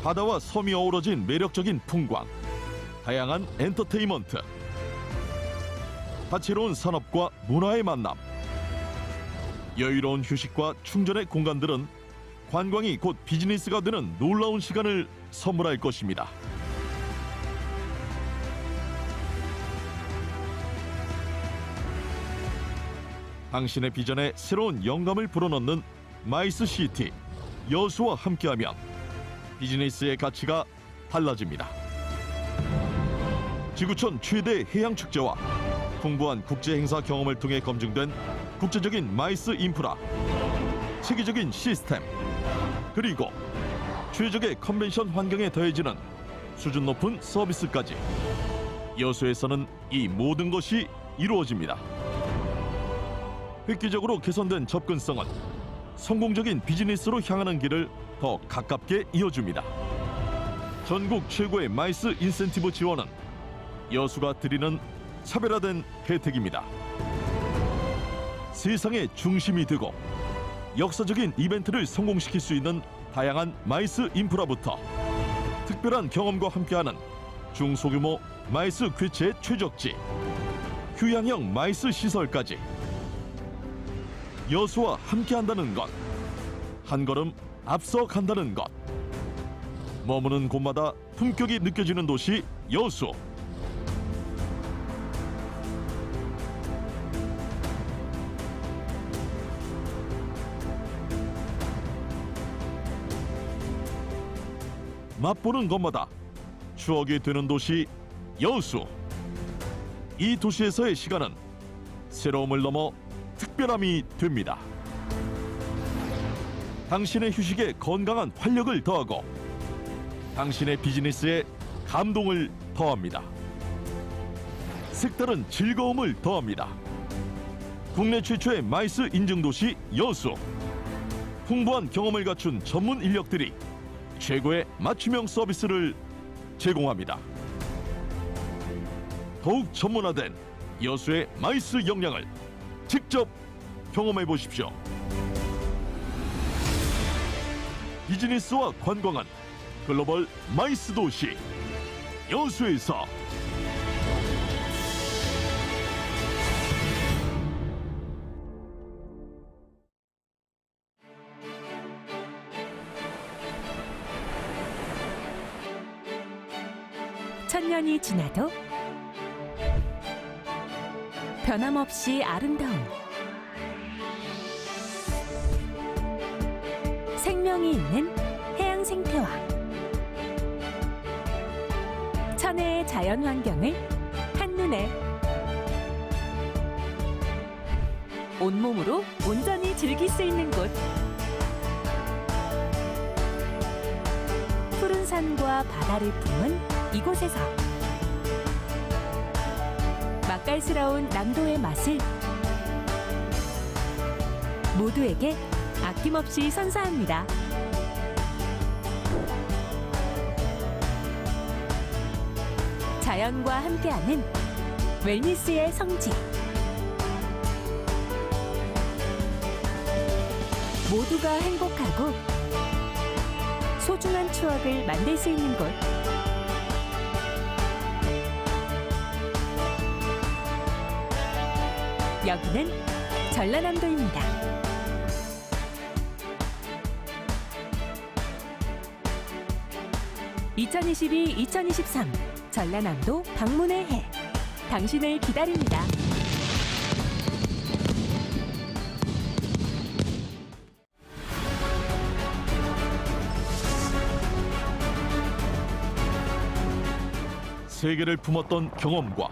바다와 섬이 어우러진 매력적인 풍광, 다양한 엔터테인먼트, 다채로운 산업과 문화의 만남, 여유로운 휴식과 충전의 공간들은 관광이 곧 비즈니스가 되는 놀라운 시간을 선물할 것입니다. 당신의 비전에 새로운 영감을 불어넣는 마이스 시티 여수와 함께하면 비즈니스의 가치가 달라집니다. 지구촌 최대 해양 축제와 풍부한 국제 행사 경험을 통해 검증된 국제적인 마이스 인프라, 체계적인 시스템, 그리고 최적의 컨벤션 환경에 더해지는 수준 높은 서비스까지 여수에서는 이 모든 것이 이루어집니다. 획기적으로 개선된 접근성은 성공적인 비즈니스로 향하는 길을 더 가깝게 이어줍니다. 전국 최고의 마이스 인센티브 지원은 여수가 드리는 차별화된 혜택입니다. 세상의 중심이 되고 역사적인 이벤트를 성공시킬 수 있는 다양한 마이스 인프라부터 특별한 경험과 함께하는 중소규모 마이스 괴체 최적지, 휴양형 마이스 시설까지 여수와 함께한다는 것, 한 걸음 앞서 간다는 것. 머무는 곳마다 품격이 느껴지는 도시 여수. 맛보는 것마다 추억이 되는 도시 여수. 이 도시에서의 시간은 새로움을 넘어 특별함이 됩니다. 당신의 휴식에 건강한 활력을 더하고 당신의 비즈니스에 감동을 더합니다. 색다른 즐거움을 더합니다. 국내 최초의 마이스 인증도시 여수. 풍부한 경험을 갖춘 전문 인력들이 최고의 맞춤형 서비스를 제공합니다. 더욱 전문화된 여수의 마이스 역량을 직접 경험해 보십시오. 비즈니스와 관광은 글로벌 마이스 도시 여수에서. 천년이 지나도 변함없이 아름다움, 생명이 있는 해양 생태와 천혜의 자연 환경을 한눈에 온몸으로 온전히 즐길 수 있는 곳. 푸른 산과 바다를 품은 이곳에서 맛깔스러운 남도의 맛을 모두에게 아낌없이 선사합니다. 자연과 함께하는 웰니스의 성지. 모두가 행복하고 소중한 추억을 만들 수 있는 곳. 여기는 전라남도입니다. (2022-2023) 전라남도 방문의 해. 당신을 기다립니다. 세계를 품었던 경험과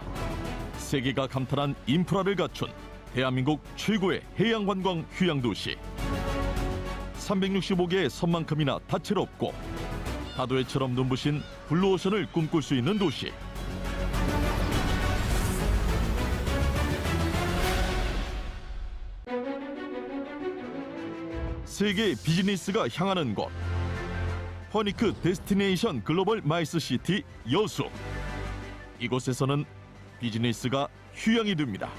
세계가 감탄한 인프라를 갖춘 대한민국 최고의 해양관광 휴양도시. 365개의 섬만큼이나 다채롭고 다도해처럼 눈부신 블루오션을 꿈꿀 수 있는 도시. 세계 비즈니스가 향하는 곳. 퍼니크 데스티네이션 글로벌 마이스 시티 여수. 이곳에서는 비즈니스가 휴양이 됩니다.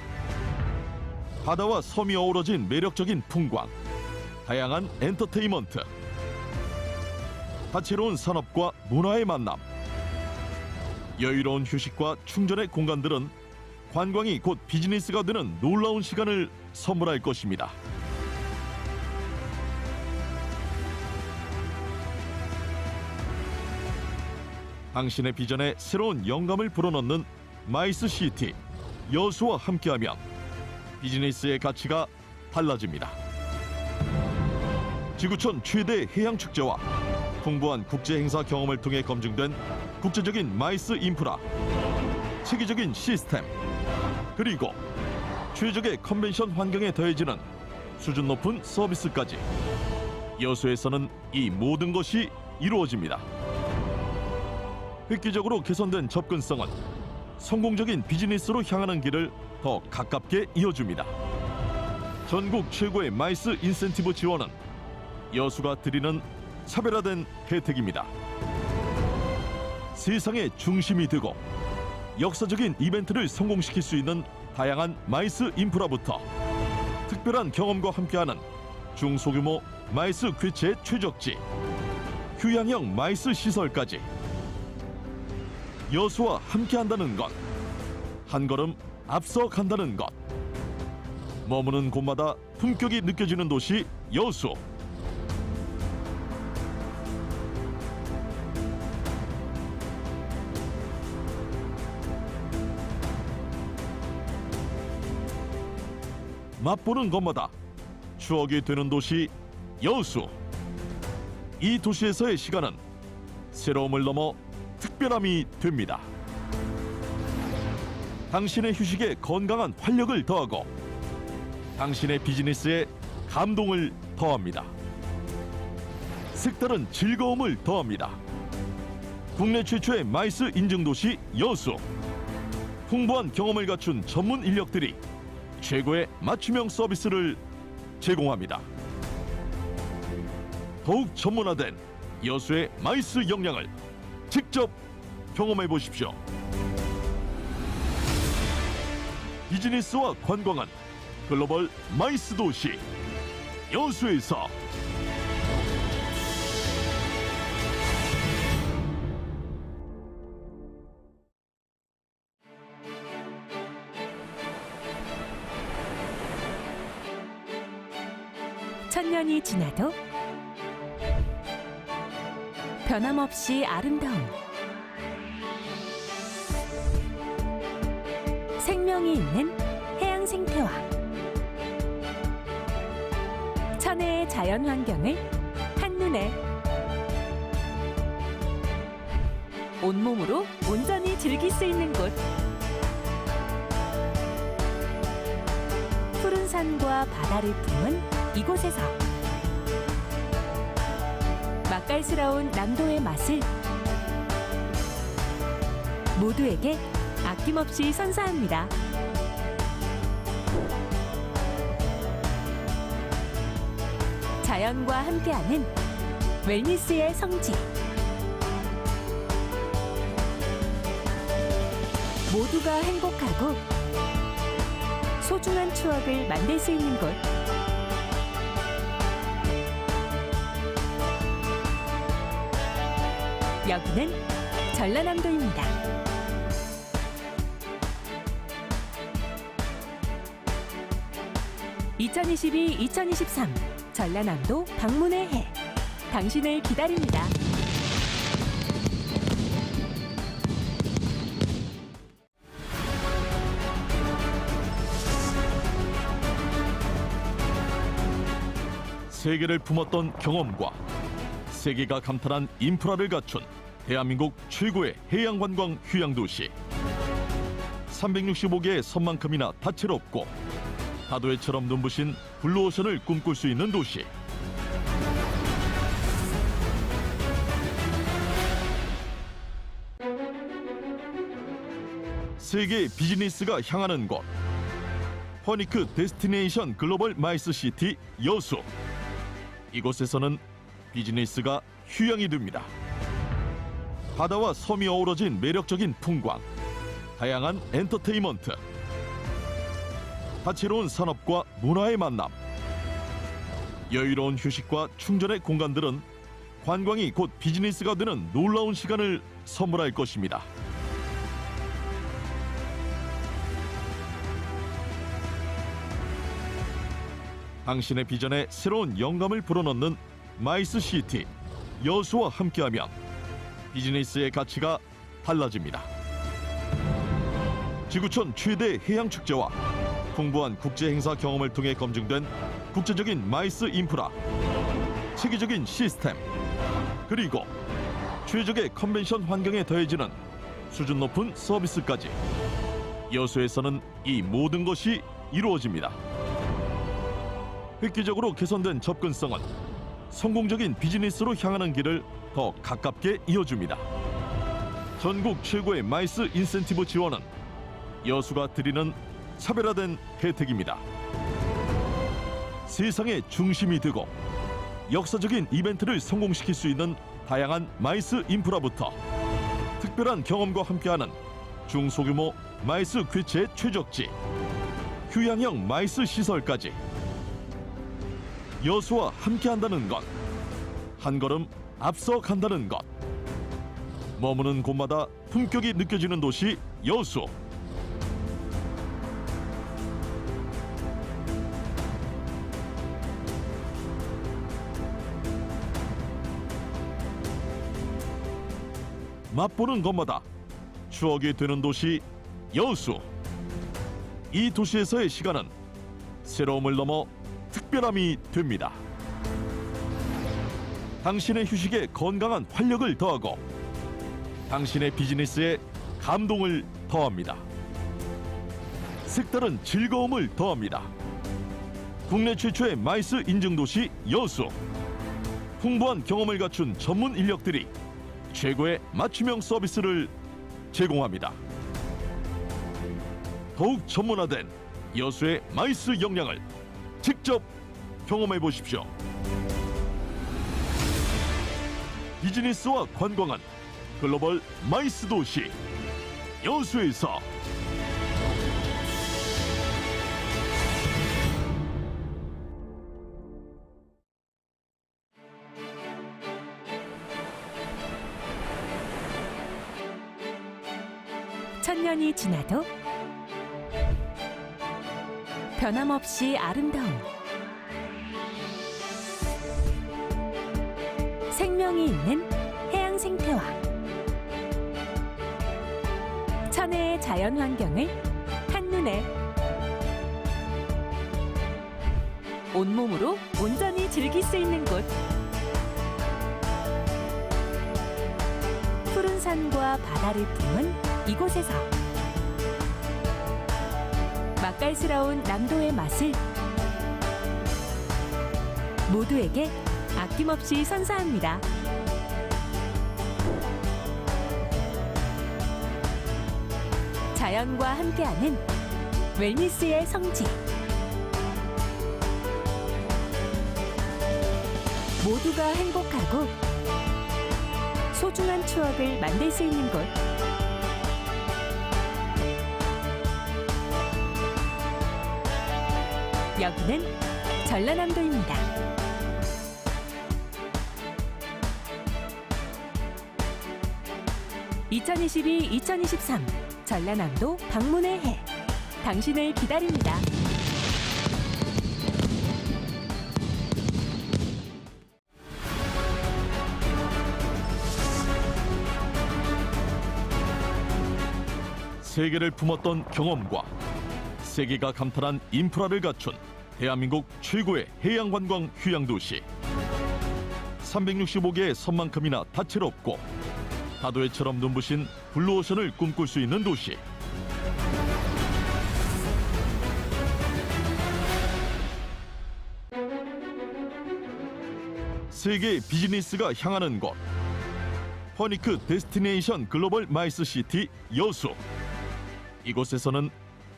바다와 섬이 어우러진 매력적인 풍광, 다양한 엔터테인먼트, 다채로운 산업과 문화의 만남, 여유로운 휴식과 충전의 공간들은 관광이 곧 비즈니스가 되는 놀라운 시간을 선물할 것입니다. 당신의 비전에 새로운 영감을 불어넣는 마이스 시티 여수와 함께하면 비즈니스의 가치가 달라집니다. 지구촌 최대 해양 축제와 풍부한 국제 행사 경험을 통해 검증된 국제적인 마이스 인프라, 체계적인 시스템, 그리고 최적의 컨벤션 환경에 더해지는 수준 높은 서비스까지 여수에서는 이 모든 것이 이루어집니다. 획기적으로 개선된 접근성은 성공적인 비즈니스로 향하는 길을 더 가깝게 이어줍니다. 전국 최고의 마이스 인센티브 지원은 여수가 드리는 차별화된 혜택입니다. 세상의 중심이 되고 역사적인 이벤트를 성공시킬 수 있는 다양한 마이스 인프라부터 특별한 경험과 함께하는 중소규모 마이스 개최 최적지, 휴양형 마이스 시설까지 여수와 함께한다는 것, 한 걸음 앞서 간다는 것. 머무는 곳마다 품격이 느껴지는 도시 여수. 맛보는 것마다 추억이 되는 도시 여수. 이 도시에서의 시간은 새로움을 넘어 특별함이 됩니다. 당신의 휴식에 건강한 활력을 더하고 당신의 비즈니스에 감동을 더합니다. 색다른 즐거움을 더합니다. 국내 최초의 마이스 인증도시 여수. 풍부한 경험을 갖춘 전문 인력들이 최고의 맞춤형 서비스를 제공합니다. 더욱 전문화된 여수의 마이스 역량을 직접 경험해 보십시오. 비즈니스와 관광은 글로벌 마이스 도시 여수에서. 천년이 지나도 변함없이 아름다움, 생명이 있는 해양 생태와 천혜의 자연 환경을 한눈에 온몸으로 온전히 즐길 수 있는 곳. 푸른 산과 바다를 품은 이곳에서 맛깔스러운 남도의 맛을 모두에게 아낌없이 선사합니다. 자연과 함께하는 웰니스의 성지. 모두가 행복하고 소중한 추억을 만들 수 있는 곳. 여기는 전라남도입니다. (2022-2023) 전라남도 방문의 해. 당신을 기다립니다. 세계를 품었던 경험과 세계가 감탄한 인프라를 갖춘 대한민국 최고의 해양관광 휴양도시. 365개의 섬만큼이나 다채롭고 다도해처럼 눈부신 블루오션을 꿈꿀 수 있는 도시. 세계 비즈니스가 향하는 곳, 퍼니크 데스티네이션 글로벌 마이스 시티 여수. 이곳에서는 비즈니스가 휴양이 됩니다. 바다와 섬이 어우러진 매력적인 풍광, 다양한 엔터테인먼트, 다채로운 산업과 문화의 만남, 여유로운 휴식과 충전의 공간들은 관광이 곧 비즈니스가 되는 놀라운 시간을 선물할 것입니다. 당신의 비전에 새로운 영감을 불어넣는 마이스 시티 여수와 함께하면 비즈니스의 가치가 달라집니다. 지구촌 최대 해양 축제와 풍부한 국제 행사 경험을 통해 검증된 국제적인 마이스 인프라, 체계적인 시스템, 그리고 최적의 컨벤션 환경에 더해지는 수준 높은 서비스까지 여수에서는 이 모든 것이 이루어집니다. 획기적으로 개선된 접근성은 성공적인 비즈니스로 향하는 길을 더 가깝게 이어줍니다. 전국 최고의 마이스 인센티브 지원은 여수가 드리는 차별화된 혜택입니다. 세상의 중심이 되고 역사적인 이벤트를 성공시킬 수 있는 다양한 마이스 인프라부터 특별한 경험과 함께하는 중소규모 마이스 괴체 최적지, 휴양형 마이스 시설까지 여수와 함께한다는 것, 한 걸음 앞서 간다는 것. 머무는 곳마다 품격이 느껴지는 도시 여수. 맛보는 것마다 추억이 되는 도시 여수. 이 도시에서의 시간은 새로움을 넘어 특별함이 됩니다. 당신의 휴식에 건강한 활력을 더하고 당신의 비즈니스에 감동을 더합니다. 색다른 즐거움을 더합니다. 국내 최초의 마이스 인증도시 여수. 풍부한 경험을 갖춘 전문 인력들이 최고의 맞춤형 서비스를 제공합니다. 더욱 전문화된 여수의 마이스 역량을 직접 경험해 보십시오. 비즈니스와 관광은 글로벌 마이스 도시 여수에서. 천년이 지나도 변함없이 아름다움, 생명이 있는 해양 생태와 천혜의 자연 환경을 한눈에 온몸으로 온전히 즐길 수 있는 곳. 푸른 산과 바다를 품은 이곳에서 맛깔스러운 남도의 맛을 모두에게 아낌없이 선사합니다. 자연과 함께하는 웰니스의 성지. 모두가 행복하고 소중한 추억을 만들 수 있는 곳. 여기는 전라남도입니다. (2022-2023) 전라남도 방문의 해. 당신을 기다립니다. 세계를 품었던 경험과 세계가 감탄한 인프라를 갖춘 대한민국 최고의 해양관광 휴양도시. 365개의 섬만큼이나 다채롭고 다도해처럼 눈부신 블루오션을 꿈꿀 수 있는 도시. 세계 비즈니스가 향하는 곳, 퍼니크 데스티네이션 글로벌 마이스 시티 여수. 이곳에서는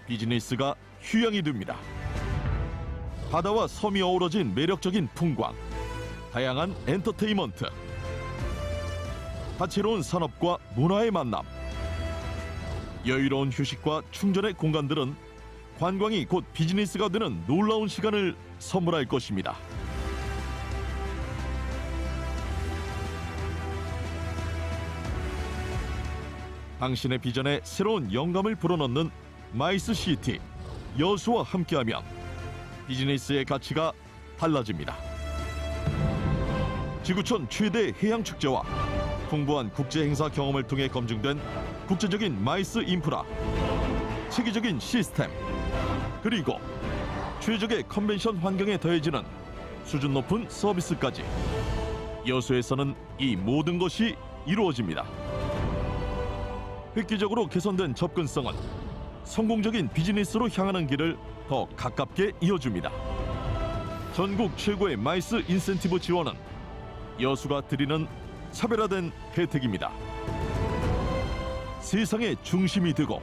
비즈니스가 휴양이 됩니다. 바다와 섬이 어우러진 매력적인 풍광, 다양한 엔터테인먼트, 다채로운 산업과 문화의 만남, 여유로운 휴식과 충전의 공간들은 관광이 곧 비즈니스가 되는 놀라운 시간을 선물할 것입니다. 당신의 비전에 새로운 영감을 불어넣는 마이스시티, 여수와 함께하면 비즈니스의 가치가 달라집니다. 지구촌 최대 해양축제와 풍부한 국제행사 경험을 통해 검증된 국제적인 마이스 인프라, 체계적인 시스템, 그리고 최적의 컨벤션 환경에 더해지는 수준 높은 서비스까지 여수에서는 이 모든 것이 이루어집니다. 획기적으로 개선된 접근성은 성공적인 비즈니스로 향하는 길을 더 가깝게 이어줍니다. 전국 최고의 마이스 인센티브 지원은 여수가 드리는 차별화된 혜택입니다. 세상의 중심이 되고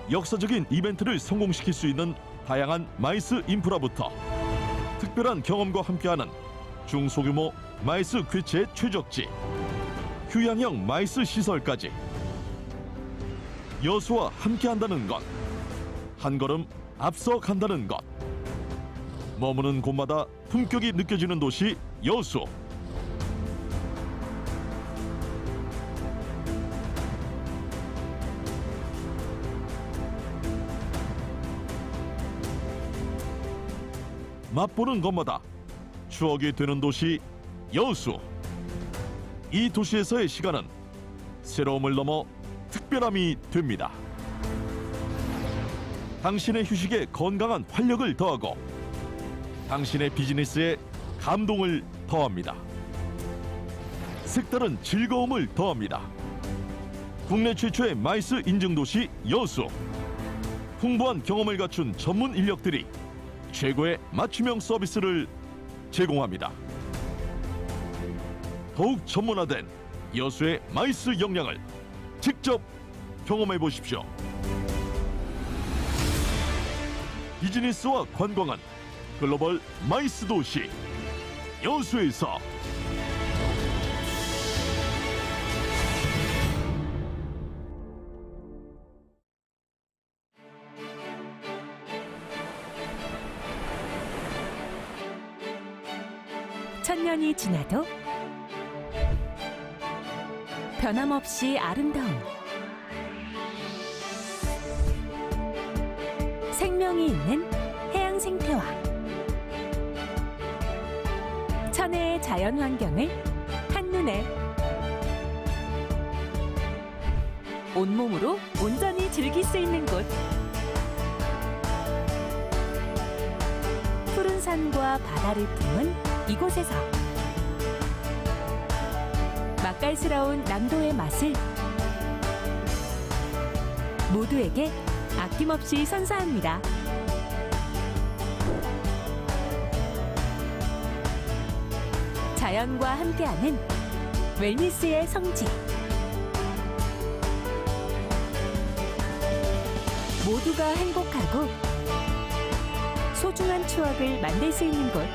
역사적인 이벤트를 성공시킬 수 있는 다양한 마이스 인프라부터 특별한 경험과 함께하는 중소규모 마이스 괴체 최적지, 휴양형 마이스 시설까지 여수와 함께한다는 것, 한 걸음 앞서 간다는 것. 머무는 곳마다 품격이 느껴지는 도시 여수. 맛보는 것마다 추억이 되는 도시 여수. 이 도시에서의 시간은 새로움을 넘어 특별함이 됩니다. 당신의 휴식에 건강한 활력을 더하고 당신의 비즈니스에 감동을 더합니다. 색다른 즐거움을 더합니다. 국내 최초의 마이스 인증도시 여수. 풍부한 경험을 갖춘 전문 인력들이 최고의 맞춤형 서비스를 제공합니다. 더욱 전문화된 여수의 마이스 역량을 직접 경험해 보십시오. 비즈니스와 관광은 글로벌 마이스 도시 여수에서. 천년이 지나도 변함없이 아름다움, 생명이 있는 해양 생태와 천혜의 자연 환경을 한눈에 온몸으로 온전히 즐길 수 있는 곳. 푸른 산과 바다를 품은 이곳에서 맛깔스러운 남도의 맛을 모두에게 아낌없이 선사합니다. 자연과 함께하는 웰니스의 성지. 모두가 행복하고 소중한 추억을 만들 수 있는 곳.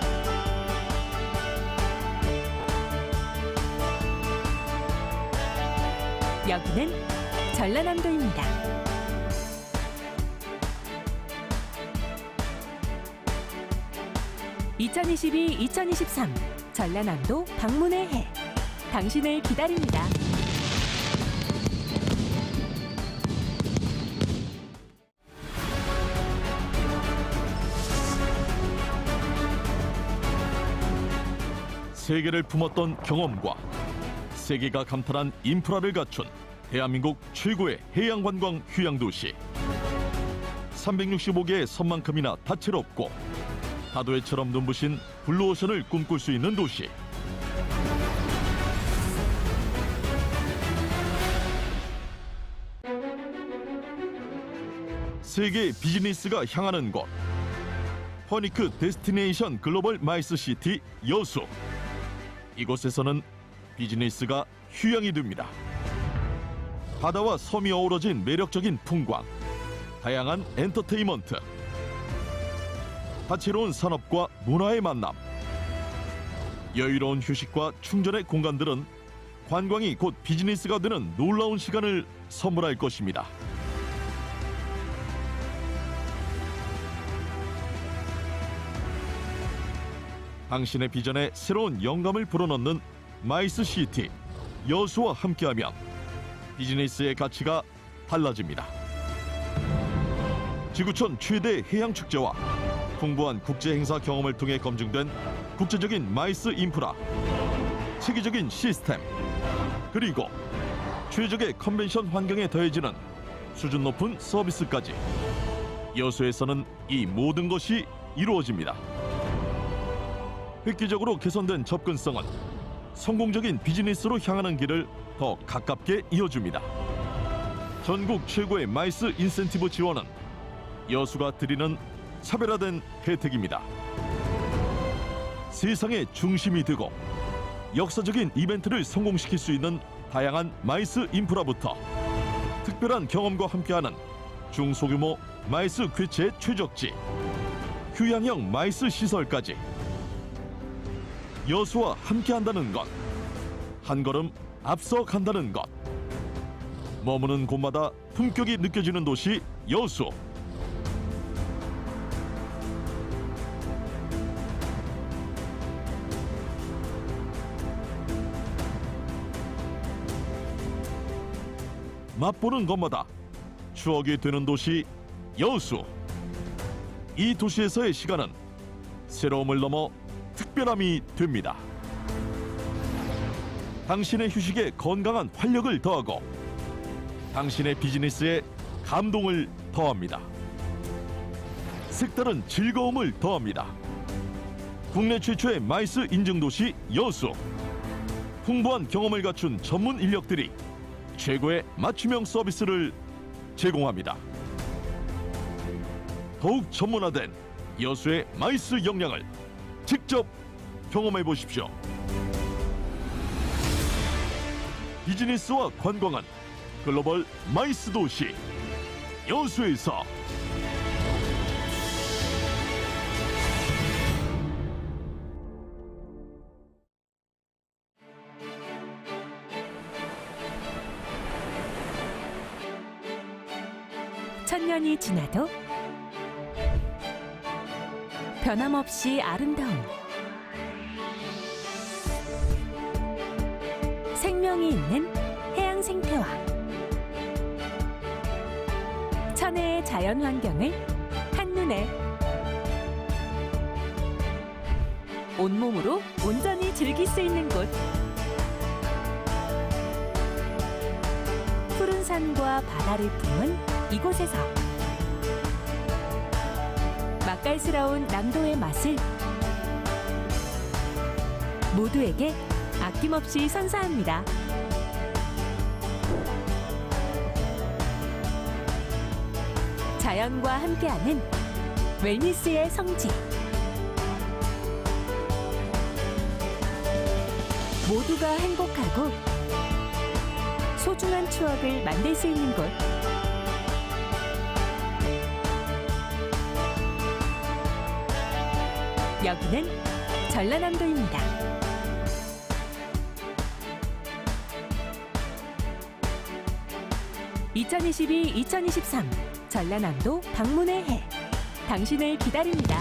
여기는 전라남도입니다. (2022-2023) 전라남도 방문의 해. 당신을 기다립니다. 세계를 품었던 경험과 세계가 감탄한 인프라를 갖춘 대한민국 최고의 해양관광 휴양도시. 365개의 섬만큼이나 다채롭고 다도해처럼 눈부신 블루오션을 꿈꿀 수 있는 도시. 세계 비즈니스가 향하는 곳. 퍼니크 데스티네이션 글로벌 마이스시티 여수. 이곳에서는 비즈니스가 휴양이 됩니다. 바다와 섬이 어우러진 매력적인 풍광, 다양한 엔터테인먼트, 다채로운 산업과 문화의 만남, 여유로운 휴식과 충전의 공간들은 관광이 곧 비즈니스가 되는 놀라운 시간을 선물할 것입니다. 당신의 비전에 새로운 영감을 불어넣는 마이스시티, 여수와 함께하면 비즈니스의 가치가 달라집니다. 지구촌 최대 해양축제와 풍부한 국제행사 경험을 통해 검증된 국제적인 마이스 인프라, 체계적인 시스템, 그리고 최적의 컨벤션 환경에 더해지는 수준 높은 서비스까지 여수에서는 이 모든 것이 이루어집니다. 획기적으로 개선된 접근성은 성공적인 비즈니스로 향하는 길을 더 가깝게 이어줍니다. 전국 최고의 마이스 인센티브 지원은 여수가 드리는 차별화된 혜택입니다. 세상의 중심이 되고 역사적인 이벤트를 성공시킬 수 있는 다양한 마이스 인프라부터 특별한 경험과 함께하는 중소규모 마이스 괴체 최적지, 휴양형 마이스 시설까지 여수와 함께한다는 것, 한 걸음 앞서 간다는 것. 머무는 곳마다 품격이 느껴지는 도시 여수. 맛보는 것마다 추억이 되는 도시 여수. 이 도시에서의 시간은 새로움을 넘어 특별함이 됩니다. 당신의 휴식에 건강한 활력을 더하고 당신의 비즈니스에 감동을 더합니다. 색다른 즐거움을 더합니다. 국내 최초의 마이스 인증도시 여수. 풍부한 경험을 갖춘 전문 인력들이 최고의 맞춤형 서비스를 제공합니다. 더욱 전문화된 여수의 마이스 역량을 직접 경험해 보십시오. 비즈니스와 관광은 글로벌 마이스 도시 여수에서. 천년이 지나도 변함없이 아름다움, 생명이 있는 해양 생태화, 천혜의 자연 환경을 한눈에 온몸으로 온전히 즐길 수 있는 곳. 푸른 산과 바다를 품은 이곳에서 맛깔스러운 남도의 맛을 모두에게 아낌없이 선사합니다. 자연과 함께하는 웰니스의 성지. 모두가 행복하고 소중한 추억을 만들 수 있는 곳. 여기는 전라남도입니다. (2022-2023) 전라남도 방문의 해. 당신을 기다립니다.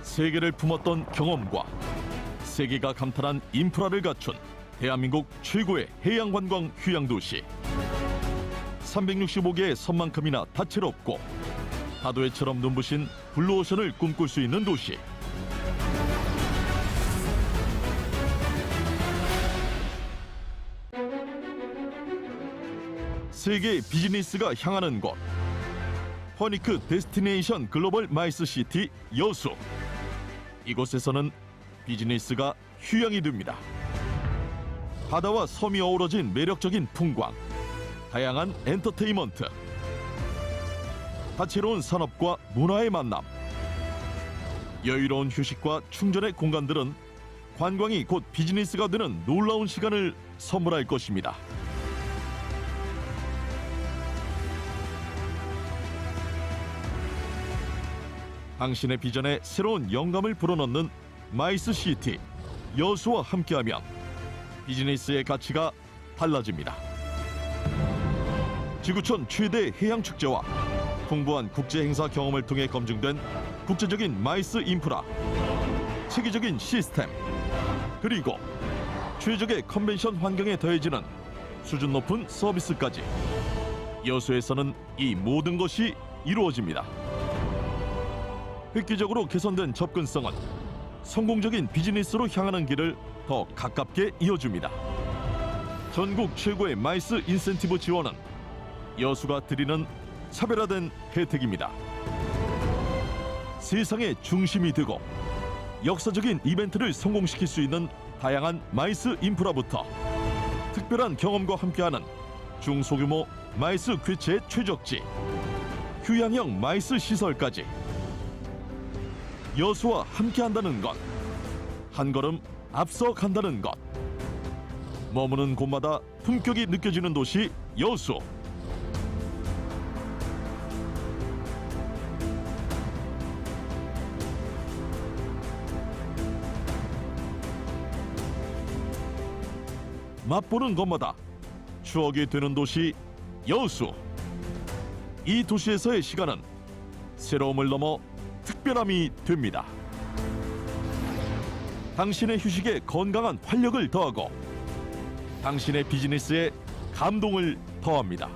세계를 품었던 경험과 세계가 감탄한 인프라를 갖춘 대한민국 최고의 해양관광 휴양도시. 365개의 섬만큼이나 다채롭고 다도해처럼 눈부신 블루오션을 꿈꿀 수 있는 도시. 세계 비즈니스가 향하는 곳. 허니크 데스티네이션 글로벌 마이스 시티 여수. 이곳에서는 비즈니스가 휴양이 됩니다. 바다와 섬이 어우러진 매력적인 풍광, 다양한 엔터테인먼트, 다채로운 산업과 문화의 만남, 여유로운 휴식과 충전의 공간들은 관광이 곧 비즈니스가 되는 놀라운 시간을 선물할 것입니다. 당신의 비전에 새로운 영감을 불어넣는 마이스시티, 여수와 함께하면 비즈니스의 가치가 달라집니다. 지구촌 최대 해양축제와 풍부한 국제행사 경험을 통해 검증된 국제적인 마이스 인프라, 체계적인 시스템, 그리고 최적의 컨벤션 환경에 더해지는 수준 높은 서비스까지 여수에서는 이 모든 것이 이루어집니다. 획기적으로 개선된 접근성은 성공적인 비즈니스로 향하는 길을 더 가깝게 이어줍니다. 전국 최고의 마이스 인센티브 지원은 여수가 드리는 차별화된 혜택입니다. 세상의 중심이 되고 역사적인 이벤트를 성공시킬 수 있는 다양한 마이스 인프라부터 특별한 경험과 함께하는 중소규모 마이스 개최 최적지, 휴양형 마이스 시설까지 여수와 함께한다는 것, 한 걸음 앞서 간다는 것. 머무는 곳마다 품격이 느껴지는 도시 여수. 맛보는 것마다 추억이 되는 도시 여수. 이 도시에서의 시간은 새로움을 넘어 특별함이 됩니다. 당신의 휴식에 건강한 활력을 더하고 당신의 비즈니스에 감동을 더합니다.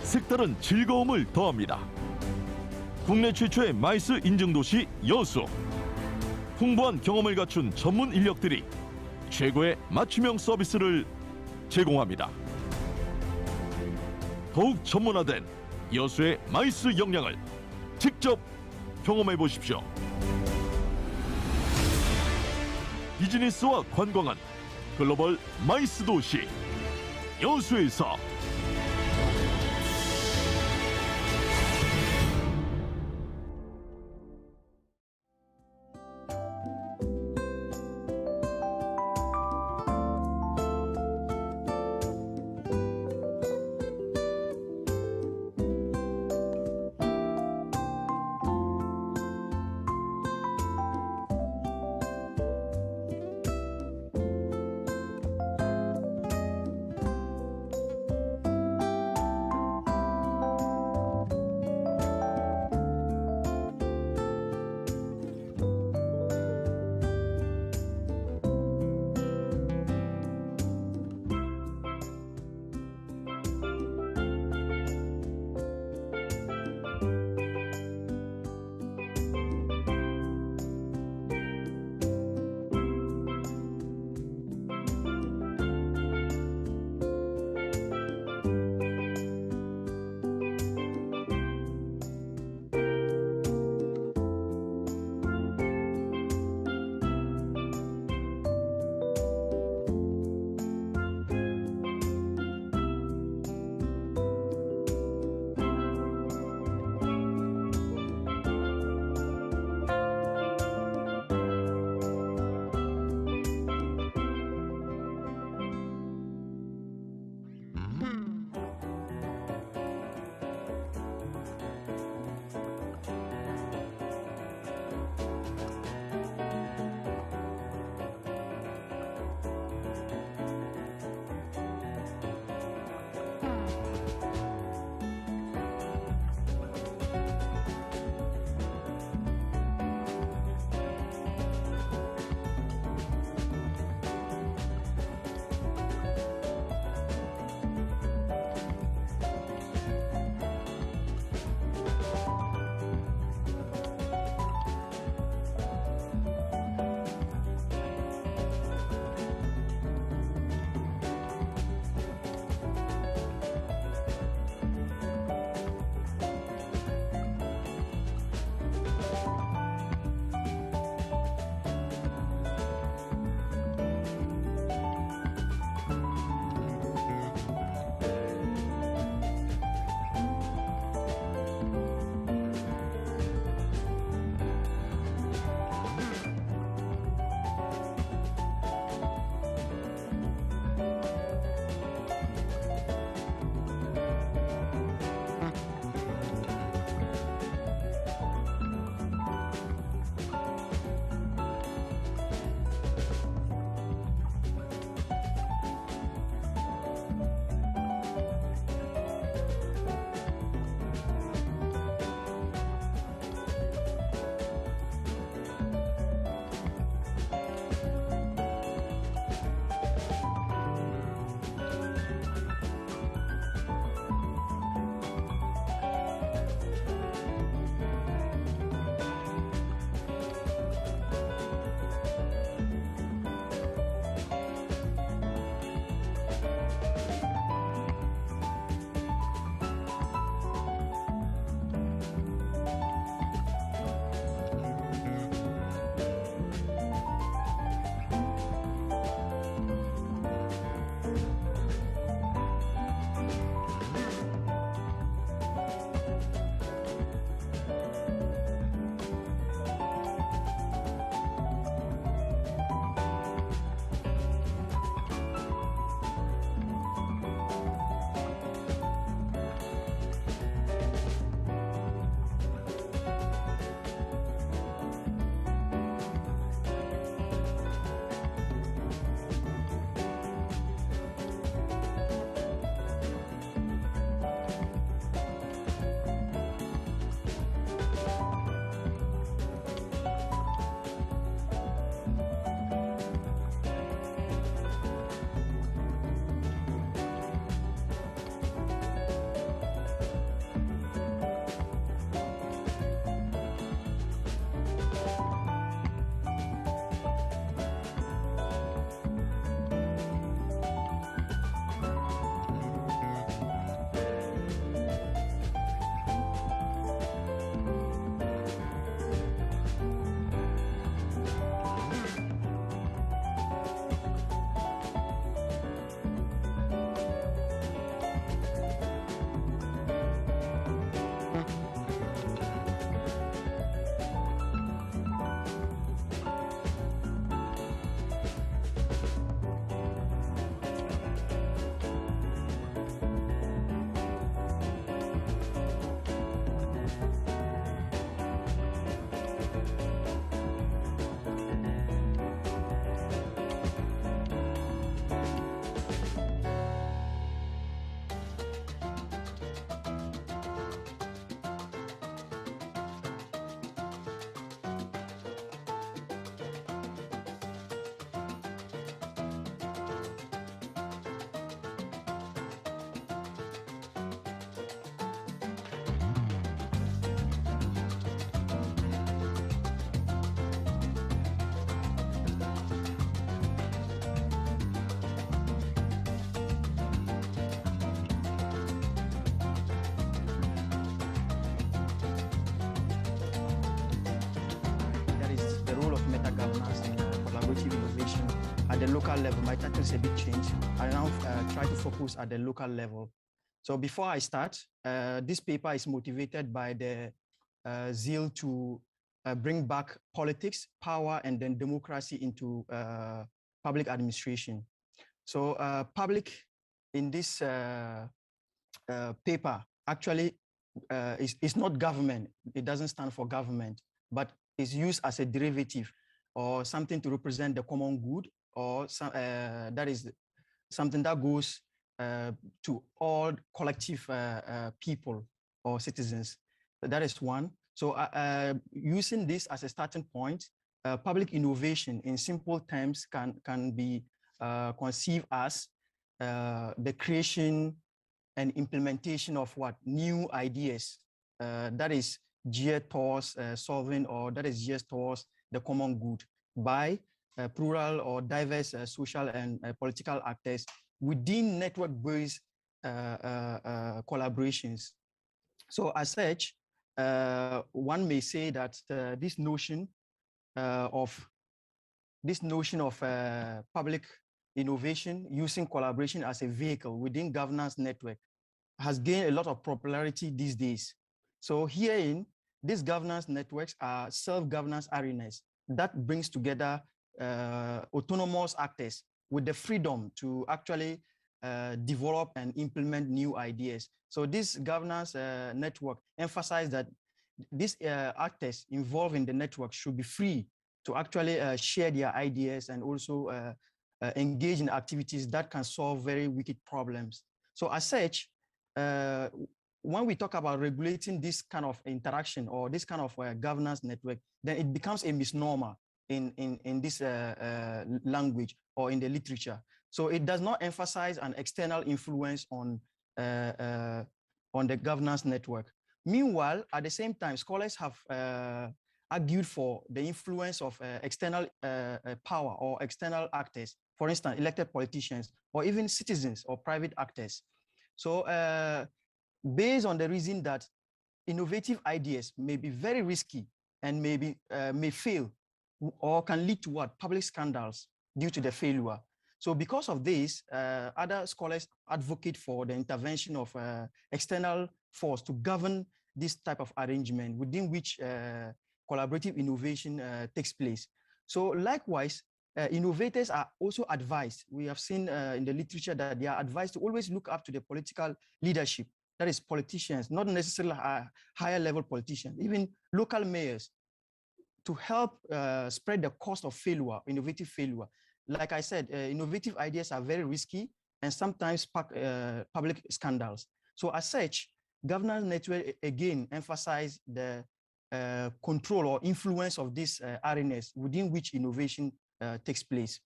색다른 즐거움을 더합니다. 국내 최초의 마이스 인증도시 여수. 풍부한 경험을 갖춘 전문 인력들이 최고의 맞춤형 서비스를 제공합니다. 더욱 전문화된 여수의 마이스 역량을 직접 경험해 보십시오. 비즈니스와 관광은 글로벌 마이스 도시 여수에서. governance and collaborative innovation at the local level. My title is a bit changed. I now try to focus at the local level. So before I start, this paper is motivated by the zeal to bring back politics, power, and then democracy into public administration. So public in this paper actually is not government. It doesn't stand for government, but is used as a derivative or something to represent the common good, or some, that is something that goes to all collective people or citizens. That is one. So using this as a starting point, public innovation in simple terms can be conceived as the creation and implementation of what? New ideas that is geared towards solving, or that is geared towards the common good by plural or diverse social and political actors within network-based collaborations. So as such, one may say that this notion of public innovation using collaboration as a vehicle within governance network has gained a lot of popularity these days. So herein, these governance networks are self-governance arenas that brings together autonomous actors with the freedom to actually develop and implement new ideas. So this governance network emphasizes that these actors involved in the network should be free to actually share their ideas and also engage in activities that can solve very wicked problems. So as such, when we talk about regulating this kind of interaction or this kind of governance network, then it becomes a misnomer in this language or in the literature. So it does not emphasize an external influence on the governance network. Meanwhile, at the same time, scholars have argued for the influence of external power or external actors, for instance, elected politicians, or even citizens or private actors. So based on the reason that innovative ideas may be very risky and may fail or can lead to what? Public scandals due to the failure. So because of this, other scholars advocate for the intervention of external force to govern this type of arrangement within which collaborative innovation takes place. So likewise, innovators are also advised. We have seen in the literature that they are advised to always look up to the political leadership, that is politicians, not necessarily higher level politicians, even local mayors, to help spread the cost of failure, innovative failure. Like I said, innovative ideas are very risky and sometimes spark public scandals. So as such, governance network again emphasize the control or influence of these arenas within which innovation takes place.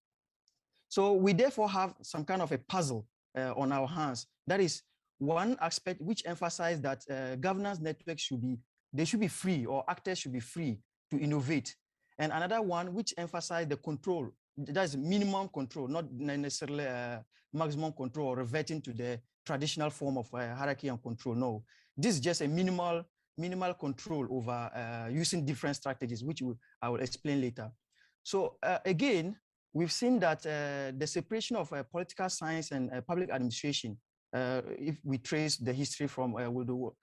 So we therefore have some kind of a puzzle on our hands. That is one aspect which emphasizes that governance networks should be free, or actors should be free to innovate. And another one which emphasizes the control, that is minimum control, not necessarily maximum control or reverting to the traditional form of hierarchy and control. No, this is just a minimal control over using different strategies, which I will explain later. So again, we've seen that the separation of political science and public administration, if we trace the history from Woodrow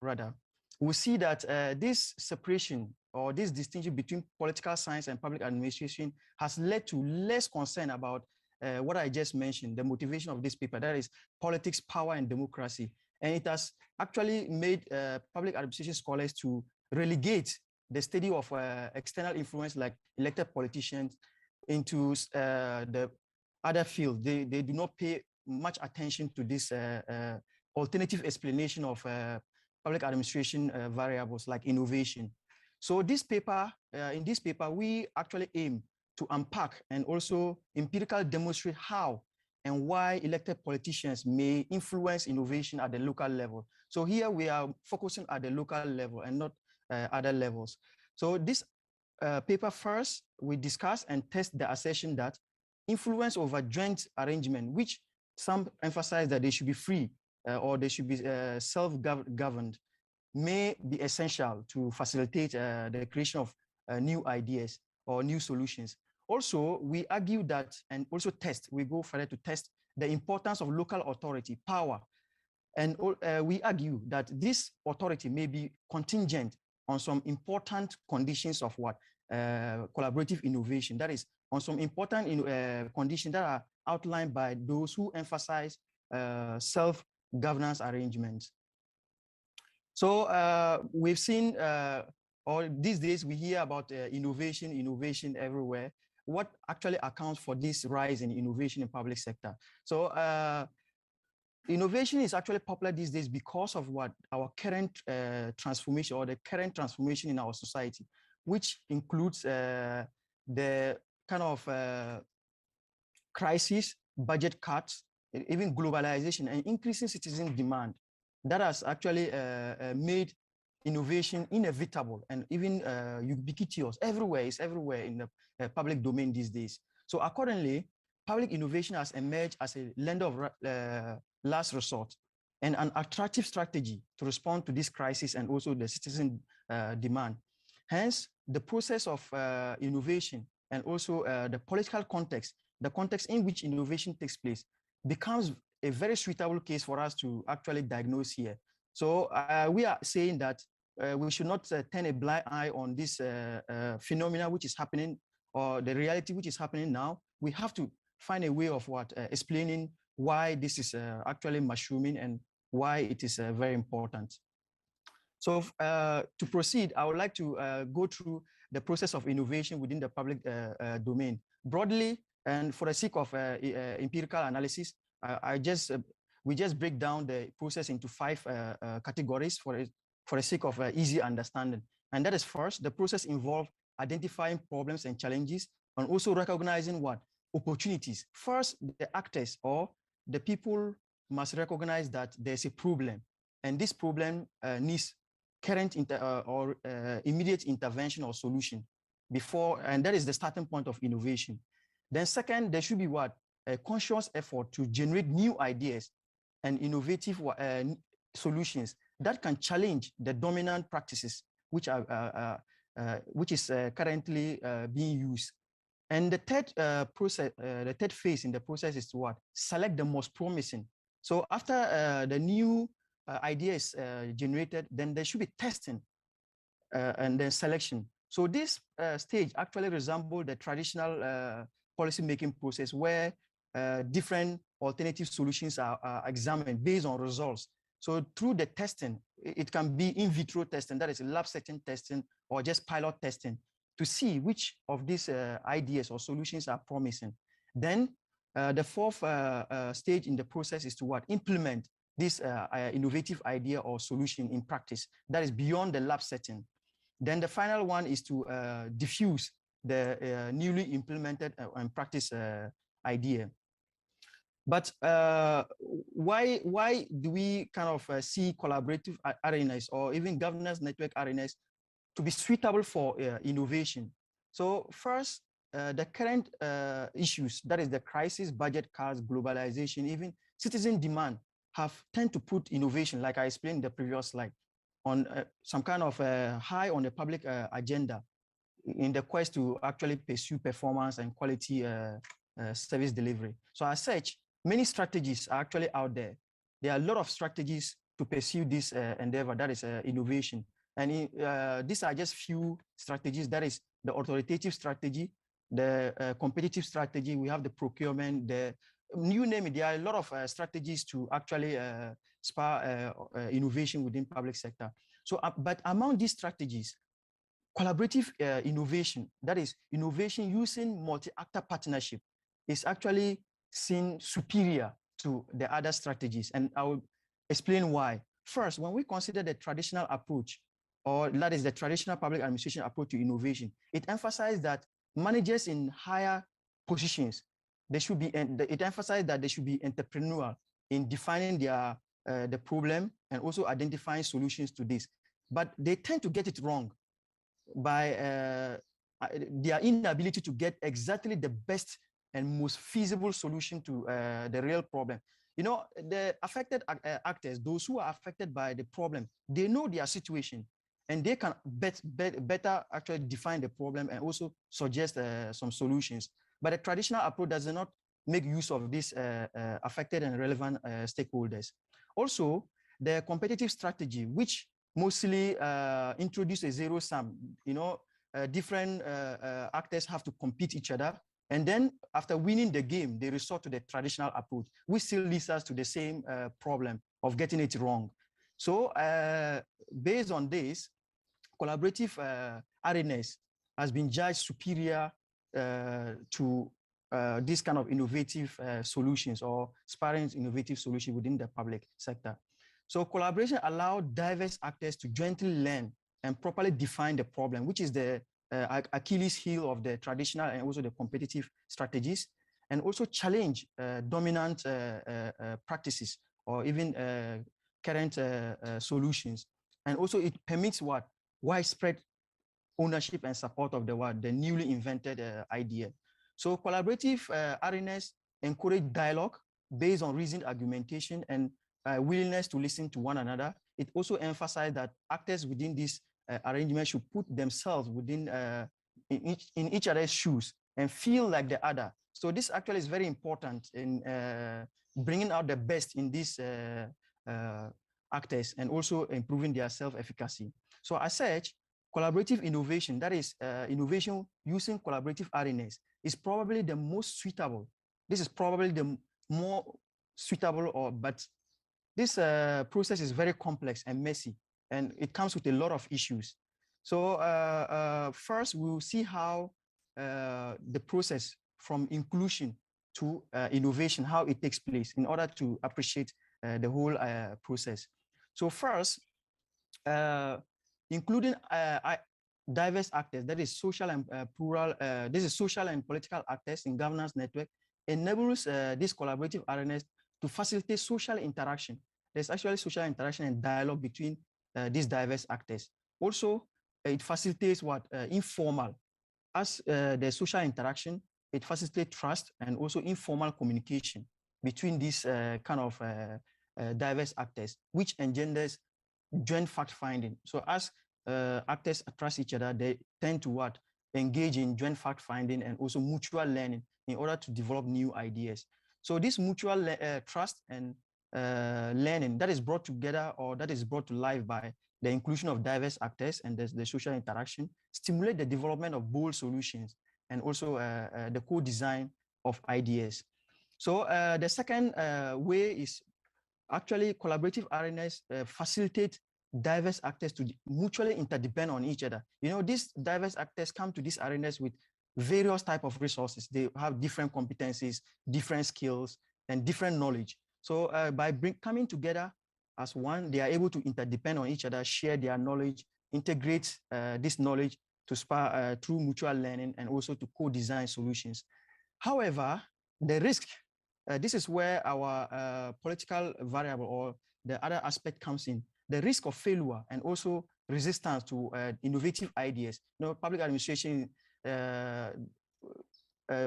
rather, we see that this separation or this distinction between political science and public administration has led to less concern about what I just mentioned, the motivation of this paper, that is politics, power, and democracy. And it has actually made public administration scholars to relegate the study of external influence like elected politicians into the other field. They do not pay much attention to this alternative explanation of public administration variables like innovation. So this paper, in this paper, we actually aim to unpack and also empirically demonstrate how and why elected politicians may influence innovation at the local level. So here we are focusing at the local level and not other levels. So this paper first, we discuss and test the assertion that influence over joint arrangement, which some emphasize that they should be free or they should be self-governed, may be essential to facilitate the creation of new ideas or new solutions. Also, we argue that, and also we go further to test the importance of local authority, power. And we argue that this authority may be contingent on some important conditions of what? Collaborative innovation. That is, on some important conditions that are outlined by those who emphasize self-governance arrangements. So we've seen, or these days we hear about innovation everywhere. What actually accounts for this rise in innovation in public sector? So innovation is actually popular these days because of what our current transformation, or the current transformation in our society, which includes the kind of crisis, budget cuts, even globalization and increasing citizen demand that has actually made innovation inevitable and even ubiquitous. It's everywhere in the public domain these days. So accordingly, public innovation has emerged as a lender of last resort and an attractive strategy to respond to this crisis and also the citizen demand. Hence, the process of innovation and also the political context, the context in which innovation takes place, becomes a very suitable case for us to actually diagnose here. So we are saying that we should not turn a blind eye on this phenomena which is happening, or the reality which is happening now. We have to find a way of explaining why this is actually mushrooming and why it is very important. So to proceed, I would like to go through the process of innovation within the public domain. Broadly, and for the sake of empirical analysis, we just break down the process into 5 categories for the sake of easy understanding. And that is, first, the process involves identifying problems and challenges, and also recognizing what? Opportunities. First, the actors or the people must recognize that there's a problem, and this problem needs current or immediate intervention or solution before, and that is the starting point of innovation. Then second, there should be what? A conscious effort to generate new ideas and innovative solutions that can challenge the dominant practices which is currently being used. And the third phase in the process is to what? Select the most promising. So after the new idea is generated, then there should be testing and then selection. So this stage actually resembles the traditional policy-making process where different alternative solutions are examined based on results. So through the testing, it can be in vitro testing, that is lab setting testing, or just pilot testing, to see which of these ideas or solutions are promising. Then the fourth stage in the process is to what? Implement this innovative idea or solution in practice that is beyond the lab setting. Then the final one is to diffuse the newly implemented and practice idea. But why do we kind of see collaborative arenas or even governance network arenas to be suitable for innovation? So first, the current issues, that is the crisis, budget cuts, globalization, even citizen demand, have tend to put innovation, like I explained in the previous slide, on some kind of high on the public agenda in the quest to actually pursue performance and quality service delivery. So as such, many strategies are actually out there. There are a lot of strategies to pursue this endeavor, that is innovation. And these are just few strategies. That is the authoritative strategy, the competitive strategy. We have the procurement, you name it. There are a lot of strategies to actually spur innovation within public sector. So, but among these strategies, collaborative innovation, that is innovation using multi-actor partnership, is actually seen superior to the other strategies. And I will explain why. First, when we consider the traditional approach, or that is the traditional public administration approach to innovation, it emphasizes that managers in higher positions, it emphasizes that they should be entrepreneurial in defining the problem and also identifying solutions to this. But they tend to get it wrong by their inability to get exactly the best and most feasible solution to the real problem. you know, the affected actors, those who are affected by the problem, they know their situation and they can better actually define the problem and also suggest some solutions. But the traditional approach does not make use of these affected and relevant stakeholders. Also, the competitive strategy, which mostly introduce a zero sum, you know, different actors have to compete each other. And then after winning the game, they resort to the traditional approach, which still leads us to the same problem of getting it wrong. So based on this, collaborative arenas has been judged superior to this kind of innovative solutions or sparring innovative solutions within the public sector. So collaboration allows diverse actors to jointly learn and properly define the problem, which is the Achilles heel of the traditional and also the competitive strategies, and also challenge dominant practices or even current solutions. And also it permits what? Widespread ownership and support of the newly invented idea. So collaborative arenas encourage dialogue based on reasoned argumentation and willingness to listen to one another. It also emphasizes that actors within this arrangement should put themselves within in each other's shoes and feel like the other. So this actually is very important in bringing out the best in these actors and also improving their self-efficacy. So as such, collaborative innovation, that is innovation using collaborative arenas, is probably the most suitable. This is probably the more suitable, but this process is very complex and messy, and it comes with a lot of issues. So first, we'll see how the process from inclusion to innovation, how it takes place in order to appreciate the whole process. So first, including diverse actors, that is social and plural, this is social and political actors in governance network, enables these collaborative arenas to facilitate social interaction. There's actually social interaction and dialogue between these diverse actors. Also, it facilitates what? Informal. As the social interaction, it facilitates trust and also informal communication between these kind of diverse actors, which engenders joint fact-finding. So as actors trust each other, they tend to what? Engage in joint fact-finding and also mutual learning in order to develop new ideas. So this mutual trust and learning that is brought together or that is brought to life by the inclusion of diverse actors and the social interaction stimulate the development of bold solutions and also the co-design of ideas. So the second way is actually collaborative arenas facilitate diverse actors to mutually interdepend on each other. You know, these diverse actors come to these arenas with various types of resources. They have different competencies, different skills, and different knowledge. So by coming together as one, they are able to interdepend on each other, share their knowledge, integrate this knowledge to spur through mutual learning and also to co-design solutions. However, the risk, this is where our political variable or the other aspect comes in, the risk of failure and also resistance to innovative ideas. You know, public administration,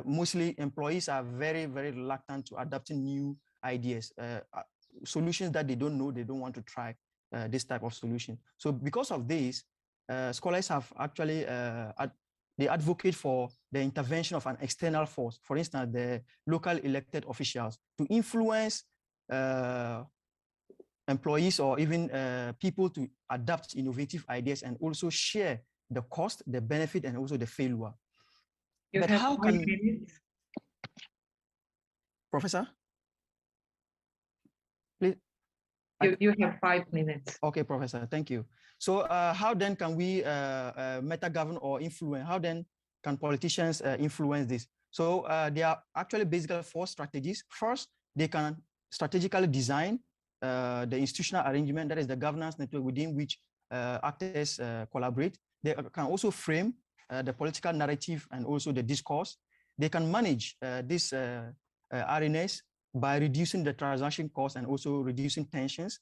mostly employees are very, very reluctant to adopting new ideas, solutions that they don't know, they don't want to try this type of solution. So because of this, scholars have actually, they advocate for the intervention of an external force, for instance, the local elected officials, to influence employees or even people to adopt innovative ideas and also share the cost, the benefit, and also the failure. But how can... Professor? Please. You have 5 minutes. Okay, Professor, thank you. So how then can we meta-govern or influence? How then can politicians influence this? So there are actually basically 4 strategies. First, they can strategically design the institutional arrangement, that is the governance network within which actors collaborate. They can also frame the political narrative and also the discourse. They can manage these arenas by reducing the transaction costs and also reducing tensions.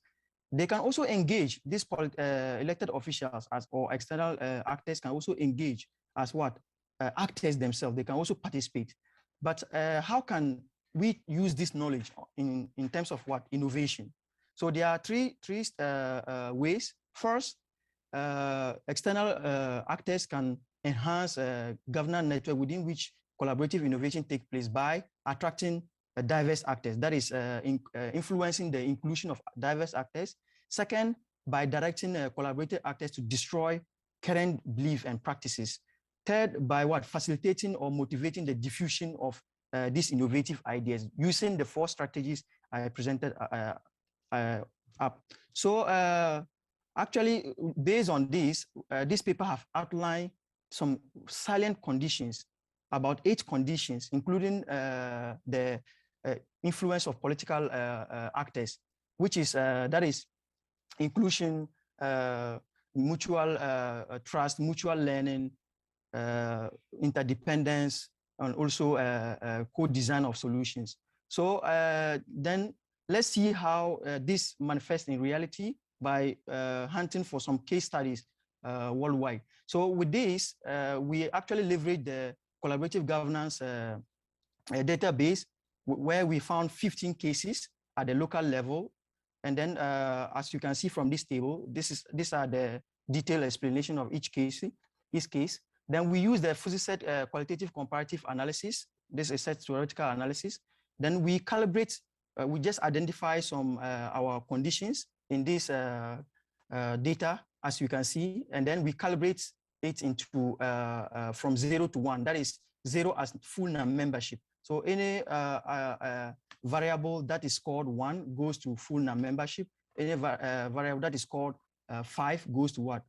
They can also engage these elected officials or external actors can also engage as what? Actors themselves. They can also participate. But how can we use this knowledge in terms of what? Innovation. So there are three ways. First, external actors can enhance a governance network within which collaborative innovation takes place by attracting diverse actors. That is influencing the inclusion of diverse actors. Second, by directing collaborative actors to destroy current beliefs and practices. Third, by what? Facilitating or motivating the diffusion of these innovative ideas using the 4 strategies I presented up. So actually, based on this, this paper have outlined some salient conditions, about 8 conditions, including the influence of political actors, which is, that is inclusion, mutual trust, mutual learning, interdependence, and also co-design of solutions. So then let's see how this manifests in reality by hunting for some case studies worldwide. So with this, we actually leverage the collaborative governance database where we found 15 cases at the local level. And then as you can see from this table, these are the detailed explanation of each case. Then we use the fuzzy set qualitative comparative analysis. This is a set theoretical analysis. Then we calibrate, we just identify some our conditions in this data, as you can see, and then we calibrate it into from 0 to 1. That is 0 as full membership. So any variable that is scored 1 goes to full membership. Any variable that is scored 5 goes to what?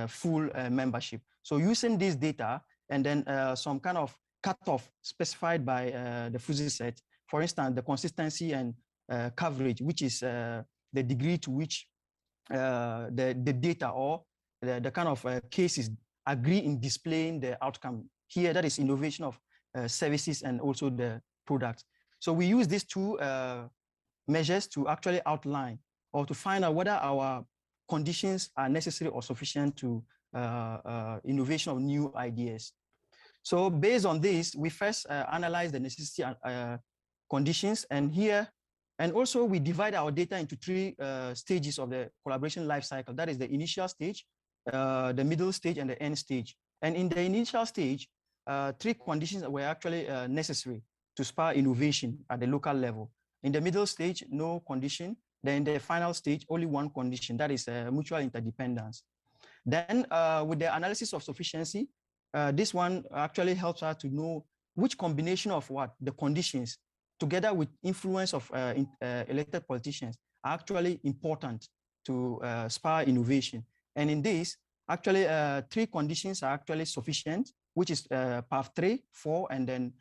Full membership. So using this data and then some kind of cutoff specified by the fuzzy set, for instance, the consistency and coverage, which is the degree to which the data or the kind of cases agree in displaying the outcome. Here, that is innovation of services and also the products. So we use these 2 measures to actually outline or to find out whether our conditions are necessary or sufficient to innovation of new ideas. So based on this, we first analyze the necessity conditions, and here, and also we divide our data into 3 stages of the collaboration life cycle. That is the initial stage, the middle stage, and the end stage. And in the initial stage, 3 conditions were actually necessary to spur innovation at the local level. In the middle stage, no condition. Then in the final stage, only 1 condition, that is mutual interdependence. Then with the analysis of sufficiency, this one actually helps us to know which combination of what? The conditions, together with influence of elected politicians, are actually important to spur innovation. And in this, actually 3 conditions are actually sufficient, which is path 3, 4, and then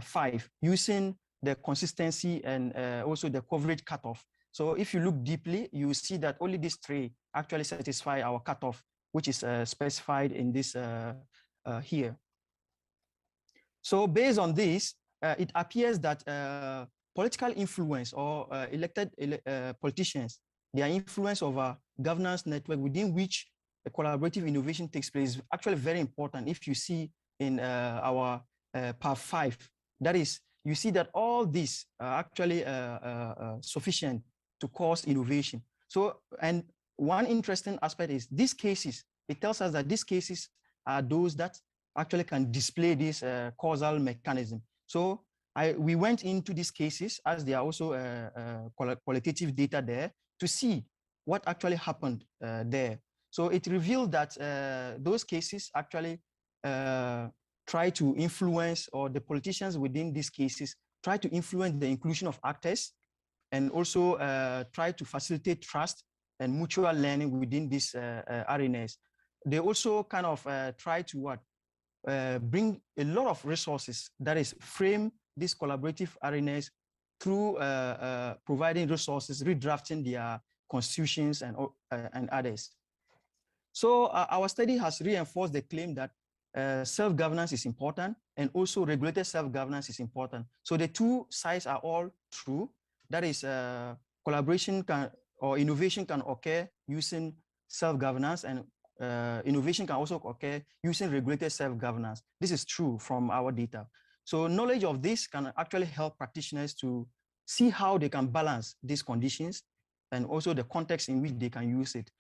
5, using the consistency and also the coverage cutoff. So if you look deeply, you see that only these 3 actually satisfy our cutoff, which is specified in this here. So based on this, it appears that political influence or elected politicians, their influence over governance network within which a collaborative innovation takes place is actually very important. If you see in our path 5, that is, you see that all these are actually sufficient to cause innovation. So, and one interesting aspect is these cases, it tells us that these cases are those that actually can display this causal mechanism. So we went into these cases, as there are also qualitative data there, to see what actually happened there. So it revealed that those cases actually try to influence, or the politicians within these cases try to influence the inclusion of actors, and also try to facilitate trust and mutual learning within these arenas. They also kind of try to what? Bring a lot of resources, that is, frame these collaborative arenas through providing resources, redrafting their constitutions and others. So our study has reinforced the claim that self-governance is important, and also regulated self-governance is important. So the 2 sides are all true. That is, collaboration can, or innovation can occur using self-governance, and innovation can also occur using regulated self-governance. This is true from our data. So knowledge of this can actually help practitioners to see how they can balance these conditions and also the context in which they can use it.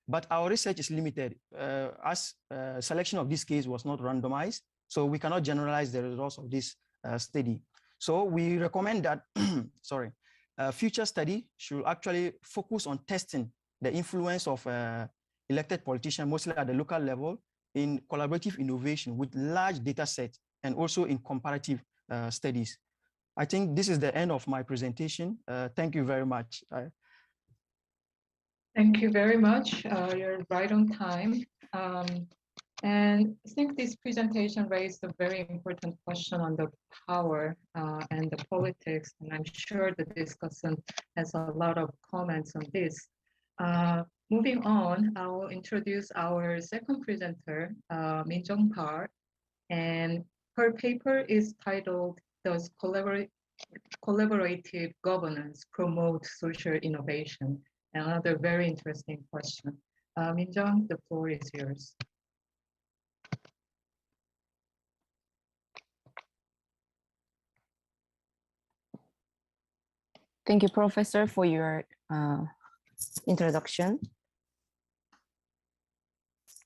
But our research is limited as selection of this case was not randomized. So we cannot generalize the results of this study. So we recommend that, future study should actually focus on testing the influence of elected politicians, mostly at the local level, in collaborative innovation with large data sets and also in comparative studies. I think this is the end of my presentation. Thank you very much. Thank you very much. You're right on time. And I think this presentation raised a very important question on the power and the politics. And I'm sure the discussion has a lot of comments on this. Moving on, I will introduce our second presenter, Min-Jung Park. And her paper is titled, Does Collaborative Governance Promote Social Innovation? Another very interesting question. Min-Jung, the floor is yours. Thank you, Professor, for your introduction.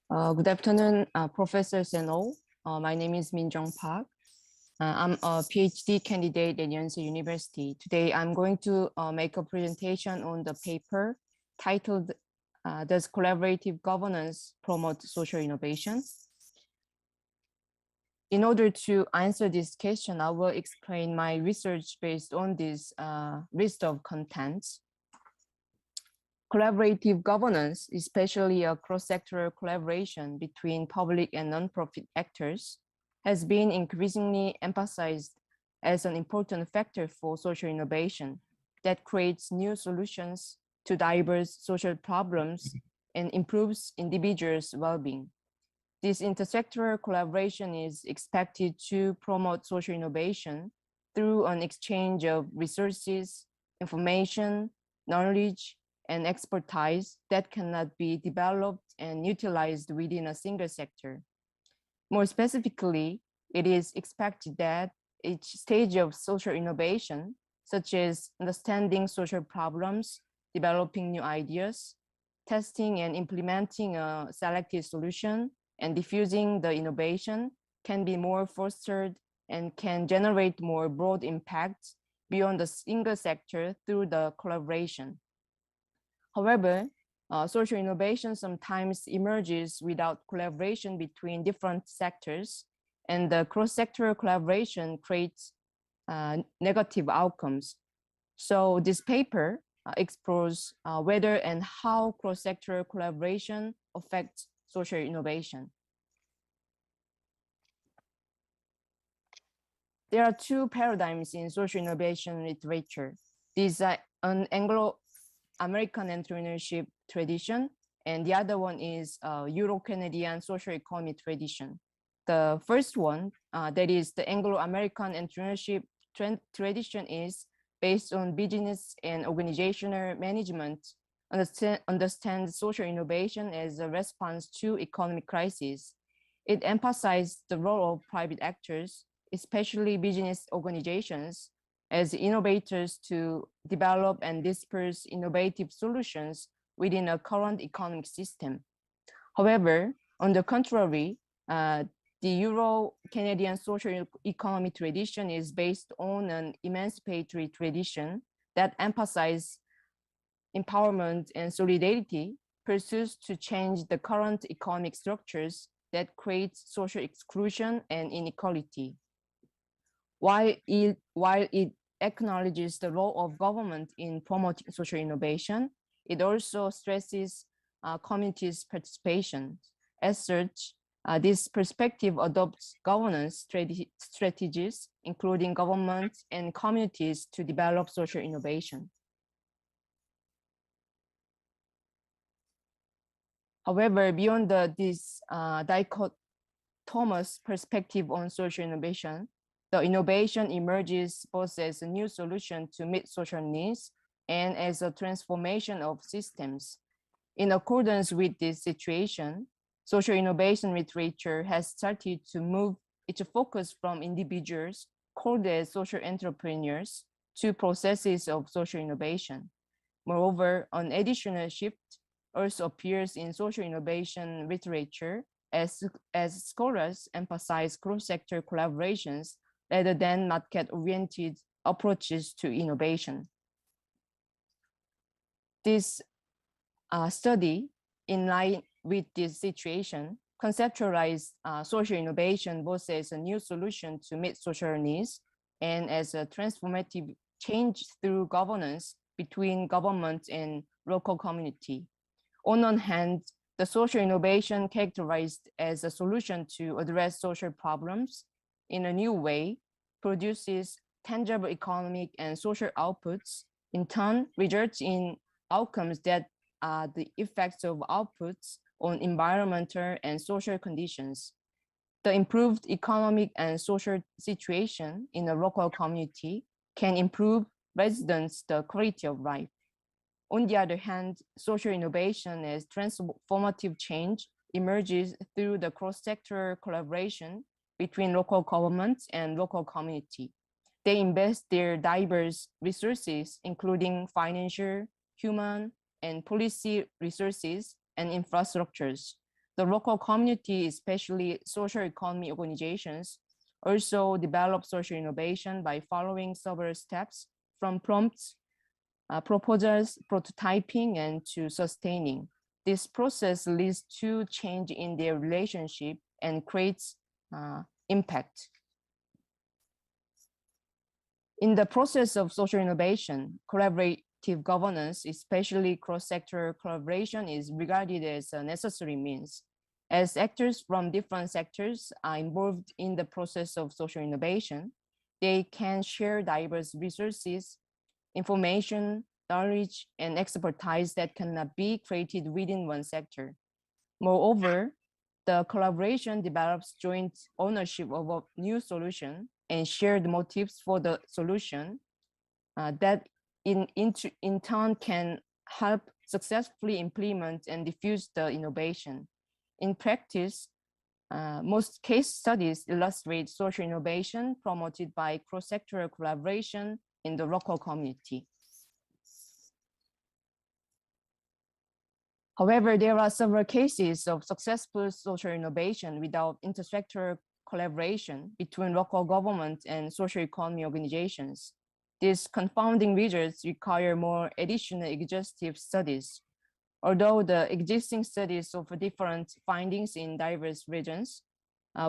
Good afternoon, Professor Seno. My name is Min-Jung Park. I'm a PhD candidate at Yonsei University. Today, I'm going to make a presentation on the paper titled, Does Collaborative Governance Promote Social Innovation? In order to answer this question, I will explain my research based on this list of contents. Collaborative governance, especially a cross-sectoral collaboration between public and non-profit actors, has been increasingly emphasized as an important factor for social innovation that creates new solutions to diverse social problems and improves individuals' well-being. This intersectoral collaboration is expected to promote social innovation through an exchange of resources, information, knowledge, and expertise that cannot be developed and utilized within a single sector. More specifically, it is expected that each stage of social innovation, such as understanding social problems, developing new ideas, testing and implementing a selected solution, and diffusing the innovation, can be more fostered and can generate more broad impact beyond the single sector through the collaboration. However, social innovation sometimes emerges without collaboration between different sectors, and the cross-sectoral collaboration creates negative outcomes. So this paper explores whether and how cross-sectoral collaboration affects social innovation. There are two paradigms in social innovation literature. These are an Anglo-American entrepreneurship tradition, and the other one is Euro-Canadian social economy tradition. The first one, that is the Anglo-American entrepreneurship tradition, is based on business and organizational management, understands social innovation as a response to economic crisis. It emphasized the role of private actors, especially business organizations, as innovators to develop and disperse innovative solutions within a current economic system. However, on the contrary, the Euro-Canadian social economy tradition is based on an emancipatory tradition that emphasizes empowerment and solidarity, pursues to change the current economic structures that create social exclusion and inequality. While it acknowledges the role of government in promoting social innovation, it also stresses communities' participation. As such, this perspective adopts governance strategies, including governments and communities, to develop social innovation. However, beyond this dichotomous perspective on social innovation, the innovation emerges both as a new solution to meet social needs and as a transformation of systems. In accordance with this situation, social innovation literature has started to move its focus from individuals called as social entrepreneurs to processes of social innovation. Moreover, an additional shift also appears in social innovation literature as scholars emphasize cross-sector collaborations rather than market-oriented approaches to innovation. This study, in line with this situation, conceptualized social innovation both as a new solution to meet social needs and as a transformative change through governance between government and local community. On one hand, the social innovation characterized as a solution to address social problems in a new way produces tangible economic and social outputs, in turn results in outcomes that are the effects of outputs on environmental and social conditions. The improved economic and social situation in a local community can improve residents' the quality of life. On the other hand, social innovation as transformative change emerges through the cross-sector collaboration between local governments and local community. They invest their diverse resources, including financial, human, and policy resources and infrastructures. The local community, especially social economy organizations, also develop social innovation by following several steps from prompts, proposals, prototyping, and to sustaining. This process leads to change in their relationship and creates impact. In the process of social innovation, collaborative governance, especially cross-sector collaboration, is regarded as a necessary means. As actors from different sectors are involved in the process of social innovation, they can share diverse resources, information, knowledge, and expertise that cannot be created within one sector. Moreover, the collaboration develops joint ownership of a new solution and shared motives for the solution that in turn can help successfully implement and diffuse the innovation. In practice, most case studies illustrate social innovation promoted by cross-sectoral collaboration in the local community. However, there are several cases of successful social innovation without intersectoral collaboration between local government and social economy organizations. These confounding results require more additional exhaustive studies. Although the existing studies offer different findings in diverse regions,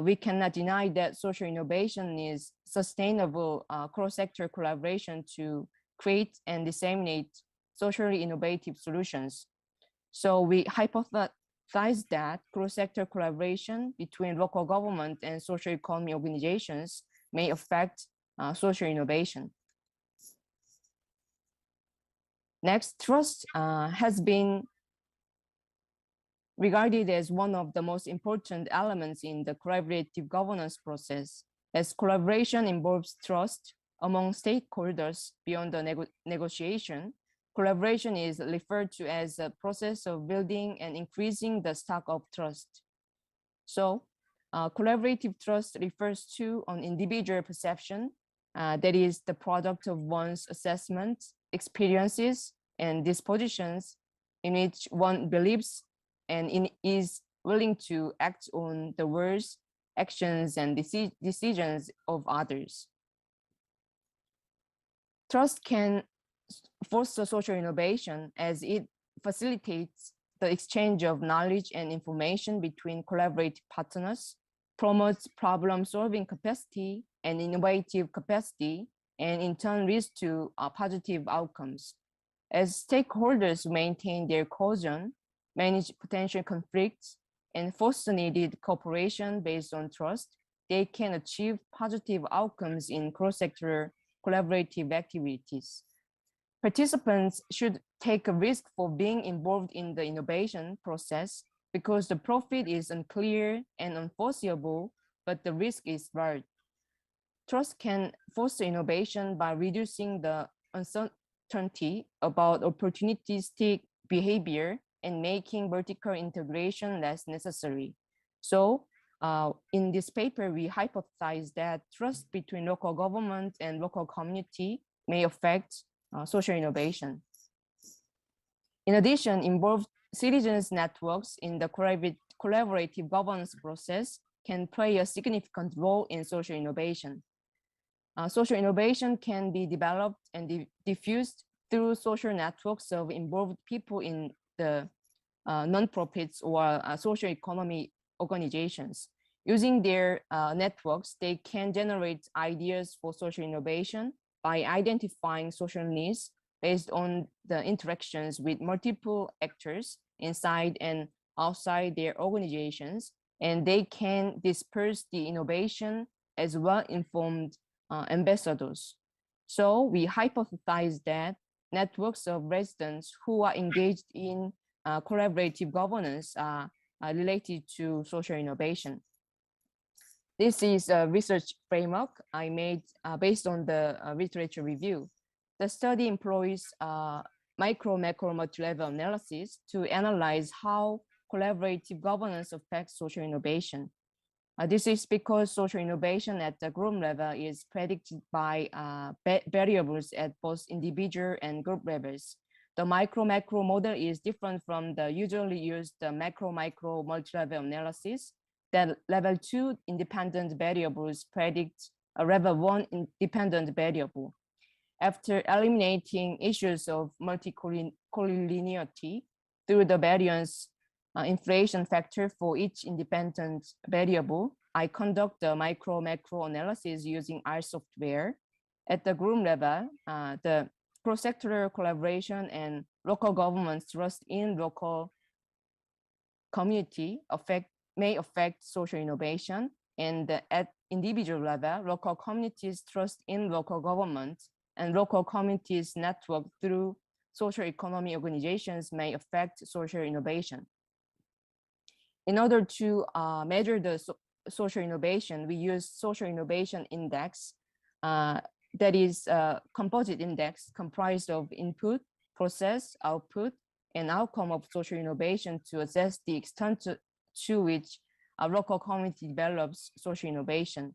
we cannot deny that social innovation is sustainable cross-sector collaboration to create and disseminate socially innovative solutions. So we hypothesize that cross-sector collaboration between local government and social economy organizations may affect social innovation. Next, trust has been regarded as one of the most important elements in the collaborative governance process, as collaboration involves trust among stakeholders beyond the negotiation. Collaboration is referred to as a process of building and increasing the stock of trust. So, collaborative trust refers to an individual perception that is the product of one's assessments, experiences, and dispositions in which one believes and is willing to act on the words, actions, and decisions of others. Trust can foster social innovation as it facilitates the exchange of knowledge and information between collaborative partners, promotes problem-solving capacity and innovative capacity, and in turn leads to positive outcomes. As stakeholders maintain their cohesion, manage potential conflicts, and foster needed cooperation based on trust, they can achieve positive outcomes in cross-sector collaborative activities. Participants should take a risk for being involved in the innovation process because the profit is unclear and unforeseeable, but the risk is large. Trust can foster innovation by reducing the uncertainty about opportunistic behavior and making vertical integration less necessary. So in this paper, we hypothesize that trust between local government and local community may affect social innovation. In addition, involved citizens networks in the collaborative governance process can play a significant role in social innovation. Social innovation can be developed and diffused through social networks of involved people in the non-profits or social economy organizations. Using their networks, they can generate ideas for social innovation by identifying social needs based on the interactions with multiple actors inside and outside their organizations, and they can disperse the innovation as well-informed ambassadors. So we hypothesize that networks of residents who are engaged in collaborative governance are related to social innovation. This is a research framework I made based on the literature review. The study employs micro-macro multi-level analysis to analyze how collaborative governance affects social innovation. This is because social innovation at the group level is predicted by variables at both individual and group levels. The micro-macro model is different from the usually used macro-micro multi-level analysis that level 2 independent variables predict a level 1 independent variable. After eliminating issues of multicollinearity through the variance inflation factor for each independent variable, I conduct the micro-macro analysis using R software. At the group level, the cross-sectoral collaboration and local government's trust in local community may affect social innovation, and at individual level, local communities' trust in local government and local communities' network through social economy organizations may affect social innovation. In order to measure the social innovation, we use social innovation index, that is a composite index comprised of input, process, output, and outcome of social innovation to assess the extent to which a local community develops social innovation.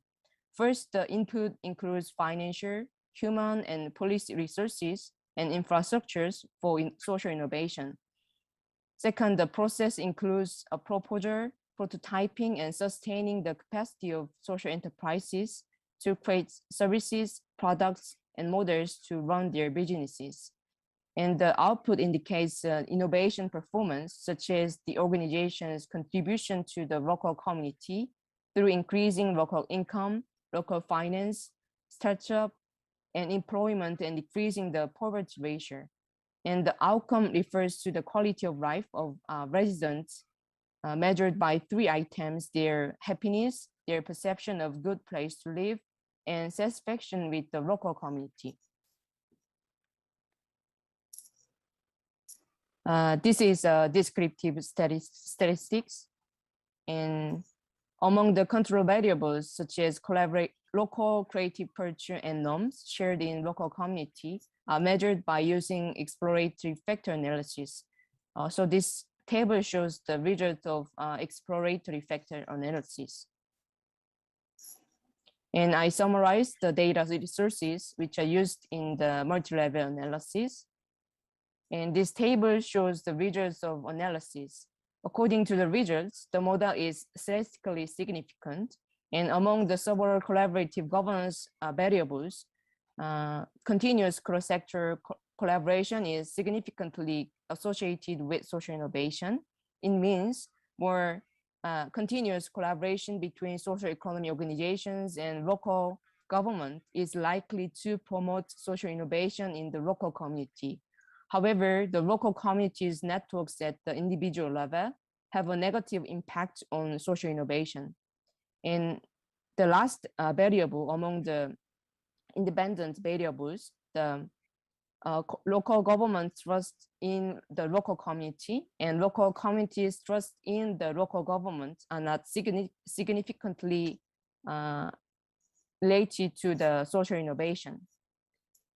First, the input includes financial, human, and policy resources and infrastructures for social innovation. Second, the process includes a proposal, prototyping, and sustaining the capacity of social enterprises to create services, products, and models to run their businesses. And the output indicates innovation performance, such as the organization's contribution to the local community through increasing local income, local finance, startup, and employment, and decreasing the poverty ratio. And the outcome refers to the quality of life of residents measured by 3 items: their happiness, their perception of good place to live, and satisfaction with the local community. This is descriptive statistics. And among the control variables, such as local creative culture and norms shared in local community, are measured by using exploratory factor analysis. So this table shows the result of exploratory factor analysis. And I summarized the data resources which are used in the multi-level analysis. And this table shows the results of analysis. According to the results, the model is statistically significant. And among the several collaborative governance variables, continuous cross-sector collaboration is significantly associated with social innovation. It means more continuous collaboration between social economy organizations and local government is likely to promote social innovation in the local community. However, the local communities networks at the individual level have a negative impact on social innovation. And the last variable among the independent variables, the local government trust in the local community and local communities trust in the local government are not significantly related to the social innovation.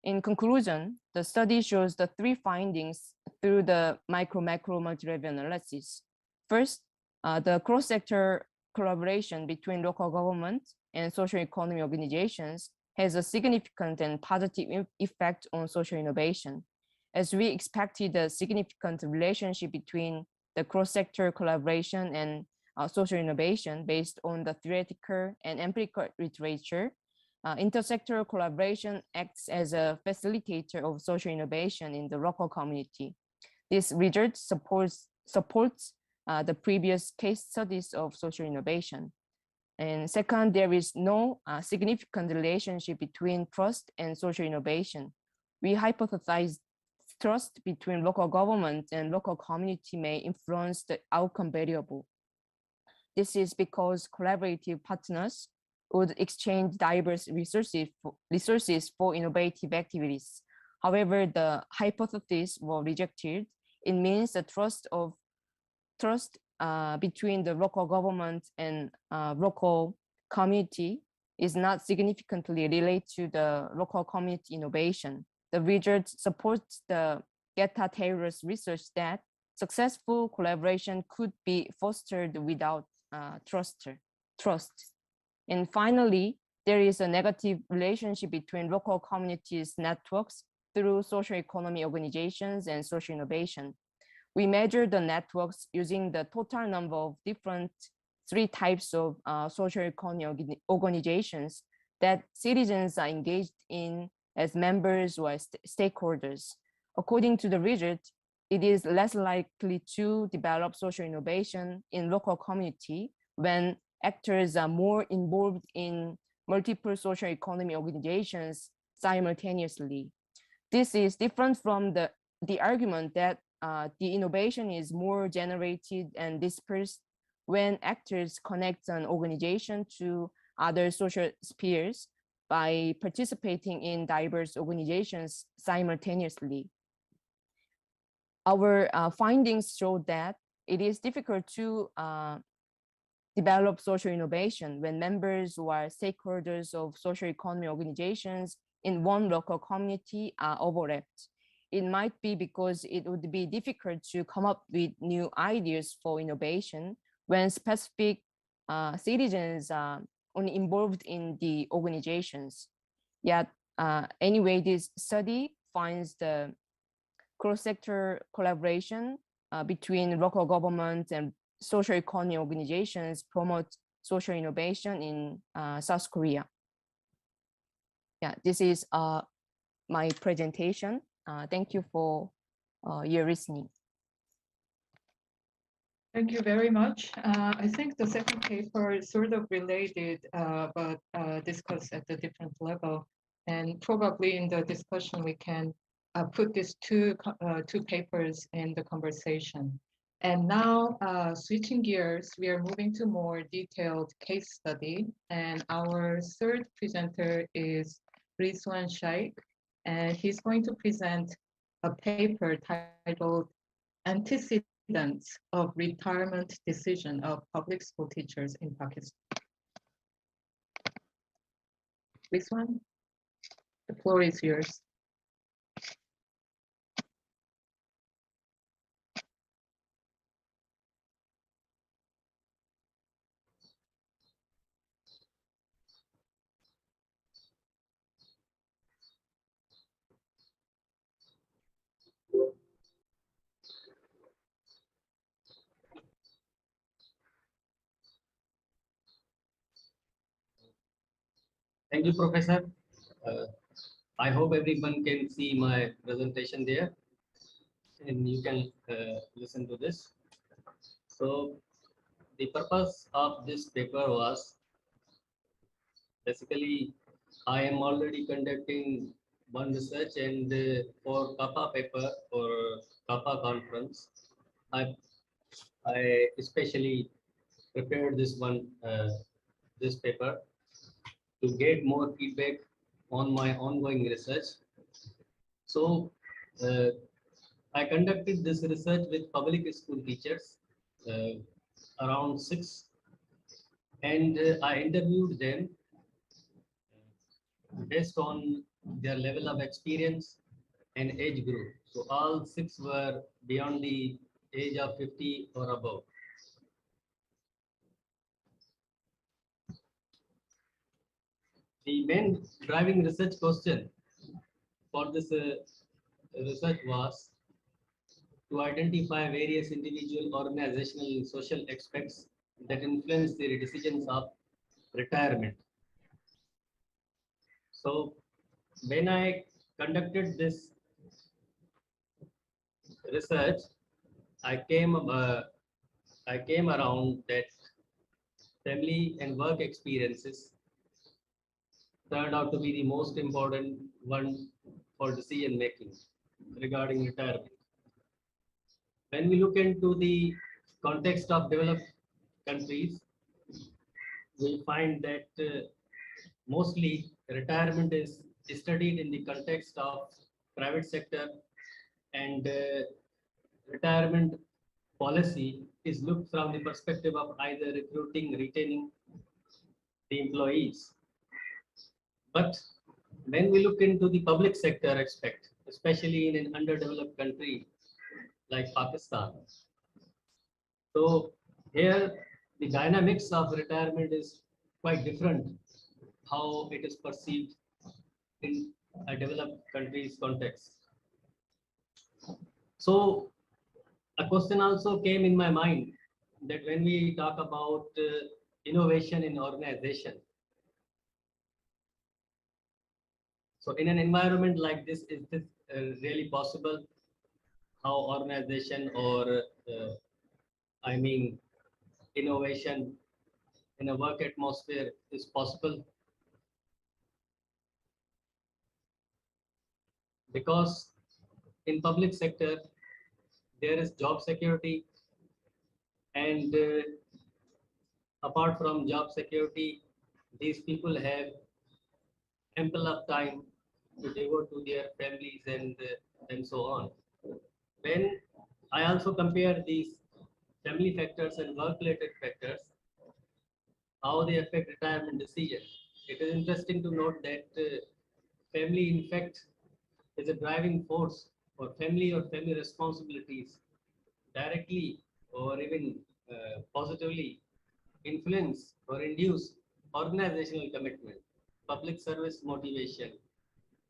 In conclusion, the study shows the 3 findings through the micro-macro multi-level analysis. First, the cross-sector collaboration between local government and social economy organizations has a significant and positive effect on social innovation. As we expected a significant relationship between the cross-sector collaboration and social innovation based on the theoretical and empirical literature, intersectoral collaboration acts as a facilitator of social innovation in the local community. This result supports the previous case studies of social innovation. And second, there is no significant relationship between trust and social innovation. We hypothesize trust between local government and local community may influence the outcome variable. This is because collaborative partners would exchange diverse resources for innovative activities. However, the hypothesis was rejected. It means the trust between the local government and local community is not significantly related to the local community innovation. The result supports the Geta-Taylor's research that successful collaboration could be fostered without trust. And finally, there is a negative relationship between local communities networks through social economy organizations and social innovation. We measure the networks using the total number of different three types of social economy organizations that citizens are engaged in as members or as stakeholders. According to the result, it is less likely to develop social innovation in local community when actors are more involved in multiple social economy organizations simultaneously. This is different from the argument that the innovation is more generated and dispersed when actors connect an organization to other social spheres by participating in diverse organizations simultaneously. Our findings show that it is difficult to develop social innovation when members or stakeholders of social economy organizations in one local community are overlapped. It might be because it would be difficult to come up with new ideas for innovation when specific citizens are only involved in the organizations. Yet, anyway, this study finds the cross-sector collaboration between local government and social economy organizations promote social innovation in South Korea. Yeah, this is my presentation. Thank you for your listening. Thank you very much. I think the second paper is sort of related, but discussed at a different level. And probably in the discussion, we can put these two papers in the conversation. And now, switching gears, we are moving to more detailed case study. And our third presenter is Rizwan Shaikh, and he's going to present a paper titled Antecedents of Retirement Decision of Public School Teachers in Pakistan. Rizwan, the floor is yours. Thank you, Professor. I hope everyone can see my presentation there and you can listen to this. So the purpose of this paper was basically I am already conducting one research, and for CAPA paper or CAPA conference, I especially prepared this one, this paper to get more feedback on my ongoing research. So I conducted this research with public school teachers, around 6, and I interviewed them based on their level of experience and age group. So all 6 were beyond the age of 50 or above. The main driving research question for this research was to identify various individual, organizational, and social aspects that influence the decisions of retirement. So when I conducted this research, I came around that family and work experiences turned out to be the most important one for decision making regarding retirement. When we look into the context of developed countries, we find that mostly retirement is studied in the context of private sector, and retirement policy is looked from the perspective of either recruiting, retaining the employees. But when we look into the public sector aspect, especially in an underdeveloped country like Pakistan, so here the dynamics of retirement is quite different how it is perceived in a developed country's context. So a question also came in my mind that when we talk about innovation in organization, so in an environment like this, is this really possible? How organization or innovation in a work atmosphere is possible? Because in public sector, there is job security, and apart from job security, these people have ample of time to devote to their families and so on. When I also compare these family factors and work-related factors, how they affect retirement decision, it is interesting to note that family, in fact, is a driving force for family or family responsibilities directly or even positively influence or induce organizational commitment, public service motivation,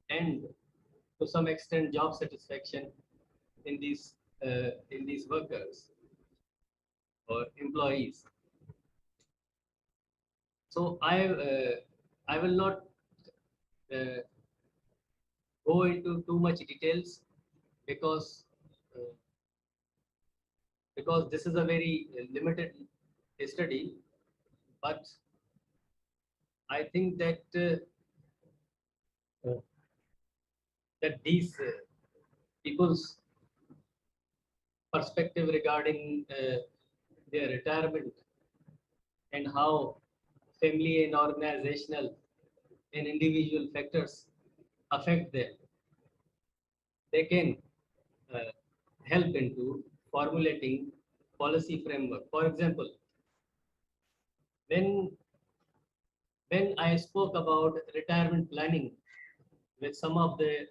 and to some extent job satisfaction in these workers or employees. So I will not go into too much details because this is a very limited study, but I think that that these people's perspective regarding their retirement and how family and organizational and individual factors affect them, they can help into formulating policy framework. For example, when I spoke about retirement planning with some of the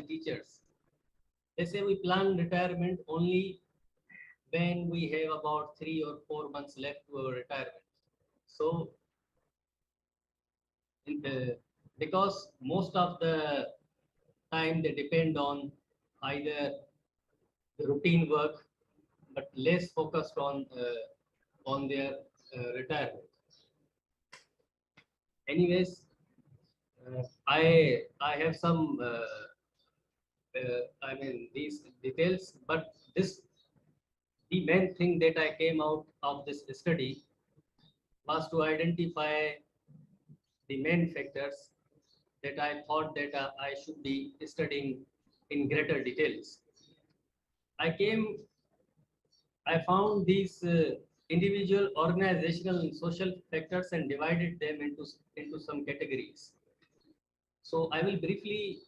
teachers, they say we plan retirement only when we have about 3 or 4 months left to our retirement. So because most of the time they depend on either the routine work, but less focused on their retirement. Anyways, I have some these details, but the main thing that I came out of this study was to identify the main factors that I thought that I should be studying in greater details. I found these individual, organizational, and social factors and divided them into some categories. So I will briefly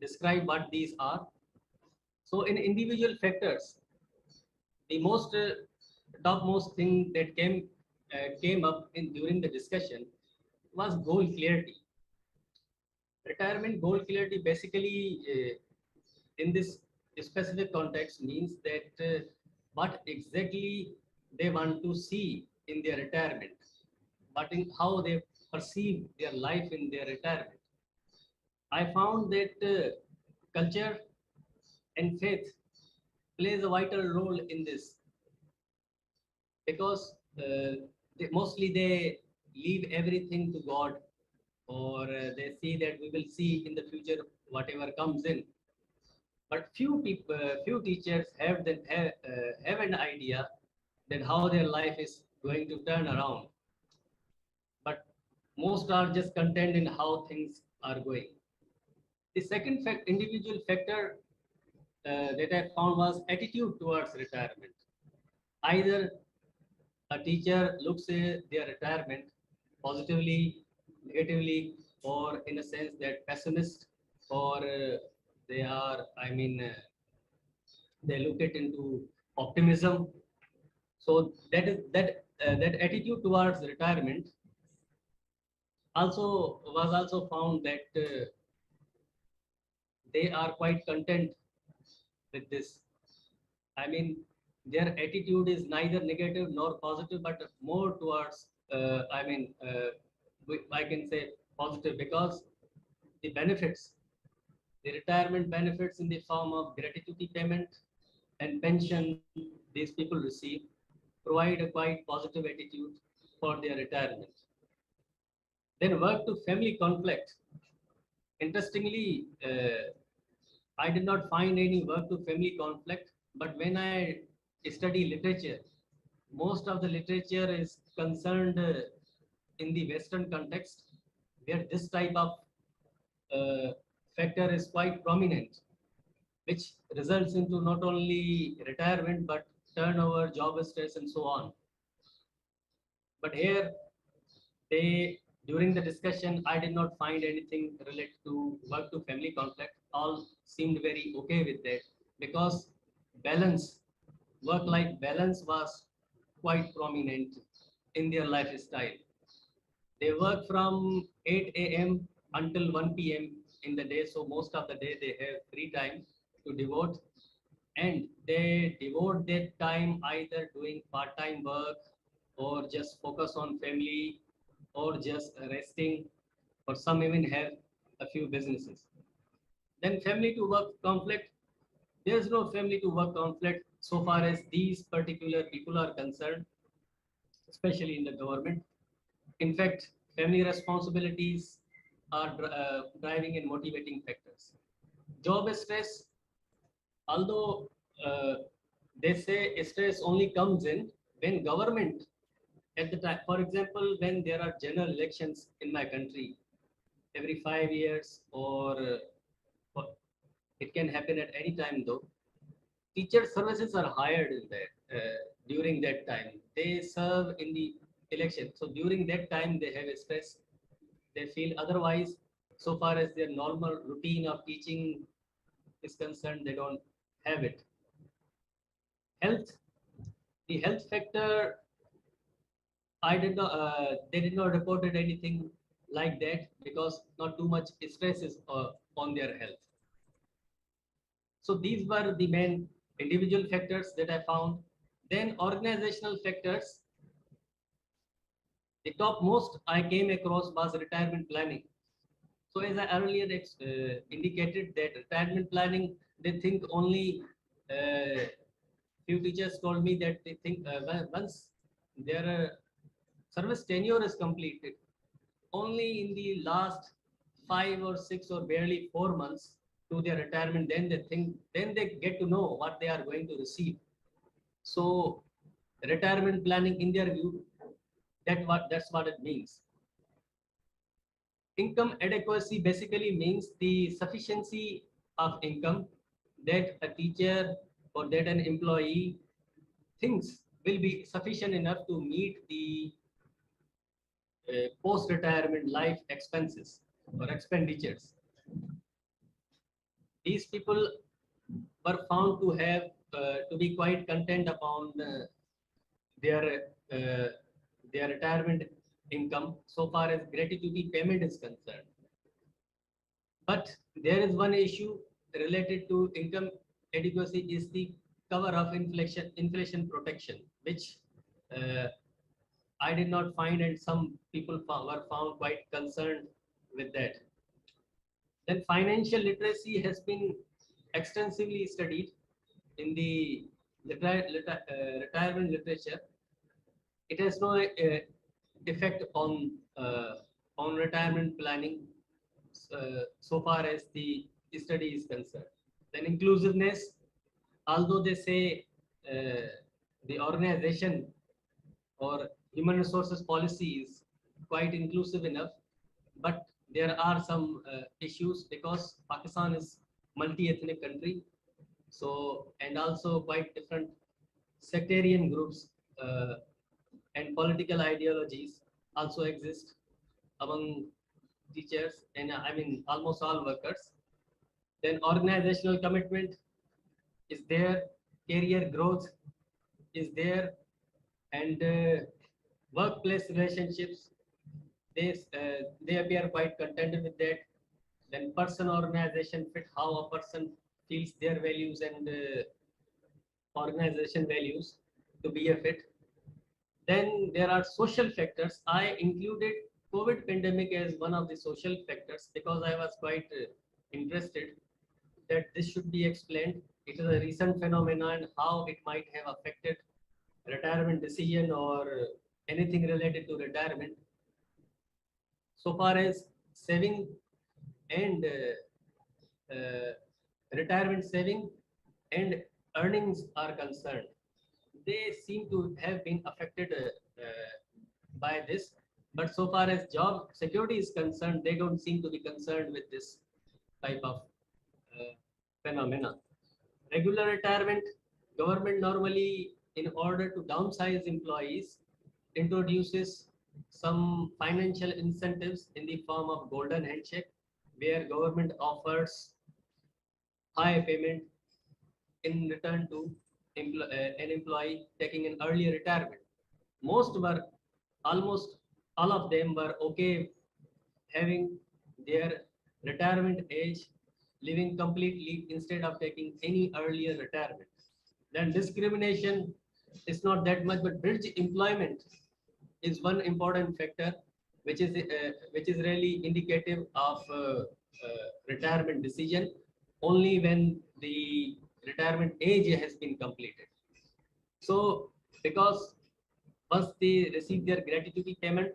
describe what these are. So in individual factors, the most topmost thing that came up during the discussion was goal clarity. Retirement goal clarity basically in this specific context means that what exactly they want to see in their retirement, but in how they perceive their life in their retirement. I found that culture and faith plays a vital role in this, because mostly they leave everything to God, or they see that we will see in the future whatever comes in. But few people, few teachers have an idea that how their life is going to turn around. But most are just content in how things are going. The second individual factor that I found was attitude towards retirement. Either a teacher looks at their retirement positively, negatively, or in a sense that pessimist, or they are, they look it into optimism. So that attitude towards retirement was also found that they are quite content with this. I mean, their attitude is neither negative nor positive, but more towards, I can say positive, because the benefits, the retirement benefits in the form of gratuity payment and pension these people receive provide a quite positive attitude for their retirement. Then work to family conflict. Interestingly, I did not find any work to family conflict, but when I study literature, most of the literature is concerned in the Western context, where this type of factor is quite prominent, which results into not only retirement, but turnover, job stress, and so on. But here, during the discussion, I did not find anything related to work to family conflict. All seemed very okay with that, because balance, work-life balance was quite prominent in their lifestyle. They work from 8 a.m. until 1 p.m. in the day, so most of the day they have free time to devote, and they devote that time either doing part-time work, or just focus on family, or just resting, or some even have a few businesses. Then family to work conflict. There's no family to work conflict so far as these particular people are concerned, especially in the government. In fact, family responsibilities are driving and motivating factors. Job stress, although they say stress only comes in when government at the time, for example, when there are general elections in my country every 5 years, or it can happen at any time though, teacher services are hired in that during that time. They serve in the election. So during that time, they have stress. They feel otherwise, so far as their normal routine of teaching is concerned, they don't have it. Health, the health factor, they did not reported anything like that, because not too much stress is on their health. So these were the main individual factors that I found. Then organizational factors. The topmost I came across was retirement planning. So as I earlier indicated, that retirement planning, they think only, few teachers told me that they think once their service tenure is completed, only in the last 5 or 6 or barely 4 months to their retirement, then they get to know what they are going to receive. So retirement planning, in their view, that's what it means. Income adequacy basically means the sufficiency of income that a teacher or that an employee thinks will be sufficient enough to meet the post-retirement life expenses or expenditures. These people were found to have to be quite content upon their retirement income so far as gratuity payment is concerned. But there is one issue related to income adequacy, is the cover of inflation protection, which I did not find, and some people were found quite concerned with that. Then financial literacy has been extensively studied in the retirement literature. It has no effect on retirement planning so far as the study is concerned. Then inclusiveness, although they say the organization or human resources policy is quite inclusive enough, but there are some issues because Pakistan is multi-ethnic country, so and also quite different sectarian groups and political ideologies also exist among teachers and I mean almost all workers. Then organizational commitment is there, career growth is there, and workplace relationships, they appear quite contented with that. Then person organization fit, how a person feels their values and organization values to be a fit. Then there are social factors. I included COVID pandemic as one of the social factors because I was quite interested that this should be explained. It is a recent phenomenon and how it might have affected retirement decision or anything related to retirement. So far as saving and retirement saving and earnings are concerned, they seem to have been affected by this. But so far as job security is concerned, they don't seem to be concerned with this type of phenomena. Regular retirement, government normally, in order to downsize employees, introduces some financial incentives in the form of golden handshake, where government offers high payment in return to an employee taking an early retirement. Most were, almost all of them were okay having their retirement age living completely instead of taking any earlier retirement. Then discrimination is not that much, but bridge employment is one important factor which is really indicative of retirement decision only when the retirement age has been completed. So because once they receive their gratuity payment,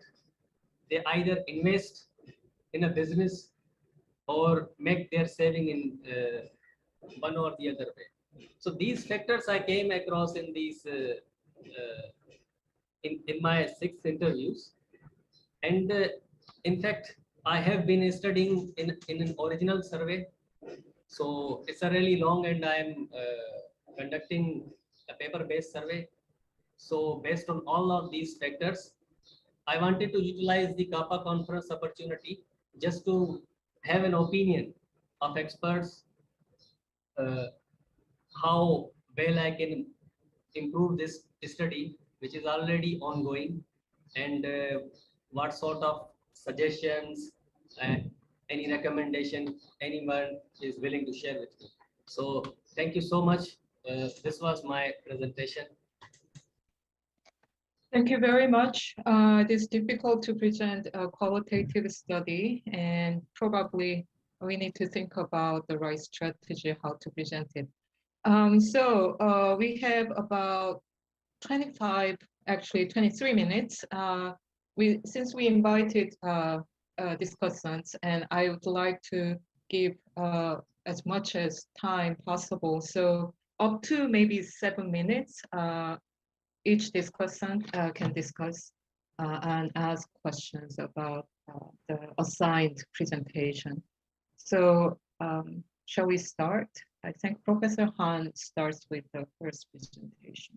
they either invest in a business or make their saving in one or the other way. So these factors I came across in these in my 6 interviews, and in fact I have been studying in an original survey. So it's a really long, and I'm conducting a paper-based survey. So based on all of these factors, I wanted to utilize the CAPA conference opportunity just to have an opinion of experts, how well I can improve this study, which is already ongoing, and what sort of suggestions and any recommendation anyone is willing to share with me. So thank you so much. This was my presentation. Thank you very much. It is difficult to present a qualitative study, and probably we need to think about the right strategy how to present it. So we have about 23 minutes. Since we invited discussants, and I would like to give as much as time possible. So up to maybe 7 minutes, each discussant can discuss and ask questions about the assigned presentation. So shall we start? I think Professor Han starts with the first presentation.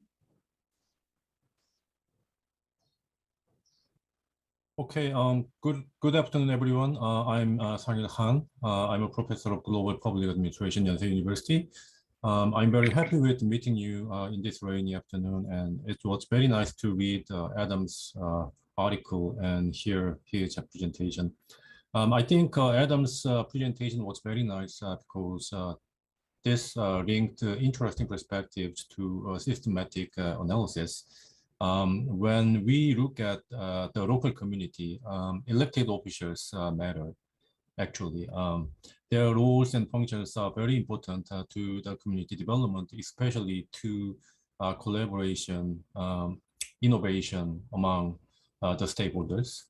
Okay, good afternoon, everyone. I'm Sang-il Han. I'm a professor of Global Public Administration at Yonsei University. I'm very happy with meeting you in this rainy afternoon, and it was very nice to read Adam's article and hear his presentation. I think Adam's presentation was very nice because this linked interesting perspectives to systematic analysis. when we look at the local community, elected officials matter, actually. Their roles and functions are very important to the community development, especially to collaboration, innovation among the stakeholders.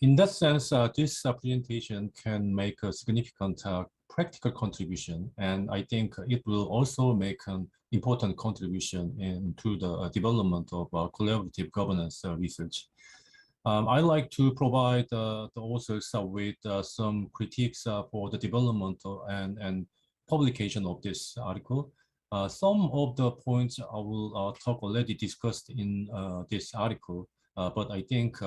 In that sense, this presentation can make a significant practical contribution, and I think it will also make an important contribution into the development of collaborative governance research. I'd like to provide the authors with some critiques for the development and publication of this article. Some of the points I will talk already discussed in this article, but I think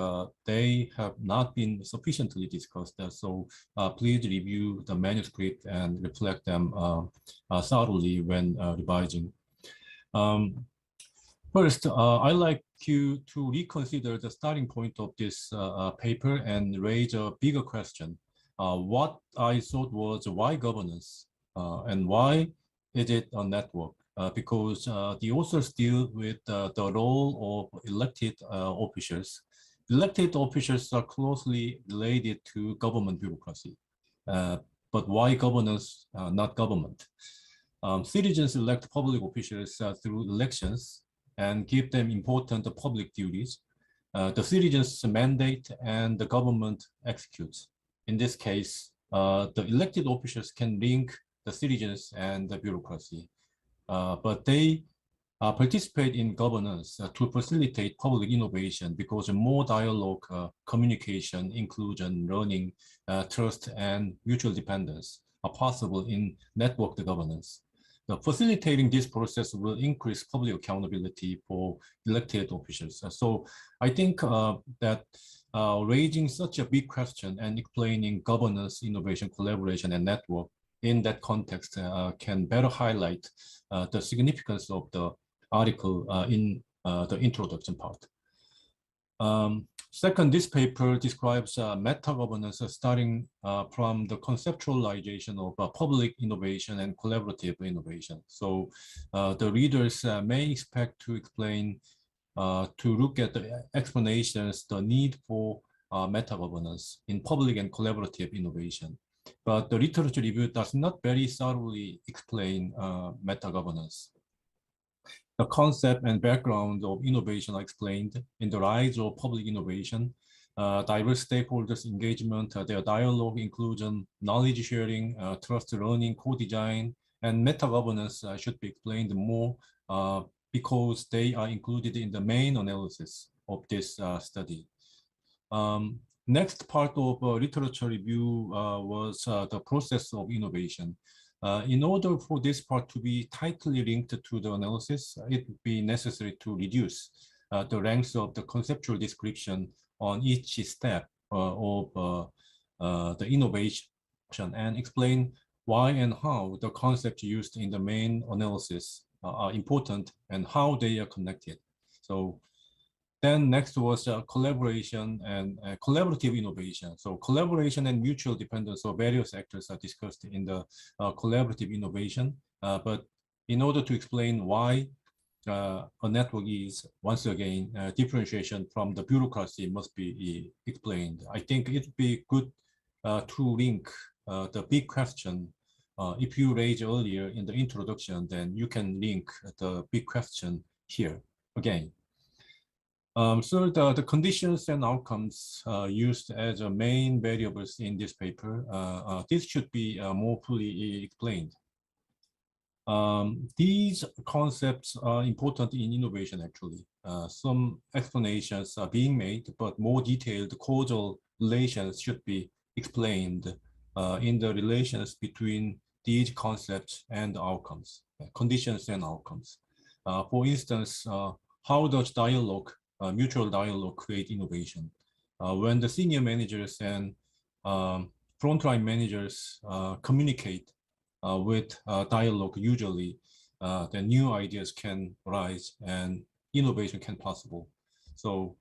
they have not been sufficiently discussed. So please review the manuscript and reflect them thoroughly when revising. First, I'd like you to reconsider the starting point of this paper and raise a bigger question. What I thought was why governance and why is it a network? Because the authors deal with the role of elected officials. Elected officials are closely related to government bureaucracy. But why governance, not government? Citizens elect public officials through elections and give them important public duties. The citizens mandate and the government executes. In this case, the elected officials can link the citizens and the bureaucracy, but they participate in governance to facilitate public innovation because more dialogue, communication, inclusion, learning, trust, and mutual dependence are possible in networked governance. Facilitating this process will increase public accountability for elected officials. So I think that raising such a big question and explaining governance, innovation, collaboration, and network in that context can better highlight the significance of the article in the introduction part. Second, this paper describes meta-governance starting from the conceptualization of public innovation and collaborative innovation. So the readers may expect to explain, to look at the explanations, the need for meta-governance in public and collaborative innovation. But the literature review does not very thoroughly explain meta-governance. The concept and background of innovation are explained in the rise of public innovation, diverse stakeholders engagement, their dialogue, inclusion, knowledge sharing, trust learning, co-design, and meta-governance should be explained more because they are included in the main analysis of this study. Next part of literature review was the process of innovation. In order for this part to be tightly linked to the analysis, it would be necessary to reduce the ranks of the conceptual description on each step of the innovation and explain why and how the concepts used in the main analysis are important and how they are connected. So then next was collaboration and collaborative innovation. So collaboration and mutual dependence of various actors are discussed in the collaborative innovation. But in order to explain why a network is, once again, differentiation from the bureaucracy must be explained. I think it would be good to link the big question. If you raised earlier in the introduction, then you can link the big question here again. So the conditions and outcomes used as main variables in this paper, this should be more fully explained. These concepts are important in innovation, actually. Some explanations are being made, but more detailed causal relations should be explained in the relations between these concepts and outcomes, conditions and outcomes. For instance, how does dialogue, mutual dialogue create innovation? When the senior managers and frontline managers communicate with dialogue, usually the new ideas can arise and innovation can possible. So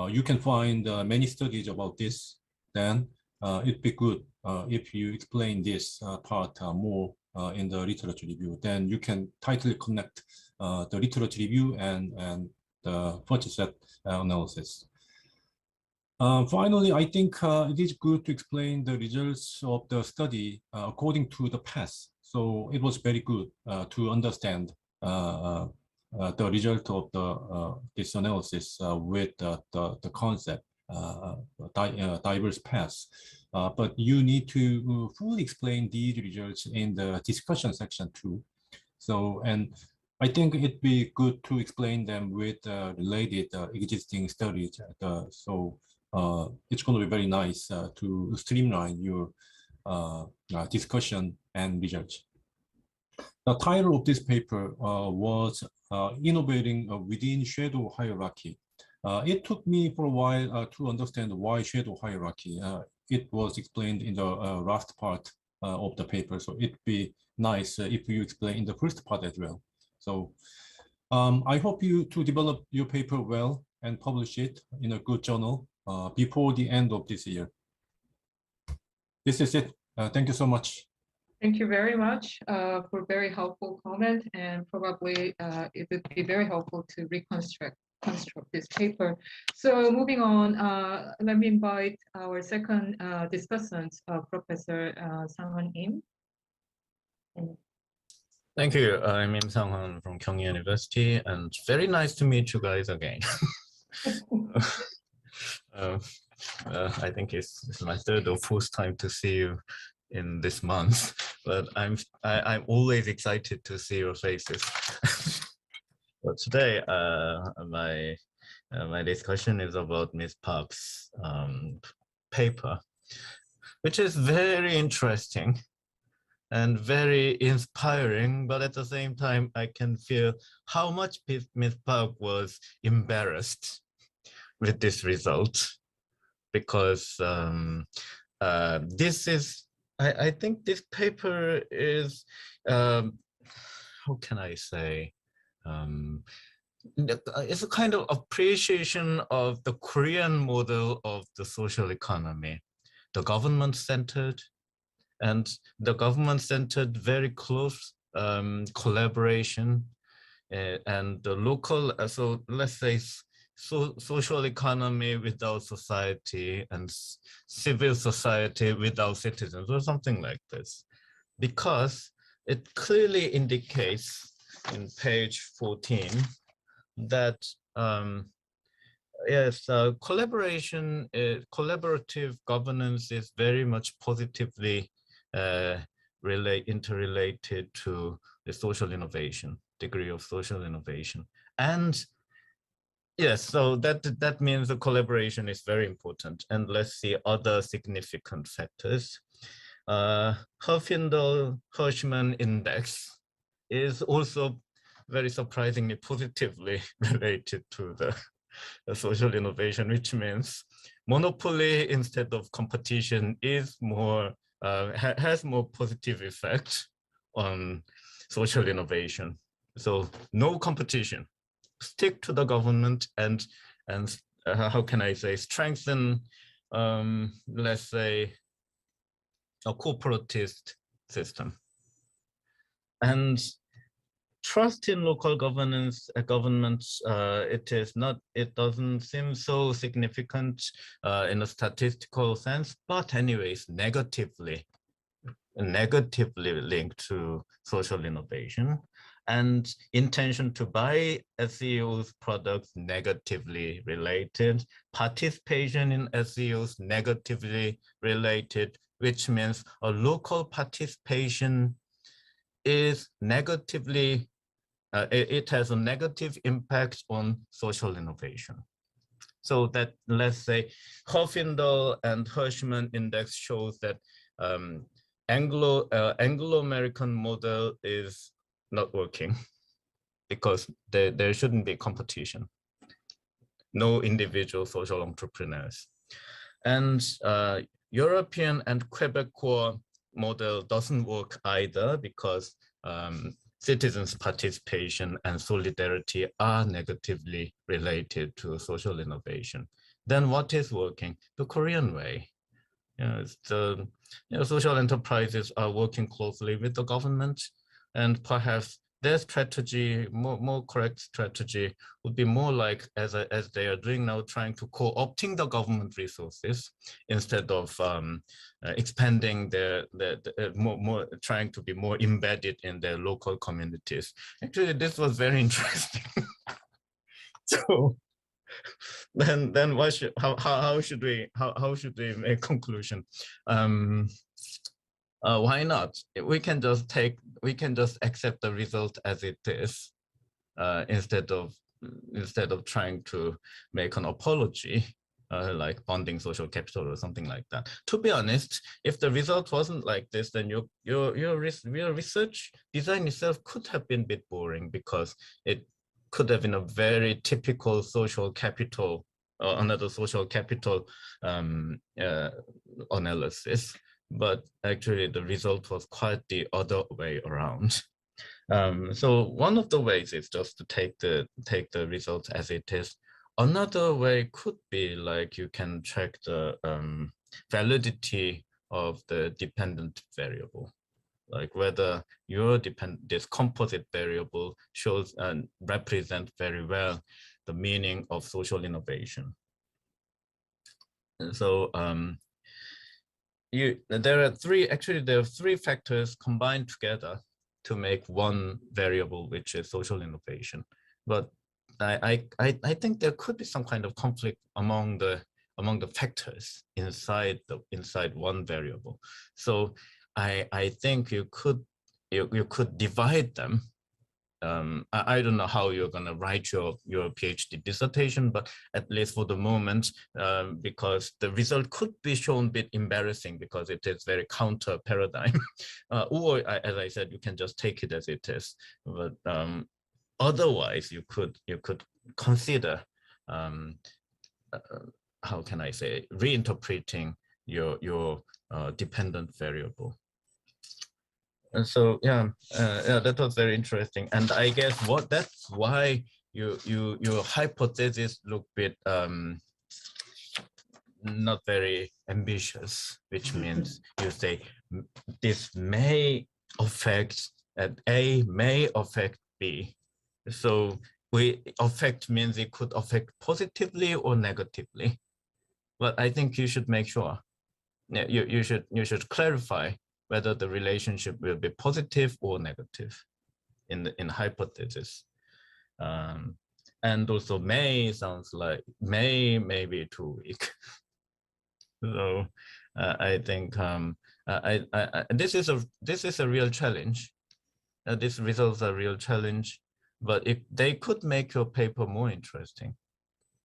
you can find many studies about this. Then it'd be good if you explain this part more in the literature review. Then you can tightly connect the literature review and the first set analysis. Finally, I think it is good to explain the results of the study according to the past. So it was very good to understand the result of this analysis with the concept diverse paths. But you need to fully explain these results in the discussion section too. So, and I think it'd be good to explain them with related existing studies. It's going to be very nice to streamline your discussion and research. The title of this paper was Innovating Within Shadow Hierarchy. It took me for a while to understand why shadow hierarchy. It was explained in the last part of the paper, so it'd be nice if you explain in the first part as well. So I hope you to develop your paper well and publish it in a good journal before the end of this year. This is it. Thank you so much. Thank you very much for very helpful comment, and probably it would be very helpful to reconstruct this paper. So moving on, let me invite our second discussant, Professor Sang-Han Im. Thank you. I'm Im Sang-Han from Kyung University, and very nice to meet you guys again. I think it's my third or fourth time to see you in this month, but I'm always excited to see your faces. But today, my discussion is about Ms. Park's paper, which is very interesting and very inspiring, but at the same time, I can feel how much Ms. Park was embarrassed with this result, because this is, I think this paper is, how can I say, it's a kind of appreciation of the Korean model of the social economy, the government-centered, and the government-centered very close collaboration and the local, so let's say, social economy without society and civil society without citizens, or something like this, because it clearly indicates in page 14 that yes, collaborative governance is very much positively interrelated to the social innovation, degree of social innovation. And yes, so that means the collaboration is very important. And let's see other significant factors. Herfindahl-Hirschman index is also very surprisingly positively related to the social innovation, which means monopoly instead of competition is more has more positive effect on social innovation. So no competition. Stick to the government and how can I say, strengthen, let's say, a corporatist system. And trust in local governments, it doesn't seem so significant in a statistical sense, but anyways, negatively linked to social innovation. And intention to buy SEO's products negatively related, participation in SEOs negatively related, which means a local participation is negatively, it has a negative impact on social innovation. So that, let's say, Herfindahl and Hirschman index shows that Anglo-American model is not working because there shouldn't be competition. No individual social entrepreneurs. And European and Quebecois model doesn't work either because citizens' participation and solidarity are negatively related to social innovation. Then what is working? The Korean way. Social enterprises are working closely with the government, and perhaps their strategy, more correct strategy would be more like as they are doing now, trying to co-opting the government resources instead of expanding more trying to be more embedded in their local communities. Actually, this was very interesting. So then how should we make conclusion? Why not? We can just accept the result as it is, instead of trying to make an apology, like bonding social capital or something like that. To be honest, if the result wasn't like this, then your research design itself could have been a bit boring, because it could have been a very typical social capital, another social capital analysis. But actually the result was quite the other way around. So one of the ways is just to take the results as it is. Another way could be like you can check the validity of the dependent variable, like whether this composite variable shows and represents very well the meaning of social innovation. And so there are three factors combined together to make one variable, which is social innovation. But I think there could be some kind of conflict among the factors inside one variable. So I think you could divide them. I don't know how you're going to write your PhD dissertation, but at least for the moment, because the result could be shown a bit embarrassing because it is very counter paradigm, or as I said, you can just take it as it is. But otherwise, you could consider how can I say, reinterpreting your dependent variable. And so that was very interesting, and I guess that's why your hypothesis looked a bit not very ambitious, which means you say this may affect A may affect B. So affect means it could affect positively or negatively. But I think you should make sure. You should clarify whether the relationship will be positive or negative in hypothesis. And also may sounds like may be too weak. So I think this is a real challenge. These results are a real challenge, but they could make your paper more interesting.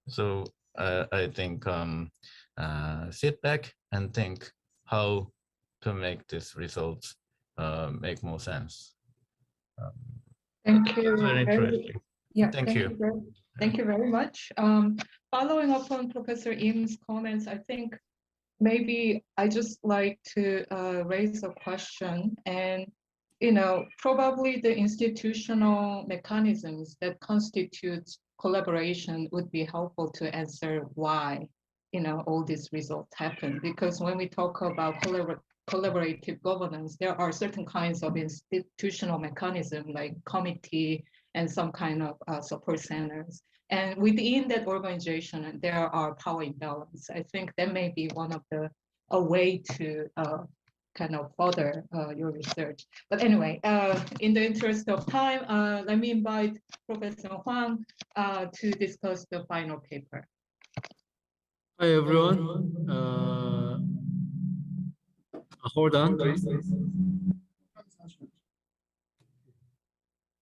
So I think sit back and think how to make these results make more sense. Thank you. Very interesting. Yeah, thank you. Thank you very much. Following up on Professor Im's comments, I think maybe I just like to raise a question, and probably the institutional mechanisms that constitute collaboration would be helpful to answer why all these results happen. Because when we talk about collaborative governance, there are certain kinds of institutional mechanism like committee and some kind of support centers. And within that organization, there are power imbalance. I think that may be one of a way to kind of further your research. But anyway, in the interest of time, let me invite Professor Huang to discuss the final paper. Hi, everyone. Hold on, please.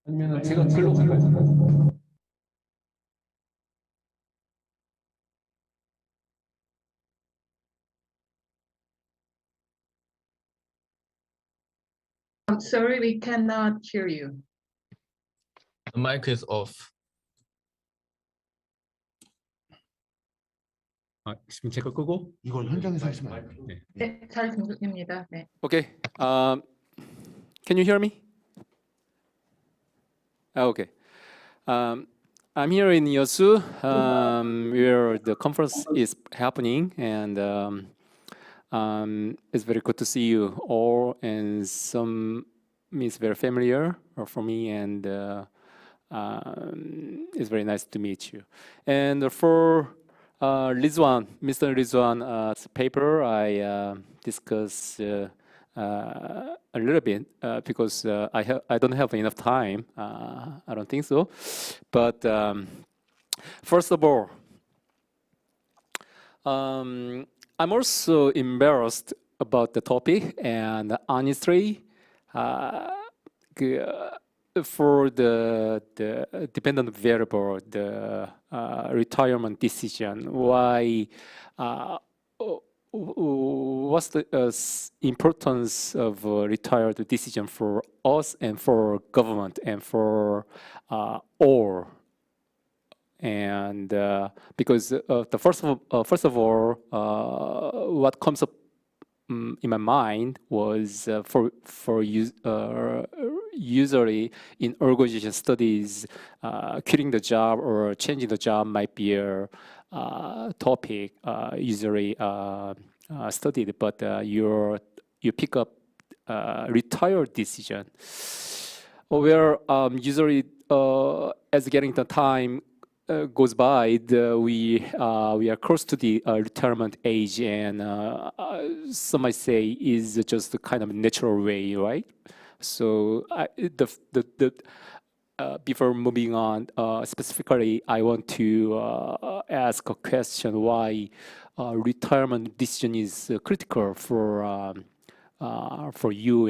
아니면 제가 글로 갈까요? I'm sorry, we cannot hear you. The mic is off. 지금 제가 끄고 이걸 현장에서 하시면 안 돼요. 네, 잘 들립니다. 네. Okay. Can you hear me? Okay. I'm here in Yosu, where the conference is happening, and it's very good to see you all, and some is very familiar for me, and it's very nice to meet you. And for Rizwan, Mr. Rizwan's paper, I discuss a little bit because I don't have enough time. I don't think so. But first of all, I'm also embarrassed about the topic, and honestly, for the dependent variable, the retirement decision, why? What's the importance of retired decision for us and for government and for all? And because the first of all, what comes up in my mind was for usually in organization studies, quitting the job or changing the job might be a topic usually studied, but you pick up retired decision, where usually as getting the time goes by, we are close to the retirement age, and some might say is just a kind of natural way, right? So before moving on, specifically, I want to ask a question: why retirement decision is critical for you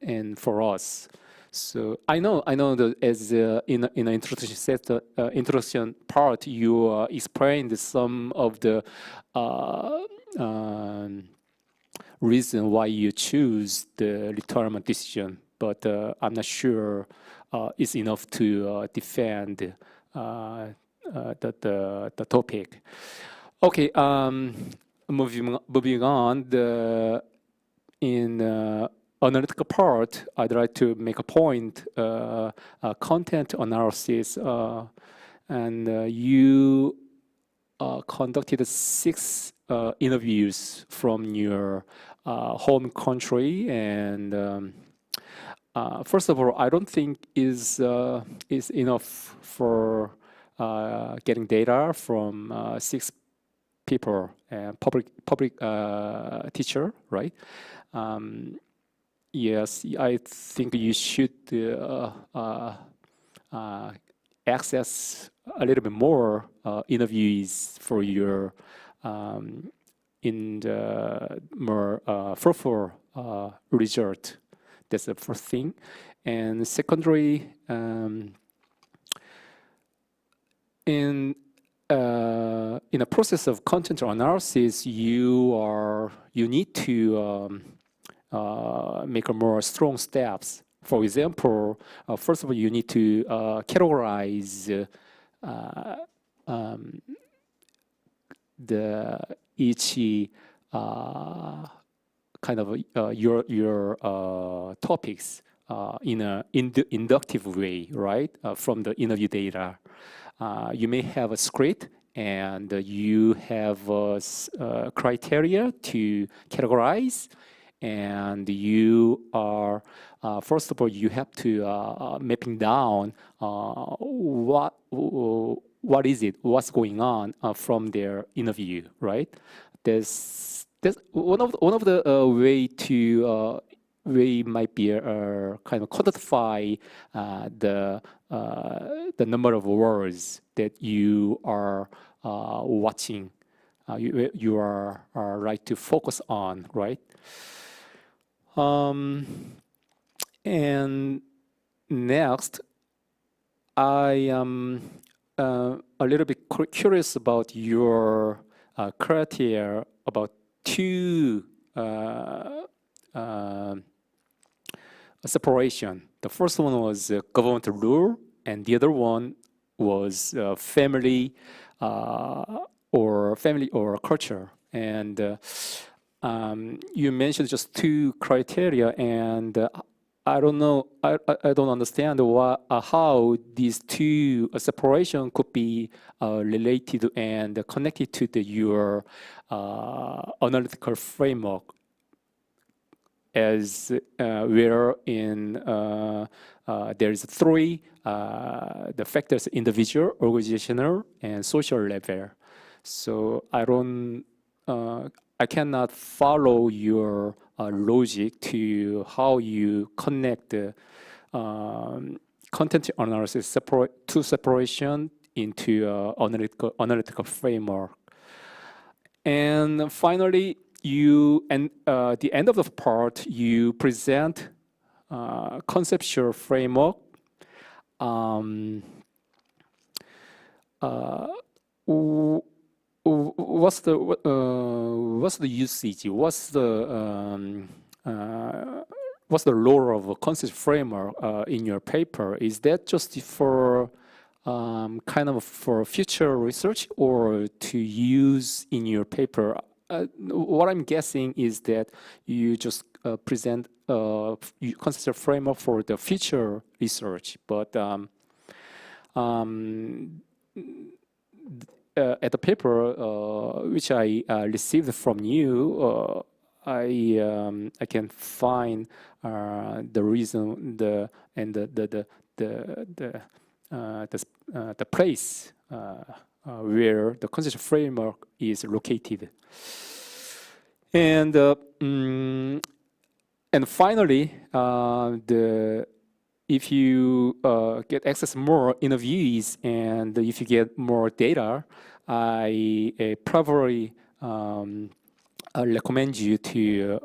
and for us? So I know that as in the introduction part, you explained some of the reason why you choose the retirement decision, but I'm not sure it's enough to defend the topic. Okay, moving on. In analytical part, I'd like to make a point, content analysis, and you conducted 6 interviews from your home country, and first of all, I don't think is enough for getting data from 6 people and public teacher, right? Yes, I think you should access a little bit more interviews for your in the more fruitful result. That's the first thing. And secondly, in a process of content analysis, you need to make a more strong steps. For example, first of all, you need to categorize the each kind of your topics in an inductive way, right? From the interview data, you may have a script, and you have criteria to categorize, and you are first of all you have to mapping down what is it, what's going on from their interview, right? There's one of the way might be kind of quantify the number of words that you are watching, you are right to focus on, right? And next, I am a little bit curious about your criteria about 2 separation. The first one was government rule, and the other one was family or culture. And you mentioned just 2 criteria, and I don't know. I don't understand how these 2 separation could be related and connected to your analytical framework. as where in there is three the factors: individual, organizational, and social level. So I cannot follow your logic to how you connect the content analysis separation into analytical framework. And finally, the end of the part, you present conceptual framework. What's the usage? What's the role of a concept framework in your paper? Is that just for kind of for future research or to use in your paper? What I'm guessing is that you just present concept framework for the future research, but at the paper which I received from you, I can find the reason, the place where the concept framework is located, and finally, if you get access more interviewees and if you get more data, I probably recommend you to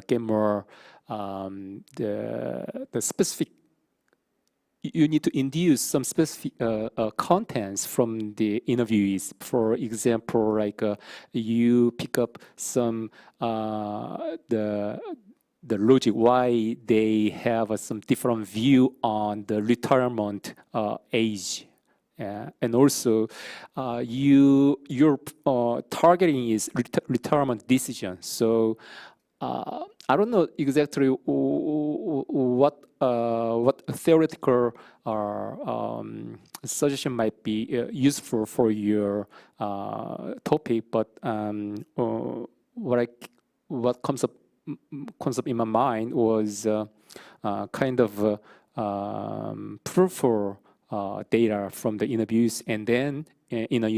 get more the specific. You need to induce some specific contents from the interviewees. For example, like you pick up some the logic why they have some different view on the retirement age, and also your targeting is retirement decision. So I don't know exactly what theoretical suggestion might be useful for your topic, but what comes up in my mind was kind of fruitful data from the interviews, and then in an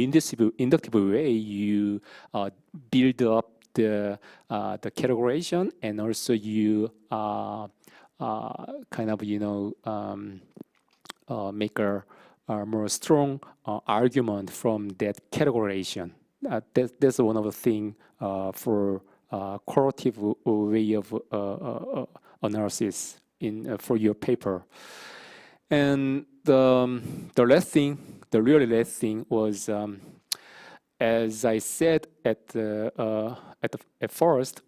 inductive way you build up the categorization, and also you kind of make a more strong argument from that categorization. That's one of the things for qualitative way of analysis for your paper. And the last thing, the really last thing was, as I said at first,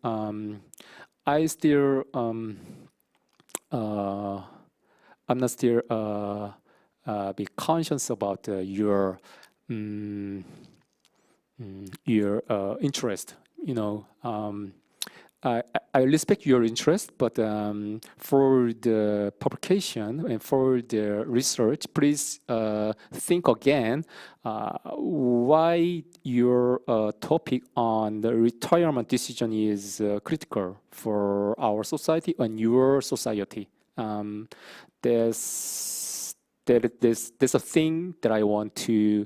I still I'm not still be conscious about your interest. I respect your interest, but for the publication and for the research, please think again why your topic on the retirement decision is critical for our society and your society. There's a thing that I want to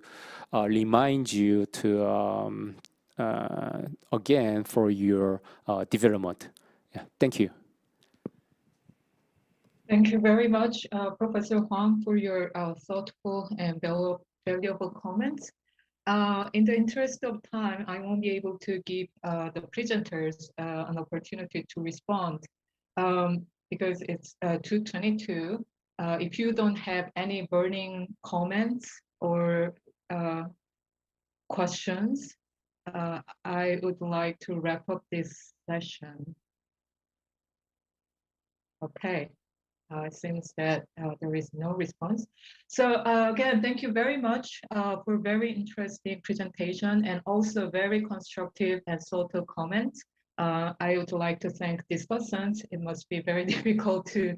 remind you to again for your development. Yeah, thank you. Thank you very much, Professor Huang, for your thoughtful and valuable comments. In the interest of time, I won't be able to give the presenters an opportunity to respond because it's 2:22. If you don't have any burning comments or questions, I would like to wrap up this session. Okay, it seems that there is no response. So again, thank you very much for very interesting presentation and also very constructive and thoughtful comments. I would like to thank discussants. It must be very difficult to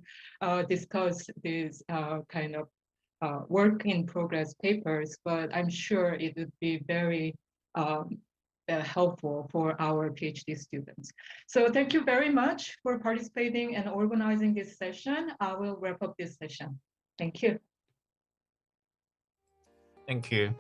discuss these kind of work in progress papers, but I'm sure it would be very helpful for our PhD students. So thank you very much for participating and organizing this session. I will wrap up this session. Thank you. Thank you.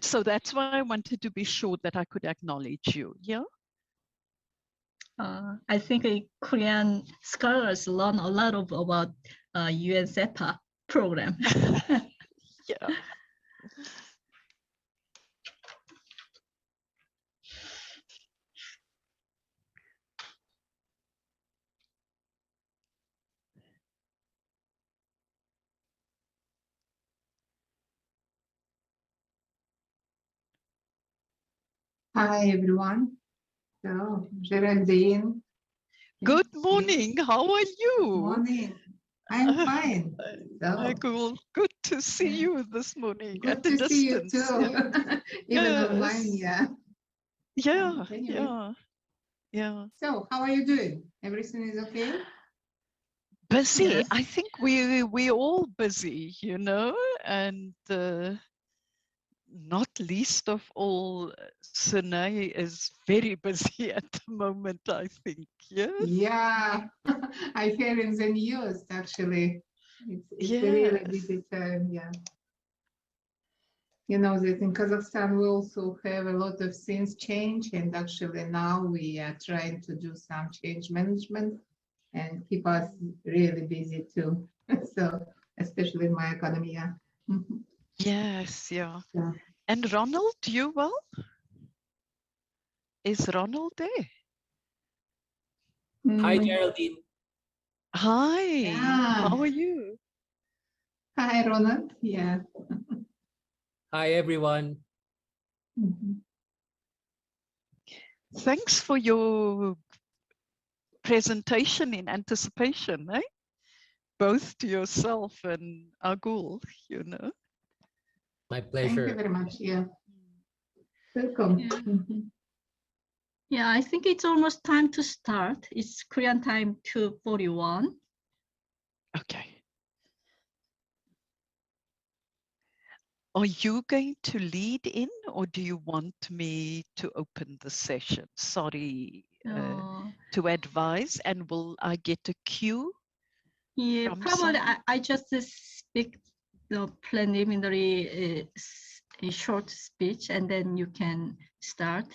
So that's why I wanted to be sure that I could acknowledge you. Yeah. I think Korean scholars learn a lot about UN SEPA program. Yeah. Hi, everyone. So, Geraldine. Good morning. How are you? Good morning. I'm fine. So, Cool. Good to see you this morning good at the to see you distance. too. Even online, Yes. yeah. Yeah. Anyway. Yeah. Yeah. So, how are you doing? Everything is okay? Busy. Yes. I think we're all busy, you know, and not least of all, Sunay is very busy at the moment, I think. Yes. Yeah, I hear in the news actually. It's a really busy time, yeah. You know that in Kazakhstan we also have a lot of things change, and actually now we are trying to do some change management and keep us really busy too. So especially in my academia. Yes, yeah. Yeah. And Ronald, you well? Is Ronald there? Hi, Geraldine. Hi. Yeah. How are you? Hi, Ronald. Yeah. Hi, everyone. Thanks for your presentation in anticipation, eh? Both to yourself and Agul, you know. My Thank pleasure. you very much. Yeah. Welcome. Yeah. Yeah, I think it's almost time to start. It's Korean time 2:41. Okay. Are you going to lead in, or do you want me to open the session? Sorry to advise, and will I get a cue? Yeah, from probably someone? I just speak the preliminary a short speech, and then you can start,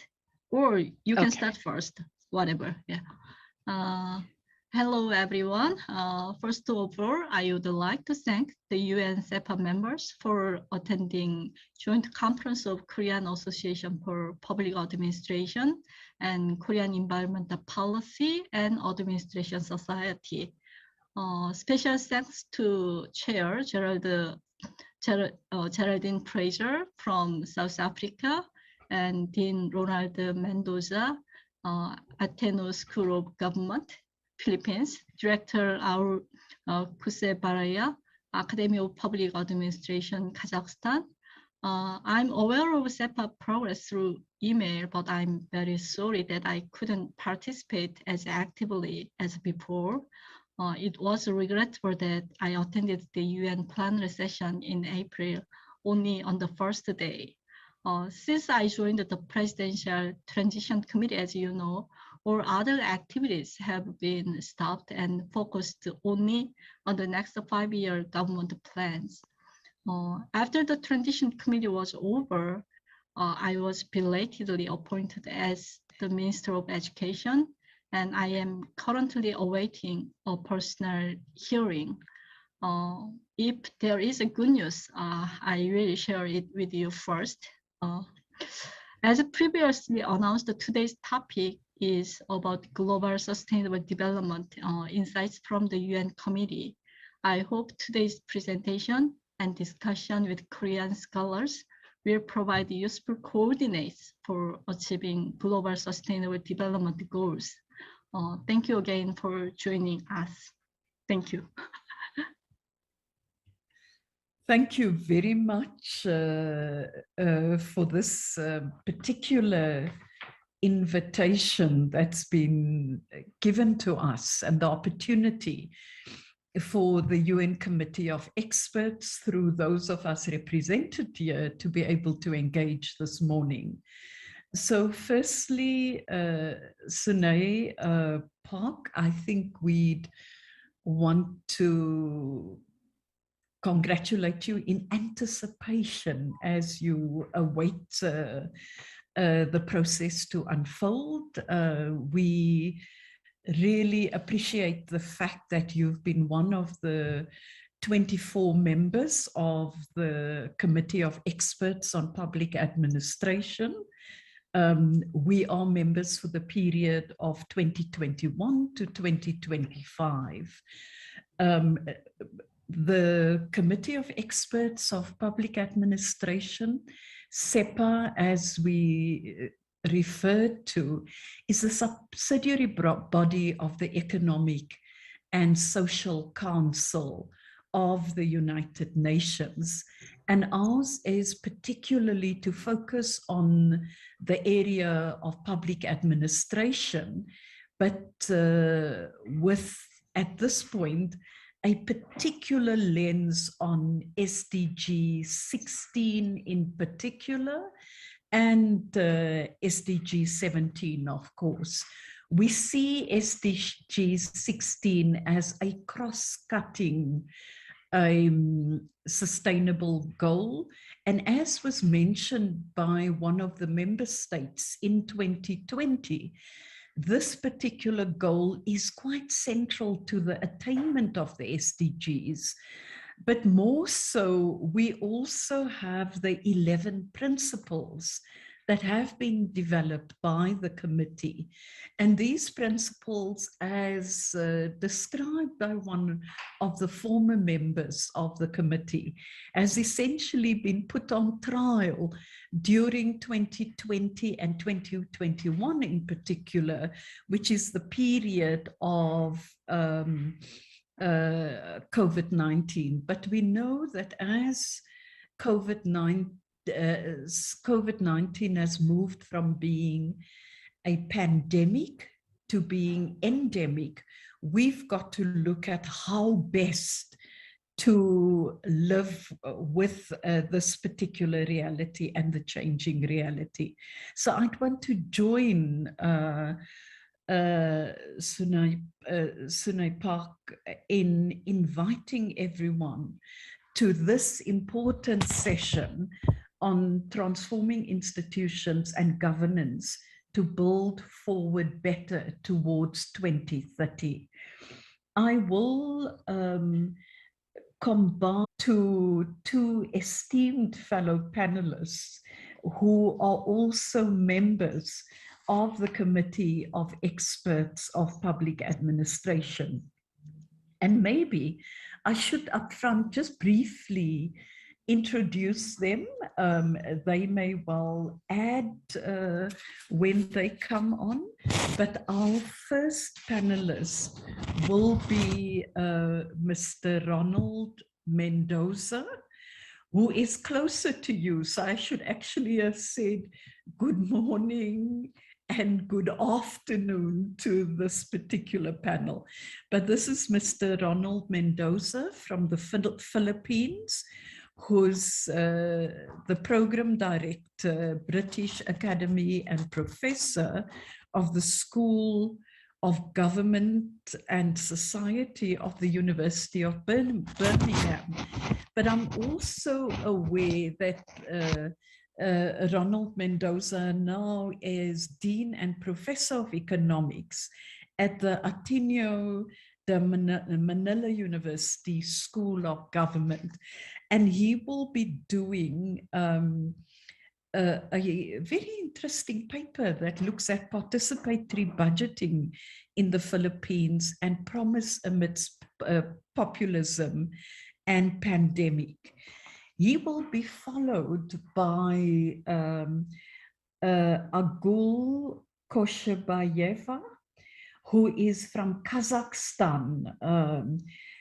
or you can start first, whatever. Yeah. Hello, everyone. First of all, I would like to thank the UN SEPA members for attending Joint Conference of Korean Association for Public Administration and Korean Environmental Policy and Administration Society. Special thanks to Chair Geraldine Fraser from South Africa and Dean Ronald Mendoza, Ateneo School of Government, Philippines, Director Kuse Baraya, Academy of Public Administration, Kazakhstan. I'm aware of SEPA progress through email, but I'm very sorry that I couldn't participate as actively as before. It was regretful that I attended the UN plenary session in April only on the first day. Since I joined the Presidential Transition Committee, as you know, all other activities have been stopped and focused only on the next 5-year government plans. After the Transition Committee was over, I was belatedly appointed as the Minister of Education, and I am currently awaiting a personal hearing. If there is a good news, I will share it with you first. As previously announced, today's topic is about global sustainable development insights from the UN committee. I hope today's presentation and discussion with Korean scholars will provide useful coordinates for achieving global sustainable development goals. Thank you again for joining us. Thank you. Thank you very much for this particular invitation that's been given to us and the opportunity for the UN Committee of Experts, through those of us represented here, to be able to engage this morning. So firstly, Sunay Park, I think we'd want to congratulate you in anticipation as you await the process to unfold. We really appreciate the fact that you've been one of the 24 members of the Committee of Experts on Public Administration. We are members for the period of 2021 to 2025. The Committee of Experts of Public Administration, SEPA, as we referred to, is a subsidiary body of the Economic and Social Council of the United Nations, and ours is particularly to focus on the area of public administration, but with, at this point, a particular lens on SDG 16 in particular, and SDG 17, of course. We see SDG 16 as a cross-cutting sustainable goal. And as was mentioned by one of the member states in 2020, this particular goal is quite central to the attainment of the SDGs. But more so, we also have the 11 principles that have been developed by the committee. And these principles, as described by one of the former members of the committee, has essentially been put on trial during 2020 and 2021 in particular, which is the period of COVID-19. But we know that as COVID-19 has moved from being a pandemic to being endemic, we've got to look at how best to live with this particular reality and the changing reality. So I'd want to join Sunay Park in inviting everyone to this important session on transforming institutions and governance to build forward better towards 2030. I will combine two esteemed fellow panelists who are also members of the Committee of Experts of Public Administration. And maybe I should upfront just briefly introduce them. They may well add when they come on, but our first panelist will be Mr. Ronald Mendoza, who is closer to you. So I should actually have said good morning and good afternoon to this particular panel. But this is Mr. Ronald Mendoza from the Philippines, who's the program director, British Academy, and professor of the School of Government and Society of the University of Birmingham. But I'm also aware that Ronald Mendoza now is Dean and Professor of Economics at the Ateneo de Manila University School of Government. And he will be doing a very interesting paper that looks at participatory budgeting in the Philippines and promise amidst populism and pandemic. He will be followed by Agul Koshebayeva, who is from Kazakhstan.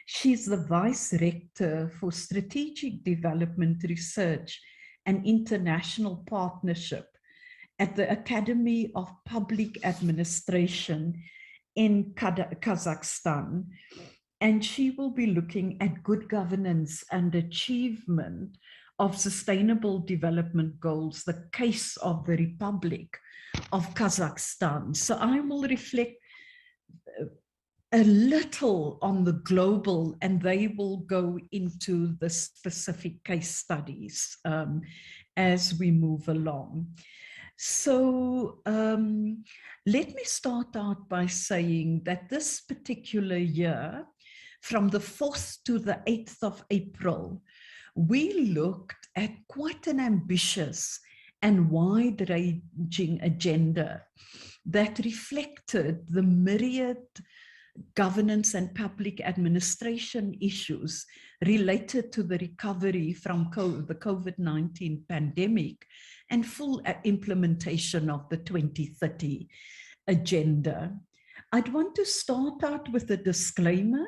She's the Vice Rector for Strategic Development Research and International Partnership at the Academy of Public Administration in Kazakhstan. And she will be looking at good governance and achievement of sustainable development goals, the case of the Republic of Kazakhstan. So I will reflect a little on the global, and they will go into the specific case studies as we move along. So let me start out by saying that this particular year, from the 4th to the 8th of April, we looked at quite an ambitious and wide-ranging agenda that reflected the myriad governance and public administration issues related to the recovery from the COVID-19 pandemic and full implementation of the 2030 agenda. I'd want to start out with a disclaimer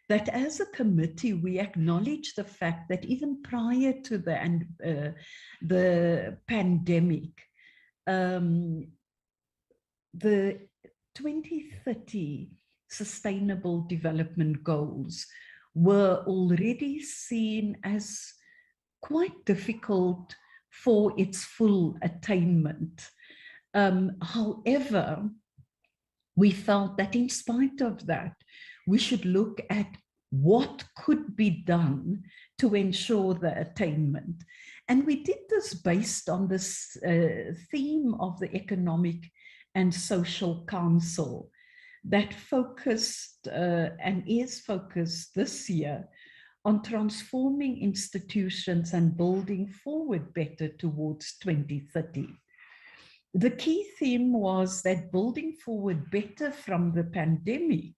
that as a committee, we acknowledge the fact that even prior to the pandemic, the 2030 Sustainable Development Goals were already seen as quite difficult for its full attainment. However, we felt that in spite of that, we should look at what could be done to ensure the attainment. And we did this based on this theme of the Economic and Social Council that focused and is focused this year on transforming institutions and building forward better towards 2030. The key theme was that building forward better from the pandemic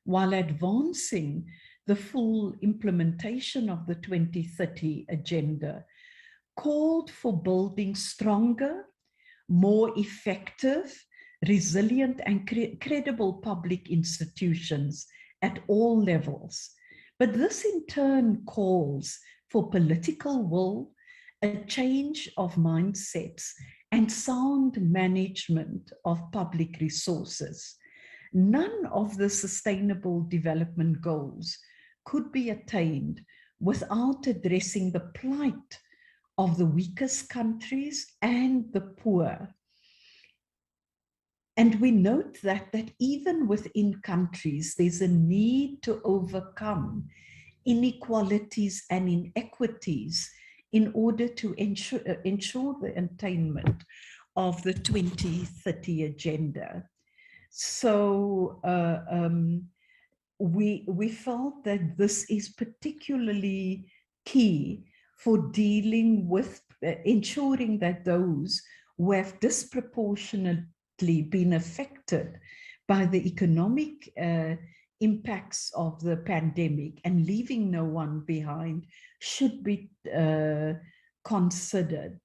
while advancing the full implementation of the 2030 agenda called for building stronger, more effective, resilient and credible public institutions at all levels. But this in turn calls for political will, a change of mindsets, and sound management of public resources. None of the Sustainable Development Goals could be attained without addressing the plight of the weakest countries and the poor. And we note that even within countries, there's a need to overcome inequalities and inequities in order to ensure the attainment of the 2030 agenda. So we felt that this is particularly key for dealing with ensuring that those who have disproportionately been affected by the economic impacts of the pandemic and leaving no one behind should be considered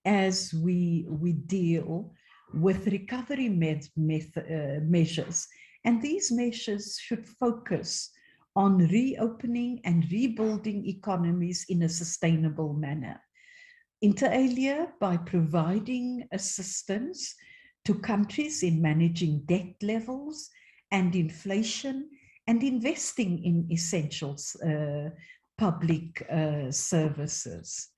as we deal with recovery measures. And these measures should focus on reopening and rebuilding economies in a sustainable manner. Inter alia, by providing assistance to countries in managing debt levels and inflation and investing in essential public services.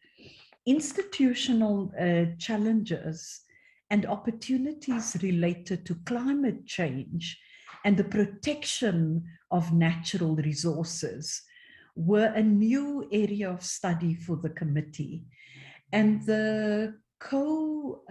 Institutional challenges and opportunities related to climate change and the protection of natural resources were a new area of study for the committee. And the co-leads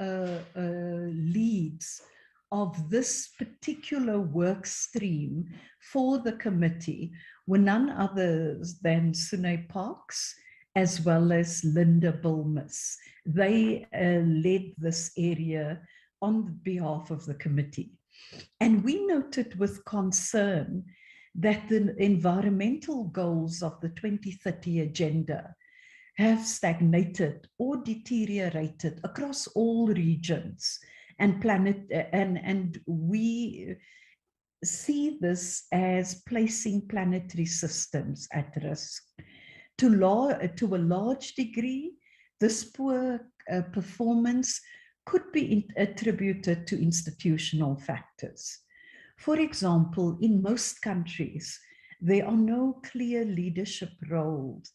of this particular work stream for the committee were none other than Sunay Parks, as well as Linda Bulmus. They led this area on behalf of the committee. And we noted with concern that the environmental goals of the 2030 agenda have stagnated or deteriorated across all regions and and we see this as placing planetary systems at risk. To a large degree, this poor performance could be attributed to institutional factors. For example, in most countries, there are no clear leadership roles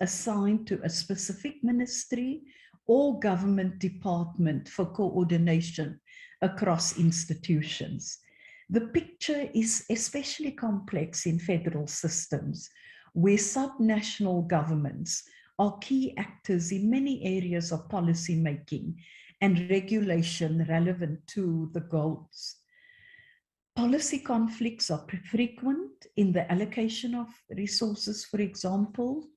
assigned to a specific ministry or government department for coordination across institutions. The picture is especially complex in federal systems, where subnational governments are key actors in many areas of policy making and regulation relevant to the goals. Policy conflicts are frequent in the allocation of resources, for example,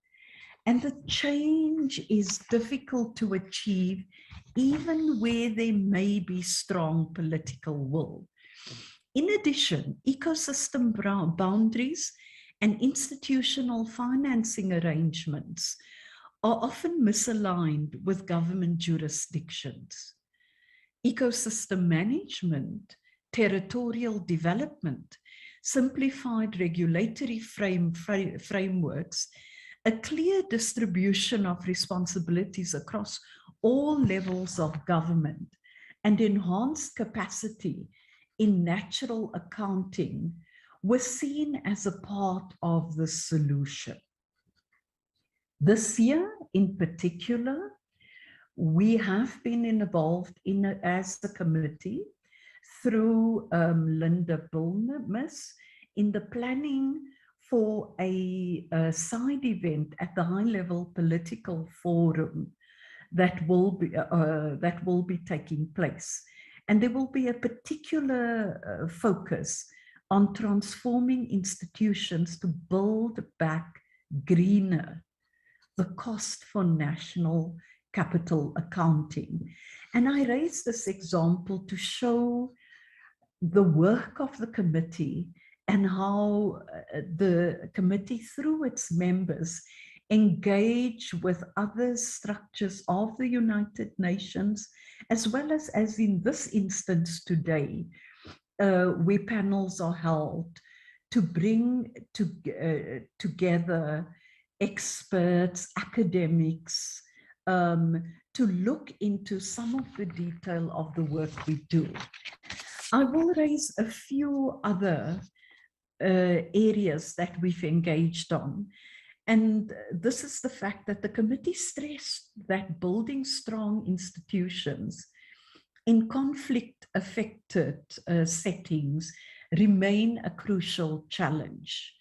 and the change is difficult to achieve even where there may be strong political will. In addition, ecosystem boundaries and institutional financing arrangements are often misaligned with government jurisdictions. Ecosystem management, territorial development, simplified regulatory frameworks, a clear distribution of responsibilities across all levels of government, and enhanced capacity in natural accounting was seen as a part of the solution. This year in particular, we have been involved in as a committee through Linda Bulmus in the planning for a side event at the high-level political forum that will be taking place. And there will be a particular focus on transforming institutions to build back greener, the cost for national capital accounting. And I raise this example to show the work of the committee and how the committee, through its members, engage with other structures of the United Nations, as well as in this instance today, where panels are held to bring together experts, academics, to look into some of the detail of the work we do. I will raise a few other areas that we've engaged on. And this is the fact that the committee stressed that building strong institutions in conflict-affected settings remain a crucial challenge.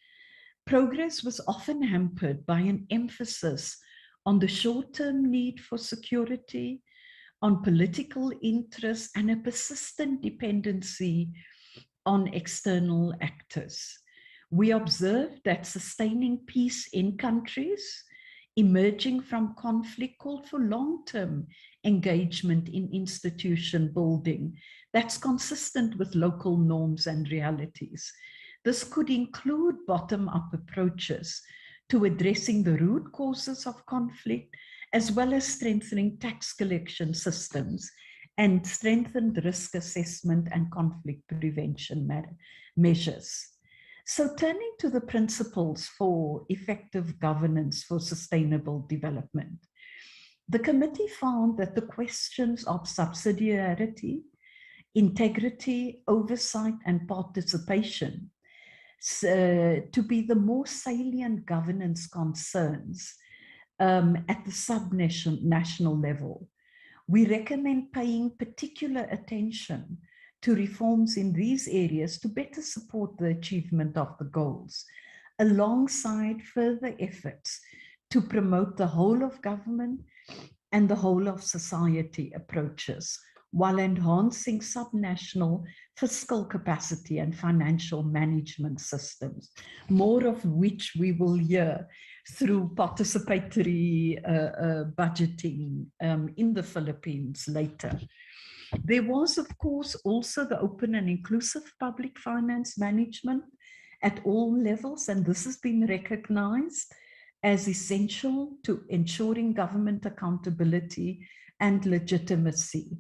Progress was often hampered by an emphasis on the short-term need for security, on political interests, and a persistent dependency on external actors. We observed that sustaining peace in countries emerging from conflict called for long-term engagement in institution building that's consistent with local norms and realities. This could include bottom-up approaches to addressing the root causes of conflict, as well as strengthening tax collection systems and strengthened risk assessment and conflict prevention measures. So turning to the principles for effective governance for sustainable development, the committee found that the questions of subsidiarity, integrity, oversight, and participation to be the more salient governance concerns at the subnational level. We recommend paying particular attention to reforms in these areas to better support the achievement of the goals, alongside further efforts to promote the whole of government and the whole of society approaches, while enhancing subnational fiscal capacity and financial management systems, more of which we will hear through participatory budgeting in the Philippines later. There was, of course, also the open and inclusive public finance management at all levels, and this has been recognized as essential to ensuring government accountability and legitimacy,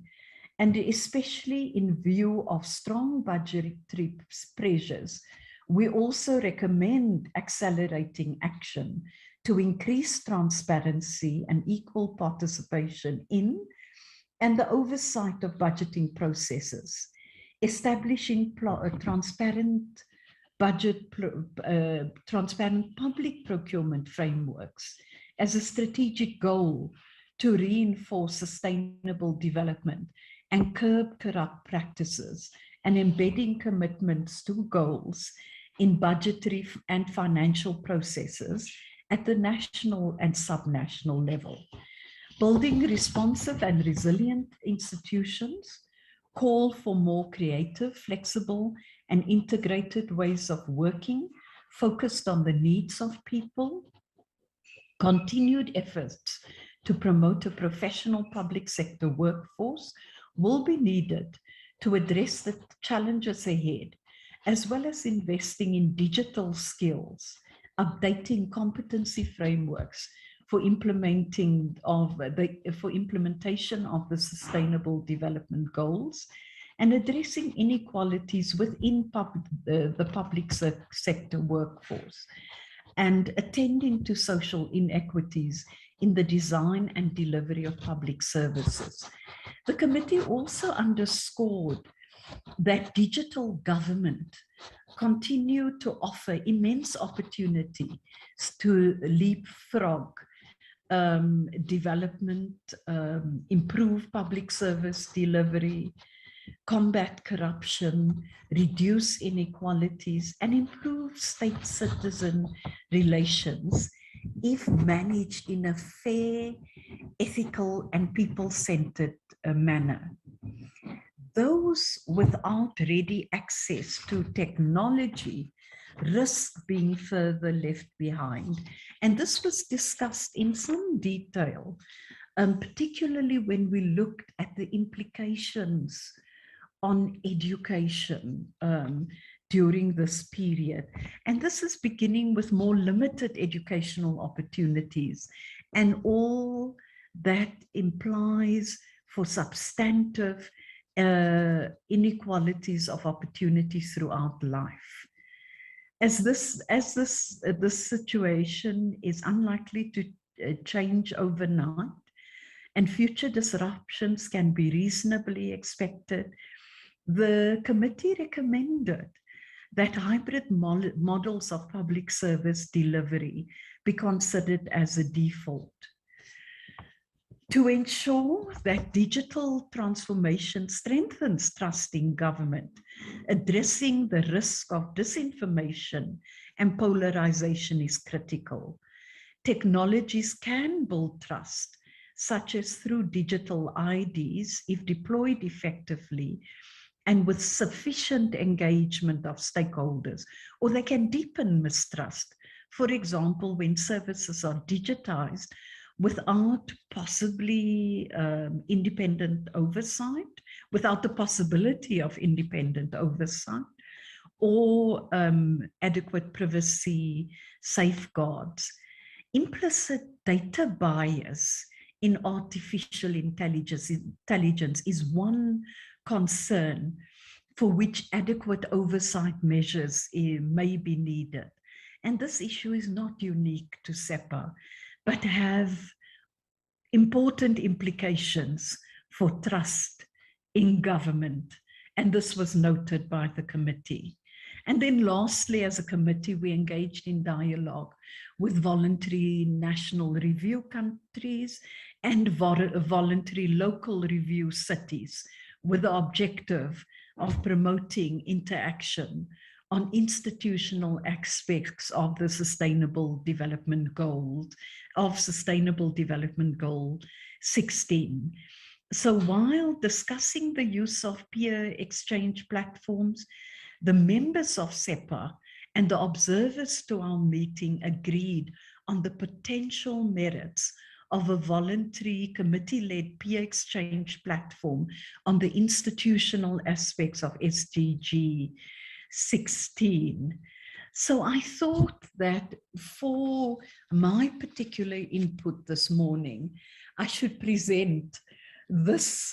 and especially in view of strong budgetary pressures. We also recommend accelerating action to increase transparency and equal participation in and the oversight of budgeting processes, establishing transparent public procurement frameworks as a strategic goal to reinforce sustainable development and curb corrupt practices, and embedding commitments to goals in budgetary and financial processes at the national and subnational level. Building responsive and resilient institutions call for more creative, flexible, and integrated ways of working focused on the needs of people. Continued efforts to promote a professional public sector workforce will be needed to address the challenges ahead, as well as investing in digital skills, updating competency frameworks for implementation of the Sustainable Development Goals, and addressing inequalities within the public sector workforce, and attending to social inequities in the design and delivery of public services. The committee also underscored that digital government continue to offer immense opportunity to leapfrog development, improve public service delivery, combat corruption, reduce inequalities, and improve state-citizen relations if managed in a fair, ethical, and people-centered manner. Those without ready access to technology risk being further left behind. And this was discussed in some detail, particularly when we looked at the implications on education during this period. And this is beginning with more limited educational opportunities and all that implies for substantive inequalities of opportunities throughout life. As this situation is unlikely to change overnight, and future disruptions can be reasonably expected, the committee recommended that hybrid models of public service delivery be considered as a default. To ensure that digital transformation strengthens trust in government, addressing the risk of disinformation and polarization is critical. Technologies can build trust, such as through digital IDs, if deployed effectively and with sufficient engagement of stakeholders, or they can deepen mistrust. For example, when services are digitized without possibly independent oversight, without the possibility of independent oversight, or adequate privacy safeguards. Implicit data bias in artificial intelligence is one concern for which adequate oversight measures may be needed. And this issue is not unique to SEPA, but have important implications for trust in government. And this was noted by the committee. And then lastly, as a committee, we engaged in dialogue with voluntary national review countries and voluntary local review cities with the objective of promoting interaction on institutional aspects of the Sustainable Development Goals, of Sustainable Development Goal 16. So while discussing the use of peer exchange platforms, the members of SEPA and the observers to our meeting agreed on the potential merits of a voluntary committee-led peer exchange platform on the institutional aspects of SDG 16. So I thought that for my particular input this morning, I should present this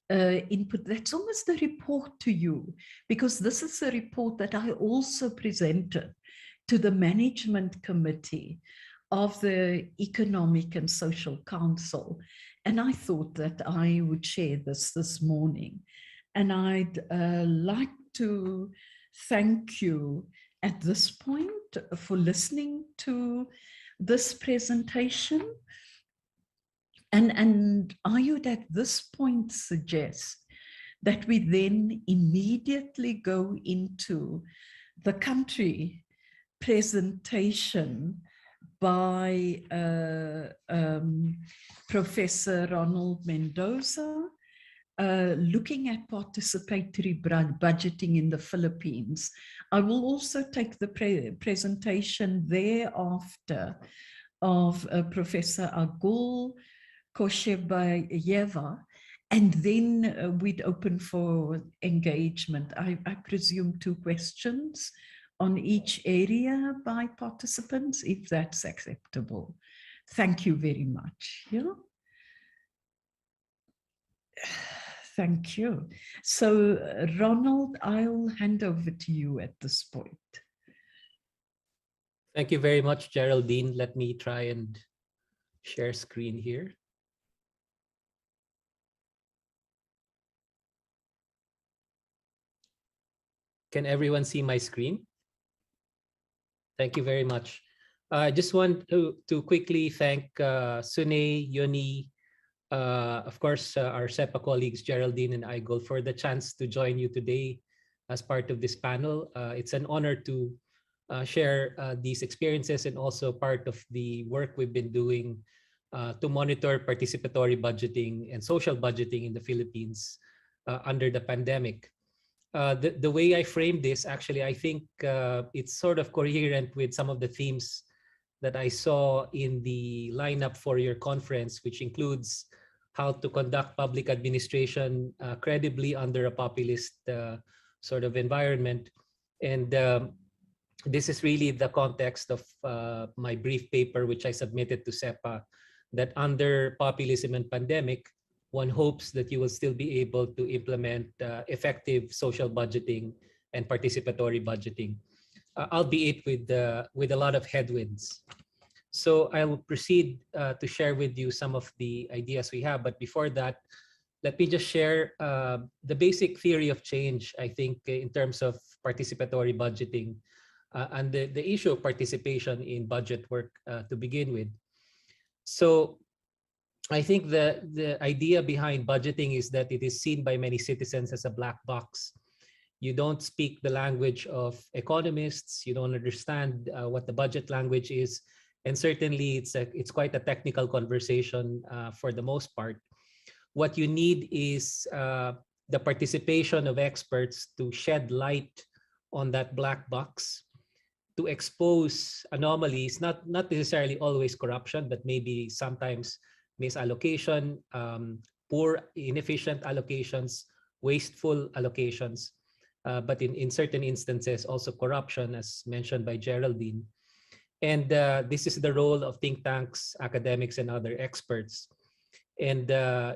input that's almost a report to you, because this is a report that I also presented to the management committee of the Economic and Social Council. And I thought that I would share this morning. And I'd like to thank you at this point for listening to this presentation. And I would at this point suggest that we then immediately go into the country presentation by Professor Ronald Mendoza, looking at participatory budgeting in the Philippines. I will also take the presentation thereafter of Professor Agul Koshebayeva, and then we'd open for engagement. I presume 2 questions on each area by participants, if that's acceptable. Thank you very much. Yeah. Thank you. So, Ronald, I'll hand over to you at this point. Thank you very much, Geraldine. Let me try and share screen here. Can everyone see my screen? Thank you very much. I just want to quickly thank Sune, Yoni, of course, our SEPA colleagues, Geraldine and Igor, for the chance to join you today as part of this panel. It's an honor to share these experiences and also part of the work we've been doing to monitor participatory budgeting and social budgeting in the Philippines under the pandemic. The way I framed this, actually, I think it's sort of coherent with some of the themes that I saw in the lineup for your conference, which includes how to conduct public administration credibly under a populist sort of environment. And this is really the context of my brief paper, which I submitted to SEPA, that under populism and pandemic, one hopes that you will still be able to implement effective social budgeting and participatory budgeting, albeit with a lot of headwinds. So I will proceed to share with you some of the ideas we have. But before that, let me just share the basic theory of change, I think, in terms of participatory budgeting and the issue of participation in budget work to begin with. So I think the idea behind budgeting is that it is seen by many citizens as a black box. You don't speak the language of economists. You don't understand what the budget language is. And certainly it's quite a technical conversation for the most part. What you need is the participation of experts to shed light on that black box, to expose anomalies, not necessarily always corruption, but maybe sometimes misallocation, poor, inefficient allocations, wasteful allocations, but in certain instances also corruption, as mentioned by Geraldine. And this is the role of think tanks, academics, and other experts. And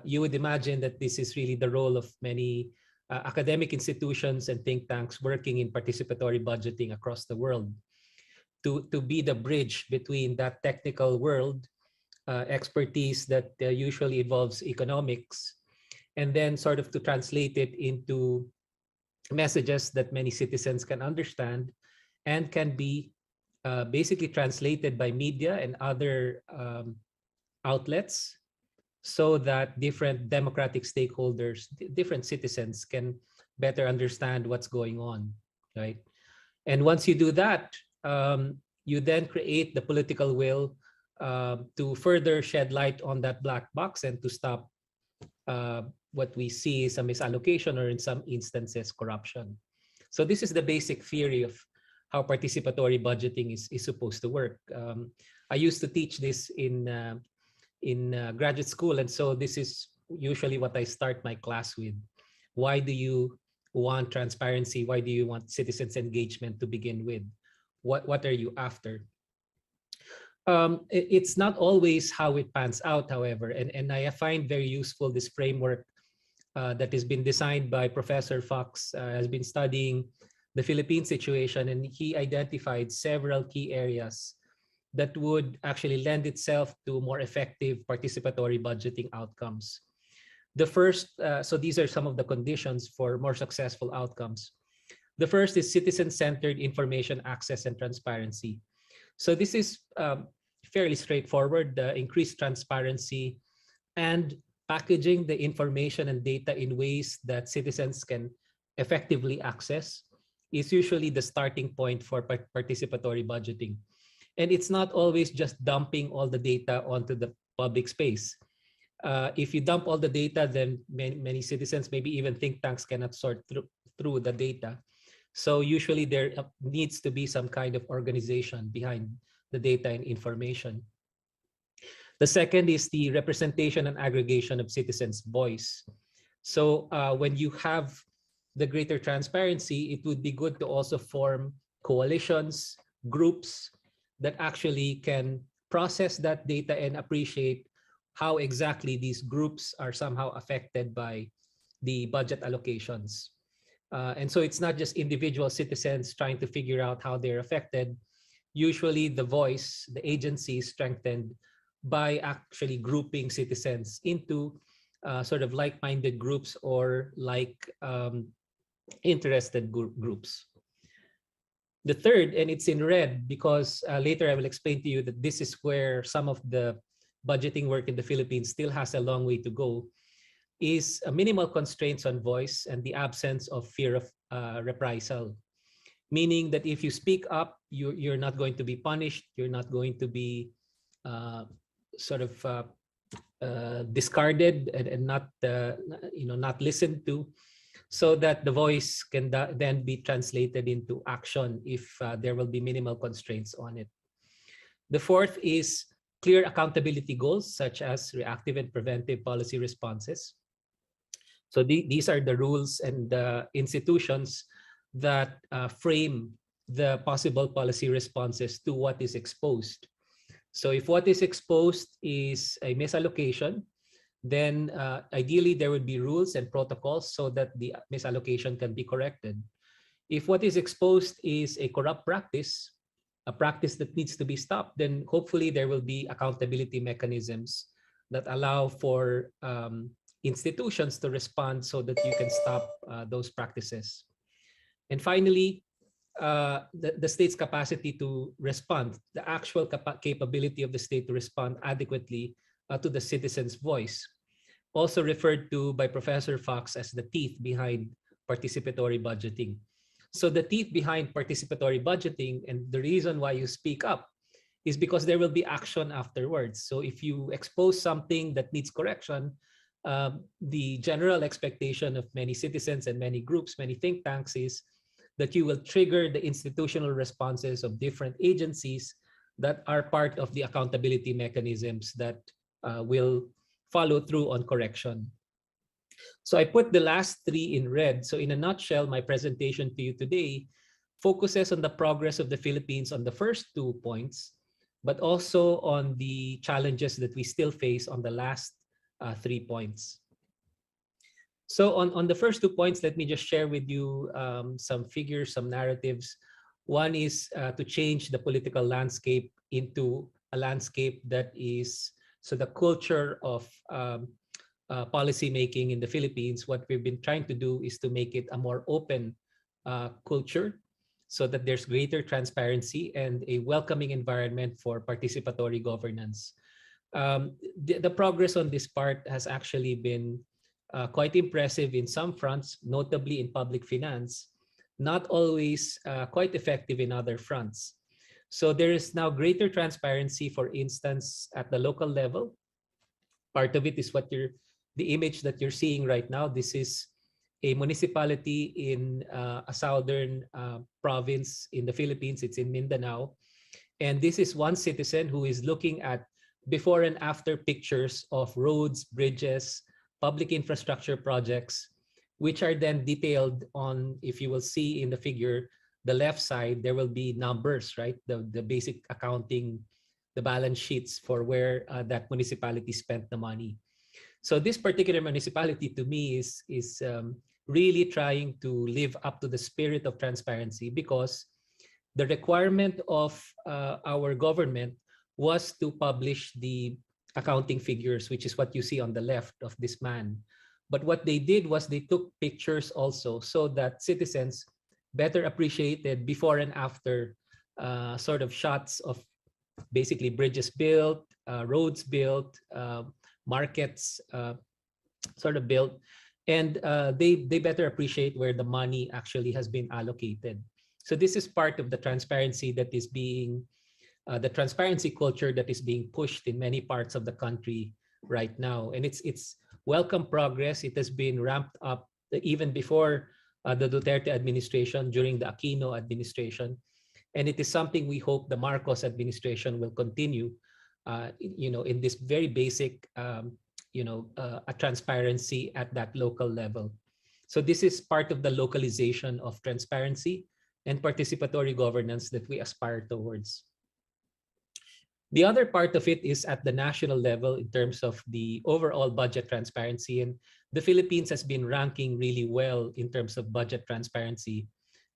you would imagine that this is really the role of many academic institutions and think tanks working in participatory budgeting across the world, to be the bridge between that technical world expertise that usually involves economics, and then sort of to translate it into messages that many citizens can understand and can be basically translated by media and other outlets, so that different democratic stakeholders, different citizens can better understand what's going on, right? And once you do that, you then create the political will to further shed light on that black box and to stop what we see is a misallocation or in some instances corruption. So this is the basic theory of how participatory budgeting is supposed to work. I used to teach this in graduate school, and so this is usually what I start my class with. Why do you want transparency? Why do you want citizens' engagement to begin with? What are you after? It's not always how it pans out, however, and I find very useful this framework that has been designed by Professor Fox, has been studying the Philippine situation, and he identified several key areas that would actually lend itself to more effective participatory budgeting outcomes. The first, so these are some of the conditions for more successful outcomes. The first is citizen-centered information access and transparency. So this is fairly straightforward, increased transparency and packaging the information and data in ways that citizens can effectively access is usually the starting point for participatory budgeting. And it's not always just dumping all the data onto the public space. If you dump all the data, then many citizens, maybe even think tanks, cannot sort through the data. So usually there needs to be some kind of organization behind the data and information. The second is the representation and aggregation of citizens' voice. So when you have the greater transparency, it would be good to also form coalitions, groups that actually can process that data and appreciate how exactly these groups are somehow affected by the budget allocations. And so it's not just individual citizens trying to figure out how they're affected. Usually the voice, the agency is strengthened by actually grouping citizens into sort of like-minded groups or interested groups. The third, and it's in red because later I will explain to you that this is where some of the budgeting work in the Philippines still has a long way to go, is a minimal constraints on voice and the absence of fear of reprisal. Meaning that if you speak up, you're not going to be punished, you're not going to be discarded and not not listened to, so that the voice can then be translated into action if there will be minimal constraints on it. The fourth is clear accountability goals, such as reactive and preventive policy responses. So these are the rules and the institutions that frame the possible policy responses to what is exposed. So if what is exposed is a misallocation, then ideally there would be rules and protocols so that the misallocation can be corrected. If what is exposed is a corrupt practice, a practice that needs to be stopped, then hopefully there will be accountability mechanisms that allow for institutions to respond so that you can stop those practices. And finally, the state's capacity to respond, the actual capability of the state to respond adequately to the citizen's voice, also referred to by Professor Fox as the teeth behind participatory budgeting. So the teeth behind participatory budgeting, and the reason why you speak up, is because there will be action afterwards. So if you expose something that needs correction, the general expectation of many citizens and many groups, many think tanks, is that you will trigger the institutional responses of different agencies that are part of the accountability mechanisms that will follow through on correction. So I put the last three in red. So in a nutshell, my presentation to you today focuses on the progress of the Philippines on the first 2 points, but also on the challenges that we still face on the last 3 points. So on the first 2 points, let me just share with you some figures, some narratives. One is to change the political landscape into a landscape that is, so the culture of policy making in the Philippines, what we've been trying to do is to make it a more open culture so that there's greater transparency and a welcoming environment for participatory governance. The progress on this part has actually been quite impressive in some fronts, notably in public finance, not always quite effective in other fronts. So there is now greater transparency, for instance, at the local level. Part of it is the image that you're seeing right now. This is a municipality in a southern province in the Philippines. It's in Mindanao. And this is one citizen who is looking at before and after pictures of roads, bridges, public infrastructure projects, which are then detailed on, if you will see in the figure, the left side, there will be numbers, right? The basic accounting, the balance sheets for where that municipality spent the money. So this particular municipality to me is really trying to live up to the spirit of transparency, because the requirement of our government was to publish the accounting figures, which is what you see on the left of this man. But what they did was they took pictures also so that citizens better appreciated before and after sort of shots of basically bridges built, roads built, markets sort of built, and they better appreciate where the money actually has been allocated. So this is part of the transparency that is being, the transparency culture that is being pushed in many parts of the country right now. And it's welcome progress. It has been ramped up even before the Duterte administration, during the Aquino administration. And it is something we hope the Marcos administration will continue, in this very basic, a transparency at that local level. So this is part of the localization of transparency and participatory governance that we aspire towards. The other part of it is at the national level in terms of the overall budget transparency. And the Philippines has been ranking really well in terms of budget transparency,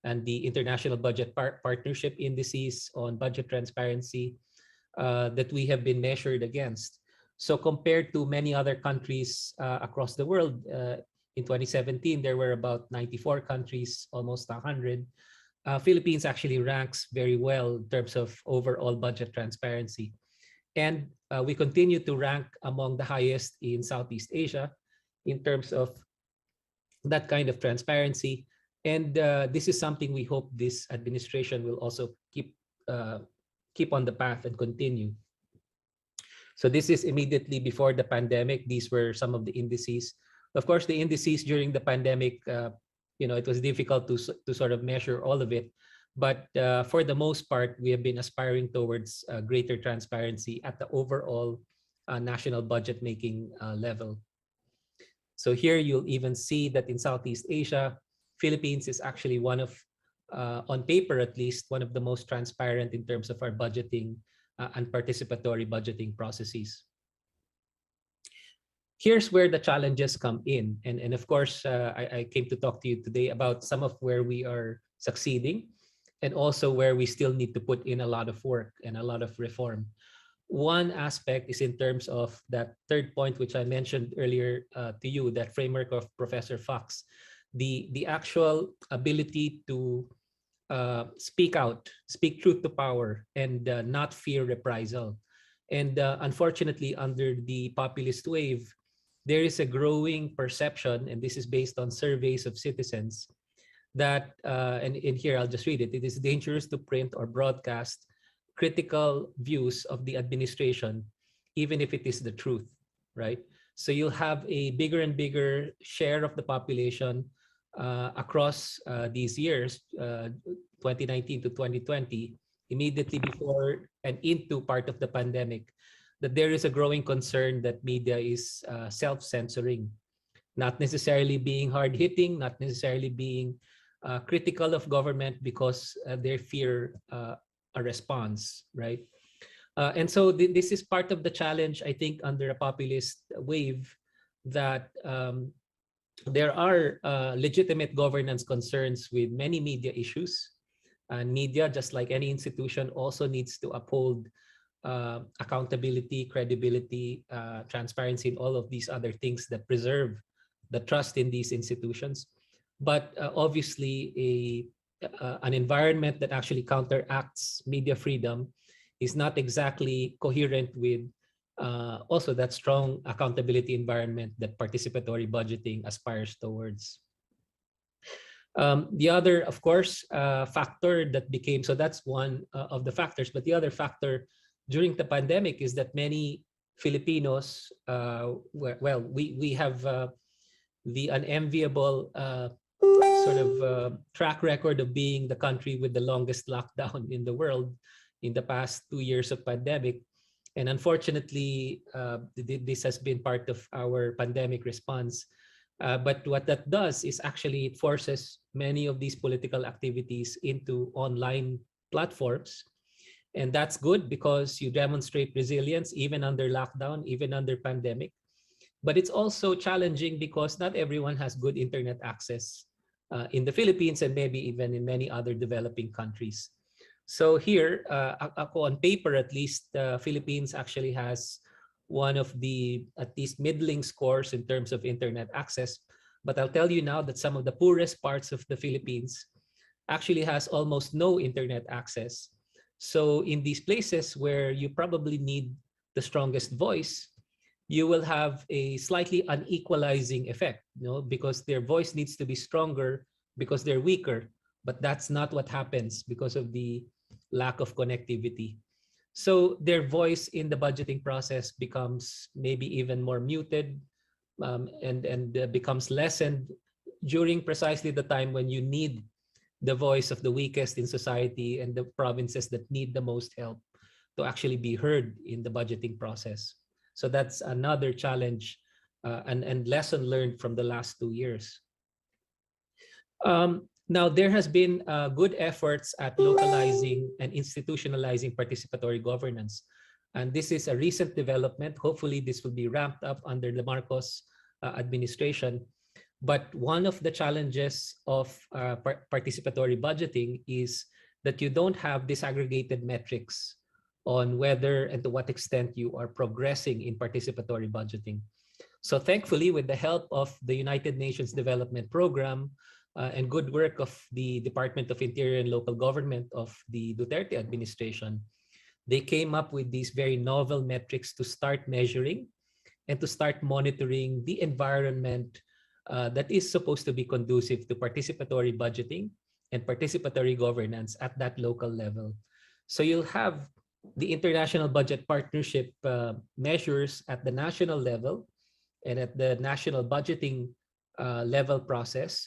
and the International Budget Partnership indices on budget transparency that we have been measured against. So compared to many other countries across the world, in 2017, there were about 94 countries, almost 100. Philippines actually ranks very well in terms of overall budget transparency. And we continue to rank among the highest in Southeast Asia in terms of that kind of transparency. And this is something we hope this administration will also keep on the path and continue. So this is immediately before the pandemic. These were some of the indices. Of course, the indices during the pandemic, it was difficult to sort of measure all of it. But for the most part, we have been aspiring towards greater transparency at the overall national budget making level. So here you'll even see that in Southeast Asia, Philippines is actually one of, on paper at least, one of the most transparent in terms of our budgeting and participatory budgeting processes. Here's where the challenges come in. And of course, I came to talk to you today about some of where we are succeeding and also where we still need to put in a lot of work and a lot of reform. One aspect is in terms of that third point, which I mentioned earlier to you, that framework of Professor Fox, the actual ability to speak out, speak truth to power, and not fear reprisal. And unfortunately, under the populist wave, there is a growing perception, and this is based on surveys of citizens, that, and in here I'll just read it, it is dangerous to print or broadcast critical views of the administration, even if it is the truth, right? So you'll have a bigger and bigger share of the population across these years, 2019 to 2020, immediately before and into part of the pandemic, that there is a growing concern that media is self-censoring, not necessarily being hard-hitting, not necessarily being critical of government because they fear a response, right? And so this is part of the challenge, I think, under a populist wave, that there are legitimate governance concerns with many media issues. And media, just like any institution, also needs to uphold accountability, credibility, transparency, and all of these other things that preserve the trust in these institutions. But obviously, an environment that actually counteracts media freedom is not exactly coherent with also that strong accountability environment that participatory budgeting aspires towards. The other, of course, factor that became, so that's one of the factors, but the other factor during the pandemic is that many Filipinos, we have the unenviable sort of track record of being the country with the longest lockdown in the world in the past 2 years of pandemic. And unfortunately, this has been part of our pandemic response. But what that does is actually it forces many of these political activities into online platforms. And that's good because you demonstrate resilience even under lockdown, even under pandemic. But it's also challenging because not everyone has good internet access in the Philippines and maybe even in many other developing countries. So here, on paper at least, the Philippines actually has one of the at least middling scores in terms of internet access. But I'll tell you now that some of the poorest parts of the Philippines actually has almost no internet access. So in these places where you probably need the strongest voice, you will have a slightly unequalizing effect, because their voice needs to be stronger because they're weaker, but that's not what happens because of the lack of connectivity. So their voice in the budgeting process becomes maybe even more muted, and becomes lessened during precisely the time when you need the voice of the weakest in society and the provinces that need the most help to actually be heard in the budgeting process. So that's another challenge and lesson learned from the last 2 years. Now, there has been good efforts at localizing and institutionalizing participatory governance. And this is a recent development. Hopefully, this will be ramped up under the Marcos administration. But one of the challenges of participatory budgeting is that you don't have disaggregated metrics on whether and to what extent you are progressing in participatory budgeting. So thankfully, with the help of the United Nations Development Program and good work of the Department of Interior and Local Government of the Duterte administration, they came up with these very novel metrics to start measuring and to start monitoring the environment that is supposed to be conducive to participatory budgeting and participatory governance at that local level. So you'll have the international budget partnership measures at the national level and at the national budgeting level process.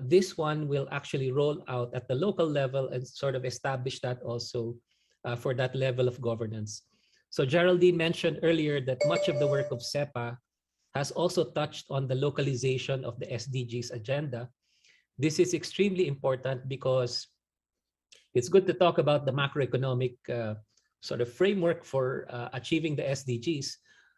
This one will actually roll out at the local level and sort of establish that also for that level of governance. So Geraldine mentioned earlier that much of the work of SEPA has also touched on the localization of the SDGs agenda. This is extremely important because it's good to talk about the macroeconomic sort of framework for achieving the SDGs,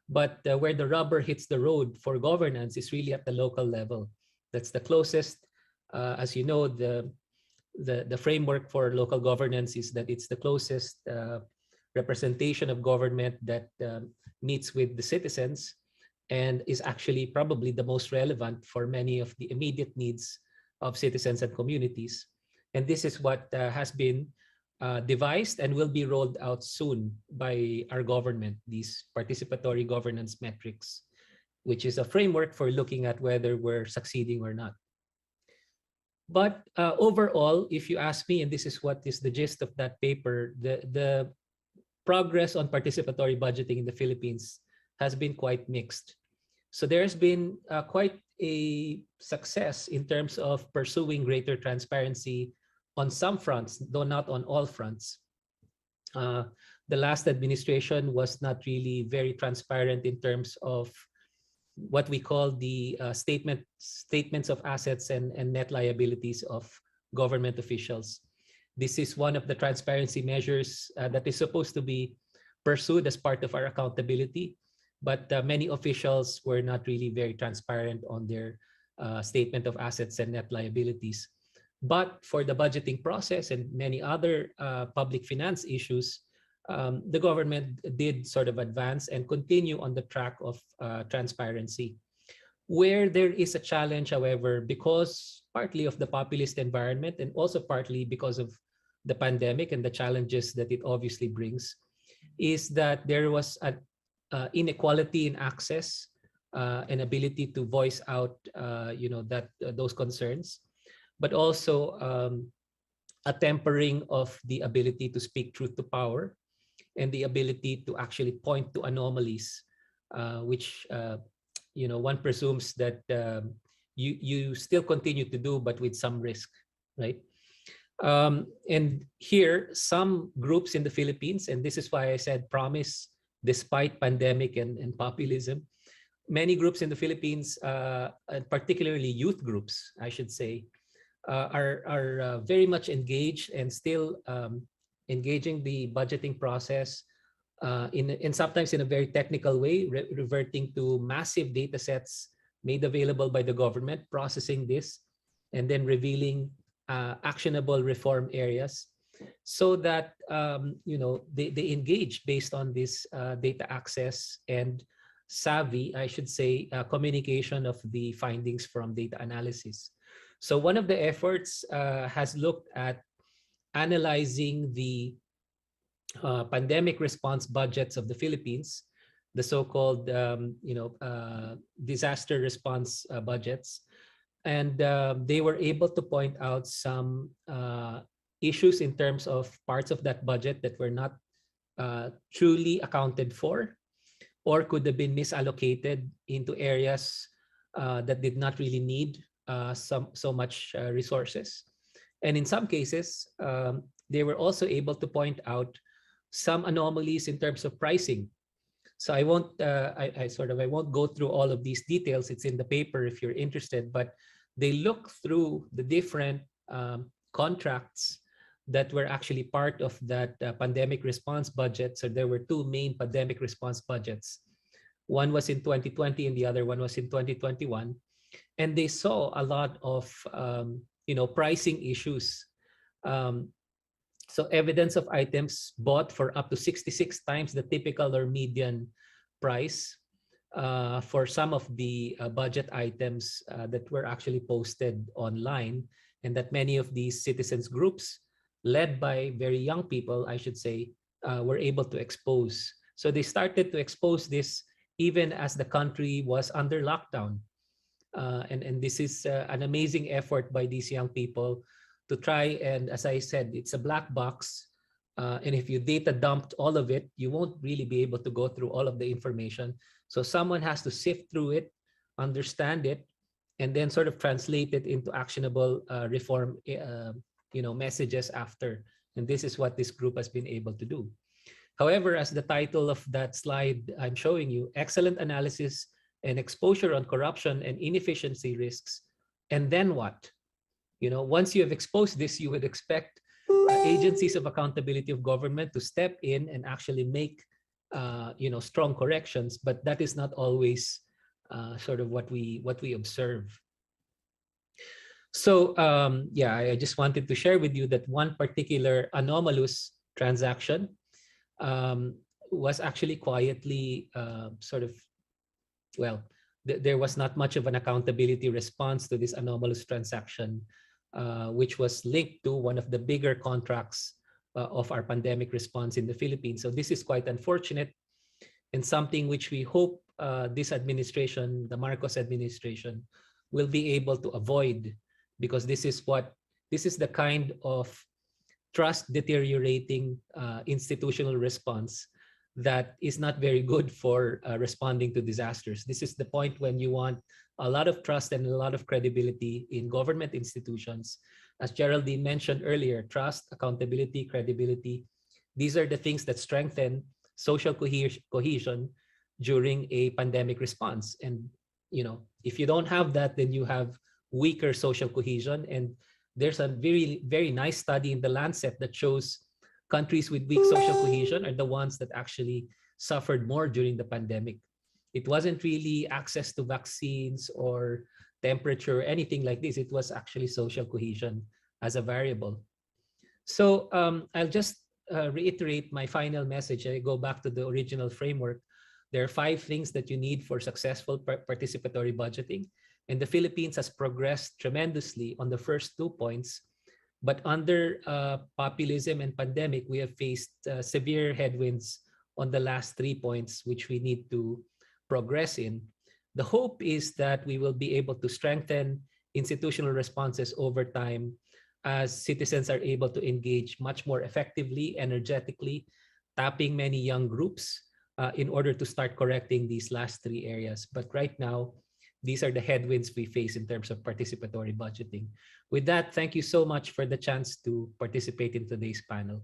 but where the rubber hits the road for governance is really at the local level. That's the closest, as you know, the framework for local governance is that it's the closest representation of government that meets with the citizens and is actually probably the most relevant for many of the immediate needs of citizens and communities. And this is what has been devised and will be rolled out soon by our government, these participatory governance metrics, which is a framework for looking at whether we're succeeding or not. But overall, if you ask me, and this is what is the gist of that paper, the progress on participatory budgeting in the Philippines has been quite mixed. So there's been quite a success in terms of pursuing greater transparency on some fronts, though not on all fronts. The last administration was not really very transparent in terms of what we call the statements of assets and net liabilities of government officials. This is one of the transparency measures that is supposed to be pursued as part of our accountability, but many officials were not really very transparent on their statement of assets and net liabilities. But for the budgeting process and many other public finance issues, the government did sort of advance and continue on the track of transparency. Where there is a challenge, however, because partly of the populist environment and also partly because of the pandemic and the challenges that it obviously brings, is that there was an inequality in access and ability to voice out, those concerns, but also a tempering of the ability to speak truth to power and the ability to actually point to anomalies, which one presumes that you still continue to do, but with some risk, right? And here, some groups in the Philippines, and this is why I said promise, despite pandemic and populism, many groups in the Philippines, particularly youth groups, I should say, are very much engaged and still engaging the budgeting process in sometimes in a very technical way, reverting to massive data sets made available by the government, processing this, and then revealing actionable reform areas so that they engage based on this data access and savvy, I should say, communication of the findings from data analysis. So one of the efforts has looked at analyzing the pandemic response budgets of the Philippines the so-called disaster response budgets. And they were able to point out some issues in terms of parts of that budget that were not truly accounted for, or could have been misallocated into areas that did not really need so much resources. And in some cases, they were also able to point out some anomalies in terms of pricing. So I won't go through all of these details. It's in the paper if you're interested, but they look through the different contracts that were actually part of that pandemic response budget. So there were two main pandemic response budgets. One was in 2020 and the other one was in 2021. And they saw a lot of pricing issues. So evidence of items bought for up to 66 times the typical or median price for some of the budget items that were actually posted online, and that many of these citizens groups, led by very young people, I should say, were able to expose. So they started to expose this even as the country was under lockdown. And this is an amazing effort by these young people to try, and as I said, it's a black box. And if you data dumped all of it, you won't really be able to go through all of the information. So someone has to sift through it, understand it, and then sort of translate it into actionable reform messages after. And this is what this group has been able to do. However, as the title of that slide I'm showing you, excellent analysis and exposure on corruption and inefficiency risks. And then what? Once you have exposed this, you would expect agencies of accountability of government to step in and actually make strong corrections, but that is not always sort of what we observe. So I just wanted to share with you that one particular anomalous transaction was actually quietly there was not much of an accountability response to this anomalous transaction, which was linked to one of the bigger contracts of our pandemic response in the Philippines. So this is quite unfortunate, and something which we hope this administration, the Marcos administration, will be able to avoid, because this is the kind of trust deteriorating institutional response that is not very good for responding to disasters. This is the point when you want a lot of trust and a lot of credibility in government institutions. As Geraldine mentioned earlier, trust, accountability, credibility, these are the things that strengthen social cohesion during a pandemic response. And if you don't have that, then you have weaker social cohesion. And there's a very, very nice study in the Lancet that shows countries with weak social cohesion are the ones that actually suffered more during the pandemic. It wasn't really access to vaccines or temperature or anything like this. It was actually social cohesion as a variable. So I'll just reiterate my final message. I go back to the original framework. There are 5 things that you need for successful participatory budgeting. And the Philippines has progressed tremendously on the first 2 points. But under populism and pandemic, we have faced severe headwinds on the last 3 points, which we need to progress in. The hope is that we will be able to strengthen institutional responses over time as citizens are able to engage much more effectively, energetically, tapping many young groups in order to start correcting these last 3 areas. But right now, these are the headwinds we face in terms of participatory budgeting. With that, thank you so much for the chance to participate in today's panel.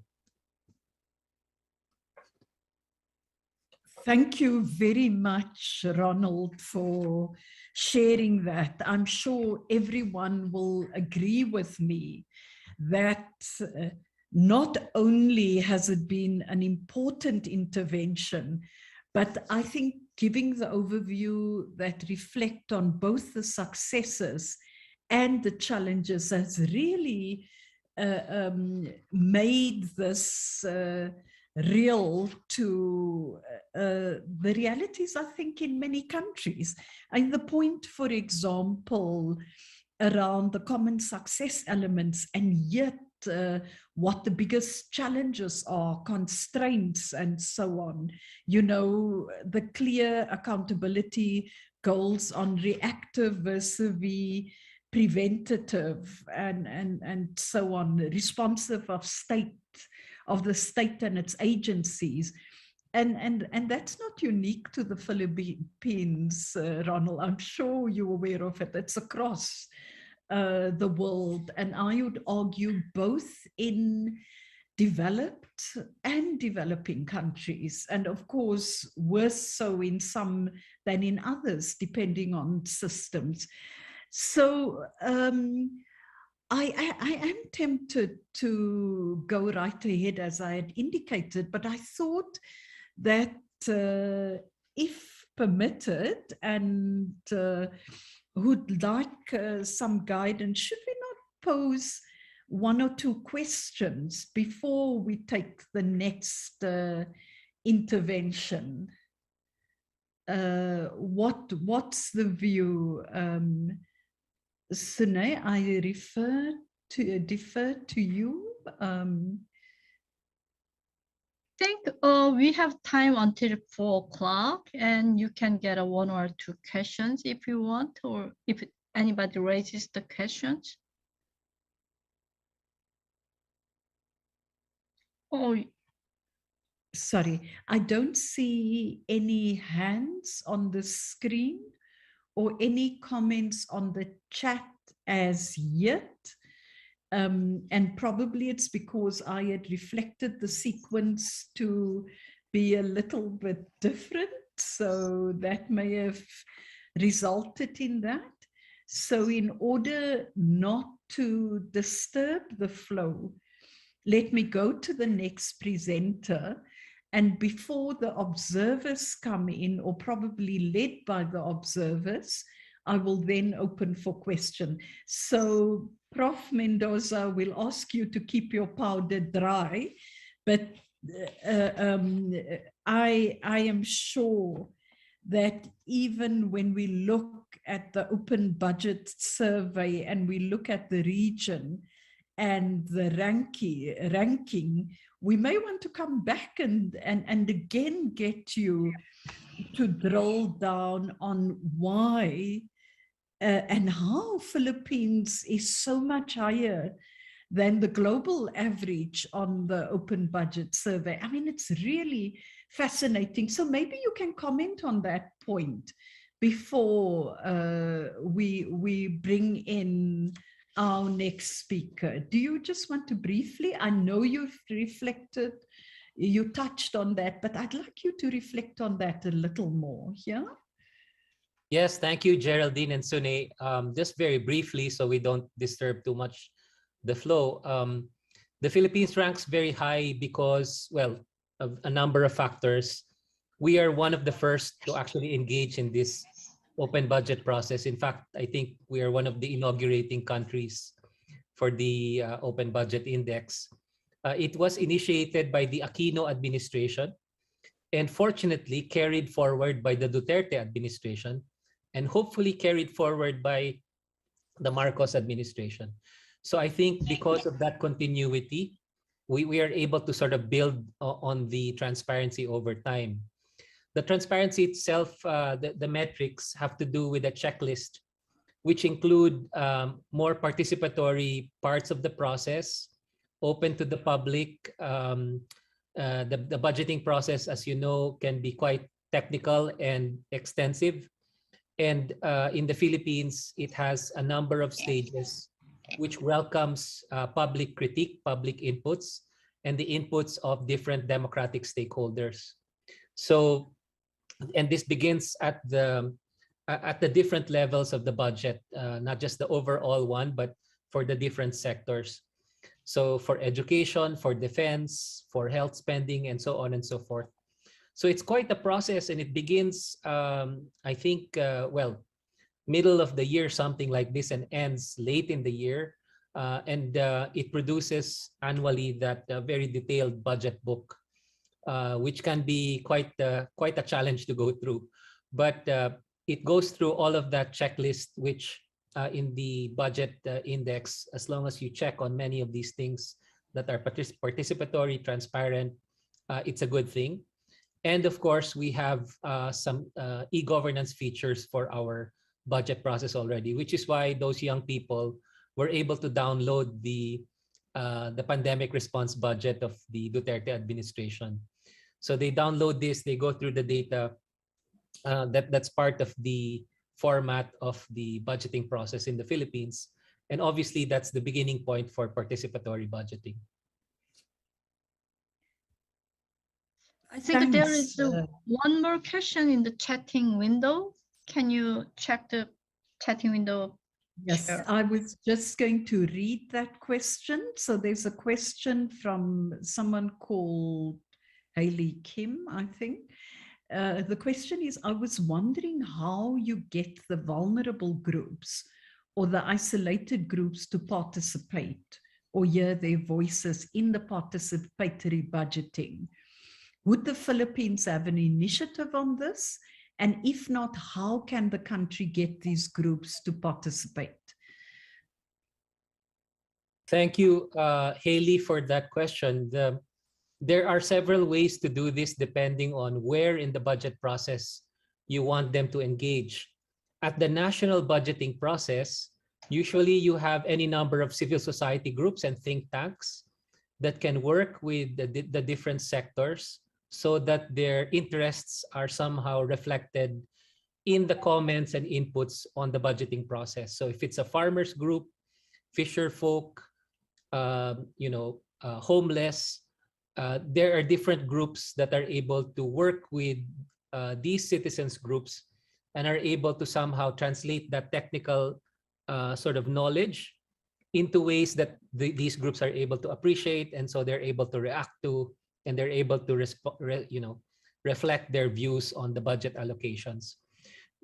Thank you very much, Ronald, for sharing that. I'm sure everyone will agree with me that not only has it been an important intervention, but I think giving the overview that reflect on both the successes and the challenges has really made this real to the realities, I think, in many countries. And the point, for example, around the common success elements, and yet what the biggest challenges are, constraints, and so on. You know, the clear accountability goals on reactive versus preventative and so on, responsive of the state and its agencies. And that's not unique to the Philippines, Ronald. I'm sure you're aware of it. It's across the world. And I would argue both in developed and developing countries. And of course, worse so in some than in others, depending on systems. So I am tempted to go right ahead, as I had indicated, but I thought that if permitted and would like some guidance, should we not pose one or two questions before we take the next intervention? What's the view? Sune, I defer to you. I think we have time until 4 o'clock, and you can get a 1 or 2 questions if you want, or if anybody raises the questions. Oh, sorry, I don't see any hands on the screen or any comments on the chat as yet. And probably it's because I had reflected the sequence to be a little bit different. So that may have resulted in that. So in order not to disturb the flow, let me go to the next presenter. And before the observers come in, or probably led by the observers, I will then open for question. So Prof. Mendoza will ask you to keep your powder dry, but I am sure that even when we look at the open budget survey and we look at the region and the ranking, we may want to come back and again get you to drill down on why and how Philippines is so much higher than the global average on the open budget survey. I mean, it's really fascinating. So maybe you can comment on that point before we bring in our next speaker. Do you just want to briefly, I know you've reflected, you touched on that, but I'd like you to reflect on that a little more, yeah? Yes, thank you, Geraldine and Sune. Just very briefly, so we don't disturb too much the flow. The Philippines ranks very high because, well, of a number of factors. We are one of the first to actually engage in this open budget process. In fact, I think we are one of the inaugurating countries for the Open Budget Index. It was initiated by the Aquino administration and fortunately carried forward by the Duterte administration and hopefully carried forward by the Marcos administration. So I think because of that continuity, we are able to sort of build on the transparency over time. The transparency itself, the metrics have to do with a checklist, which include more participatory parts of the process, open to the public. The budgeting process, as you know, can be quite technical and extensive. And in the Philippines, it has a number of stages which welcomes public critique, public inputs, and the inputs of different democratic stakeholders. So, and this begins at the different levels of the budget, not just the overall one, but for the different sectors. So for education, for defense, for health spending, and so on and so forth. So it's quite a process, and it begins, I think, well, middle of the year, something like this, and ends late in the year. And it produces annually that very detailed budget book, which can be quite a challenge to go through. But it goes through all of that checklist, which in the budget index, as long as you check on many of these things that are participatory, transparent, it's a good thing. And of course, we have some e-governance features for our budget process already, which is why those young people were able to download the pandemic response budget of the Duterte administration. So they download this, they go through the data. That's part of the format of the budgeting process in the Philippines. And obviously, that's the beginning point for participatory budgeting. I think Thanks. there is one more question in the chatting window. Can you check the chatting window? Yes, Sure. I was just going to read that question. So there's a question from someone called Haley Kim, I think. The question is, I was wondering how you get the vulnerable groups or the isolated groups to participate or hear their voices in the participatory budgeting. Would the Philippines have an initiative on this? And if not, how can the country get these groups to participate? Thank you, Haley, for that question. There are several ways to do this depending on where in the budget process you want them to engage. At the national budgeting process, usually you have any number of civil society groups and think tanks that can work with the different sectors so that their interests are somehow reflected in the comments and inputs on the budgeting process. So if it's a farmers group, fisher folk, homeless, there are different groups that are able to work with these citizens groups and are able to somehow translate that technical sort of knowledge into ways that these groups are able to appreciate, and so they're able to react to, and they're able to reflect their views on the budget allocations.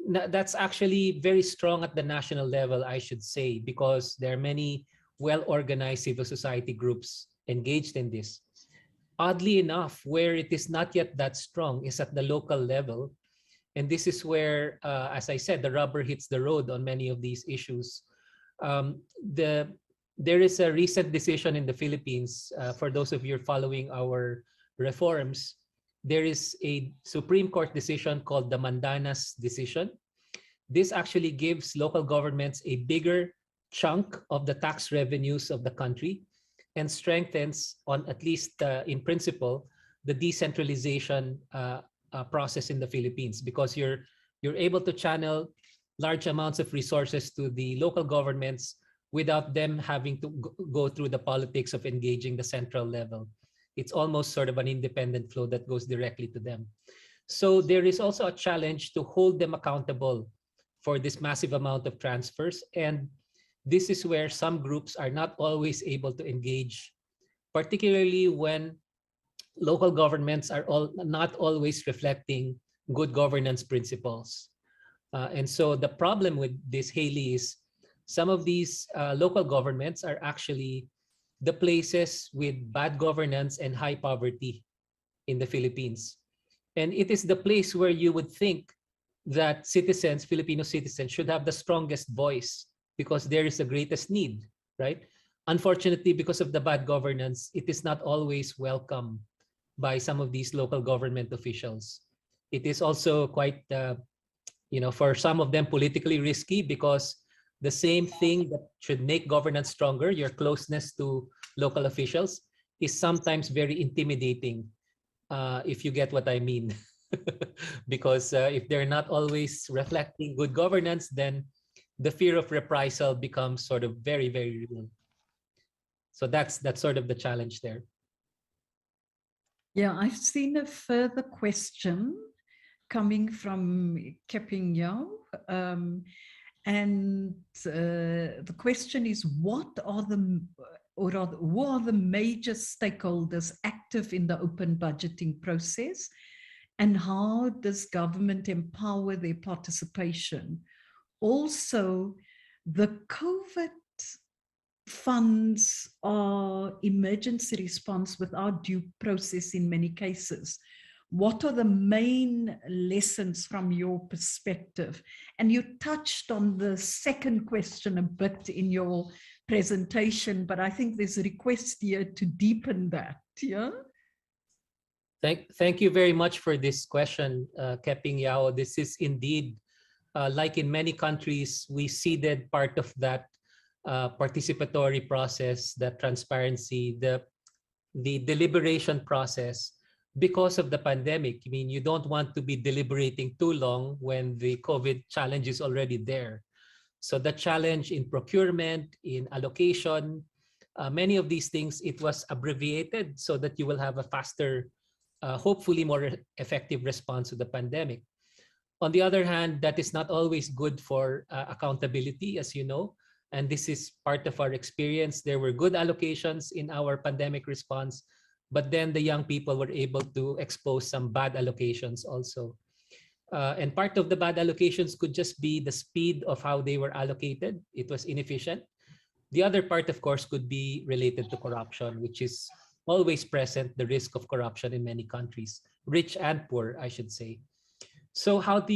That's actually very strong at the national level, I should say, because there are many well-organized civil society groups engaged in this. Oddly enough, where it is not yet that strong is at the local level. And this is where, as I said, the rubber hits the road on many of these issues. There is a recent decision in the Philippines, for those of you following our reforms, there is a Supreme Court decision called the Mandanas decision. This actually gives local governments a bigger chunk of the tax revenues of the country and strengthens, on at least in principle, the decentralization process in the Philippines, because you're able to channel large amounts of resources to the local governments without them having to go through the politics of engaging the central level. It's almost sort of an independent flow that goes directly to them. So there is also a challenge to hold them accountable for this massive amount of transfers. And this is where some groups are not always able to engage, particularly when local governments are not always reflecting good governance principles. And so the problem with this, Haley, is some of these local governments are actually the places with bad governance and high poverty in the Philippines. And it is the place where you would think that citizens, Filipino citizens, should have the strongest voice because there is the greatest need, right? Unfortunately, because of the bad governance, it is not always welcome by some of these local government officials. It is also quite, for some of them politically risky, because the same thing that should make governance stronger, your closeness to local officials, is sometimes very intimidating, if you get what I mean. Because if they're not always reflecting good governance, then the fear of reprisal becomes sort of very, very real. So that's sort of the challenge there. Yeah, I've seen a further question coming from Keping Yao. And the question is, who are the major stakeholders active in the open budgeting process? And how does government empower their participation? Also, the COVID funds are emergency response without due process in many cases. what are the main lessons from your perspective? And you touched on the second question a bit in your presentation, but I think there's a request here to deepen that. Yeah. Thank you very much for this question, Keping Yao. This is indeed, like in many countries, we seeded part of that participatory process, that transparency, the deliberation process because of the pandemic. I mean, you don't want to be deliberating too long when the COVID challenge is already there. So the challenge in procurement, in allocation, many of these things, it was abbreviated so that you will have a faster, hopefully more effective response to the pandemic. On the other hand, that is not always good for accountability, as you know, and this is part of our experience. There were good allocations in our pandemic response, but then the young people were able to expose some bad allocations also. And part of the bad allocations could just be the speed of how they were allocated. It was inefficient. The other part, of course, could be related to corruption, which is always present, the risk of corruption in many countries, rich and poor, I should say. So how are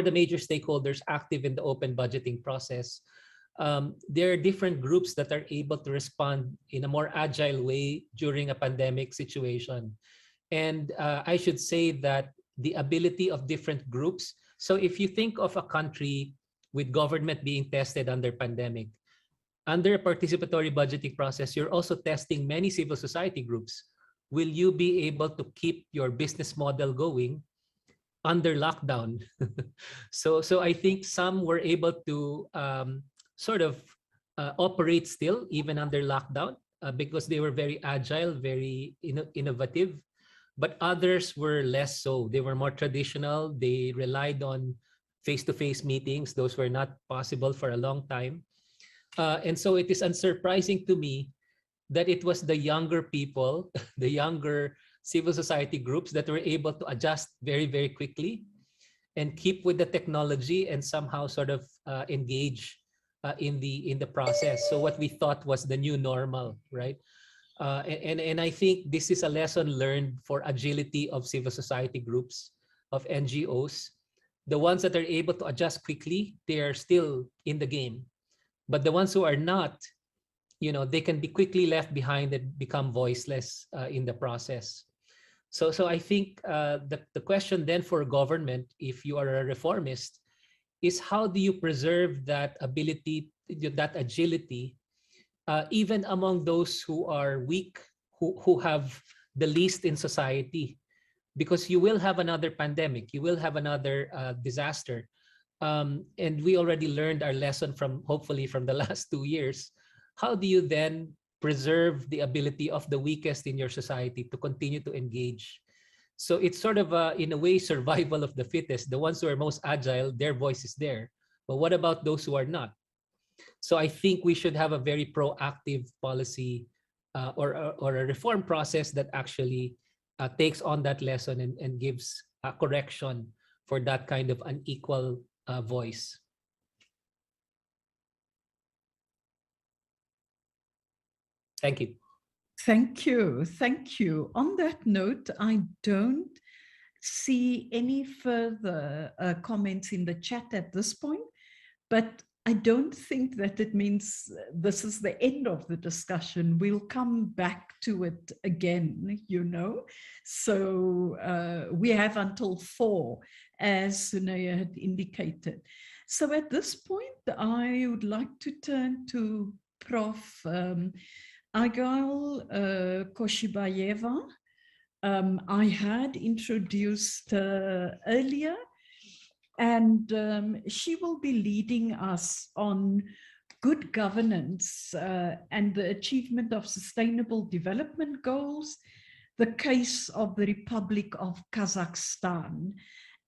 the major stakeholders active in the open budgeting process? There are different groups that are able to respond in a more agile way during a pandemic situation. And I should say that the ability of different groups, so if you think of a country with government being tested under pandemic, under a participatory budgeting process, you're also testing many civil society groups. Will you be able to keep your business model going under lockdown? So I think some were able to operate still even under lockdown because they were very agile, very innovative. But others were less so. They were more traditional. They relied on face-to-face meetings. Those were not possible for a long time. And so it is unsurprising to me that it was the younger people, the younger civil society groups that were able to adjust very, very quickly and keep with the technology and somehow engage in the process. So what we thought was the new normal, right? And I think this is a lesson learned for agility of civil society groups, of NGOs. The ones that are able to adjust quickly, they are still in the game. But the ones who are not, they can be quickly left behind and become voiceless in the process. So I think the question then for government, if you are a reformist, is how do you preserve that ability, that agility, even among those who are weak, who have the least in society? Because you will have another pandemic, you will have another disaster. And we already learned our lesson hopefully from the last 2 years. How do you then preserve the ability of the weakest in your society to continue to engage? So it's in a way, survival of the fittest. The ones who are most agile, their voice is there. But what about those who are not? So I think we should have a very proactive policy or a reform process that actually takes on that lesson and gives a correction for that kind of unequal voice. Thank you. Thank you. Thank you. On that note, I don't see any further comments in the chat at this point, but I don't think that it means this is the end of the discussion. We'll come back to it again, So we have until 4, as Sunaya had indicated. So at this point, I would like to turn to Prof. Agal Koshibayeva. I had introduced her earlier, and she will be leading us on good governance and the achievement of sustainable development goals, the case of the Republic of Kazakhstan.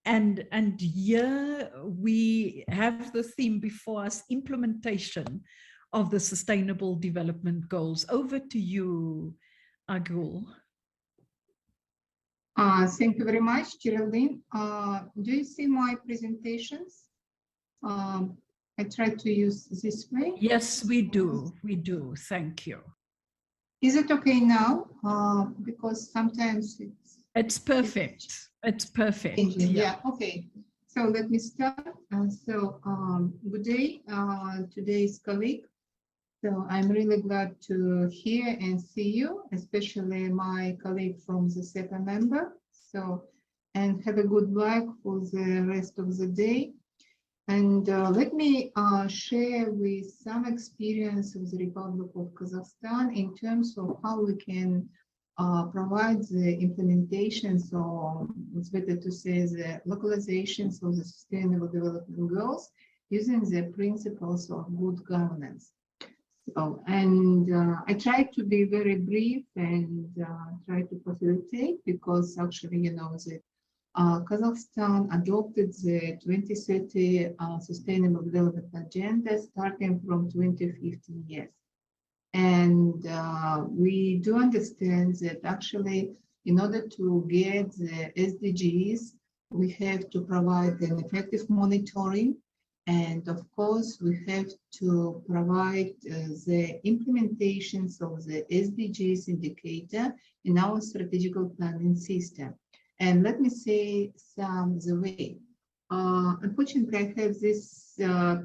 And here we have the theme before us, implementation of the Sustainable Development Goals. Over to you, Agul. Thank you very much, Geraldine. Do you see my presentations? I try to use this way. Yes, we do. We do. Thank you. Is it okay now? Because sometimes it's perfect. It's perfect. Yeah. Okay. So let me start. Good day, today's colleague. So I'm really glad to hear and see you, especially my colleague from the second member. So, and have a good luck for the rest of the day. And let me share with some experience of the Republic of Kazakhstan in terms of how we can provide the implementations, or it's better to say the localizations of the Sustainable Development Goals using the principles of good governance. So, and I try to be very brief and try to facilitate, because actually, you know, that Kazakhstan adopted the 2030 Sustainable Development Agenda starting from 2015 years. And we do understand that actually, in order to get the SDGs, we have to provide an effective monitoring. And of course, we have to provide the implementations of the SDGs indicator in our strategical planning system. And let me say the way. Unfortunately, I have this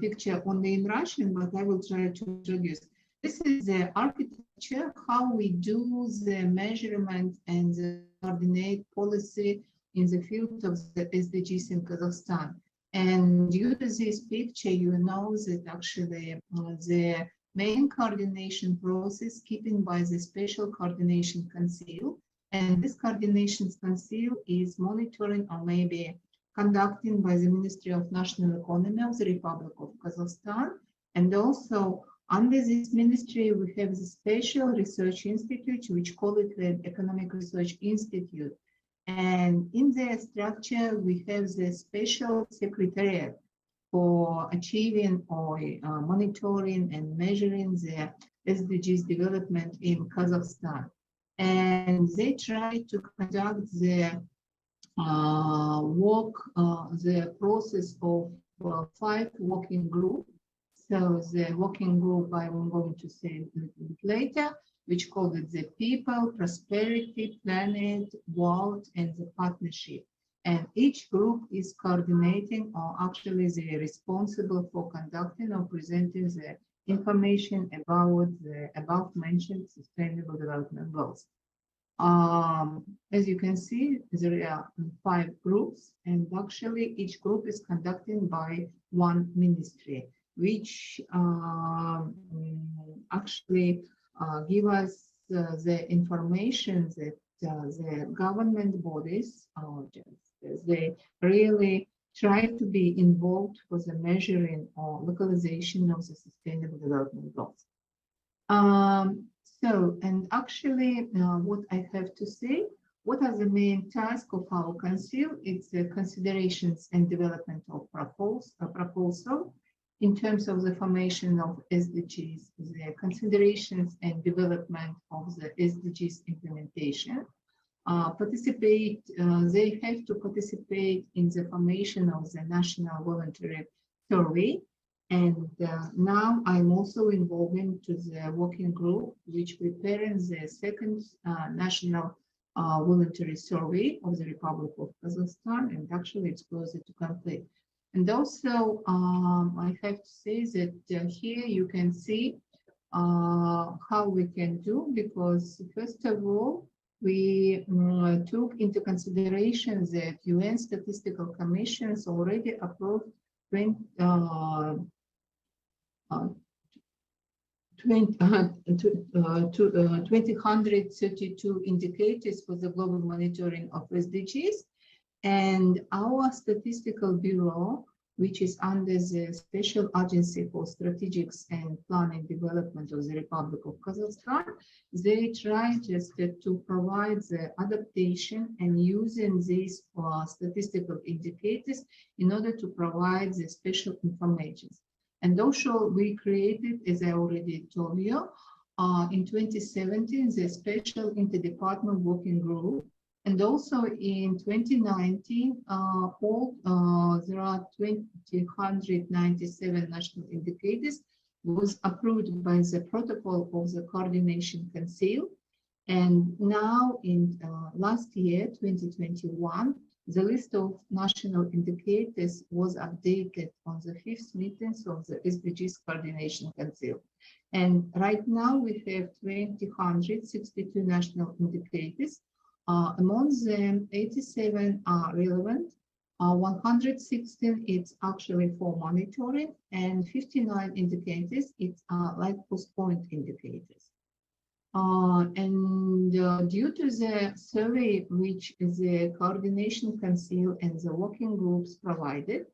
picture only in Russian, but I will try to introduce. This is the architecture, how we do the measurement and the coordinate policy in the field of the SDGs in Kazakhstan. And due to this picture, you know that actually the main coordination process keeping by the Special Coordination Council. And this coordination council is monitoring or maybe conducting by the Ministry of National Economy of the Republic of Kazakhstan. And also under this ministry, we have the Special Research Institute, which call it the Economic Research Institute. And in their structure, we have the Special Secretariat for achieving or monitoring and measuring the SDGs development in Kazakhstan. And they try to conduct the the process of 5 working groups. So the working group, I'm going to say a little bit later, which called it the People, Prosperity, Planet, World, and the Partnership. And each group is coordinating, or actually they are responsible for conducting or presenting the information about the above-mentioned Sustainable Development Goals. As you can see, there are 5 groups, and actually each group is conducted by one ministry, which actually give us the information that the government bodies, they really try to be involved for the measuring or localization of the Sustainable Development Goals. And actually, what I have to say, what are the main tasks of our council? It's the considerations and development of proposal in terms of the formation of SDGs, the considerations and development of the SDGs implementation. They have to participate in the formation of the National Voluntary Survey. And now I'm also involved into the working group, which preparing the second National Voluntary Survey of the Republic of Kazakhstan, and actually it's closer to complete. And also, I have to say that here you can see how we can do, because first of all, we took into consideration that UN Statistical Commissions already approved 232 indicators for the global monitoring of SDGs. And our statistical bureau, which is under the Special Agency for Strategics and Planning Development of the Republic of Kazakhstan, they try just to provide the adaptation and using these statistical indicators in order to provide the special information. And also we created, as I already told you, in 2017, the Special Interdepartment Working Group. And also in 2019, there are 297 national indicators was approved by the protocol of the Coordination Council. And now in last year, 2021, the list of national indicators was updated on the 5th meetings of the SDGs Coordination Council. And right now we have 262 national indicators. Among them, 87 are relevant, 116 it's actually for monitoring, and 59 indicators it's like postponed indicators. Due to the survey which the Coordination Council and the working groups provided,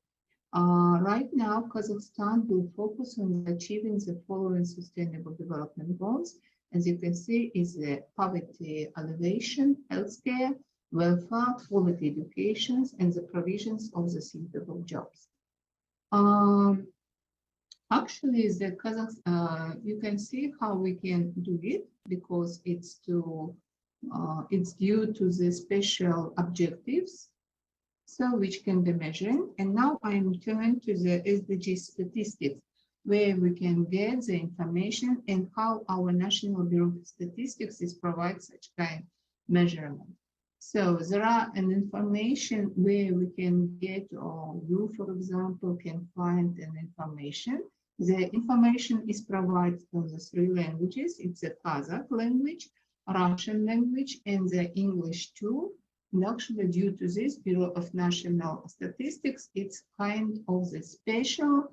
right now Kazakhstan will focus on achieving the following sustainable development goals. As you can see, is the poverty alleviation, healthcare, welfare, quality education, and the provisions of the suitable jobs. Actually, the Kazakhstan, you can see how we can do it because it's due to the special objectives, so which can be measured. And now I'm turning to the SDG statistics, where we can get the information and how our National Bureau of Statistics is provide such kind of measurement. So there are an information where we can get, or you, for example, can find an information. The information is provided in the 3 languages. It's the Kazakh language, Russian language, and the English too. And actually, due to this, Bureau of National Statistics, it's kind of the special.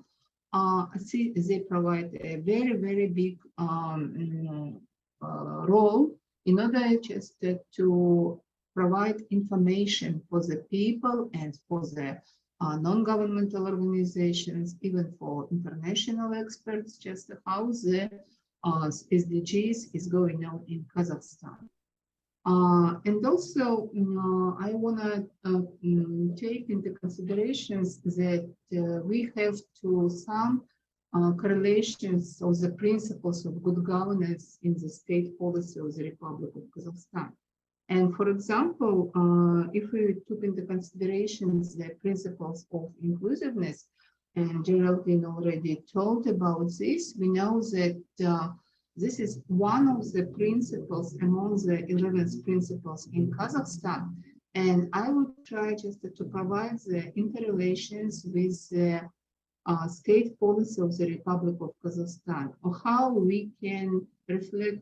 They provide a very, very big role in order just to provide information for the people and for the non-governmental organizations, even for international experts, just how the SDGs is going on in Kazakhstan. And also, I want to take into considerations that we have to some correlations of the principles of good governance in the state policy of the Republic of Kazakhstan. And for example, if we took into consideration the principles of inclusiveness, and Geraldine already told about this, we know that this is one of the principles among the 11 principles in Kazakhstan. And I would try just to provide the interrelations with the state policy of the Republic of Kazakhstan, or how we can reflect,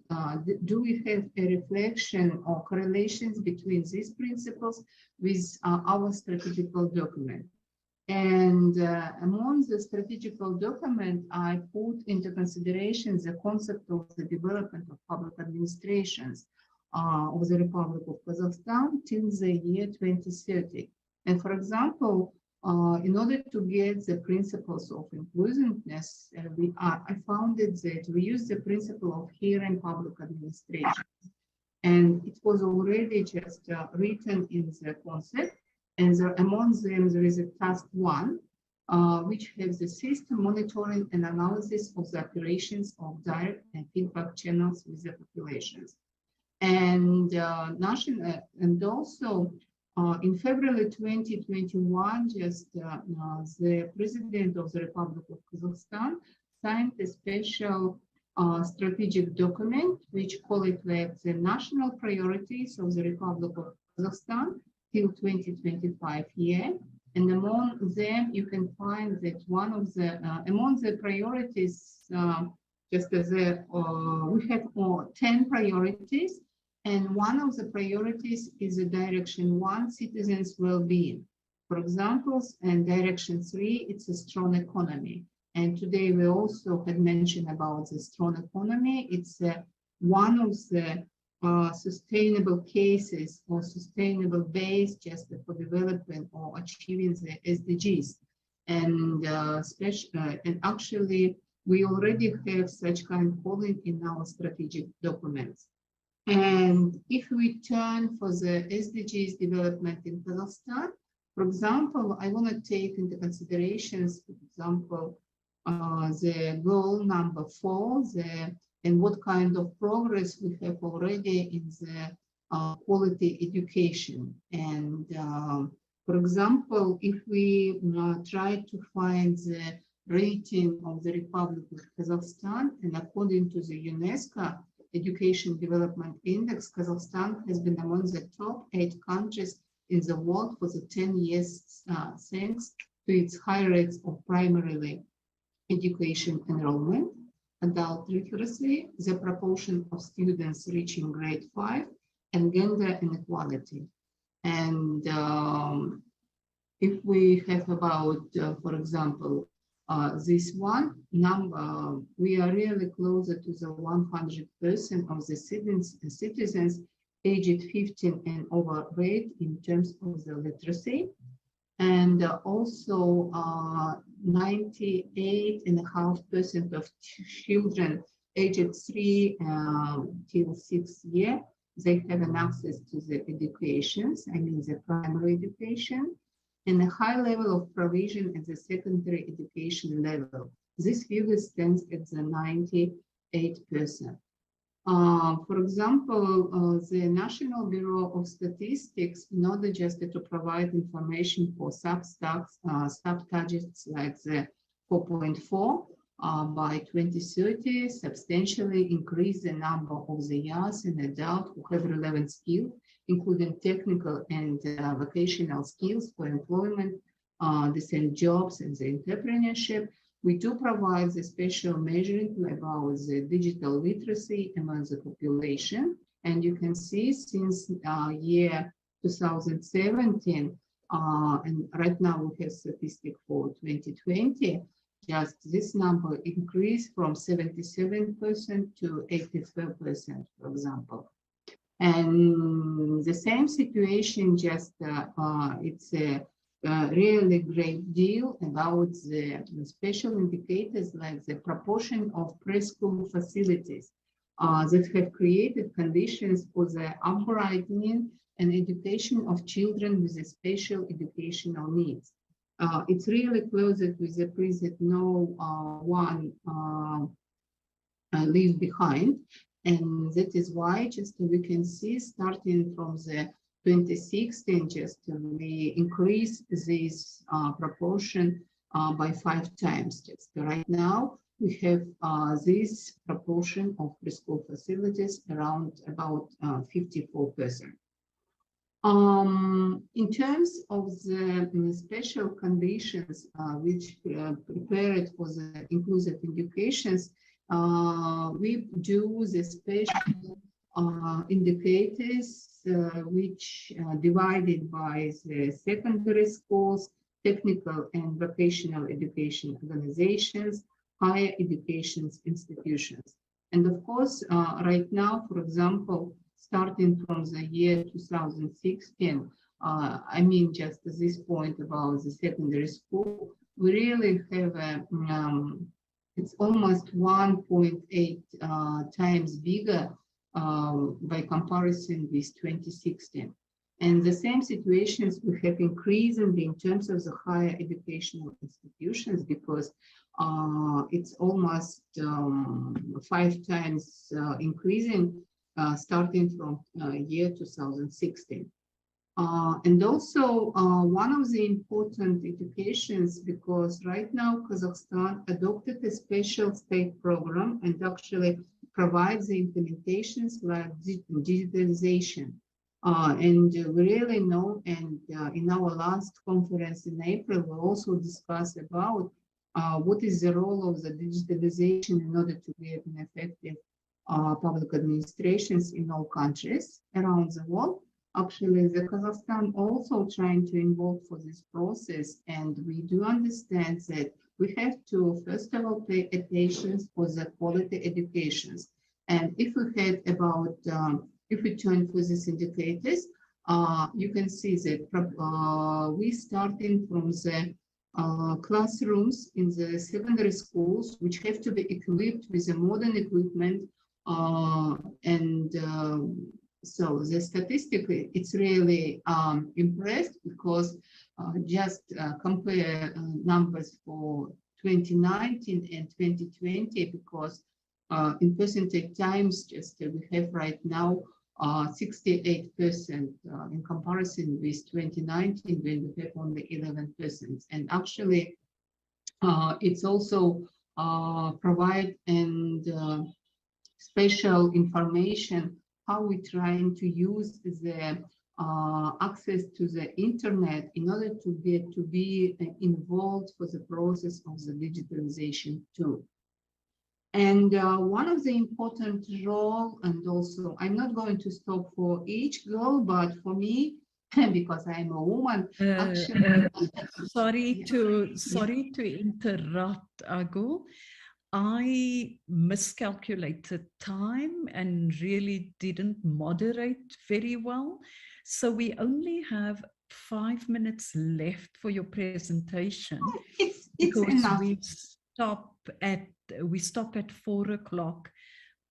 do we have a reflection or correlations between these principles with our strategical document. And among the strategical document, I put into consideration the concept of the development of public administrations of the Republic of Kazakhstan till the year 2030. And for example, in order to get the principles of inclusiveness, I found that we use the principle of hearing public administration. And it was already just written in the concept. And among them, there is a task 1, which has the system monitoring and analysis of the operations of direct and feedback channels with the populations. And also in February 2021, just the President of the Republic of Kazakhstan signed a special strategic document, which call it like the national priorities of the Republic of Kazakhstan till 2025 year. And among them, you can find that one of the, among the priorities, just as we have 10 priorities, and one of the priorities is the direction 1, citizens' well-being. For example, and direction 3, it's a strong economy. And today we also had mentioned about the strong economy. It's one of the sustainable cases or sustainable base just for development or achieving the SDGs. And actually, we already have such kind of calling in our strategic documents. And if we turn for the SDGs development in Kazakhstan, for example, I want to take into considerations, for example, the goal number 4, and what kind of progress we have already in the quality education. And for example, if we try to find the rating of the Republic of Kazakhstan, and according to the UNESCO Education Development Index, Kazakhstan has been among the top 8 countries in the world for the 10 years thanks to its high rates of primary education enrollment, adult literacy, the proportion of students reaching grade 5, and gender inequality. And if we have about, for example, this one number, we are really closer to the 100% of the citizens aged 15 and overweight in terms of the literacy. And also 98.5% of children aged 3 till 6 years, they have an access to the educations, I mean the primary education, and a high level of provision at the secondary education level. This figure stands at the 98%. For example, the National Bureau of Statistics, in order just to provide information for sub-targets like the 4.4 by 2030, substantially increase the number of the young and adults who have relevant skills, including technical and vocational skills for employment, the same jobs and the entrepreneurship. We do provide the special measuring about the digital literacy among the population. And you can see since year 2017, and right now we have statistic for 2020, just this number increased from 77% to 84%, for example. And the same situation, just it's a really great deal about the special indicators like the proportion of preschool facilities that have created conditions for the upbringing and education of children with special educational needs. It's really closer to the principle no one leave behind, and that is why just we can see starting from the 2016, just we increase this proportion by 5 times. Just right now, we have this proportion of preschool facilities around about 54%. In terms of the special conditions which prepared for the inclusive educations, we do the special indicators which divided by the secondary schools, technical and vocational education organizations, higher education institutions. And of course, right now, for example, starting from the year 2016, I mean, just at this point about the secondary school, we really have a, it's almost 1.8 times bigger by comparison with 2016. And the same situations we have increasing in terms of the higher educational institutions because it's almost 5 times increasing starting from year 2016. And also one of the important educations, because right now Kazakhstan adopted a special state program and actually provides the implementations like digitalization. And we really know, and in our last conference in April, we also discussed about what is the role of the digitalization in order to get an effective public administrations in all countries around the world. Actually, the Kazakhstan also trying to involve for this process, and we do understand that we have to, first of all, pay attention for the quality educations. And if we had about, if we turn for these indicators, you can see that we starting from the classrooms in the secondary schools, which have to be equipped with the modern equipment, so the statistically, it's really impressed because just compare numbers for 2019 and 2020 because in percentage times, just we have right now 68% in comparison with 2019 when we have only 11%. And actually, it's also provide and special information how we're trying to use the access to the internet in order to be involved for the process of the digitalization too. And one of the important role, and also I'm not going to stop for each girl, but for me, because I'm a woman, actually. Sorry to interrupt, Agu. I miscalculated time and really didn't moderate very well. So we only have 5 minutes left for your presentation. It's because enough. we stop at 4 o'clock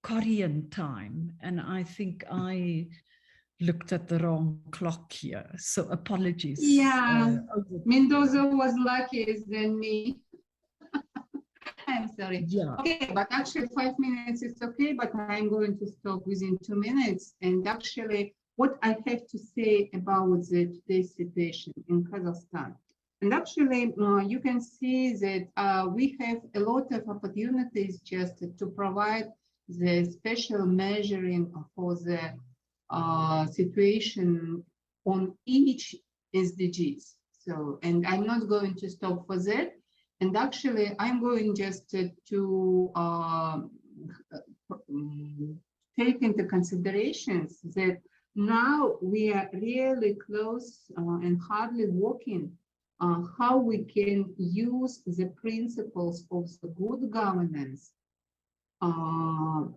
Korean time, and I think I looked at the wrong clock here. So apologies. Yeah, Mendoza was luckier than me. I'm sorry. Yeah. Okay, but actually 5 minutes is okay, but I'm going to stop within 2 minutes. And actually, what I have to say about today's situation in Kazakhstan. And actually, you can see that we have a lot of opportunities just to provide the special measuring for the situation on each SDGs. So, and I'm not going to stop for that. And actually, I'm going just to take into considerations that now we are really close and hardly working how we can use the principles of the good governance and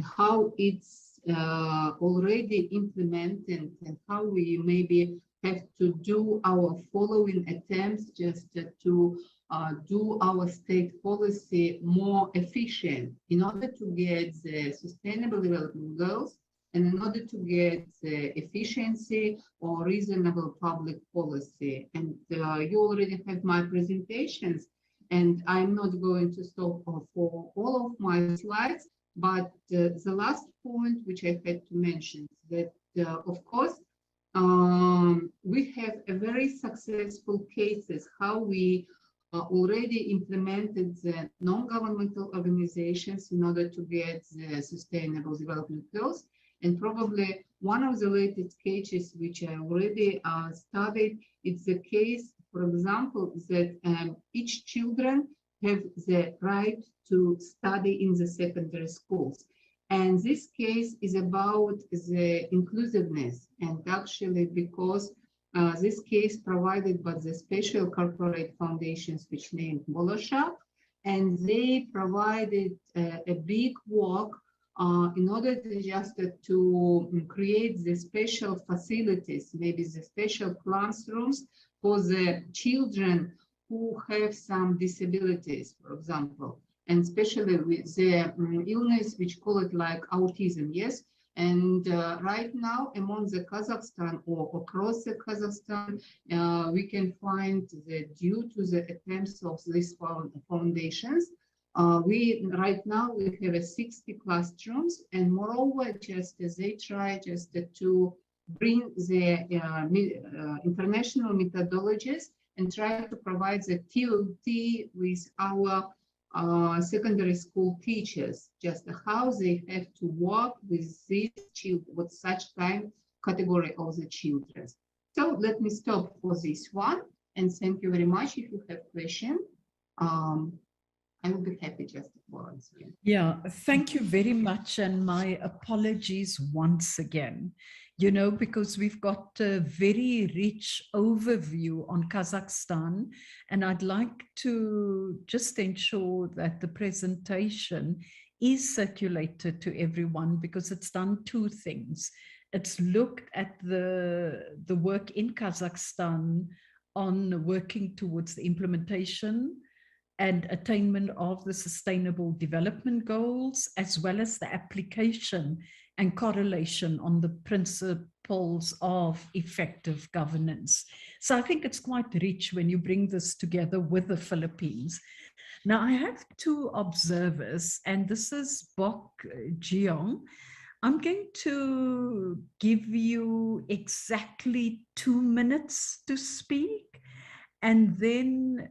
how it's already implemented and how we maybe have to do our following attempts just to do our state policy more efficient in order to get the sustainable development goals and in order to get the efficiency or reasonable public policy. And you already have my presentations, and I'm not going to stop for all of my slides, but the last point which I had to mention that, of course, we have a very successful cases how we already implemented the non-governmental organizations in order to get the sustainable development goals. And probably one of the latest cases which I already studied, it's the case, for example, that each children have the right to study in the secondary schools. And this case is about the inclusiveness, and actually because this case provided by the special corporate foundations which named Bolosha, and they provided a big work in order to just to create the special facilities, maybe the special classrooms for the children who have some disabilities, for example, and especially with the illness, which call it like autism, yes? And right now, among the Kazakhstan or across the Kazakhstan, we can find that due to the attempts of these foundations, right now we have 60 classrooms, and moreover, just as they try just to bring the international methodologies and try to provide the TOT with our secondary school teachers, just how they have to work with these children, with such kind category of the children. So let me stop for this one, and thank you very much. If you have questions, I will be happy just to answer. Yeah, thank you very much, and my apologies once again. You know, because we've got a very rich overview on Kazakhstan, and I'd like to just ensure that the presentation is circulated to everyone, because it's done two things. It's looked at the work in Kazakhstan on working towards the implementation and attainment of the Sustainable Development Goals, as well as the application and correlation on the principles of effective governance. So I think it's quite rich when you bring this together with the Philippines. Now I have two observers, and this is Bok Jiong. I'm going to give you exactly 2 minutes to speak, and then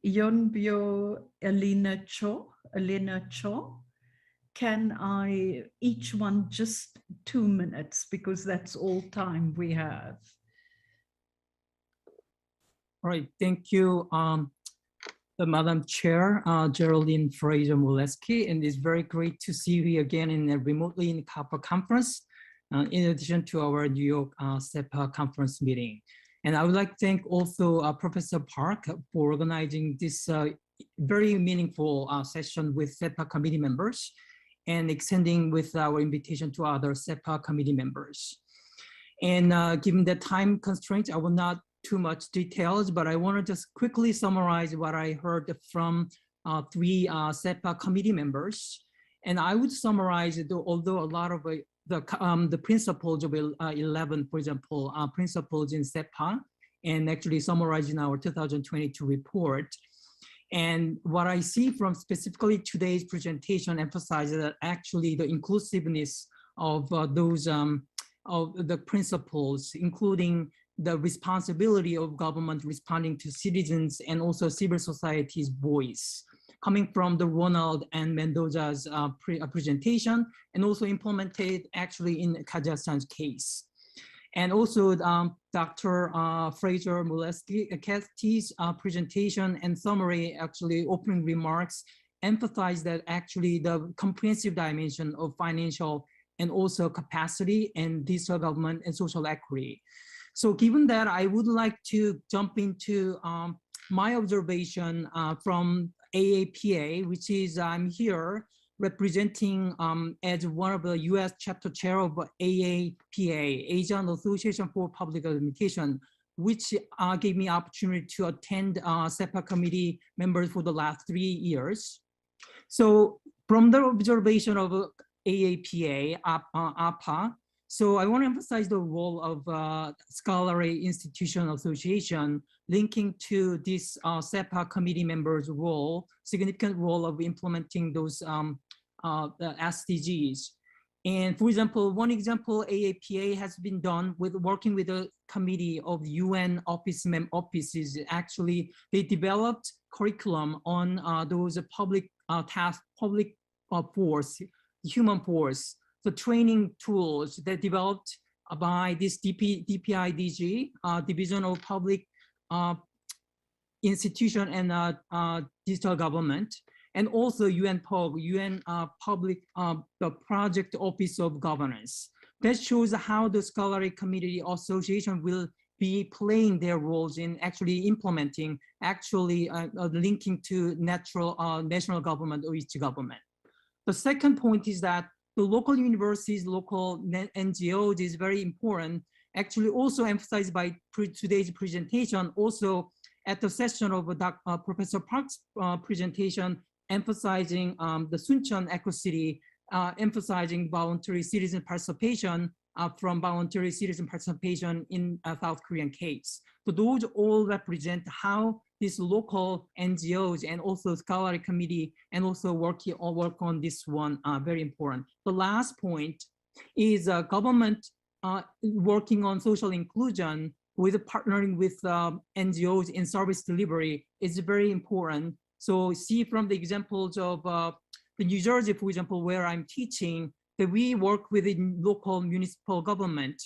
Yonbyo Elena Cho. Can I, each one just 2 minutes, because that's all time we have. All right, thank you, Madam Chair, Geraldine Fraser-Molesky, and it's very great to see you again remotely in the CAPA conference, in addition to our New York SEPA conference meeting. And I would like to thank also Professor Park for organizing this very meaningful session with SEPA committee members and extending with our invitation to other SEPA committee members. And given the time constraints, I will not too much details, but I want to just quickly summarize what I heard from 3 SEPA committee members. And I would summarize it, although a lot of the principles of 11, for example, principles in SEPA, and actually summarized in our 2022 report. And what I see from specifically today's presentation emphasizes that actually the inclusiveness of those of the principles, including the responsibility of government responding to citizens and also civil society's voice, coming from the Ronald and Mendoza's presentation, and also implemented actually in Kazakhstan's case. And also Dr. Fraser-Molesky's presentation and summary, actually opening remarks, emphasize that actually the comprehensive dimension of financial and also capacity and digital government and social equity. So given that, I would like to jump into my observation from AAPA, which is I'm here representing as one of the US chapter chair of AAPA, Asian Association for Public Administration, which gave me opportunity to attend SEPA committee members for the last 3 years. So from the observation of AAPA, APA, so I want to emphasize the role of Scholarly Institution Association linking to this SEPA committee members' role, significant role of implementing those the SDGs. And for example, one example AAPA has been done with working with a committee of UN offices. Actually, they developed curriculum on those public task, public force, human force, the training tools that developed by this DPIDG, Division of Public Institution and Digital Government, and also UNPOG, UN Public the Project Office of Governance. That shows how the Scholarly Community Association will be playing their roles in actually implementing, actually linking to national government or each government. The second point is that the local universities, local NGOs is very important, actually also emphasized by today's presentation, also at the session of Professor Park's presentation, emphasizing the Suncheon Eco-City, emphasizing voluntary citizen participation from voluntary citizen participation in South Korean case. So those all represent how these local NGOs and also scholarly committee and also work on this one very important. The last point is government working on social inclusion with partnering with NGOs in service delivery is very important. So see from the examples of the New Jersey, for example, where I'm teaching, that we work with the local municipal government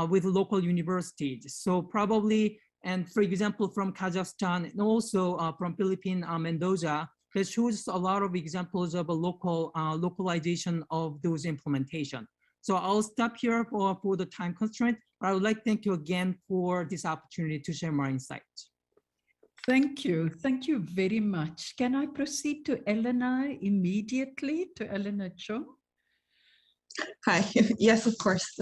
with local universities. So probably, and for example, from Kazakhstan and also from Philippines, Mendoza, that shows a lot of examples of a local localization of those implementation. So I'll stop here for the time constraint, but I would like to thank you again for this opportunity to share my insights. Thank you. Thank you very much. Can I proceed to Elena immediately, to Elena Cho? Hi, yes, of course.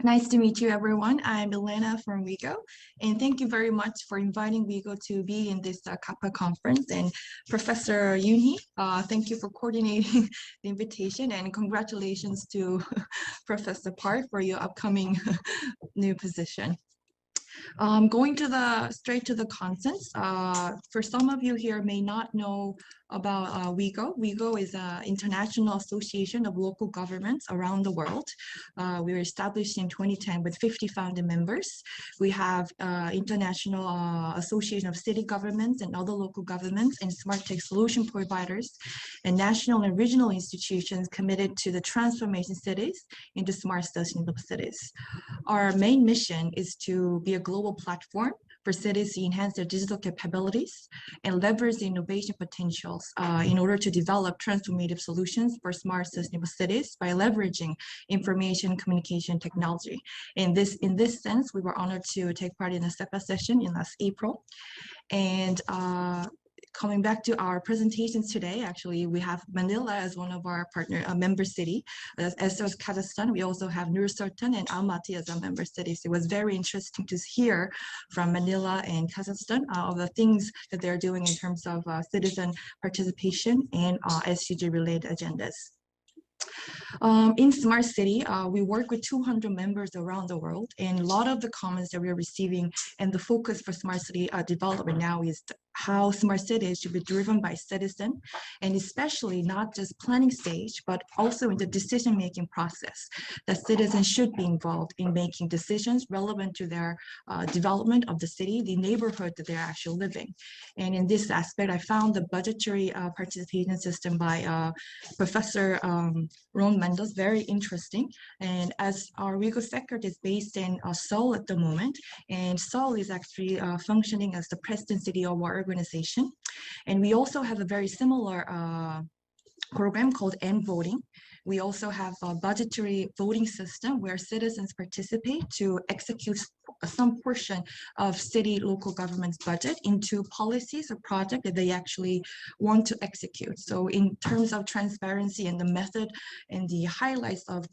Nice to meet you, everyone. I'm Elena from WIGO, and thank you very much for inviting WIGO to be in this CAPA conference. And Professor Yoonhee, thank you for coordinating the invitation, and congratulations to Professor Park for your upcoming new position. Going straight to the contents. For some of you here may not know about WIGO. WIGO is an international association of local governments around the world. We were established in 2010 with 50 founding members. We have International Association of City Governments and other local governments and smart tech solution providers and national and regional institutions committed to the transformation cities into smart sustainable cities. Our main mission is to be a global platform for cities to enhance their digital capabilities and leverage the innovation potentials in order to develop transformative solutions for smart sustainable cities by leveraging information communication technology. In this sense, we were honored to take part in the SEPA session in last April. And coming back to our presentations today, actually, we have Manila as one of our partner member city. As well as Kazakhstan, we also have Nur Sultan and Almaty as our member cities. It was very interesting to hear from Manila and Kazakhstan of the things that they're doing in terms of citizen participation and SDG-related agendas. In Smart City, we work with 200 members around the world, and a lot of the comments that we are receiving and the focus for Smart City development now is how smart cities should be driven by citizens, and especially not just planning stage, but also in the decision-making process, that citizens should be involved in making decisions relevant to their development of the city, the neighborhood that they're actually living. And in this aspect, I found the budgetary participation system by Professor Ron Mendes very interesting. And as our WIGO secretary is based in Seoul at the moment, and Seoul is actually functioning as the President City of our organization. And we also have a very similar program called M-Voting. We also have a budgetary voting system where citizens participate to execute some portion of city local government's budget into policies or projects that they actually want to execute. So in terms of transparency and the method and the highlights of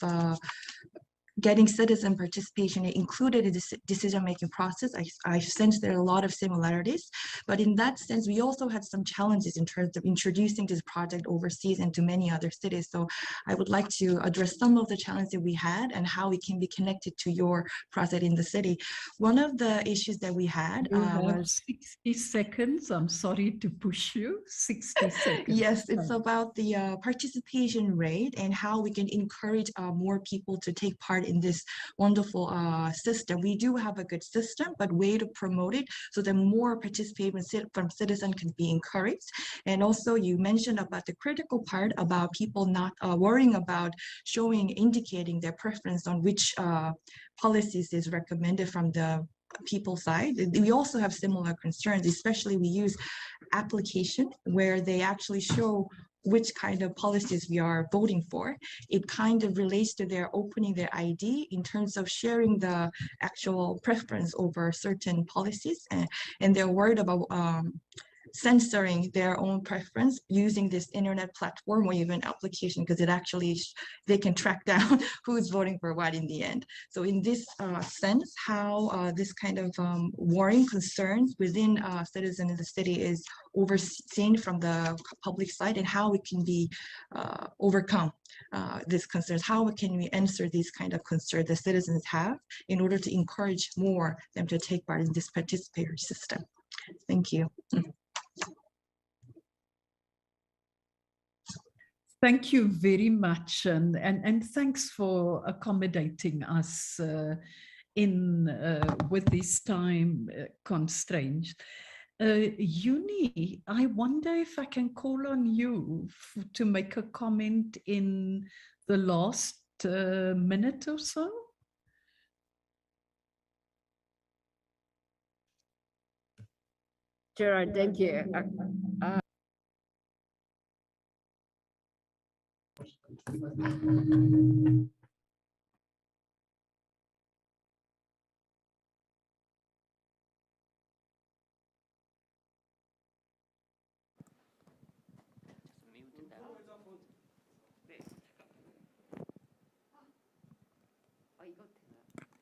getting citizen participation included in the decision-making process, I sense there are a lot of similarities. But in that sense, we also had some challenges in terms of introducing this project overseas and to many other cities. So I would like to address some of the challenges that we had and how we can be connected to your project in the city. One of the issues that we had was 60 seconds. I'm sorry to push you. 60 seconds. Yes, it's about the participation rate and how we can encourage more people to take part in this wonderful system. We do have a good system, but way to promote it so that more participation from citizens can be encouraged. And also you mentioned about the critical part about people not worrying about indicating their preference on which policies is recommended from the people side. We also have similar concerns, especially we use application where they actually show which kind of policies we are voting for. It kind of relates to their opening their ID in terms of sharing the actual preference over certain policies, and they're worried about censoring their own preference using this internet platform or even application, because it actually they can track down who's voting for what in the end. So in this sense, how this kind of worrying concerns within citizens in the city is overseen from the public side, and how we can be overcome these concerns, how can we answer these kind of concerns the citizens have in order to encourage more them to take part in this participatory system. Thank you. Thank you very much, and thanks for accommodating us with this time constraints. Uni, I wonder if I can call on you to make a comment in the last minute or so. Gerard, thank you.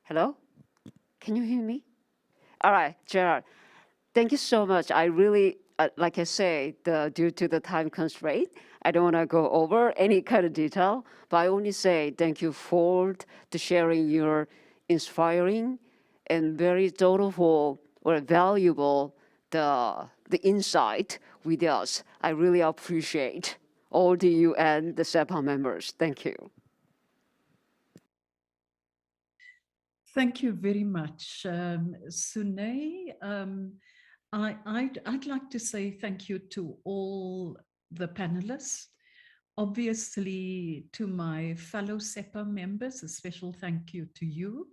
Hello? Can you hear me? All right, Gerard. Thank you so much. I really, like I say, due to the time constraint, I don't want to go over any kind of detail, but I only say thank you for sharing your inspiring and very thoughtful or valuable the insight with us. I really appreciate all the UN, the SEPA members. Thank you. Thank you very much, Sune. I'd like to say thank you to all the panelists. Obviously, to my fellow SEPA members, a special thank you to you.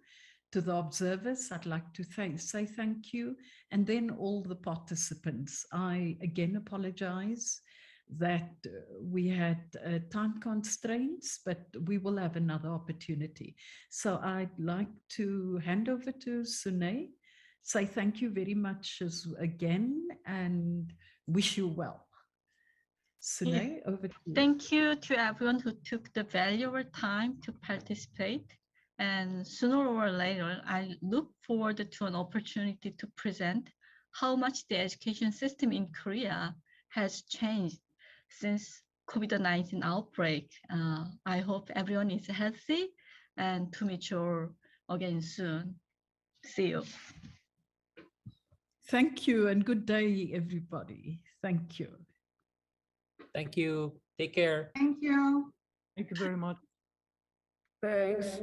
To the observers, I'd like to say thank you. And then all the participants. I again apologize that we had time constraints, but we will have another opportunity. So I'd like to hand over to Sune, say thank you very much again, and wish you well. Sune, over to you. Thank you to everyone who took the valuable time to participate. And sooner or later, I look forward to an opportunity to present how much the education system in Korea has changed since COVID-19 outbreak. I hope everyone is healthy and to meet you again soon. See you. Thank you and good day, everybody. Thank you. Thank you. Take care. Thank you. Thank you very much. Thanks.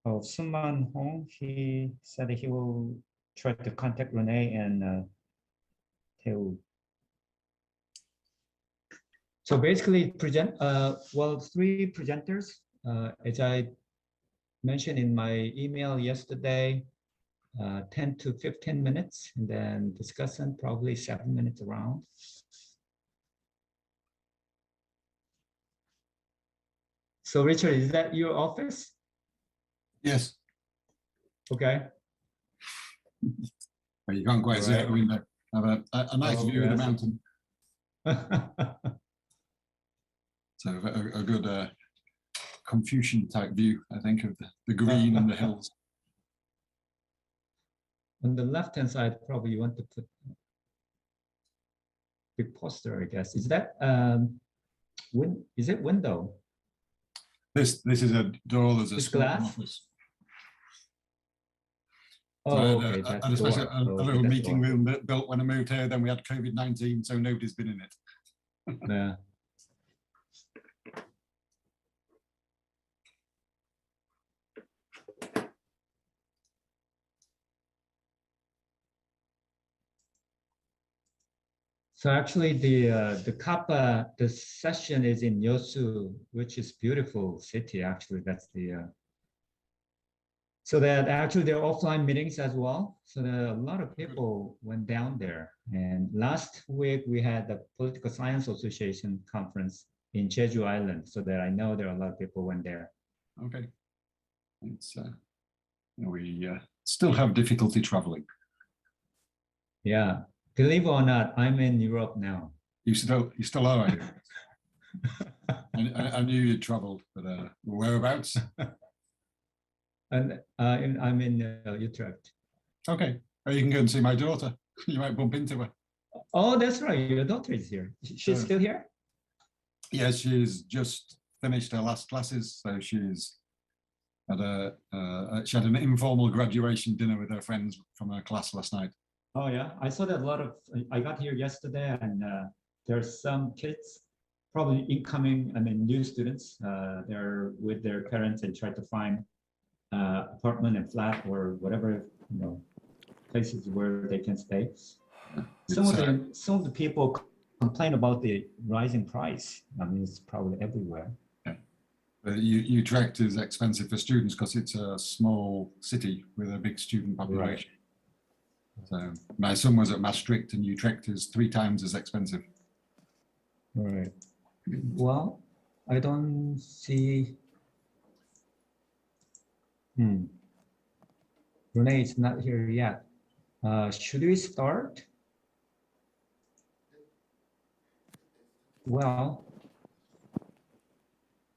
Suman Hong, he said he will try to contact Renee and Theo. So basically, three presenters, as I mentioned in my email yesterday, 10 to 15 minutes, and then discussion probably 7 minutes around. So Richard, is that your office? Yes. Okay. Well, you can't quite see out the window. Have a nice view of the mountain. So a good Confucian type view, I think, of the green and the hills. On the left-hand side, probably you want to put big poster, I guess. Is that is it window? This is a door. There's a glass office. Oh, So okay. a little meeting room built when I moved here. Then we had COVID-19, so nobody's been in it. Yeah. So actually, the session is in Yosu, which is beautiful city. Actually, that's the. So that actually there are offline meetings as well. So there are a lot of people went down there. And last week we had the Political Science Association conference in Jeju Island. So that I know there are a lot of people went there. Okay. It's we still have difficulty traveling. Yeah. Believe it or not, I'm in Europe now. You still are. I knew you'd traveled, but whereabouts? And I'm in Utrecht. Okay. Oh, you can go and see my daughter. You might bump into her. Oh, that's right. Your daughter is here. She's still here? Yes, she's just finished her last classes. So she's had she had an informal graduation dinner with her friends from her class last night. Oh yeah, I saw that a lot of. I got here yesterday, and there's some kids, probably incoming. I mean, new students. They're with their parents and try to find apartment and flat or whatever places where they can stay. Some of the people complain about the rising price. I mean, it's probably everywhere. Yeah. Utrecht is expensive for students because it's a small city with a big student population. Right. So my son was at Maastricht, and Utrecht is 3 times as expensive. All right. Well, I don't see. Renee is not here yet. Should we start? Well,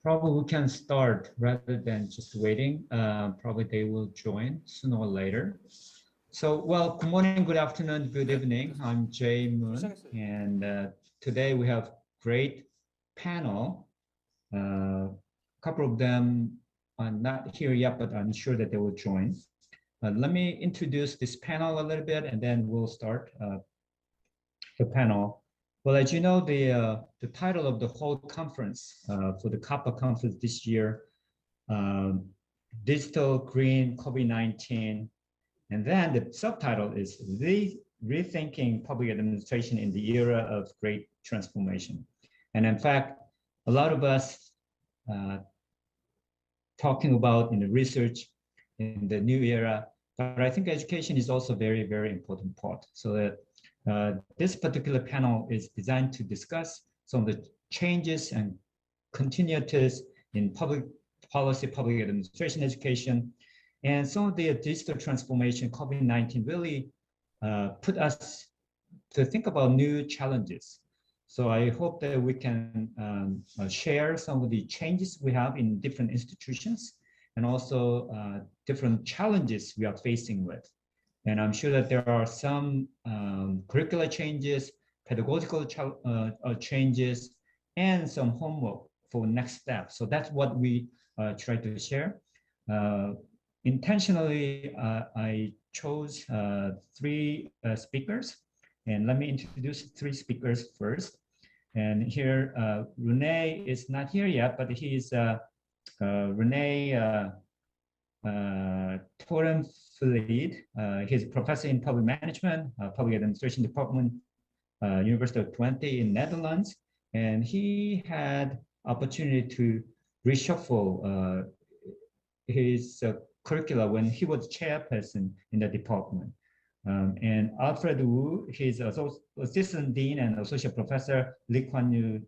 probably we can start rather than just waiting. Probably they will join sooner or later. So, well, good morning, good afternoon, good evening. I'm Jay Moon, and today we have great panel. A couple of them are not here yet, but I'm sure that they will join. Let me introduce this panel a little bit, and then we'll start the panel. Well, as you know, the title of the whole conference for the CAPA conference this year, Digital Green COVID-19. And then the subtitle is Rethinking Public Administration in the Era of Great Transformation. And in fact, a lot of us talking about in the research in the new era, but I think education is also very, very important part. So that this particular panel is designed to discuss some of the changes and continuities in public policy, public administration, education, and some of the digital transformation. COVID-19 really put us to think about new challenges. So I hope that we can share some of the changes we have in different institutions and also different challenges we are facing with. And I'm sure that there are some curricular changes, pedagogical changes, and some homework for next step. So that's what we try to share. Intentionally, I chose 3 speakers, and let me introduce 3 speakers first. And here, Renee is not here yet, but he's Renee Torren Fleet. He's a professor in public management, public administration department, University of Twente in Netherlands. And he had opportunity to reshuffle his curricula when he was chairperson in the department. And Alfred Wu, he's assistant dean and associate professor, Lee Kuan Yew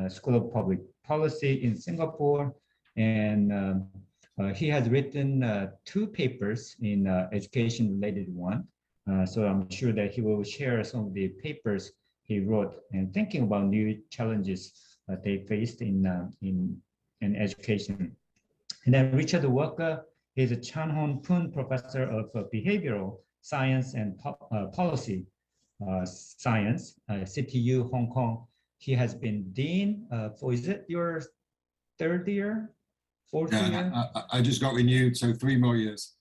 School of Public Policy in Singapore. And he has written 2 papers in education-related one. So I'm sure that he will share some of the papers he wrote and thinking about new challenges that they faced in education. And then Richard Walker is a Chan Hon Poon Professor of Behavioral Science and Policy Science, CTU Hong Kong. He has been dean for, is it your 3rd year, 4th year? I just got renewed, so 3 more years.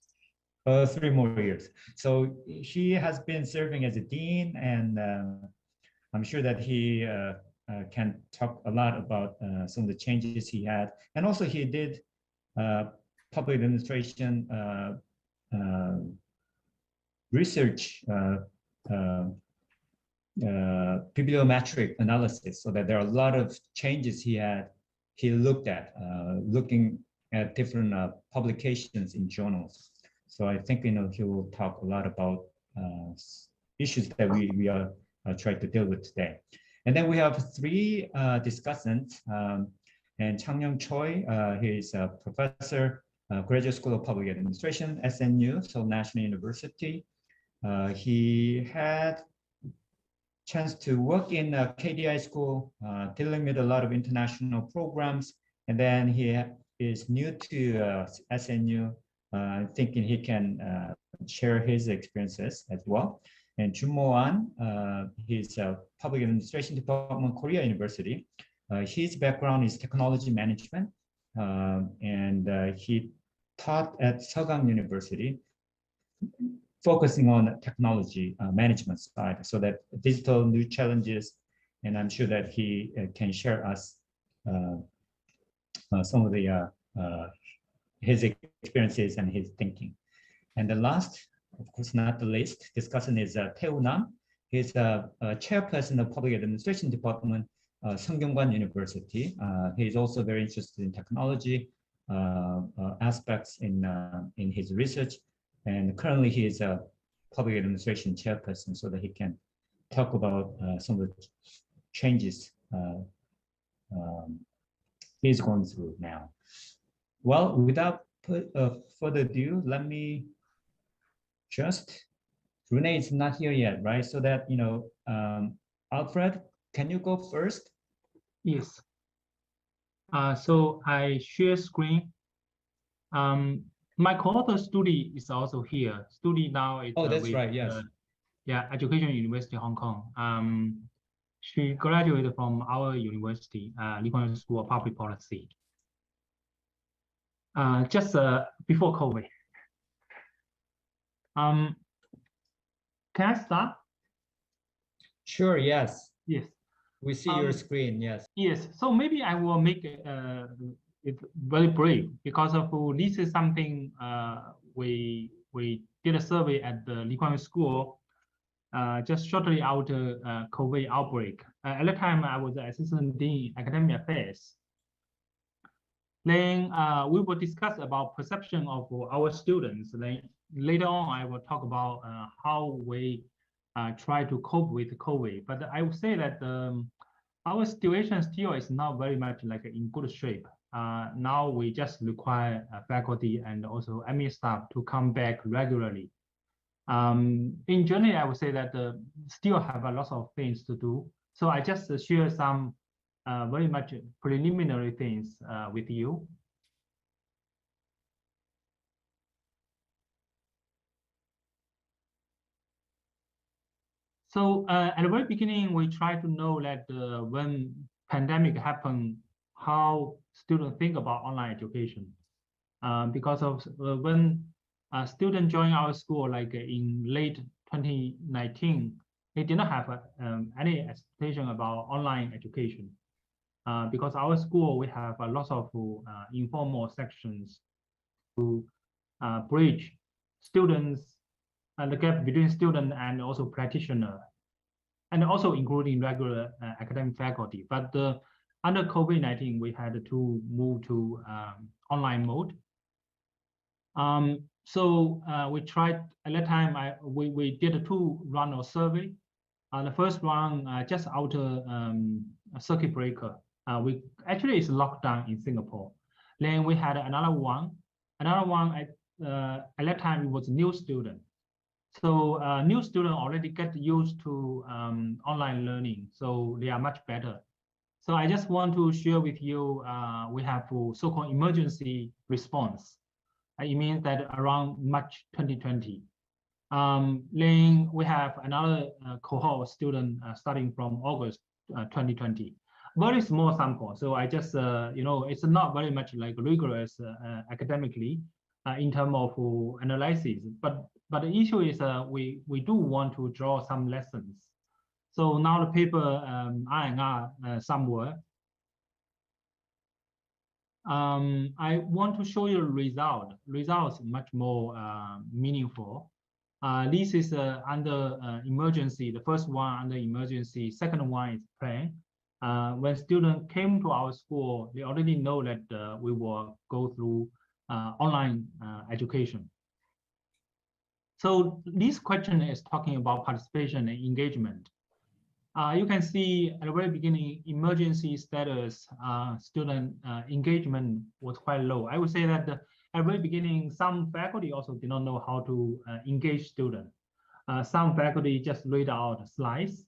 3 more years. So he has been serving as a dean, and I'm sure that he can talk a lot about some of the changes he had. And also he did public administration research, bibliometric analysis, so that there are a lot of changes he looked at, looking at different publications in journals. So I think, he will talk a lot about issues that we are trying to deal with today. And then we have 3 discussants, and Chang-Young Choi, he's a professor, Graduate School of Public Administration, SNU, Seoul National University. He had chance to work in a KDI school, dealing with a lot of international programs. And then he is new to SNU, thinking he can share his experiences as well. And Jun Mo-an, he's a Public Administration Department, Korea University. His background is technology management, and he taught at Seogang University, focusing on technology management side, so that digital new challenges, and I'm sure that he can share us some of the his experiences and his thinking. And the last, of course not the least, discussion is Tae Nam. He's a chairperson of Public Administration Department, Seungkyunkwan University. He's also very interested in technology aspects in his research. And currently he is a public administration chairperson, so that he can talk about some of the changes he's going through now. Well, without further ado, let me just, Renee is not here yet, right? So that, Alfred, can you go first? Yes. So I share screen. My co-author Studi is also here. Studi now is that's with, right. Yes. Education University Hong Kong. She graduated from our university, Lee Kuan Yew School of Public Policy. Just before COVID. Can I start? Sure. Yes. Yes. We see your screen. Yes. Yes. So maybe I will make it very brief, because of this is something we did a survey at the Lee Kuan Yew School just shortly after COVID outbreak. At the time, I was the assistant dean academic affairs. Then we will discuss about perception of our students. Then later on, I will talk about how we try to cope with COVID. But I would say that our situation still is not very much like in good shape. Now we just require faculty and also admin staff to come back regularly. In general, I would say that still have a lot of things to do. So I just share some very much preliminary things with you. So at the very beginning, we try to know that when pandemic happened, how students think about online education. Because of when students joined our school, like in late 2019, they did not have any expectation about online education. Because our school, we have a lot of informal sections to bridge students and the gap between student and also practitioner, and also including regular academic faculty. But under COVID-19, we had to move to online mode. So we tried at that time. We did a 2-round of survey. The first round just after a circuit breaker. We actually it's lockdown in Singapore. Then we had another one. Another one at that time it was new student. So new student already get used to online learning, so they are much better. So I just want to share with you, we have a so-called emergency response. It means that around March 2020. Then we have another cohort of student starting from August 2020. Very small sample, so I just, it's not very much like rigorous academically in terms of analysis, but the issue is we do want to draw some lessons. So now the paper R&R somewhere. I want to show you the result. Results much more meaningful. This is under emergency. The first one under emergency. Second one is plan. When students came to our school, they already know that we will go through online education. So this question is talking about participation and engagement. You can see at the very beginning, emergency status, student engagement was quite low. I would say that at the very beginning, some faculty also did not know how to engage students. Some faculty just read out slides,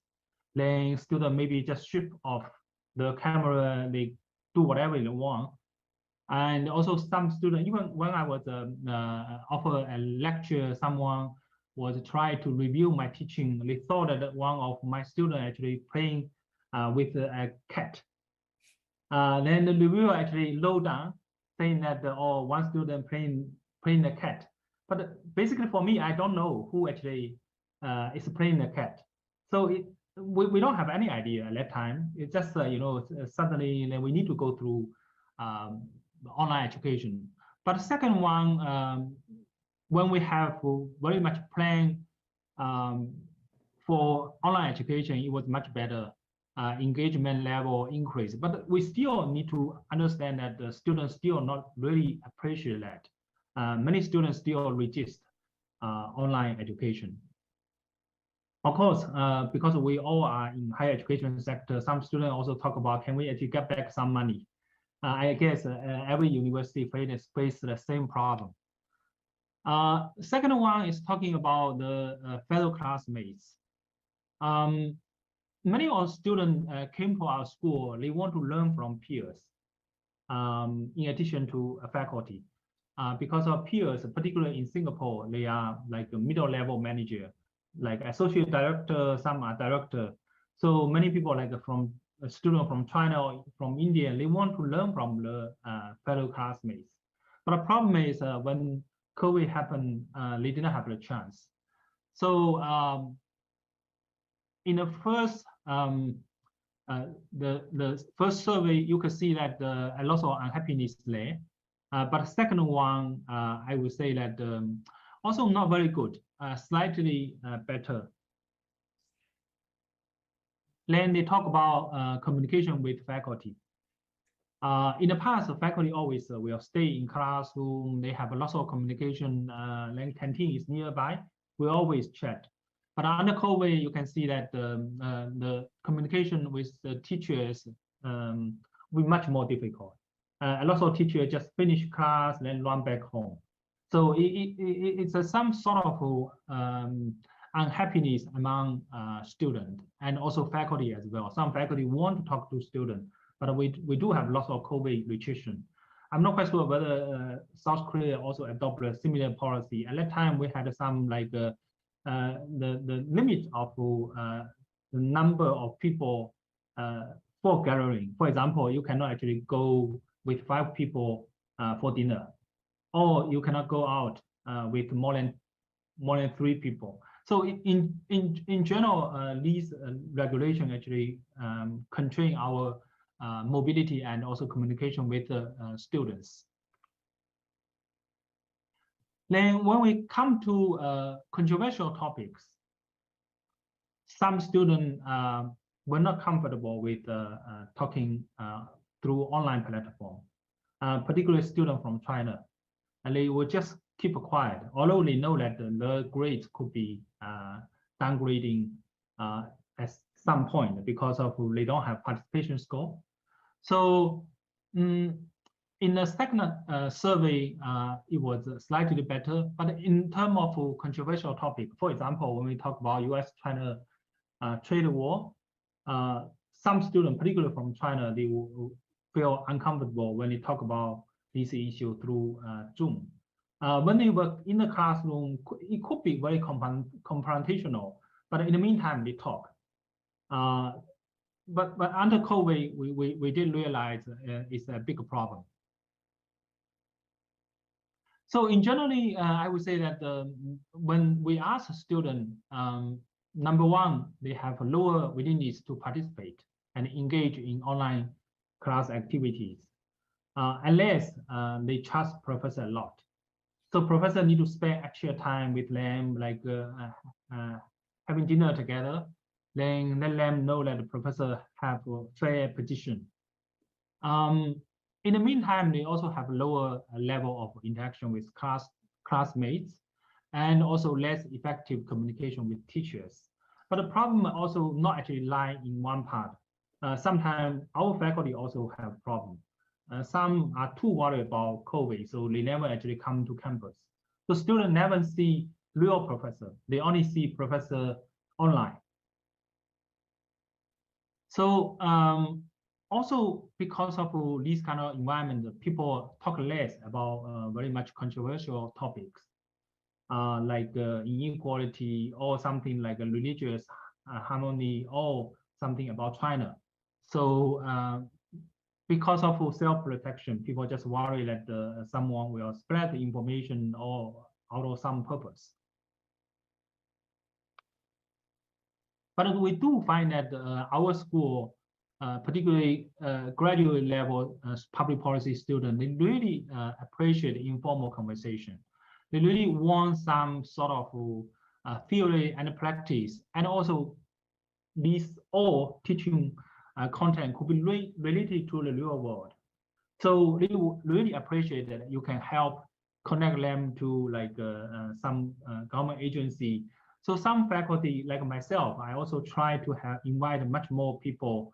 then student maybe just strip off the camera, they do whatever they want. And also some students, even when I was offer a lecture, someone was trying to review my teaching. They thought that one of my students actually playing with a cat. Then the reviewer actually wrote down saying that one student playing the cat. But basically for me, I don't know who actually is playing the cat. So we don't have any idea at that time. It's just suddenly then we need to go through online education. But the second one, when we have very much plan for online education, it was much better. Engagement level increase, but we still need to understand that the students still not really appreciate that. Many students still resist online education. Of course, because we all are in higher education sector, some students also talk about, can we actually get back some money? I guess every university face the same problem. Second one is talking about the fellow classmates. Many of our students came to our school, they want to learn from peers in addition to faculty. Because our peers, particularly in Singapore, they are like a middle level manager, like associate director, some are director. So many people like from a student from China or from India, they want to learn from the fellow classmates. But the problem is when COVID happened, they didn't have the chance. So in the first the first survey, you can see that a lot of unhappiness there. But the second one, I would say that also not very good, slightly better. Then they talk about communication with faculty. In the past, the faculty always will stay in classroom. They have a lot of communication. Then canteen is nearby. We always chat. But under COVID, you can see that the communication with the teachers will be much more difficult. A lot of teachers just finish class, then run back home. So it's some sort of unhappiness among students and also faculty as well. Some faculty want to talk to students, but we do have lots of COVID restriction. I'm not quite sure whether South Korea also adopted a similar policy. At that time, we had some like the limit of the number of people for gathering. For example, you cannot actually go with 5 people for dinner, or you cannot go out with more than 3 people. So in general, these regulations actually constrain our mobility and also communication with the students. Then when we come to controversial topics, some students were not comfortable with talking through online platform, particularly students from China, and they would just keep quiet, although they know that the grades could be downgrading at some point because of they don't have participation score. So in the second survey, it was slightly better, but in terms of controversial topic, for example, when we talk about US-China trade war, some students, particularly from China, they will feel uncomfortable when they talk about this issue through Zoom. When they were in the classroom, it could be very confrontational, but in the meantime, they talk. But under COVID, we did realize it's a big problem. So in generally, I would say that when we ask a student, number one, they have a lower willingness to participate and engage in online class activities, unless they trust professor a lot. So professor need to spend extra time with them, like having dinner together, then let them know that the professor have a fair position. In the meantime, they also have a lower level of interaction with classmates and also less effective communication with teachers. But the problem also not actually lie in one part. Sometimes our faculty also have problems. Some are too worried about COVID, so they never actually come to campus. So students never see real professor. They only see professor online. So also because of this kind of environment, people talk less about very much controversial topics like inequality or something like a religious harmony or something about China. So because of self-protection, people just worry that someone will spread the information or out of some purpose. But we do find that our school, particularly graduate level public policy students, they really appreciate informal conversation. They really want some sort of theory and practice, and also these all teaching content could be related to the real world. So they really appreciate that you can help connect them to like some government agency. So some faculty like myself, I also try to invite much more people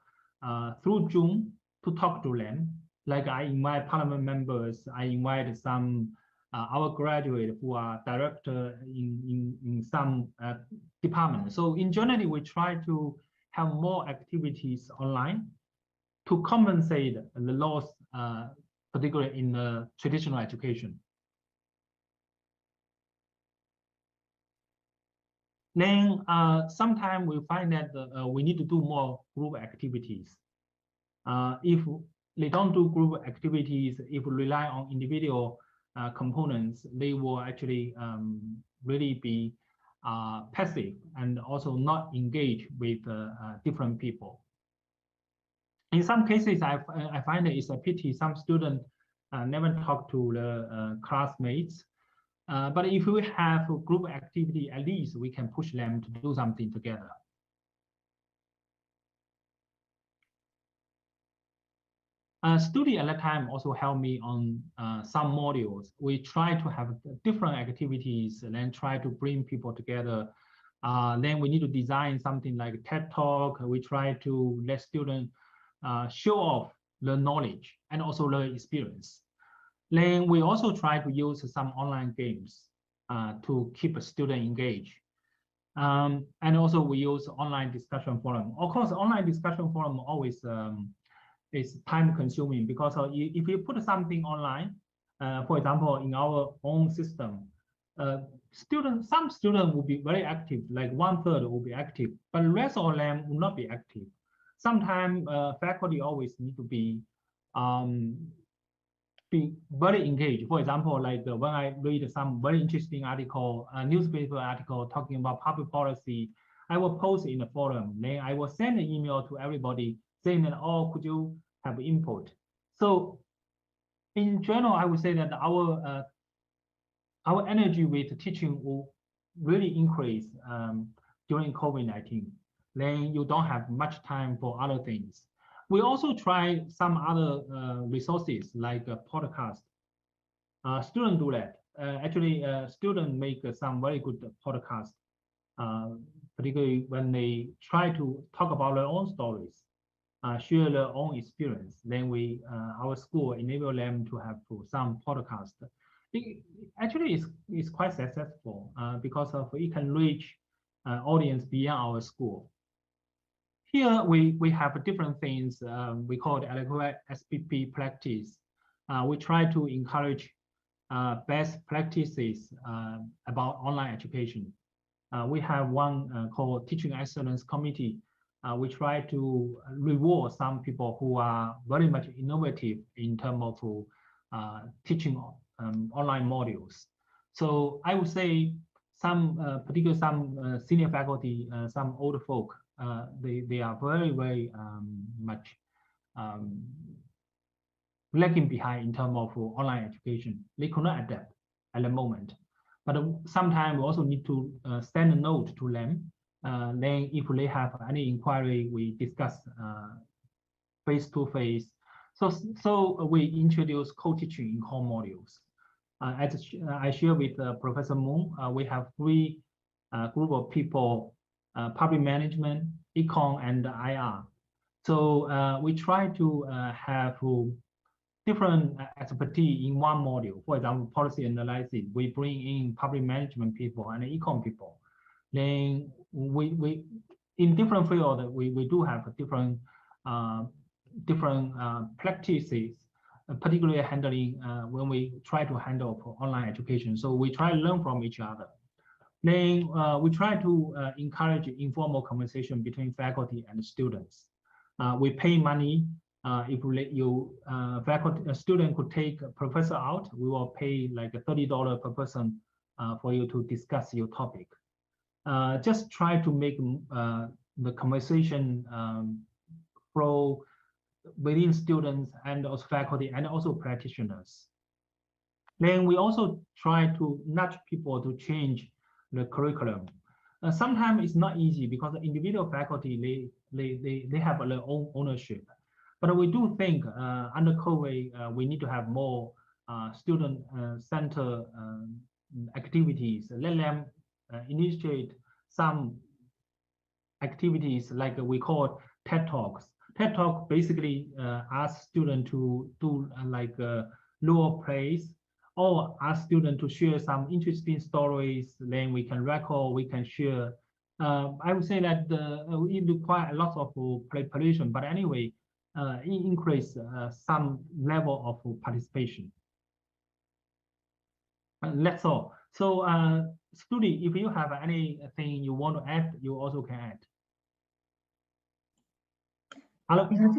through Zoom to talk to them. Like I invite parliament members, I invite some our graduates who are director in some department. So in general, we try to have more activities online to compensate the loss, particularly in the traditional education. Then sometimes we find that we need to do more group activities. If they don't do group activities, if we rely on individual components, they will actually really be passive and also not engage with different people. In some cases, I find that it's a pity some students never talk to the classmates. But if we have a group activity, at least we can push them to do something together. Study at that time also helped me on some modules. We try to have different activities and then try to bring people together. Then we need to design something like a TED Talk. We try to let students show off the knowledge and also the experience. Then we also try to use some online games to keep a student engaged. And also we use online discussion forum. Of course, online discussion forum always is time consuming because if you put something online, for example, in our own system, some students will be very active, like 1/3 will be active, but the rest of them will not be active. Sometimes faculty always need to be very engaged. For example, like when I read some very interesting article, a newspaper article talking about public policy, I will post in the forum. Then I will send an email to everybody saying that, oh, could you have input? So in general, I would say that our our energy with teaching will really increase during COVID-19. Then you don't have much time for other things. We also try some other resources like a podcast. Students do that. Actually, students make some very good podcasts, particularly when they try to talk about their own stories, share their own experience. Then our school enable them to have some podcast. Actually, it's quite successful because it can reach audience beyond our school. Here we have different things. We call it adequate SPP practice. We try to encourage best practices about online education. We have one called Teaching Excellence Committee. We try to reward some people who are very much innovative in terms of teaching online modules. So I would say particularly some senior faculty, some older folk, they are very much lagging behind in terms of online education. They could not adapt at the moment. But sometimes we also need to send a note to them. Then if they have any inquiry, we discuss face-to-face. So we introduce co-teaching in core modules. As I share with Professor Moon, we have 3 group of people, public management, econ, and IR. So we try to have different expertise in one module. For example, policy analysis, we bring in public management people and econ people. Then we in different fields, we do have different practices, particularly handling when we try to handle online education. So we try to learn from each other. Then we try to encourage informal conversation between faculty and students. We pay money. If a student could take a professor out, we will pay like $30 per person for you to discuss your topic. Just try to make the conversation flow within students and also faculty and also practitioners. Then we also try to nudge people to change the curriculum. Sometimes it's not easy because the individual faculty, they have their own ownership. But we do think under COVID, we need to have more student-centered activities. Let them initiate some activities like we call TED Talks. TED Talk basically asks students to do like role plays or ask students to share some interesting stories. Then we can record, we can share. I would say that it requires a lot of preparation, but anyway, increase some level of participation. That's all. So, Studi, if you have anything you want to add, you also can add.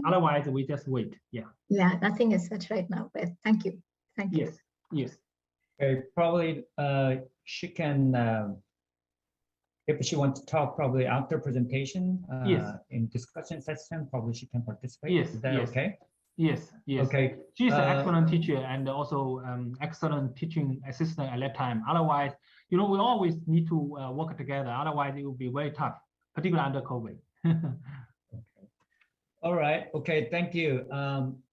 Otherwise, we just wait. Yeah. Yeah, nothing is such right now, but thank you. Thank you. Yes. Yes. Okay, probably she can. If she wants to talk, probably after presentation, yes. In discussion session, probably she can participate. Yes. Is that okay? Yes. Yes. Okay. She's an excellent teacher and also excellent teaching assistant at that time. Otherwise, we always need to work together. Otherwise, it will be very tough, particularly under COVID. Okay. All right. Okay. Thank you.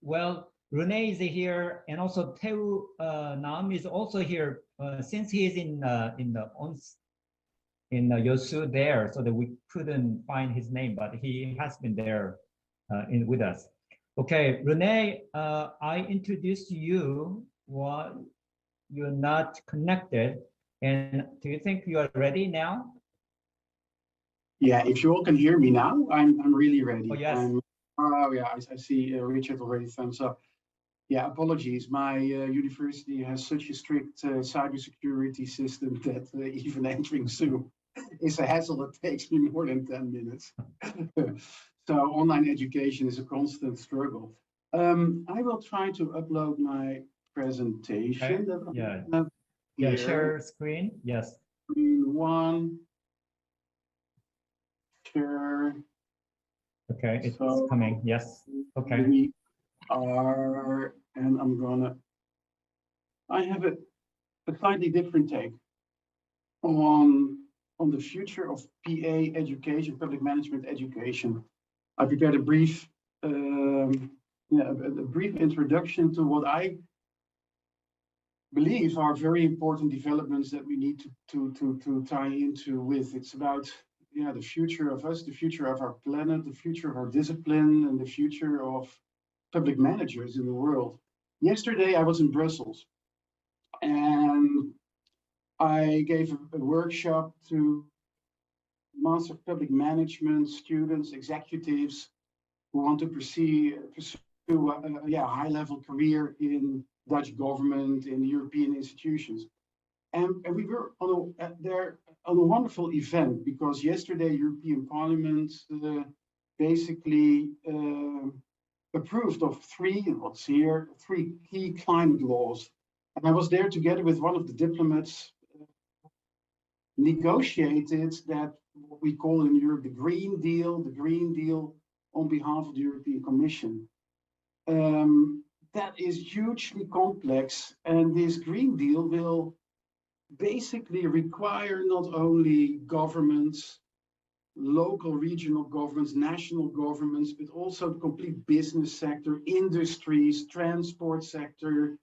Well, Renee is here, and also Teu Nam is also here. Since he is in Yosu there, so that we couldn't find his name, but he has been there with us. Okay, Renee, I introduced you while you're not connected, and do you think you are ready now? Yeah, if you all can hear me now, I'm really ready. Oh yes. Oh yeah, I see Richard already thumbs up. Yeah, apologies. My university has such a strict cybersecurity system that even entering Zoom is a hassle that takes me more than 10 minutes. So online education is a constant struggle. I will try to upload my presentation. Okay. Yeah, share screen. Yes. Screen 1. Share. Okay, it's coming. Yes. Okay. We are, and I have it a slightly different take on the future of PA education, public management education. I prepared a brief, a brief introduction to what I believe are very important developments that we need to tie into with. It's about the future of us, the future of our planet, the future of our discipline, and the future of public managers in the world. Yesterday, I was in Brussels, and I gave a workshop to Master of Public Management students, executives who want to pursue a high-level career in Dutch government, in European institutions. And we were on a wonderful event, because yesterday European Parliament basically approved of three key climate laws. And I was there together with one of the diplomats, negotiated that what we call in Europe the Green Deal on behalf of the European Commission. That is hugely complex, and this Green Deal will basically require not only governments, local, regional governments, national governments, but also the complete business sector, industries, transport sector,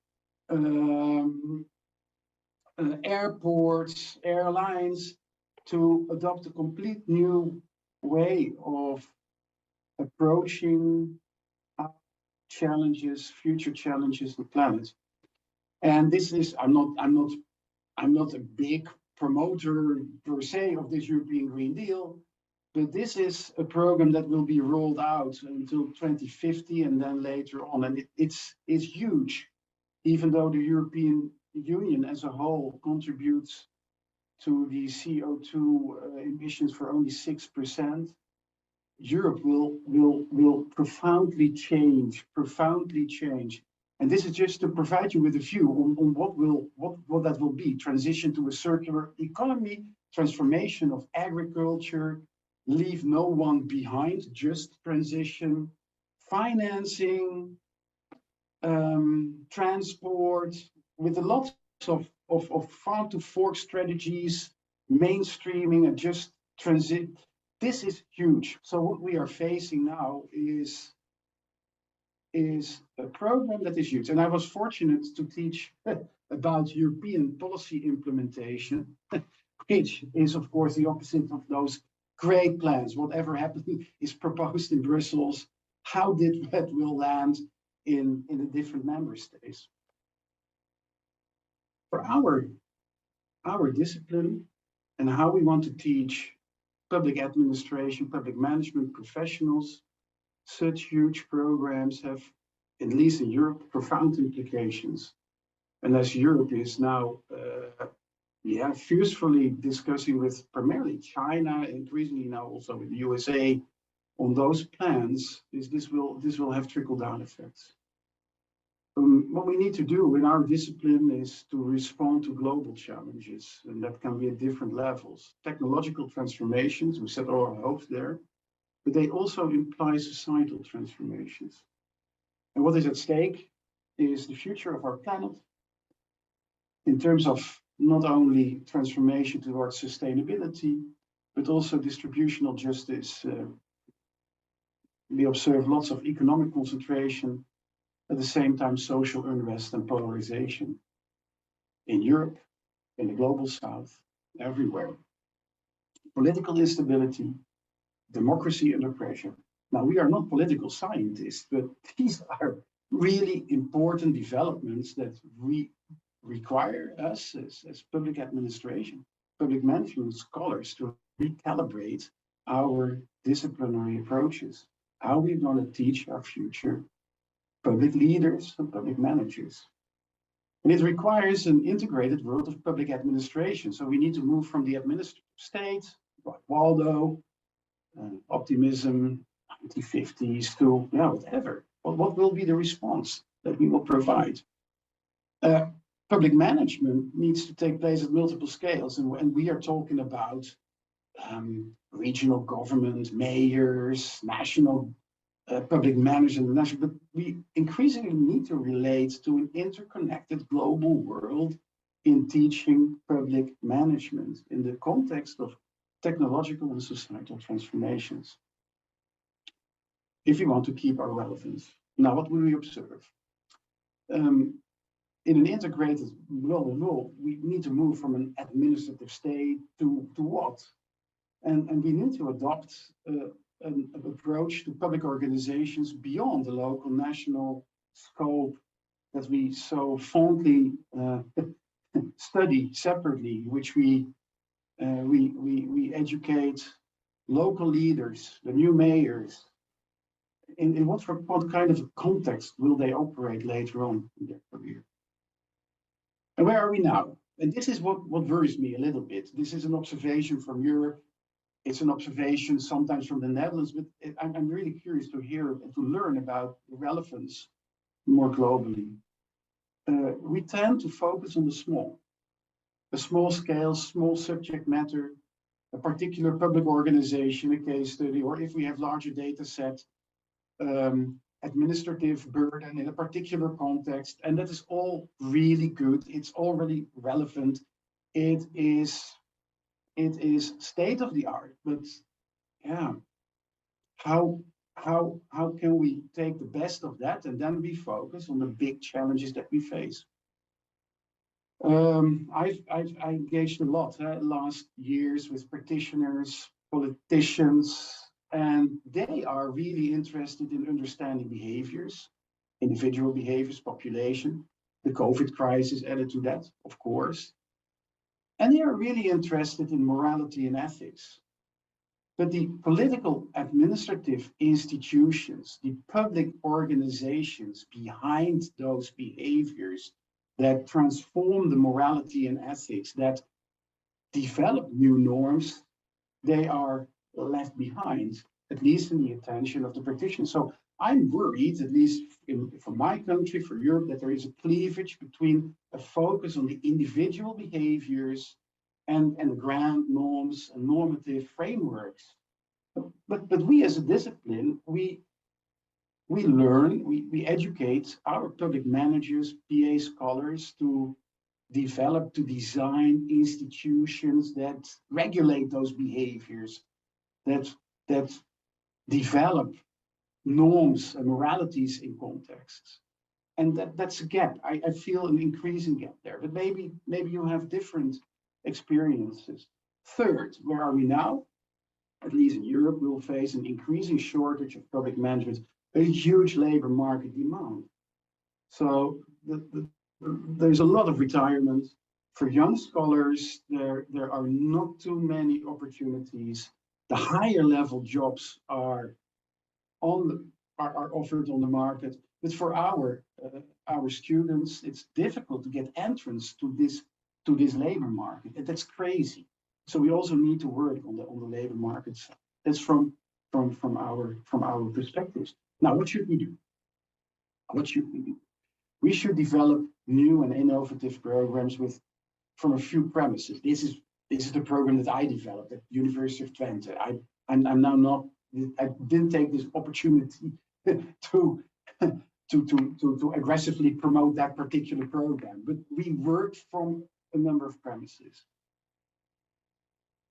airports, airlines, to adopt a complete new way of approaching challenges, future challenges of the planet. And this is, I'm not a big promoter per se of this European Green Deal, but this is a program that will be rolled out until 2050 and then later on. And it's huge, even though the European Union as a whole contributes to the CO2 emissions for only 6%. Europe will profoundly change. And this is just to provide you with a view on what that will be. Transition to a circular economy, transformation of agriculture, leave no one behind, just transition, financing, transport, with a lot of farm to fork strategies, mainstreaming, and just transit. This is huge. So what we are facing now is a program that is huge. And I was fortunate to teach about European policy implementation, which is, of course, the opposite of those great plans. Whatever happened is proposed in Brussels. How did that will land in the different member states? For our discipline and how we want to teach public administration, public management professionals, such huge programs have, at least in Europe, profound implications. And as Europe is now fiercely discussing with primarily China, increasingly now also with the USA, on those plans, this will have trickle-down effects. What we need to do in our discipline is to respond to global challenges, and that can be at different levels. Technological transformations, we set all our hopes there, but they also imply societal transformations. And what is at stake is the future of our planet in terms of not only transformation towards sustainability, but also distributional justice. We observe lots of economic concentration, at the same time social unrest and polarization in Europe, in the global south, everywhere. Political instability, democracy under pressure. Now, we are not political scientists, but these are really important developments that we require us as public administration, public management scholars to recalibrate our disciplinary approaches. How we're going to teach our future public leaders and public managers. And it requires an integrated world of public administration. So we need to move from the administrative state, like Waldo, optimism, 1950s to whatever. What will be the response that we will provide? Public management needs to take place at multiple scales. And we are talking about regional government, mayors, national public managers, but we increasingly need to relate to an interconnected global world in teaching public management in the context of technological and societal transformations. If we want to keep our relevance. Now, what will we observe? In an integrated global world, we need to move from an administrative state to what? And we need to adopt an approach to public organizations beyond the local national scope that we so fondly study separately, which we educate local leaders, the new mayors, in what kind of context will they operate later on in their career? And where are we now? And this is what worries me a little bit. This is an observation from Europe. It's an observation sometimes from the Netherlands, but I'm really curious to hear and to learn about the relevance more globally. We tend to focus on the small scale, small subject matter, a particular public organization, a case study, or if we have larger data set, administrative burden in a particular context, and that is all really good. It's already relevant. It is state of the art, but yeah, how can we take the best of that and then we focus on the big challenges that we face? I've engaged a lot last years with practitioners, politicians, and they are really interested in understanding behaviors, individual behaviors, population, the COVID crisis added to that, of course. And they are really interested in morality and ethics. But the political administrative institutions, the public organizations behind those behaviors that transform the morality and ethics, that develop new norms, they are left behind, at least in the attention of the practitioners. So I'm worried, at least for my country, for Europe, that there is a cleavage between a focus on the individual behaviors and the grand norms and normative frameworks. But we as a discipline, we learn, we educate our public managers, PA scholars to develop, to design institutions that regulate those behaviors, that develop norms and moralities in contexts. And that's a gap. I feel an increasing gap there, but maybe you have different experiences. Third, where are we now? At least in Europe, we'll face an increasing shortage of public management, a huge labor market demand. So there's a lot of retirement. For young scholars, there are not too many opportunities. The higher level jobs are offered on the market, but for our students, it's difficult to get entrance to this labor market, and that's crazy. So we also need to work on the labor markets. That's from our perspectives. Now, what should we do? What should we do? We should develop new and innovative programs from a few premises. This is the program that I developed at the University of Twente. I didn't take this opportunity to aggressively promote that particular program, but we worked from a number of premises.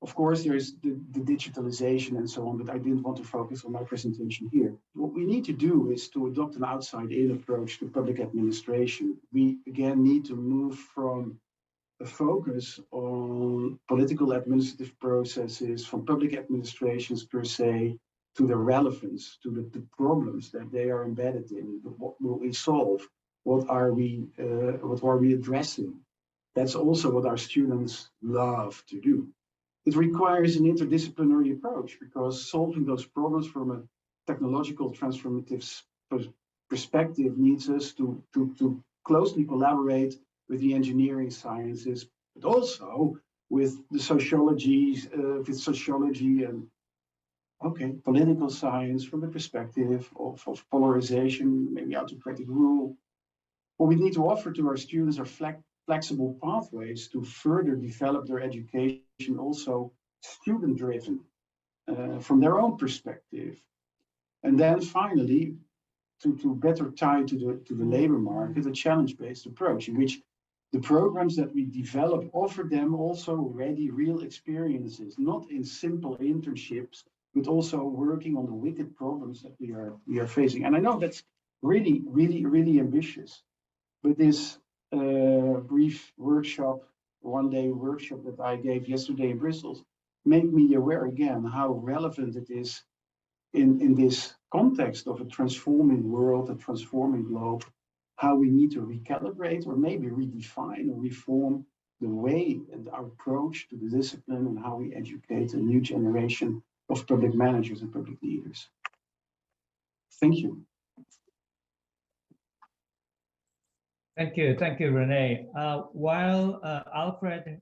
Of course, there's the digitalization and so on, but I didn't want to focus on my presentation here. What we need to do is to adopt an outside-in approach to public administration. We, again, need to move from a focus on political administrative processes, from public administrations per se, to the relevance, to the problems that they are embedded in. What will we solve? What are we addressing? That's also what our students love to do. It requires an interdisciplinary approach because solving those problems from a technological transformative perspective needs us to closely collaborate with the engineering sciences, but also with the sociology and political science from the perspective of polarization, maybe autocratic rule. What we need to offer to our students are flexible pathways to further develop their education, also student-driven from their own perspective. And then finally, to better tie to the labor market, a challenge-based approach in which the programs that we develop offer them also already real experiences, not in simple internships, but also working on the wicked problems that we are facing. And I know that's really, really, really ambitious. But this brief workshop, one-day workshop that I gave yesterday in Brussels, made me aware again how relevant it is in this context of a transforming world, a transforming globe, how we need to recalibrate or maybe redefine or reform the way and our approach to the discipline and how we educate a new generation of public managers and public leaders. Thank you. Thank you, Renee. While Alfred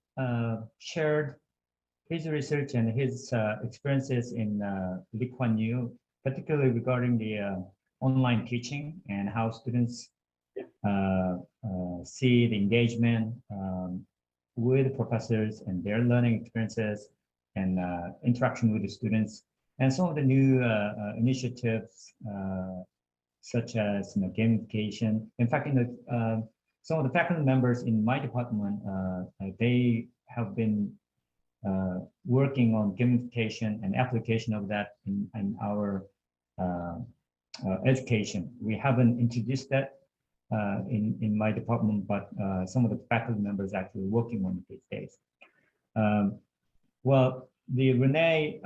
shared his research and his experiences in Lee Kuan Yew, particularly regarding the online teaching and how students see the engagement with professors and their learning experiences and interaction with the students, and some of the new initiatives such as gamification. In fact, some of the faculty members in my department, they have been working on gamification and application of that in our education. We haven't introduced that in my department, but some of the faculty members actually working on it these days. Well, Renee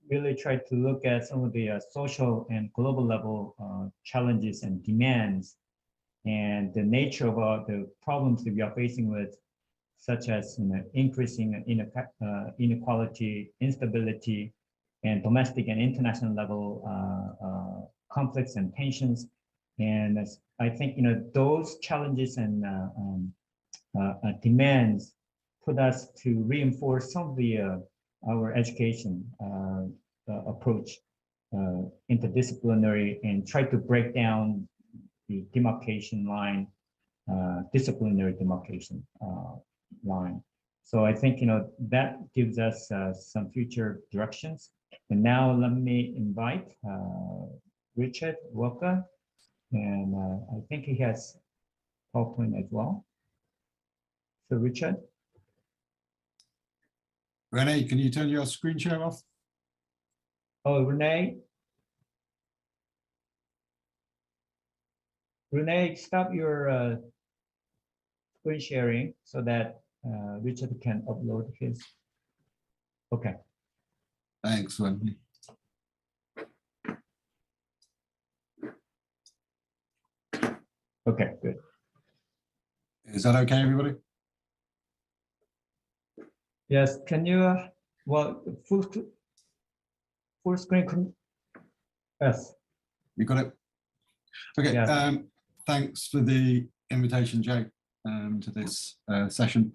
really tried to look at some of the social and global level challenges and demands and the nature of the problems that we are facing with, such as increasing inequality, instability, and domestic and international level conflicts and tensions. And I think those challenges and demands put us to reinforce some of the our education approach, interdisciplinary, and try to break down the demarcation line, disciplinary demarcation line. So I think that gives us some future directions. And now let me invite Richard Walker, and I think he has PowerPoint as well. So Richard. Renee, can you turn your screen share off? Oh, Renee, stop your screen sharing so that Richard can upload his. Okay. Thanks, Wendy. Okay, good. Is that okay, everybody? Yes, can you, well, full screen, yes. You got it? Okay, yes. Thanks for the invitation, Jay, to this session.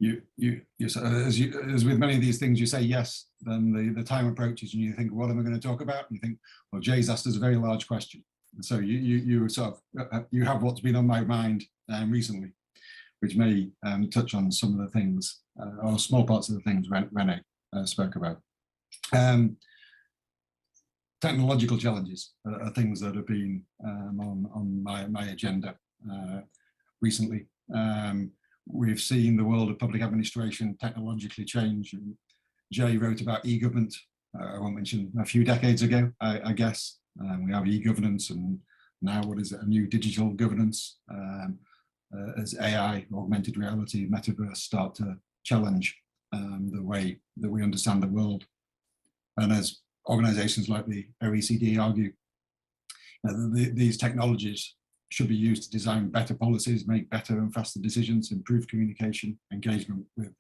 As with many of these things, you say yes, then the time approaches and you think, what am I going to talk about? And you think, well, Jay's asked us a very large question. And so you sort of, you have what's been on my mind recently, which may touch on some of the things, or small parts of the things Renee spoke about. Technological challenges are things that have been on my agenda recently. We've seen the world of public administration technologically change. And Jay wrote about e-government, I won't mention, a few decades ago, I guess. We have e-governance, and now what is it, a new digital governance, as AI, augmented reality, metaverse start to challenge the way that we understand the world. And as organizations like the OECD argue, these technologies should be used to design better policies, make better and faster decisions, improve communication, engagement with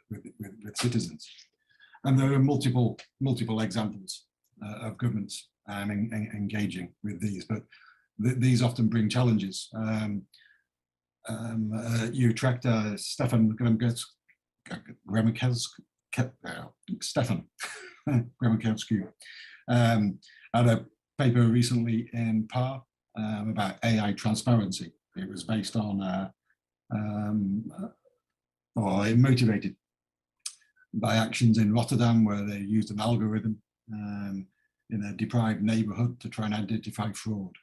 citizens. And there are multiple examples of governments engaging with these, but these often bring challenges. Utrecht, Stefan Gramikelski had a paper recently in PAR about AI transparency. It was based on, or motivated by actions in Rotterdam, where they used an algorithm in a deprived neighborhood to try and identify fraud.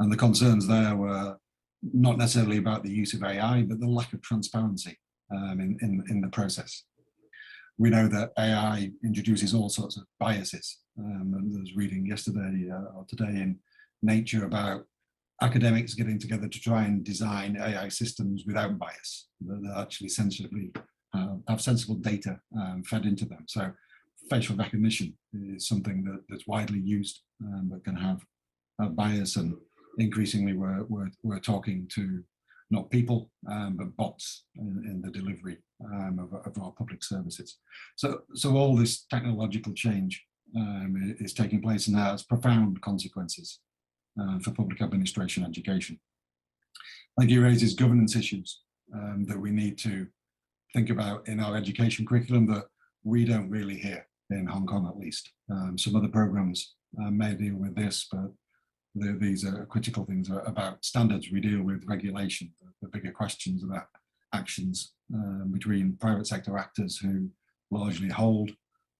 And the concerns there were not necessarily about the use of AI, but the lack of transparency in the process. We know that AI introduces all sorts of biases. And I was reading yesterday or today in Nature about academics getting together to try and design AI systems without bias, that actually sensibly have sensible data fed into them. So facial recognition is something that's widely used, but can have bias, and increasingly we're talking to not people, but bots in the delivery of our public services. So all this technological change is taking place and has profound consequences for public administration education. I think he raises governance issues that we need to think about in our education curriculum that we don't really hear in Hong Kong, at least. Some other programs may deal with this, but these are critical things about standards. We deal with regulation, the bigger questions about actions between private sector actors who largely hold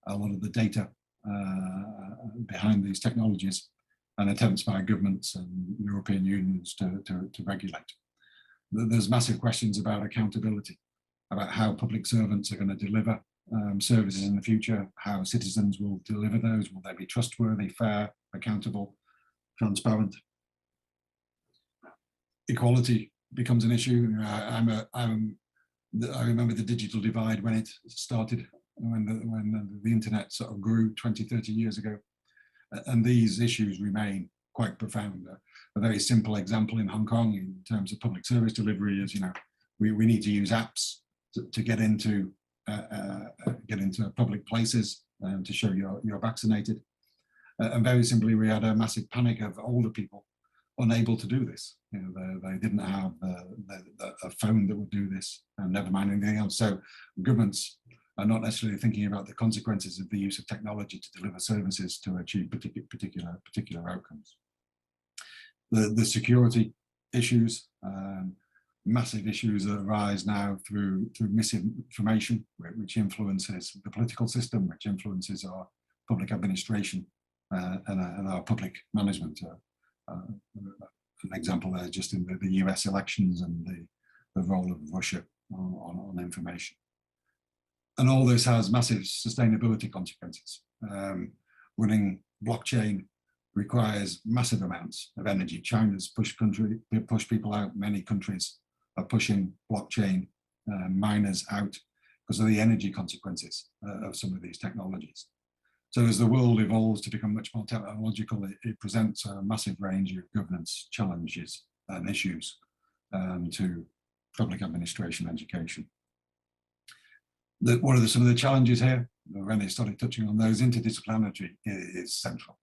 a lot of the data behind these technologies, and attempts by governments and European unions to regulate. There's massive questions about accountability, about how public servants are going to deliver services in the future, how citizens will deliver those, will they be trustworthy, fair, accountable, transparent. Equality becomes an issue. I remember the digital divide when it started, when the internet sort of grew 20, 30 years ago. And these issues remain quite profound. A very simple example in Hong Kong in terms of public service delivery is, we need to use apps to get into public places to show you're vaccinated. And very simply, we had a massive panic of older people unable to do this. They didn't have a phone that would do this, and never mind anything else. So governments are not necessarily thinking about the consequences of the use of technology to deliver services to achieve particular outcomes. The security issues, massive issues that arise now through misinformation, which influences the political system, which influences our public administration and our public management. An example there just in the US elections and the role of Russia on information. And all this has massive sustainability consequences. Running blockchain requires massive amounts of energy. China's pushed people out. Many countries are pushing blockchain miners out because of the energy consequences of some of these technologies. So as the world evolves to become much more technological, it presents a massive range of governance challenges and issues to public administration education. What are some of the challenges here? René started touching on those. Interdisciplinary is central.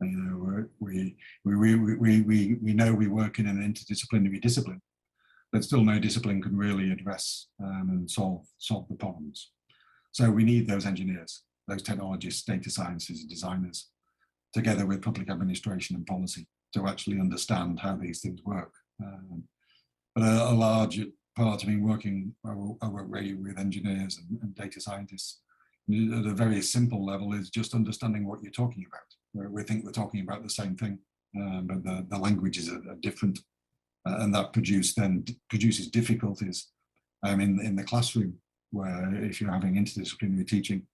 We know we work in an interdisciplinary discipline, but still no discipline can really address and solve the problems. So we need those engineers, those technologists, data scientists, and designers, together with public administration and policy to actually understand how these things work. But a large part, I work really with engineers and data scientists at a very simple level is just understanding what you're talking about. We think we're talking about the same thing, but the languages are different, and that produces difficulties in the classroom, where if you're having interdisciplinary teaching,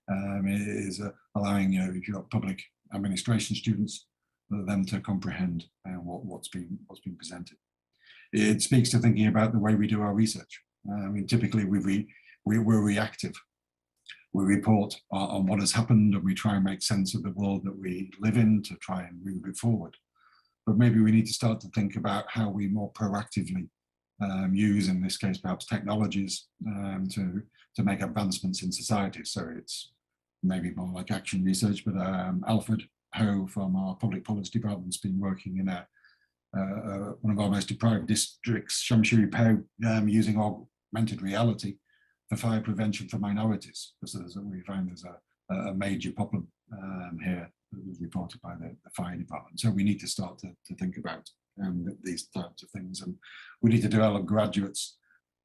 it is allowing if you've got public administration students, them to comprehend what's being presented. It speaks to thinking about the way we do our research. Typically we're reactive. We report on what has happened, and we try and make sense of the world that we live in to try and move it forward. But maybe we need to start to think about how we more proactively use, in this case, perhaps technologies to make advancements in society. So it's maybe more like action research, but Alfred Ho from our public policy department's been working in one of our most deprived districts, Shamshiri Po, using augmented reality for fire prevention for minorities, because we find there's a major problem here that was reported by the fire department. So we need to start to think about these types of things, and we need to develop graduates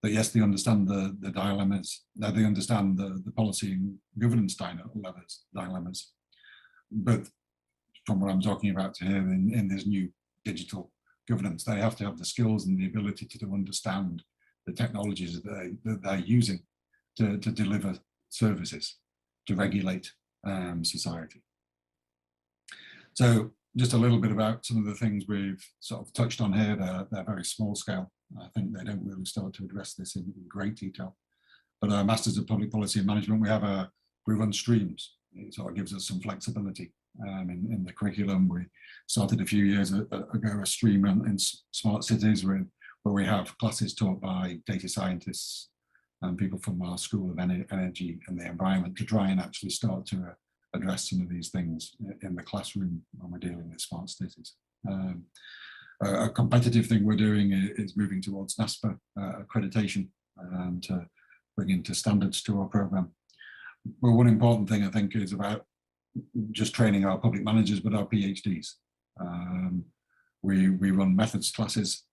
that, yes, they understand the dilemmas, that they understand the policy and governance dilemmas, but from what I'm talking about here in this new digital governance. They have to have the skills and the ability to understand the technologies that they're using to deliver services, to regulate society. So just a little bit about some of the things we've sort of touched on here. They're very small scale. I think they don't really start to address this in great detail. But our Masters of Public Policy and Management, we run streams. It sort of gives us some flexibility in the curriculum. We started a few years ago a stream in smart cities where we have classes taught by data scientists and people from our School of Energy and the Environment to try and actually start to address some of these things in the classroom when we're dealing with smart cities. A competitive thing we're doing is moving towards NASPA accreditation to bring into standards to our program. But one important thing I think is about just training our public managers, but our PhDs. We run methods classes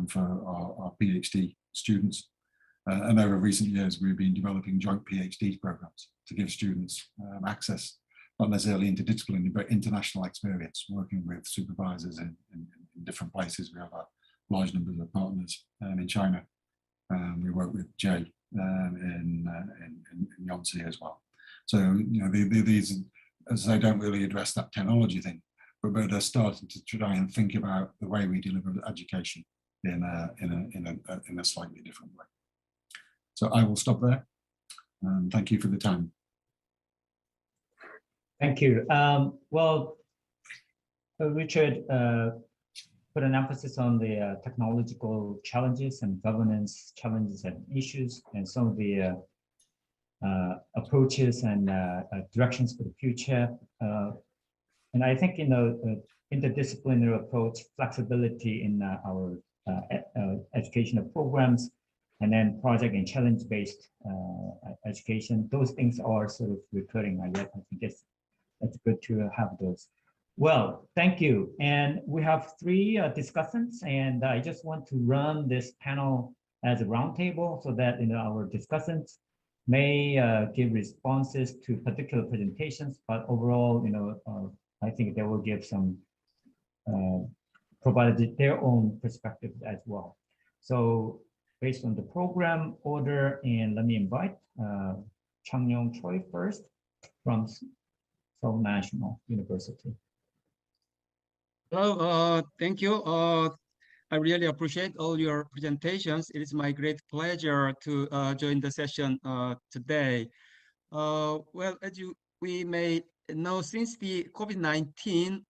for our PhD students. And over recent years, we've been developing joint PhD programs to give students access, not necessarily interdisciplinary, but international experience, working with supervisors in different places. We have a large number of partners in China. We work with Jay in Yonsei as well. So, you know, these, as I don't really address that technology thing, but they're starting to try and think about the way we deliver education in a slightly different way. So I will stop there. Thank you for the time. Thank you. Well, Richard put an emphasis on the technological challenges and governance challenges and issues, and some of the approaches and directions for the future. And I think, you know, interdisciplinary approach, flexibility in our educational programs, and then project and challenge-based education, those things are sort of recurring. I think it's good to have those. Well, thank you. And we have 3 discussants, and I just want to run this panel as a roundtable so that, you know, our discussants may give responses to particular presentations, but overall, you know, I think they will give some, provided their own perspective as well. So based on the program order, and let me invite Changyong Choi first from Seoul National University. Hello, thank you. I really appreciate all your presentations. It is my great pleasure to join the session today. Well, as we may know, since the COVID-19,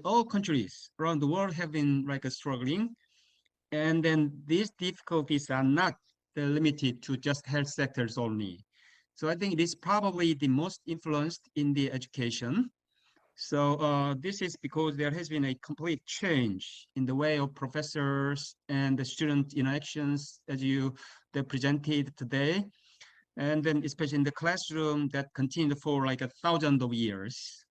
all countries around the world have been struggling. And then these difficulties are not limited to just health sectors only. So I think it is probably the most influenced in the education. So this is because there has been a complete change in the way of professors and the student interactions as they presented today. And then especially in the classroom that continued for 1,000 of years.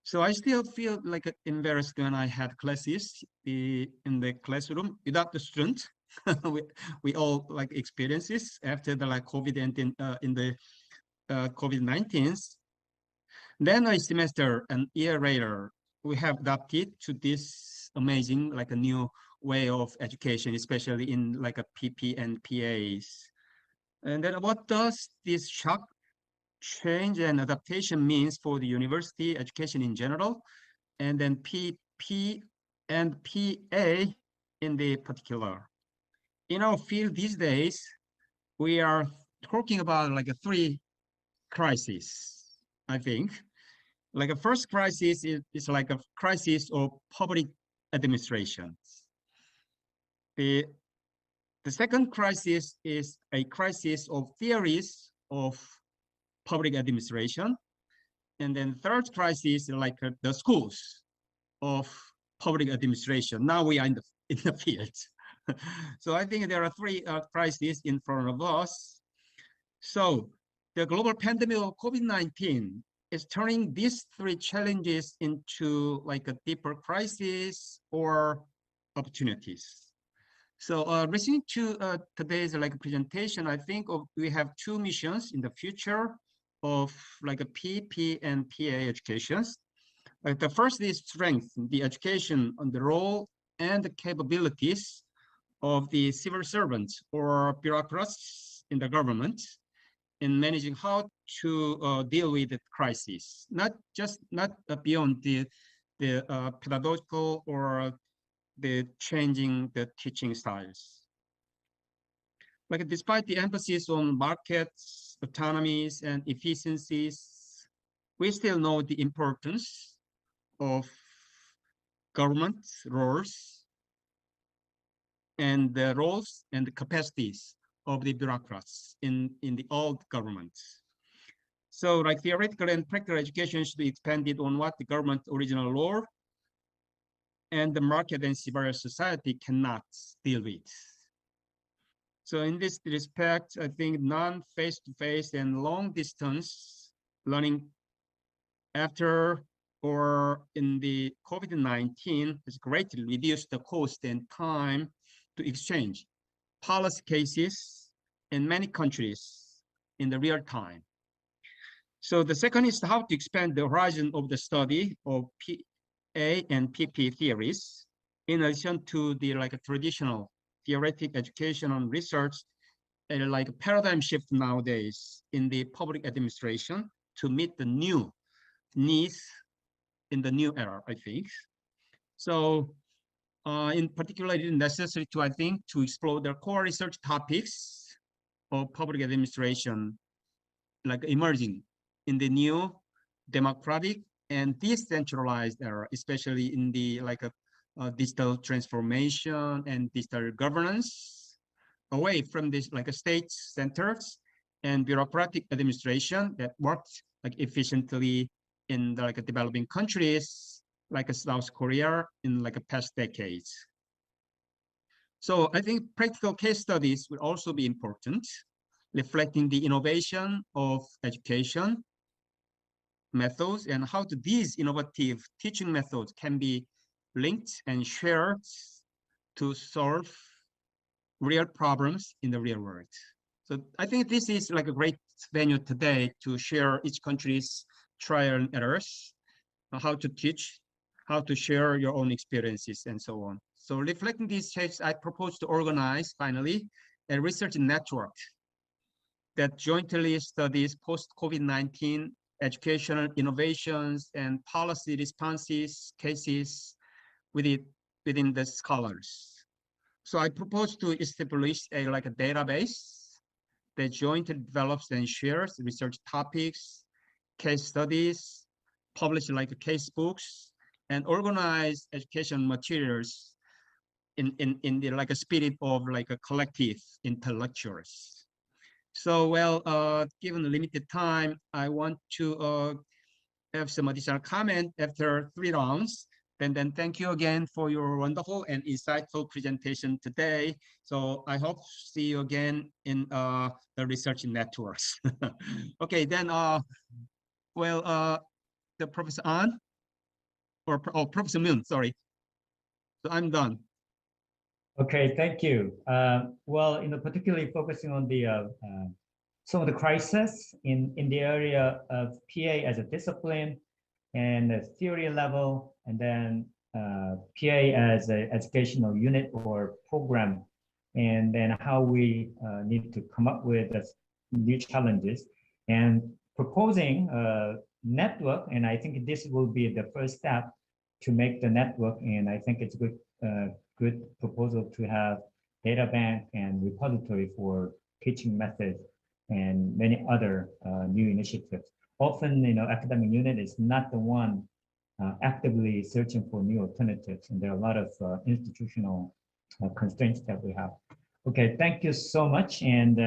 So I still feel embarrassed when I had classes in the classroom without the student. we all experiences after the COVID and in the COVID-19. Then a semester, an year later, we have adapted to this amazing a new way of education, especially in a PP and PAs. And then what does this shock, change and adaptation means for the university education in general, and then PP and PA in the particular. In our field these days, we are talking about 3 crises, I think. A first crisis is a crisis of public administration. The second crisis is a crisis of theories of public administration. And then third crisis is the schools of public administration. Now we are in the field. So I think there are 3 crises in front of us. So the global pandemic of COVID-19 is turning these 3 challenges into a deeper crisis or opportunities. So listening to today's presentation, I think we have 2 missions in the future of a PP and PA educations. The first is strengthen the education on the role and the capabilities of the civil servants or bureaucrats in the government in managing how to deal with the crisis, not beyond the pedagogical or the changing the teaching styles. Like despite the emphasis on markets, autonomies, and efficiencies, we still know the importance of government roles and the roles and the capacities of the bureaucrats in the old governments. So like theoretical and practical education should be expanded on what the government original law and the market and civil society cannot deal with. So in this respect, I think non-face-to-face and long-distance learning after or in the COVID-19 has greatly reduced the cost and time to exchange policy cases in many countries in the real time. So the second is how to expand the horizon of the study of PA and PP theories, in addition to the traditional theoretic education and research, and like a paradigm shift nowadays in the public administration to meet the new needs in the new era, I think. So in particular, it is necessary to, I think, to explore the core research topics of public administration, like emerging in the new democratic and decentralized era, especially in the digital transformation and digital governance, away from this state centers and bureaucratic administration that works efficiently in the developing countries like South Korea in past decades. So I think practical case studies will also be important, reflecting the innovation of education methods and how these innovative teaching methods can be linked and shared to solve real problems in the real world. So I think this is a great venue today to share each country's trial and errors, how to teach, how to share your own experiences, and so on. So reflecting these changes, I propose to organize, finally, a research network that jointly studies post-COVID-19 educational innovations and policy responses cases within the scholars. So I propose to establish a database that jointly develops and shares research topics, case studies, publish case books, and organize education materials in the spirit of a collective intellectuals. So given the limited time, I want to have some additional comment after 3 rounds. Then thank you again for your wonderful and insightful presentation today. So I hope to see you again in the research networks. Okay, then the Professor An, or Professor Moon, sorry. So I'm done. Okay, thank you. Well, particularly focusing on the some of the crises in the area of PA as a discipline and the theory level, and then PA as an educational unit or program, and then how we need to come up with new challenges and proposing a network. And I think this will be the first step to make the network. And I think it's a good proposal to have data bank and repository for teaching methods and many other new initiatives. Often, academic unit is not the one actively searching for new alternatives, and there are a lot of institutional constraints that we have. Okay, thank you so much. And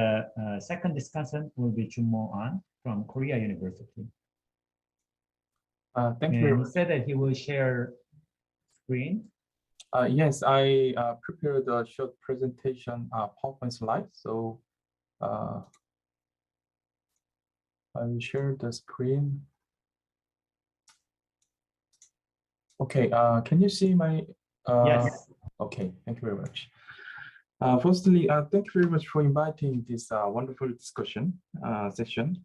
second discussant will be Junmo An from Korea University. Thank you. He said that he will share screen. Yes, I prepared a short presentation PowerPoint slide. So I will share the screen. Okay, can you see my? Yes. Okay, thank you very much. Firstly, thank you very much for inviting this wonderful discussion session.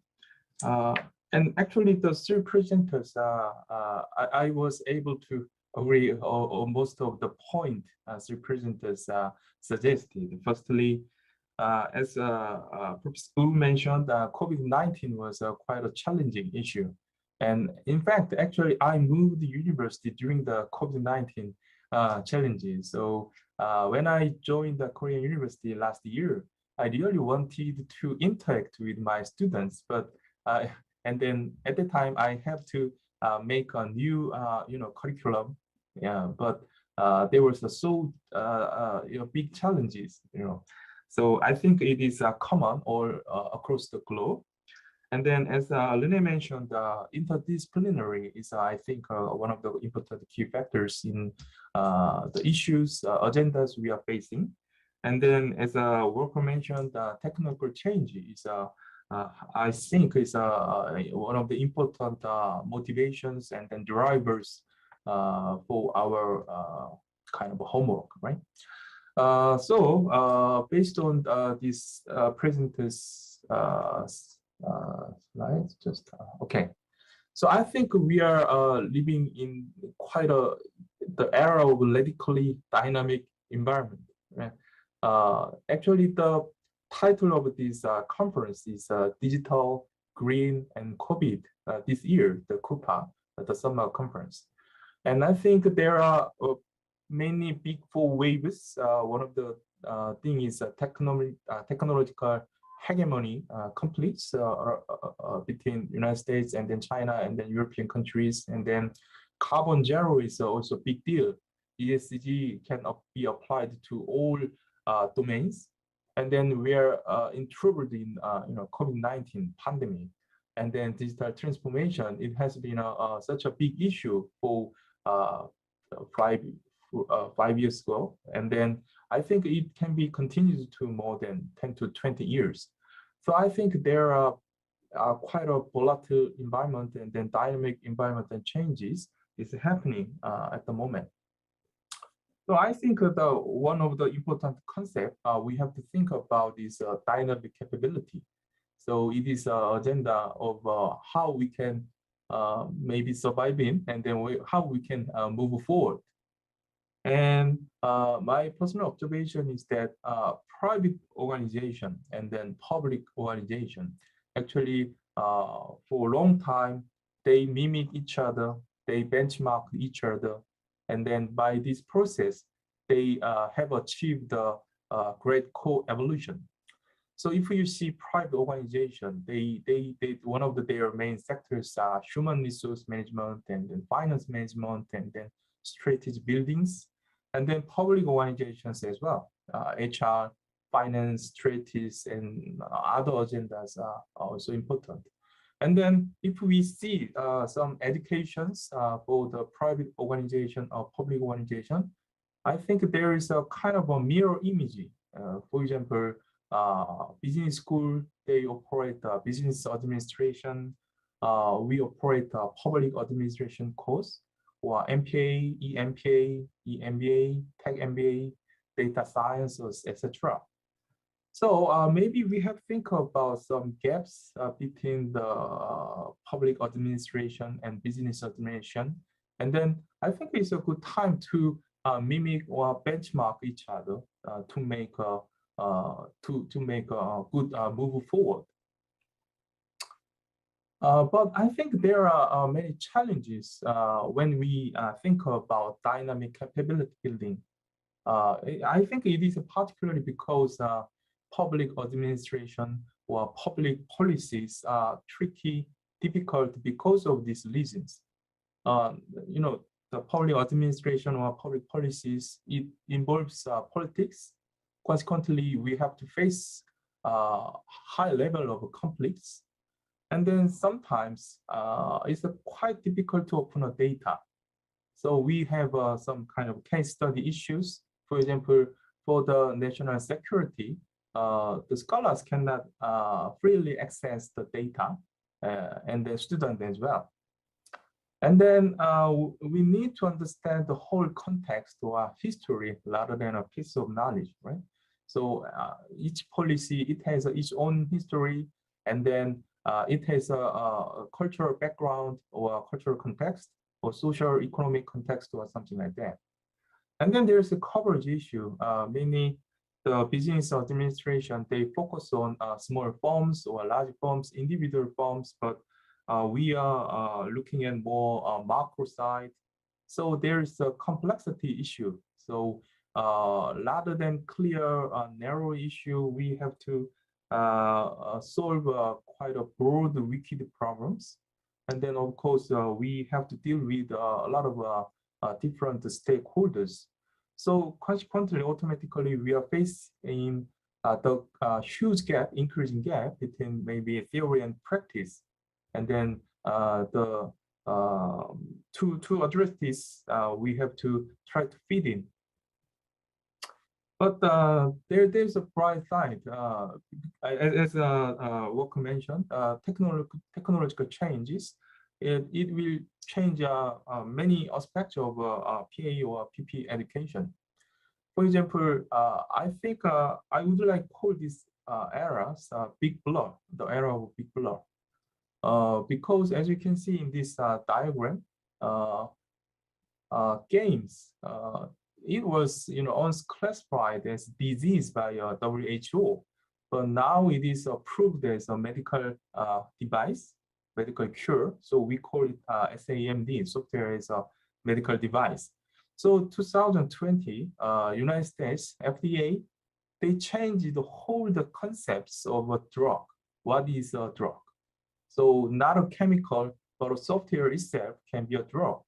And actually, the 3 presenters, I was able to agree on most of the point as presenters suggested. Firstly, as Professor Wu mentioned, COVID-19 was quite a challenging issue. And in fact, actually, I moved the university during the COVID-19 challenges. So when I joined the Korean University last year, I really wanted to interact with my students, but and then at the time I have to make a new curriculum. Yeah, but there was so big challenges, So I think it is common all across the globe. And then, as Lene mentioned, interdisciplinary is, I think, one of the important key factors in the issues, agendas we are facing. And then, as Walker mentioned, technical change is, I think, is one of the important motivations and then drivers for our kind of homework, right? So, based on this presenters' slides, just okay. So I think we are living in quite the era of radically dynamic environment. Right? Actually, the title of this conference is Digital, Green, and COVID this year, the KUPA, the summer conference. And I think there are many big four waves. One of the things is technological hegemony conflicts between United States and then China and then European countries. And then carbon zero is also a big deal. ESG can be applied to all domains. And then we are entangled in COVID-19 pandemic. And then digital transformation, it has been such a big issue for 5 years ago. And then I think it can be continued to more than 10 to 20 years. So I think there are quite a volatile environment and then dynamic environment and changes is happening at the moment. So I think one of the important concepts we have to think about is dynamic capability. So it is an agenda of how we can maybe survive in, and then how we can move forward. And my personal observation is that private organization and then public organization, actually for a long time, they mimic each other, they benchmark each other. And then by this process, they have achieved the great co-evolution. So if you see private organization, they one of their main sectors are human resource management and then finance management and then strategy buildings, and then public organizations as well, HR, finance, strategies, and other agendas are also important. And then if we see some educations for the private organization or public organization, I think there is a kind of a mirror image. For example, business school, they operate business administration. We operate a public administration course, or MPA, EMPA, EMBA, Tech MBA, data sciences, etc. So maybe we have to think about some gaps between the public administration and business administration. And then I think it's a good time to mimic or benchmark each other to make a good move forward. But I think there are many challenges when we think about dynamic capability building. I think it is particularly because public administration or public policies are tricky, difficult because of these reasons. The public administration or public policies, it involves politics. Consequently, we have to face high level of conflicts. And then sometimes it's quite difficult to open data. So we have some kind of case study issues. For example, for the national security, the scholars cannot freely access the data and the students as well. And then we need to understand the whole context or history rather than a piece of knowledge, right? So each policy, it has its own history, and then it has a cultural background or cultural context, or social economic context or something like that. And then there's a coverage issue. Mainly the business administration, they focus on small firms or large firms, individual firms, but we are looking at more macro side. So there's a complexity issue. So rather than clear narrow issue, we have to solve quite a broad wicked problems. And then of course, we have to deal with a lot of different stakeholders. So consequently, automatically, we are facing the huge gap, increasing gap between maybe theory and practice. And then to address this, we have to try to fit in. But there's a bright side. As Walker mentioned, technological changes, it will change many aspects of PA or PP education. For example, I think I would like to call this era big blur, the era of big blur. Because as you can see in this diagram, games, it was once classified as disease by WHO, but now it is approved as a medical device, medical cure. So we call it SAMD, software as a medical device. So 2020, United States FDA, they changed the whole concepts of a drug. What is a drug? So not a chemical, but a software itself can be a drug.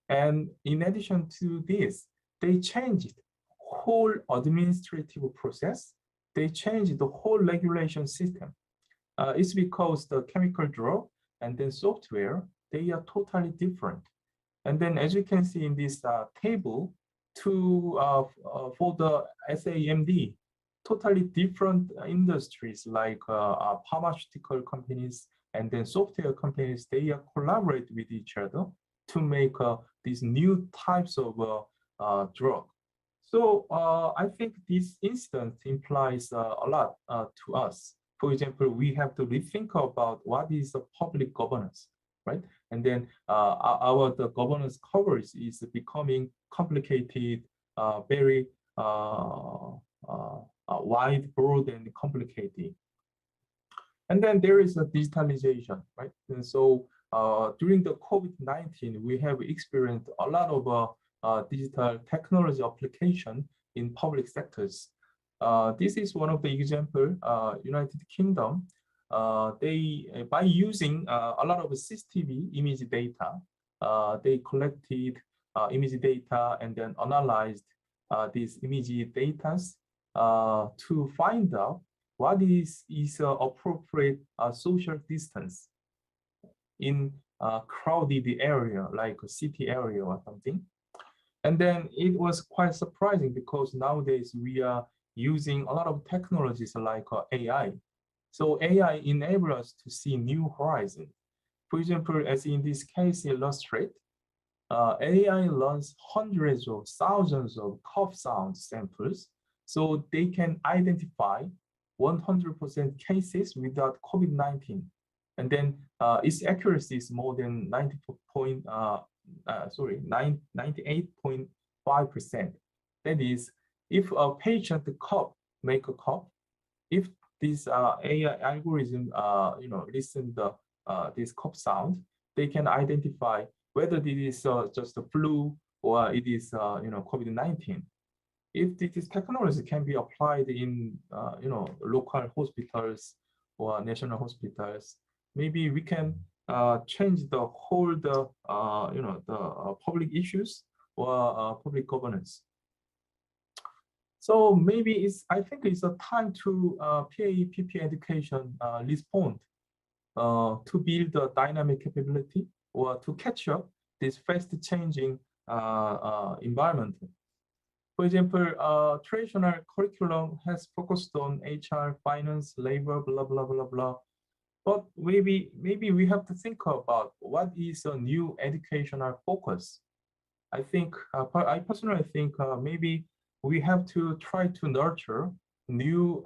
And in addition to this, they changed whole administrative process. They changed the whole regulation system. It's because the chemical drug and then software, they are totally different. And then as you can see in this table, for the SAMD, totally different industries like pharmaceutical companies and then software companies, they collaborate with each other to make these new types of drug. So I think this instance implies a lot to us. For example, we have to rethink about what is the public governance, right? And then the governance coverage is becoming complicated, very wide, broad, and complicated. And then there is a digitalization, right? And so during the COVID-19, we have experienced a lot of digital technology application in public sectors. This is one of the example, United Kingdom. They, by using a lot of CCTV image data, they collected image data and then analyzed these image data to find out what is appropriate social distance in a crowded area, like a city area or something. And then it was quite surprising because nowadays we are using a lot of technologies like AI. So AI enables us to see new horizons. For example, as in this case, illustrate, AI learns hundreds of thousands of cough sound samples, so they can identify 100% cases without COVID-19. And then its accuracy is more than 98.5%. That is, if a patient cough, make a cough, if this AI algorithm, listen the this cough sound, they can identify whether it is just a flu or it is COVID-19. If this technology can be applied in local hospitals or national hospitals, maybe we can change the whole public issues or public governance. So maybe I think it's a time to PA/PP education respond to build a dynamic capability or to catch up this fast changing environment. For example, traditional curriculum has focused on HR, finance, labor, blah, blah, blah, blah. But maybe we have to think about what is a new educational focus. I think, I personally think maybe we have to try to nurture new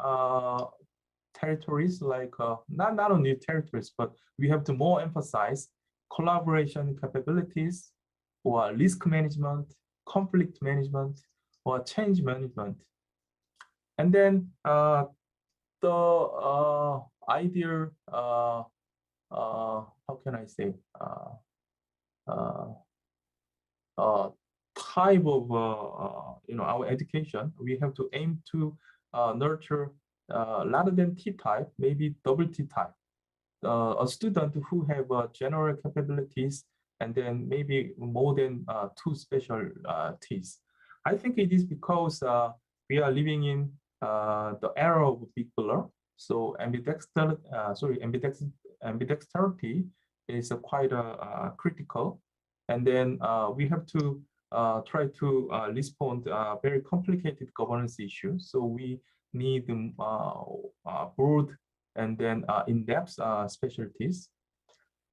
territories, like not only territories, but we have to more emphasize collaboration capabilities or risk management, conflict management, or change management. And then the ideal, how can I say, type of our education, we have to aim to nurture rather than T-type, maybe double T-type. A student who have general capabilities and then maybe more than 2 specialties. I think it is because we are living in the era of big blur. So ambidexterity is quite critical. And then we have to try to respond very complicated governance issues. So we need broad and then in-depth specialties.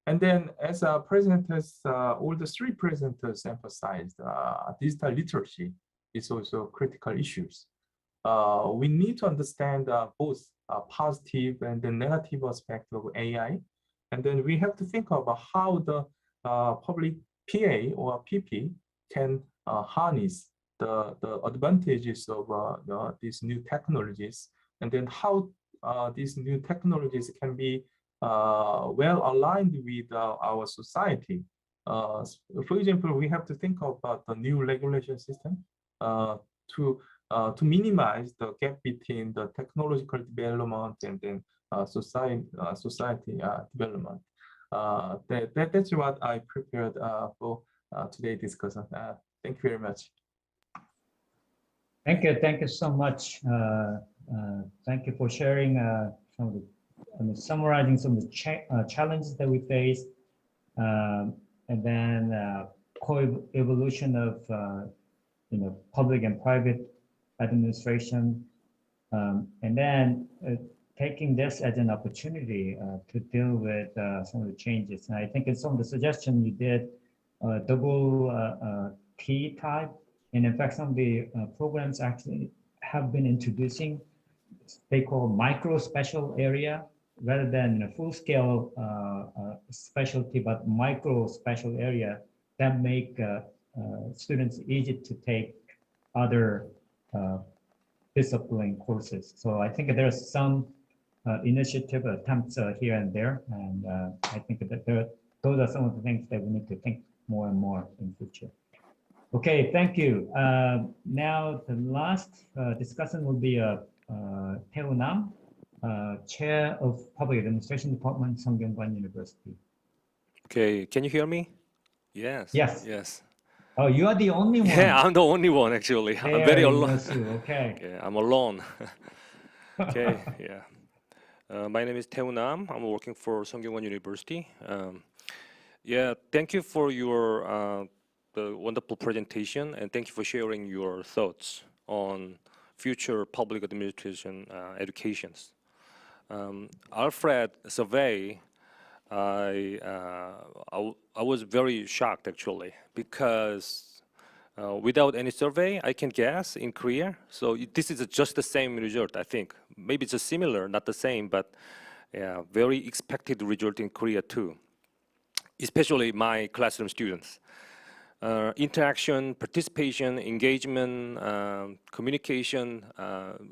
And then as presenters, all the 3 presenters emphasized, digital literacy is also critical issues. We need to understand both positive and the negative aspect of AI. And then we have to think about how the public PA or PP can harness the advantages of these new technologies, and then how these new technologies can be well aligned with our society. For example, we have to think about the new regulation system to minimize the gap between the technological development and then society development. That's what I prepared for today's discussion. Thank you very much. Thank you so much. Thank you for sharing some of the, summarizing some of the challenges that we face, and then co-evolution of public and private administration, and then taking this as an opportunity to deal with some of the changes. And I think in some of the suggestions you did, double T type, and in fact some of the programs actually have been introducing, they call micro special area, rather than a full-scale specialty, but micro special area that make students easy to take other discipline courses. So I think there's some initiative attempts here and there, and I think that those are some of the things that we need to think more and more in future. Okay, thank you. Now the last discussion will be Tae Nam, Chair of Public Administration Department, Sungkyunkwan University. Okay, can you hear me? Yes. Yes. Yes. Oh, you are the only one. Yeah, I'm the only one actually. There, I'm very alone. Okay. Yeah, I'm alone. Okay, yeah. My name is Tae Nam. I'm working for Sungkyunkwan University. Yeah, thank you for your the wonderful presentation, and thank you for sharing your thoughts on future public administration educations. Alfred survey, I was very shocked actually, because without any survey, I can guess in Korea. So this is just the same result, I think. Maybe it's similar, not the same, but yeah, very expected result in Korea too, especially my classroom students. Interaction, participation, engagement, communication,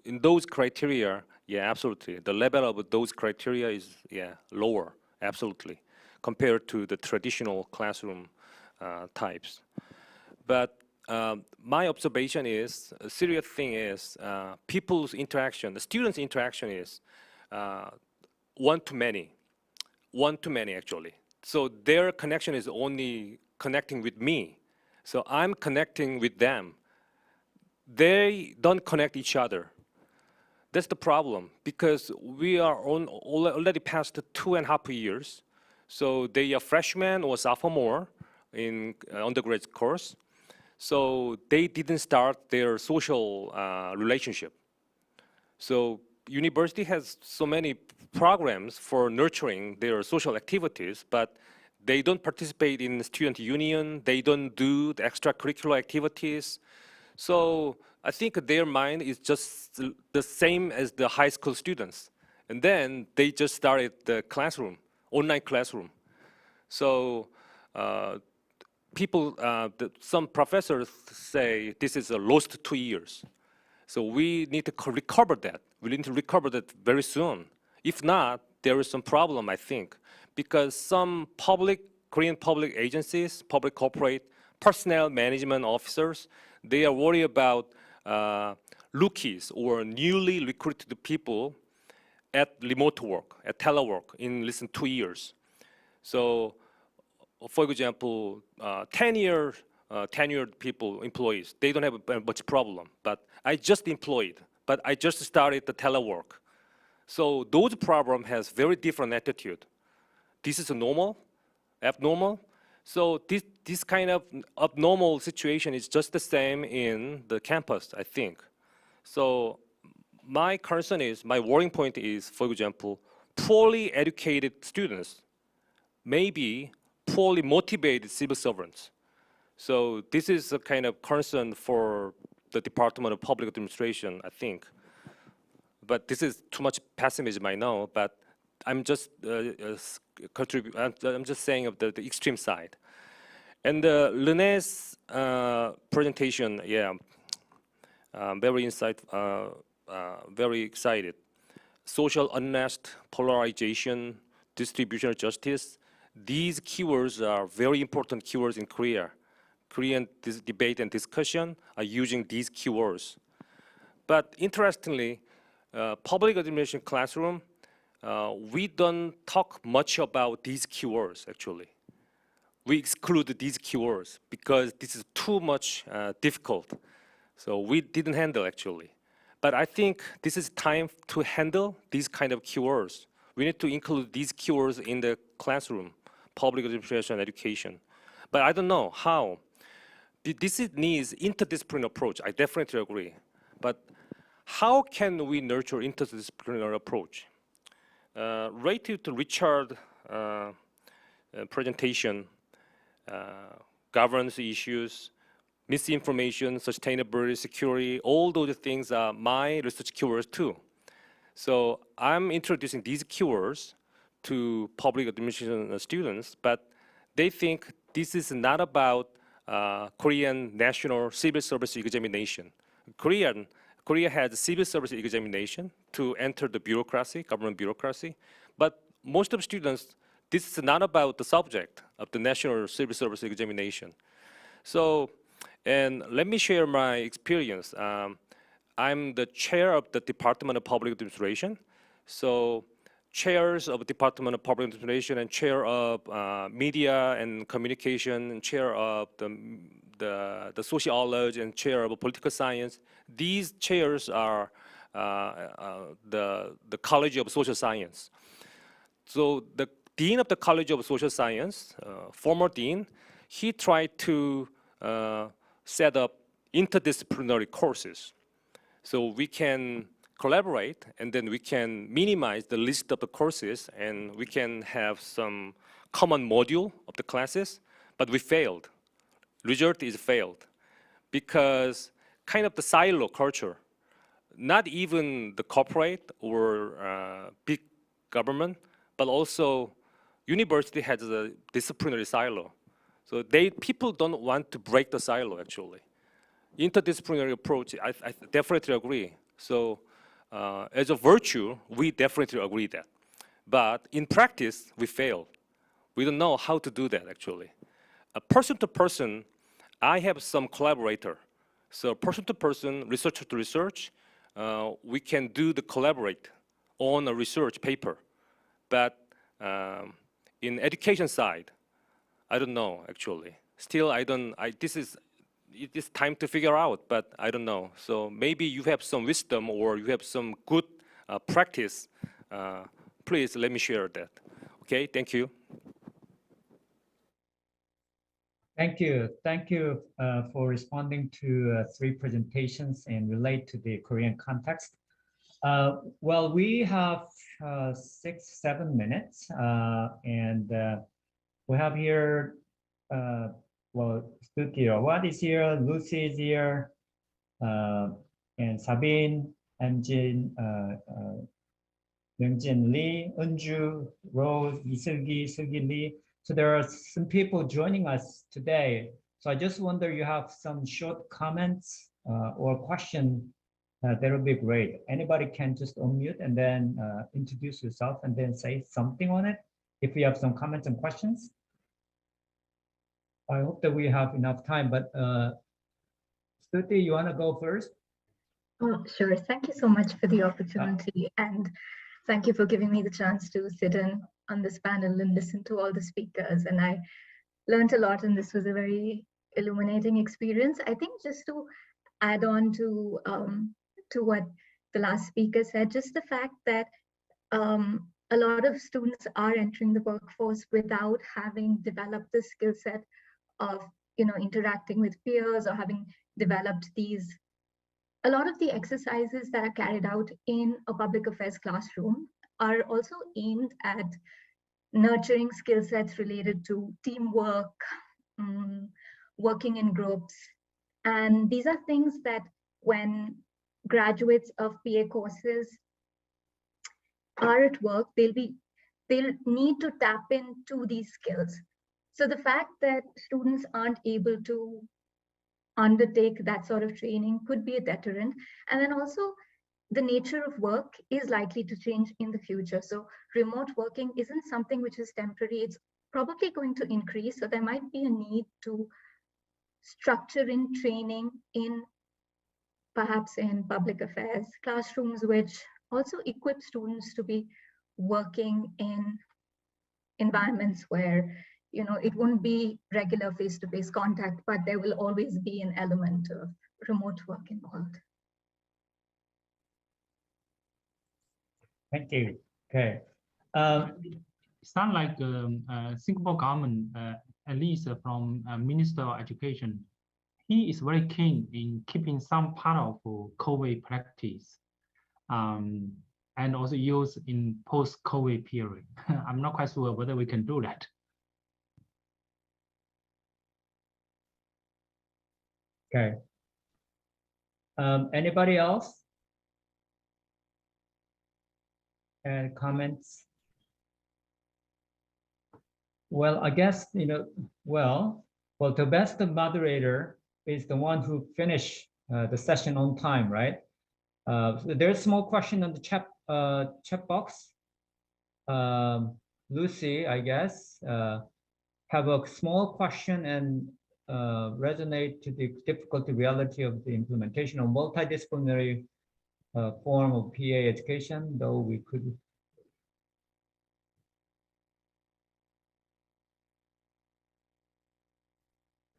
in those criteria, yeah, absolutely. The level of those criteria is, yeah, lower, absolutely, compared to the traditional classroom types. But my observation is, a serious thing is, people's interaction, the students' interaction is one to many actually. So their connection is only connecting with me. So I'm connecting with them. They don't connect each other. That's the problem, because we are already past 2.5 years. So they are freshmen or sophomore in undergraduate course. So they didn't start their social relationship. So university has so many programs for nurturing their social activities, but they don't participate in the student union. They don't do the extracurricular activities. So I think their mind is just the same as the high school students. And then they just started the classroom, online classroom. So people, some professors say this is a lost 2 years. So we need to recover that. We need to recover that very soon. If not, there is some problem, I think, because some Korean public agencies, public corporate, personnel management officers, they are worried about rookies or newly recruited people at remote work, at telework in less than 2 years. So, for example, tenured people, employees, they don't have much problem. But I just employed, but I just started the telework. So those problem has very different attitude. This is a normal, abnormal. So this kind of abnormal situation is just the same in the campus, I think. So my concern is, my worrying point is, for example, poorly educated students, maybe poorly motivated civil servants. So this is a kind of concern for the Department of Public Administration, I think. But this is too much pessimism, I know, but I'm just I'm just saying of the extreme side. And René's presentation, yeah, very excited. Social unrest, polarization, distributional justice. These keywords are very important keywords in Korea. Korean debate and discussion are using these keywords. But interestingly, public administration classroom, we don't talk much about these keywords, actually. We exclude these keywords because this is too much difficult. So we didn't handle, actually. But I think this is time to handle these kind of keywords. We need to include these keywords in the classroom, public administration education. But I don't know how. This needs interdisciplinary approach. I definitely agree. But how can we nurture interdisciplinary approach? Relative to Richard's presentation, governance issues, misinformation, sustainability, security, all those things are my research keywords too. So I'm introducing these keywords to public administration students, but they think this is not about Korean national civil service examination. Korea has civil service examination to enter the bureaucracy, government bureaucracy, but most of students, this is not about the subject of the national civil service examination. So, and let me share my experience. I'm the chair of the Department of Public Administration. So chairs of Department of Public Administration and chair of media and communication and chair of the sociology and chair of political science. These chairs are the College of Social Science. So the dean of the College of Social Science, former dean, he tried to set up interdisciplinary courses. So we can collaborate, and then we can minimize the list of the courses, and we can have some common module of the classes, but we failed. Result is failed because kind of the silo culture, not even the corporate or big government, but also university has a disciplinary silo. So people don't want to break the silo, actually. Interdisciplinary approach, I definitely agree. So as a virtue, we definitely agree that. But in practice, we fail. We don't know how to do that, actually. Person to person, I have some collaborator. So person to person, researcher to research, we can do the collaborate on a research paper. But in education side, I don't know, actually. Still, it is time to figure out, but I don't know. So maybe you have some wisdom or you have some good practice. Please let me share that. Okay, thank you. Thank you. Thank you for responding to 3 presentations and relate to the Korean context. Well, we have 6-7 minutes, and we have here, well, Studio, what is here? Lucy is here, and Sabine, Amjin, Myungjin Lee, Unju, Rose, Isulgi, Sugi Lee. So there are some people joining us today. So I just wonder you have some short comments or question. That would be great. Anybody can just unmute and then introduce yourself and then say something on it. If you have some comments and questions. I hope that we have enough time, but Stuti, you want to go first? Oh, sure. Thank you so much for the opportunity, and thank you for giving me the chance to sit in on this panel and listen to all the speakers. And I learned a lot, and this was a very illuminating experience. I think just to add on to what the last speaker said, just the fact that a lot of students are entering the workforce without having developed the skill set of interacting with peers or having developed these. A lot of the exercises that are carried out in a public affairs classroom are also aimed at nurturing skill sets related to teamwork, working in groups. And these are things that when graduates of PA courses are at work, they'll need to tap into these skills. So the fact that students aren't able to undertake that sort of training could be a deterrent. And then also the nature of work is likely to change in the future. So remote working isn't something which is temporary. It's probably going to increase. So there might be a need to structure in training in perhaps in public affairs classrooms, which also equip students to be working in environments where it won't be regular face-to-face contact, but there will always be an element of remote work involved. Thank you. Okay. Sound like Singapore government, at least from Minister of Education, he is very keen in keeping some part of COVID practice and also use in post-COVID period. I'm not quite sure whether we can do that. Okay. Anybody else? And comments? Well, I guess, well, the best moderator is the one who finished the session on time, right? So there's a small question on the chat box. Lucy, I guess, have a small question and resonate to the difficulty reality of the implementation of multidisciplinary form of PA education, though we could.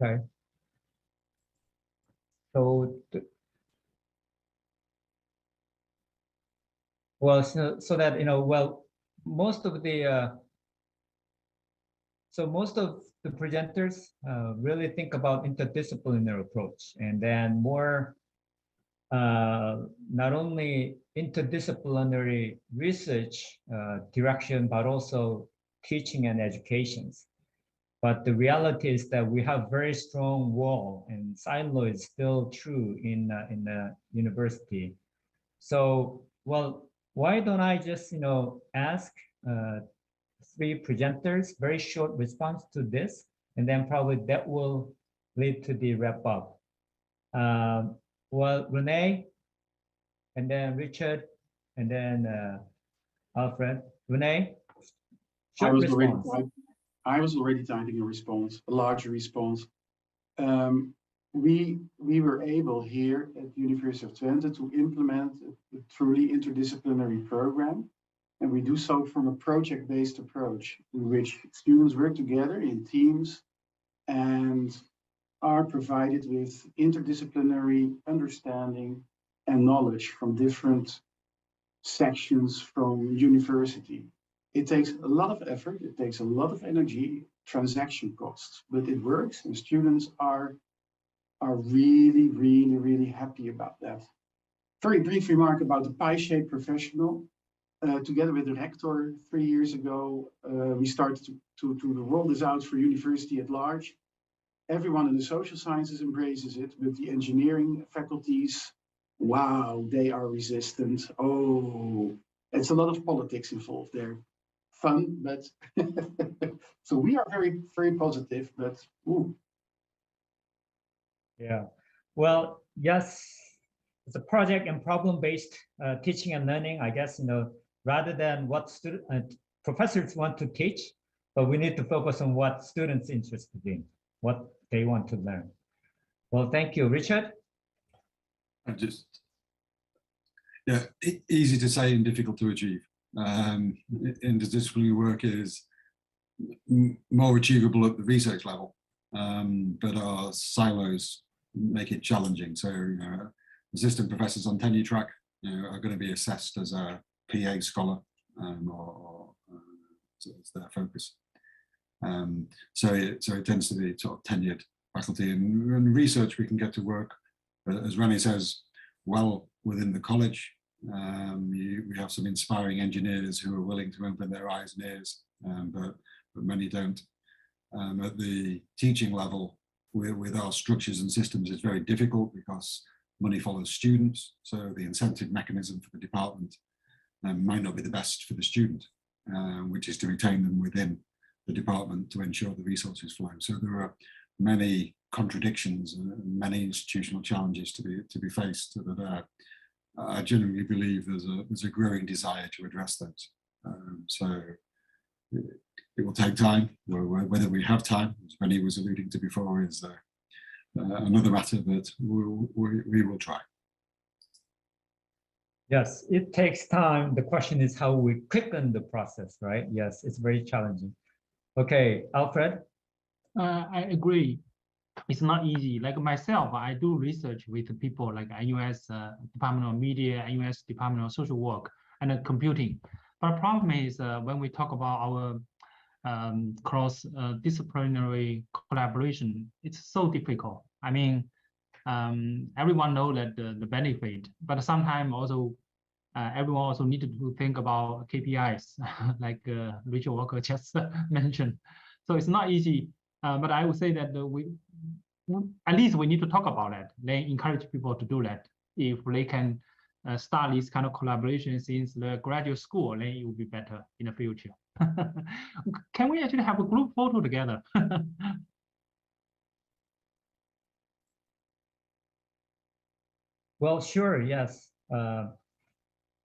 Okay. So, well, so that, well, most of the presenters really think about interdisciplinary approach, and then more not only interdisciplinary research direction, but also teaching and educations. But the reality is that we have very strong wall, and silo is still true in the university. So, well, why don't I just ask 3 presenters very short response to this, and then probably that will lead to the wrap up. Well, Renee, and then Richard, and then Alfred. Renee, short response. I was already typing a response, a larger response. We were able here at the University of Twente to implement a truly interdisciplinary program. And we do so from a project-based approach in which students work together in teams and are provided with interdisciplinary understanding and knowledge from different sections from university. It takes a lot of effort, it takes a lot of energy, transaction costs, but it works, and students are really, really, really happy about that. Very brief remark about the pie-shaped professional. Together with the rector 3 years ago, we started to roll this out for university at large. Everyone in the social sciences embraces it, but the engineering faculties, wow, they are resistant. Oh, it's a lot of politics involved there. fun, but so we are very, very positive, but ooh. Yeah, well, yes, it's a project and problem-based teaching and learning. I guess, rather than what professors want to teach, but we need to focus on what students are interested in, what they want to learn. Well, thank you, Richard. Easy to say and difficult to achieve. Interdisciplinary work is more achievable at the research level, but our silos make it challenging. So, assistant professors on tenure track are going to be assessed as a PA scholar, so it's their focus. So it tends to be sort of tenured faculty, and research we can get to work, as Rani says, well within the college. We have some inspiring engineers who are willing to open their eyes and ears, but many don't. At the teaching level, with our structures and systems, it's very difficult because money follows students. So the incentive mechanism for the department might not be the best for the student, which is to retain them within the department to ensure the resources flow. So there are many contradictions and many institutional challenges to be faced that I genuinely believe there's a growing desire to address those. So it will take time. Whether we have time, as Benny was alluding to before, is another matter, but we will try. Yes, it takes time. The question is how we quicken the process, right? Yes, it's very challenging. Okay, Alfred? I agree. It's not easy. Like myself, I do research with people like IUS Department of Media, IUS Department of Social Work, and computing. But the problem is when we talk about our cross-disciplinary collaboration, it's so difficult. I mean, everyone knows that the benefit, but sometimes also everyone also needed to think about KPIs, like Rachel Walker just mentioned. So it's not easy, but I would say that at least we need to talk about that. They encourage people to do that. If they can start this kind of collaboration since the graduate school, then it will be better in the future. Can we actually have a group photo together? Well, sure, yes.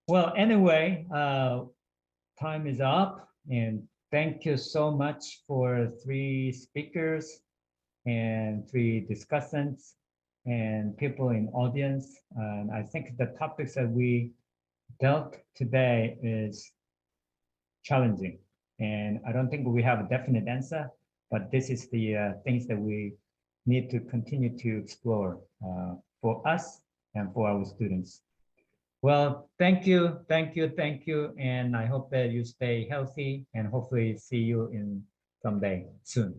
Well, anyway, time is up, and thank you so much for 3 speakers and 3 discussants and people in audience. And I think the topics that we dealt today is challenging, and I don't think we have a definite answer, but this is the things that we need to continue to explore for us and for our students. Well, thank you, and I hope that you stay healthy and hopefully see you in someday soon.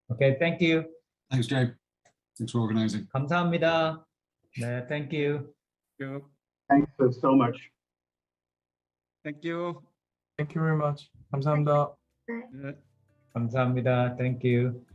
Okay, thank you. Thanks, Jay. Thanks for organizing. 감사합니다. 네, thank you. Thanks so much. Thank you. Thank you very much. 감사합니다. 감사합니다. Thank you.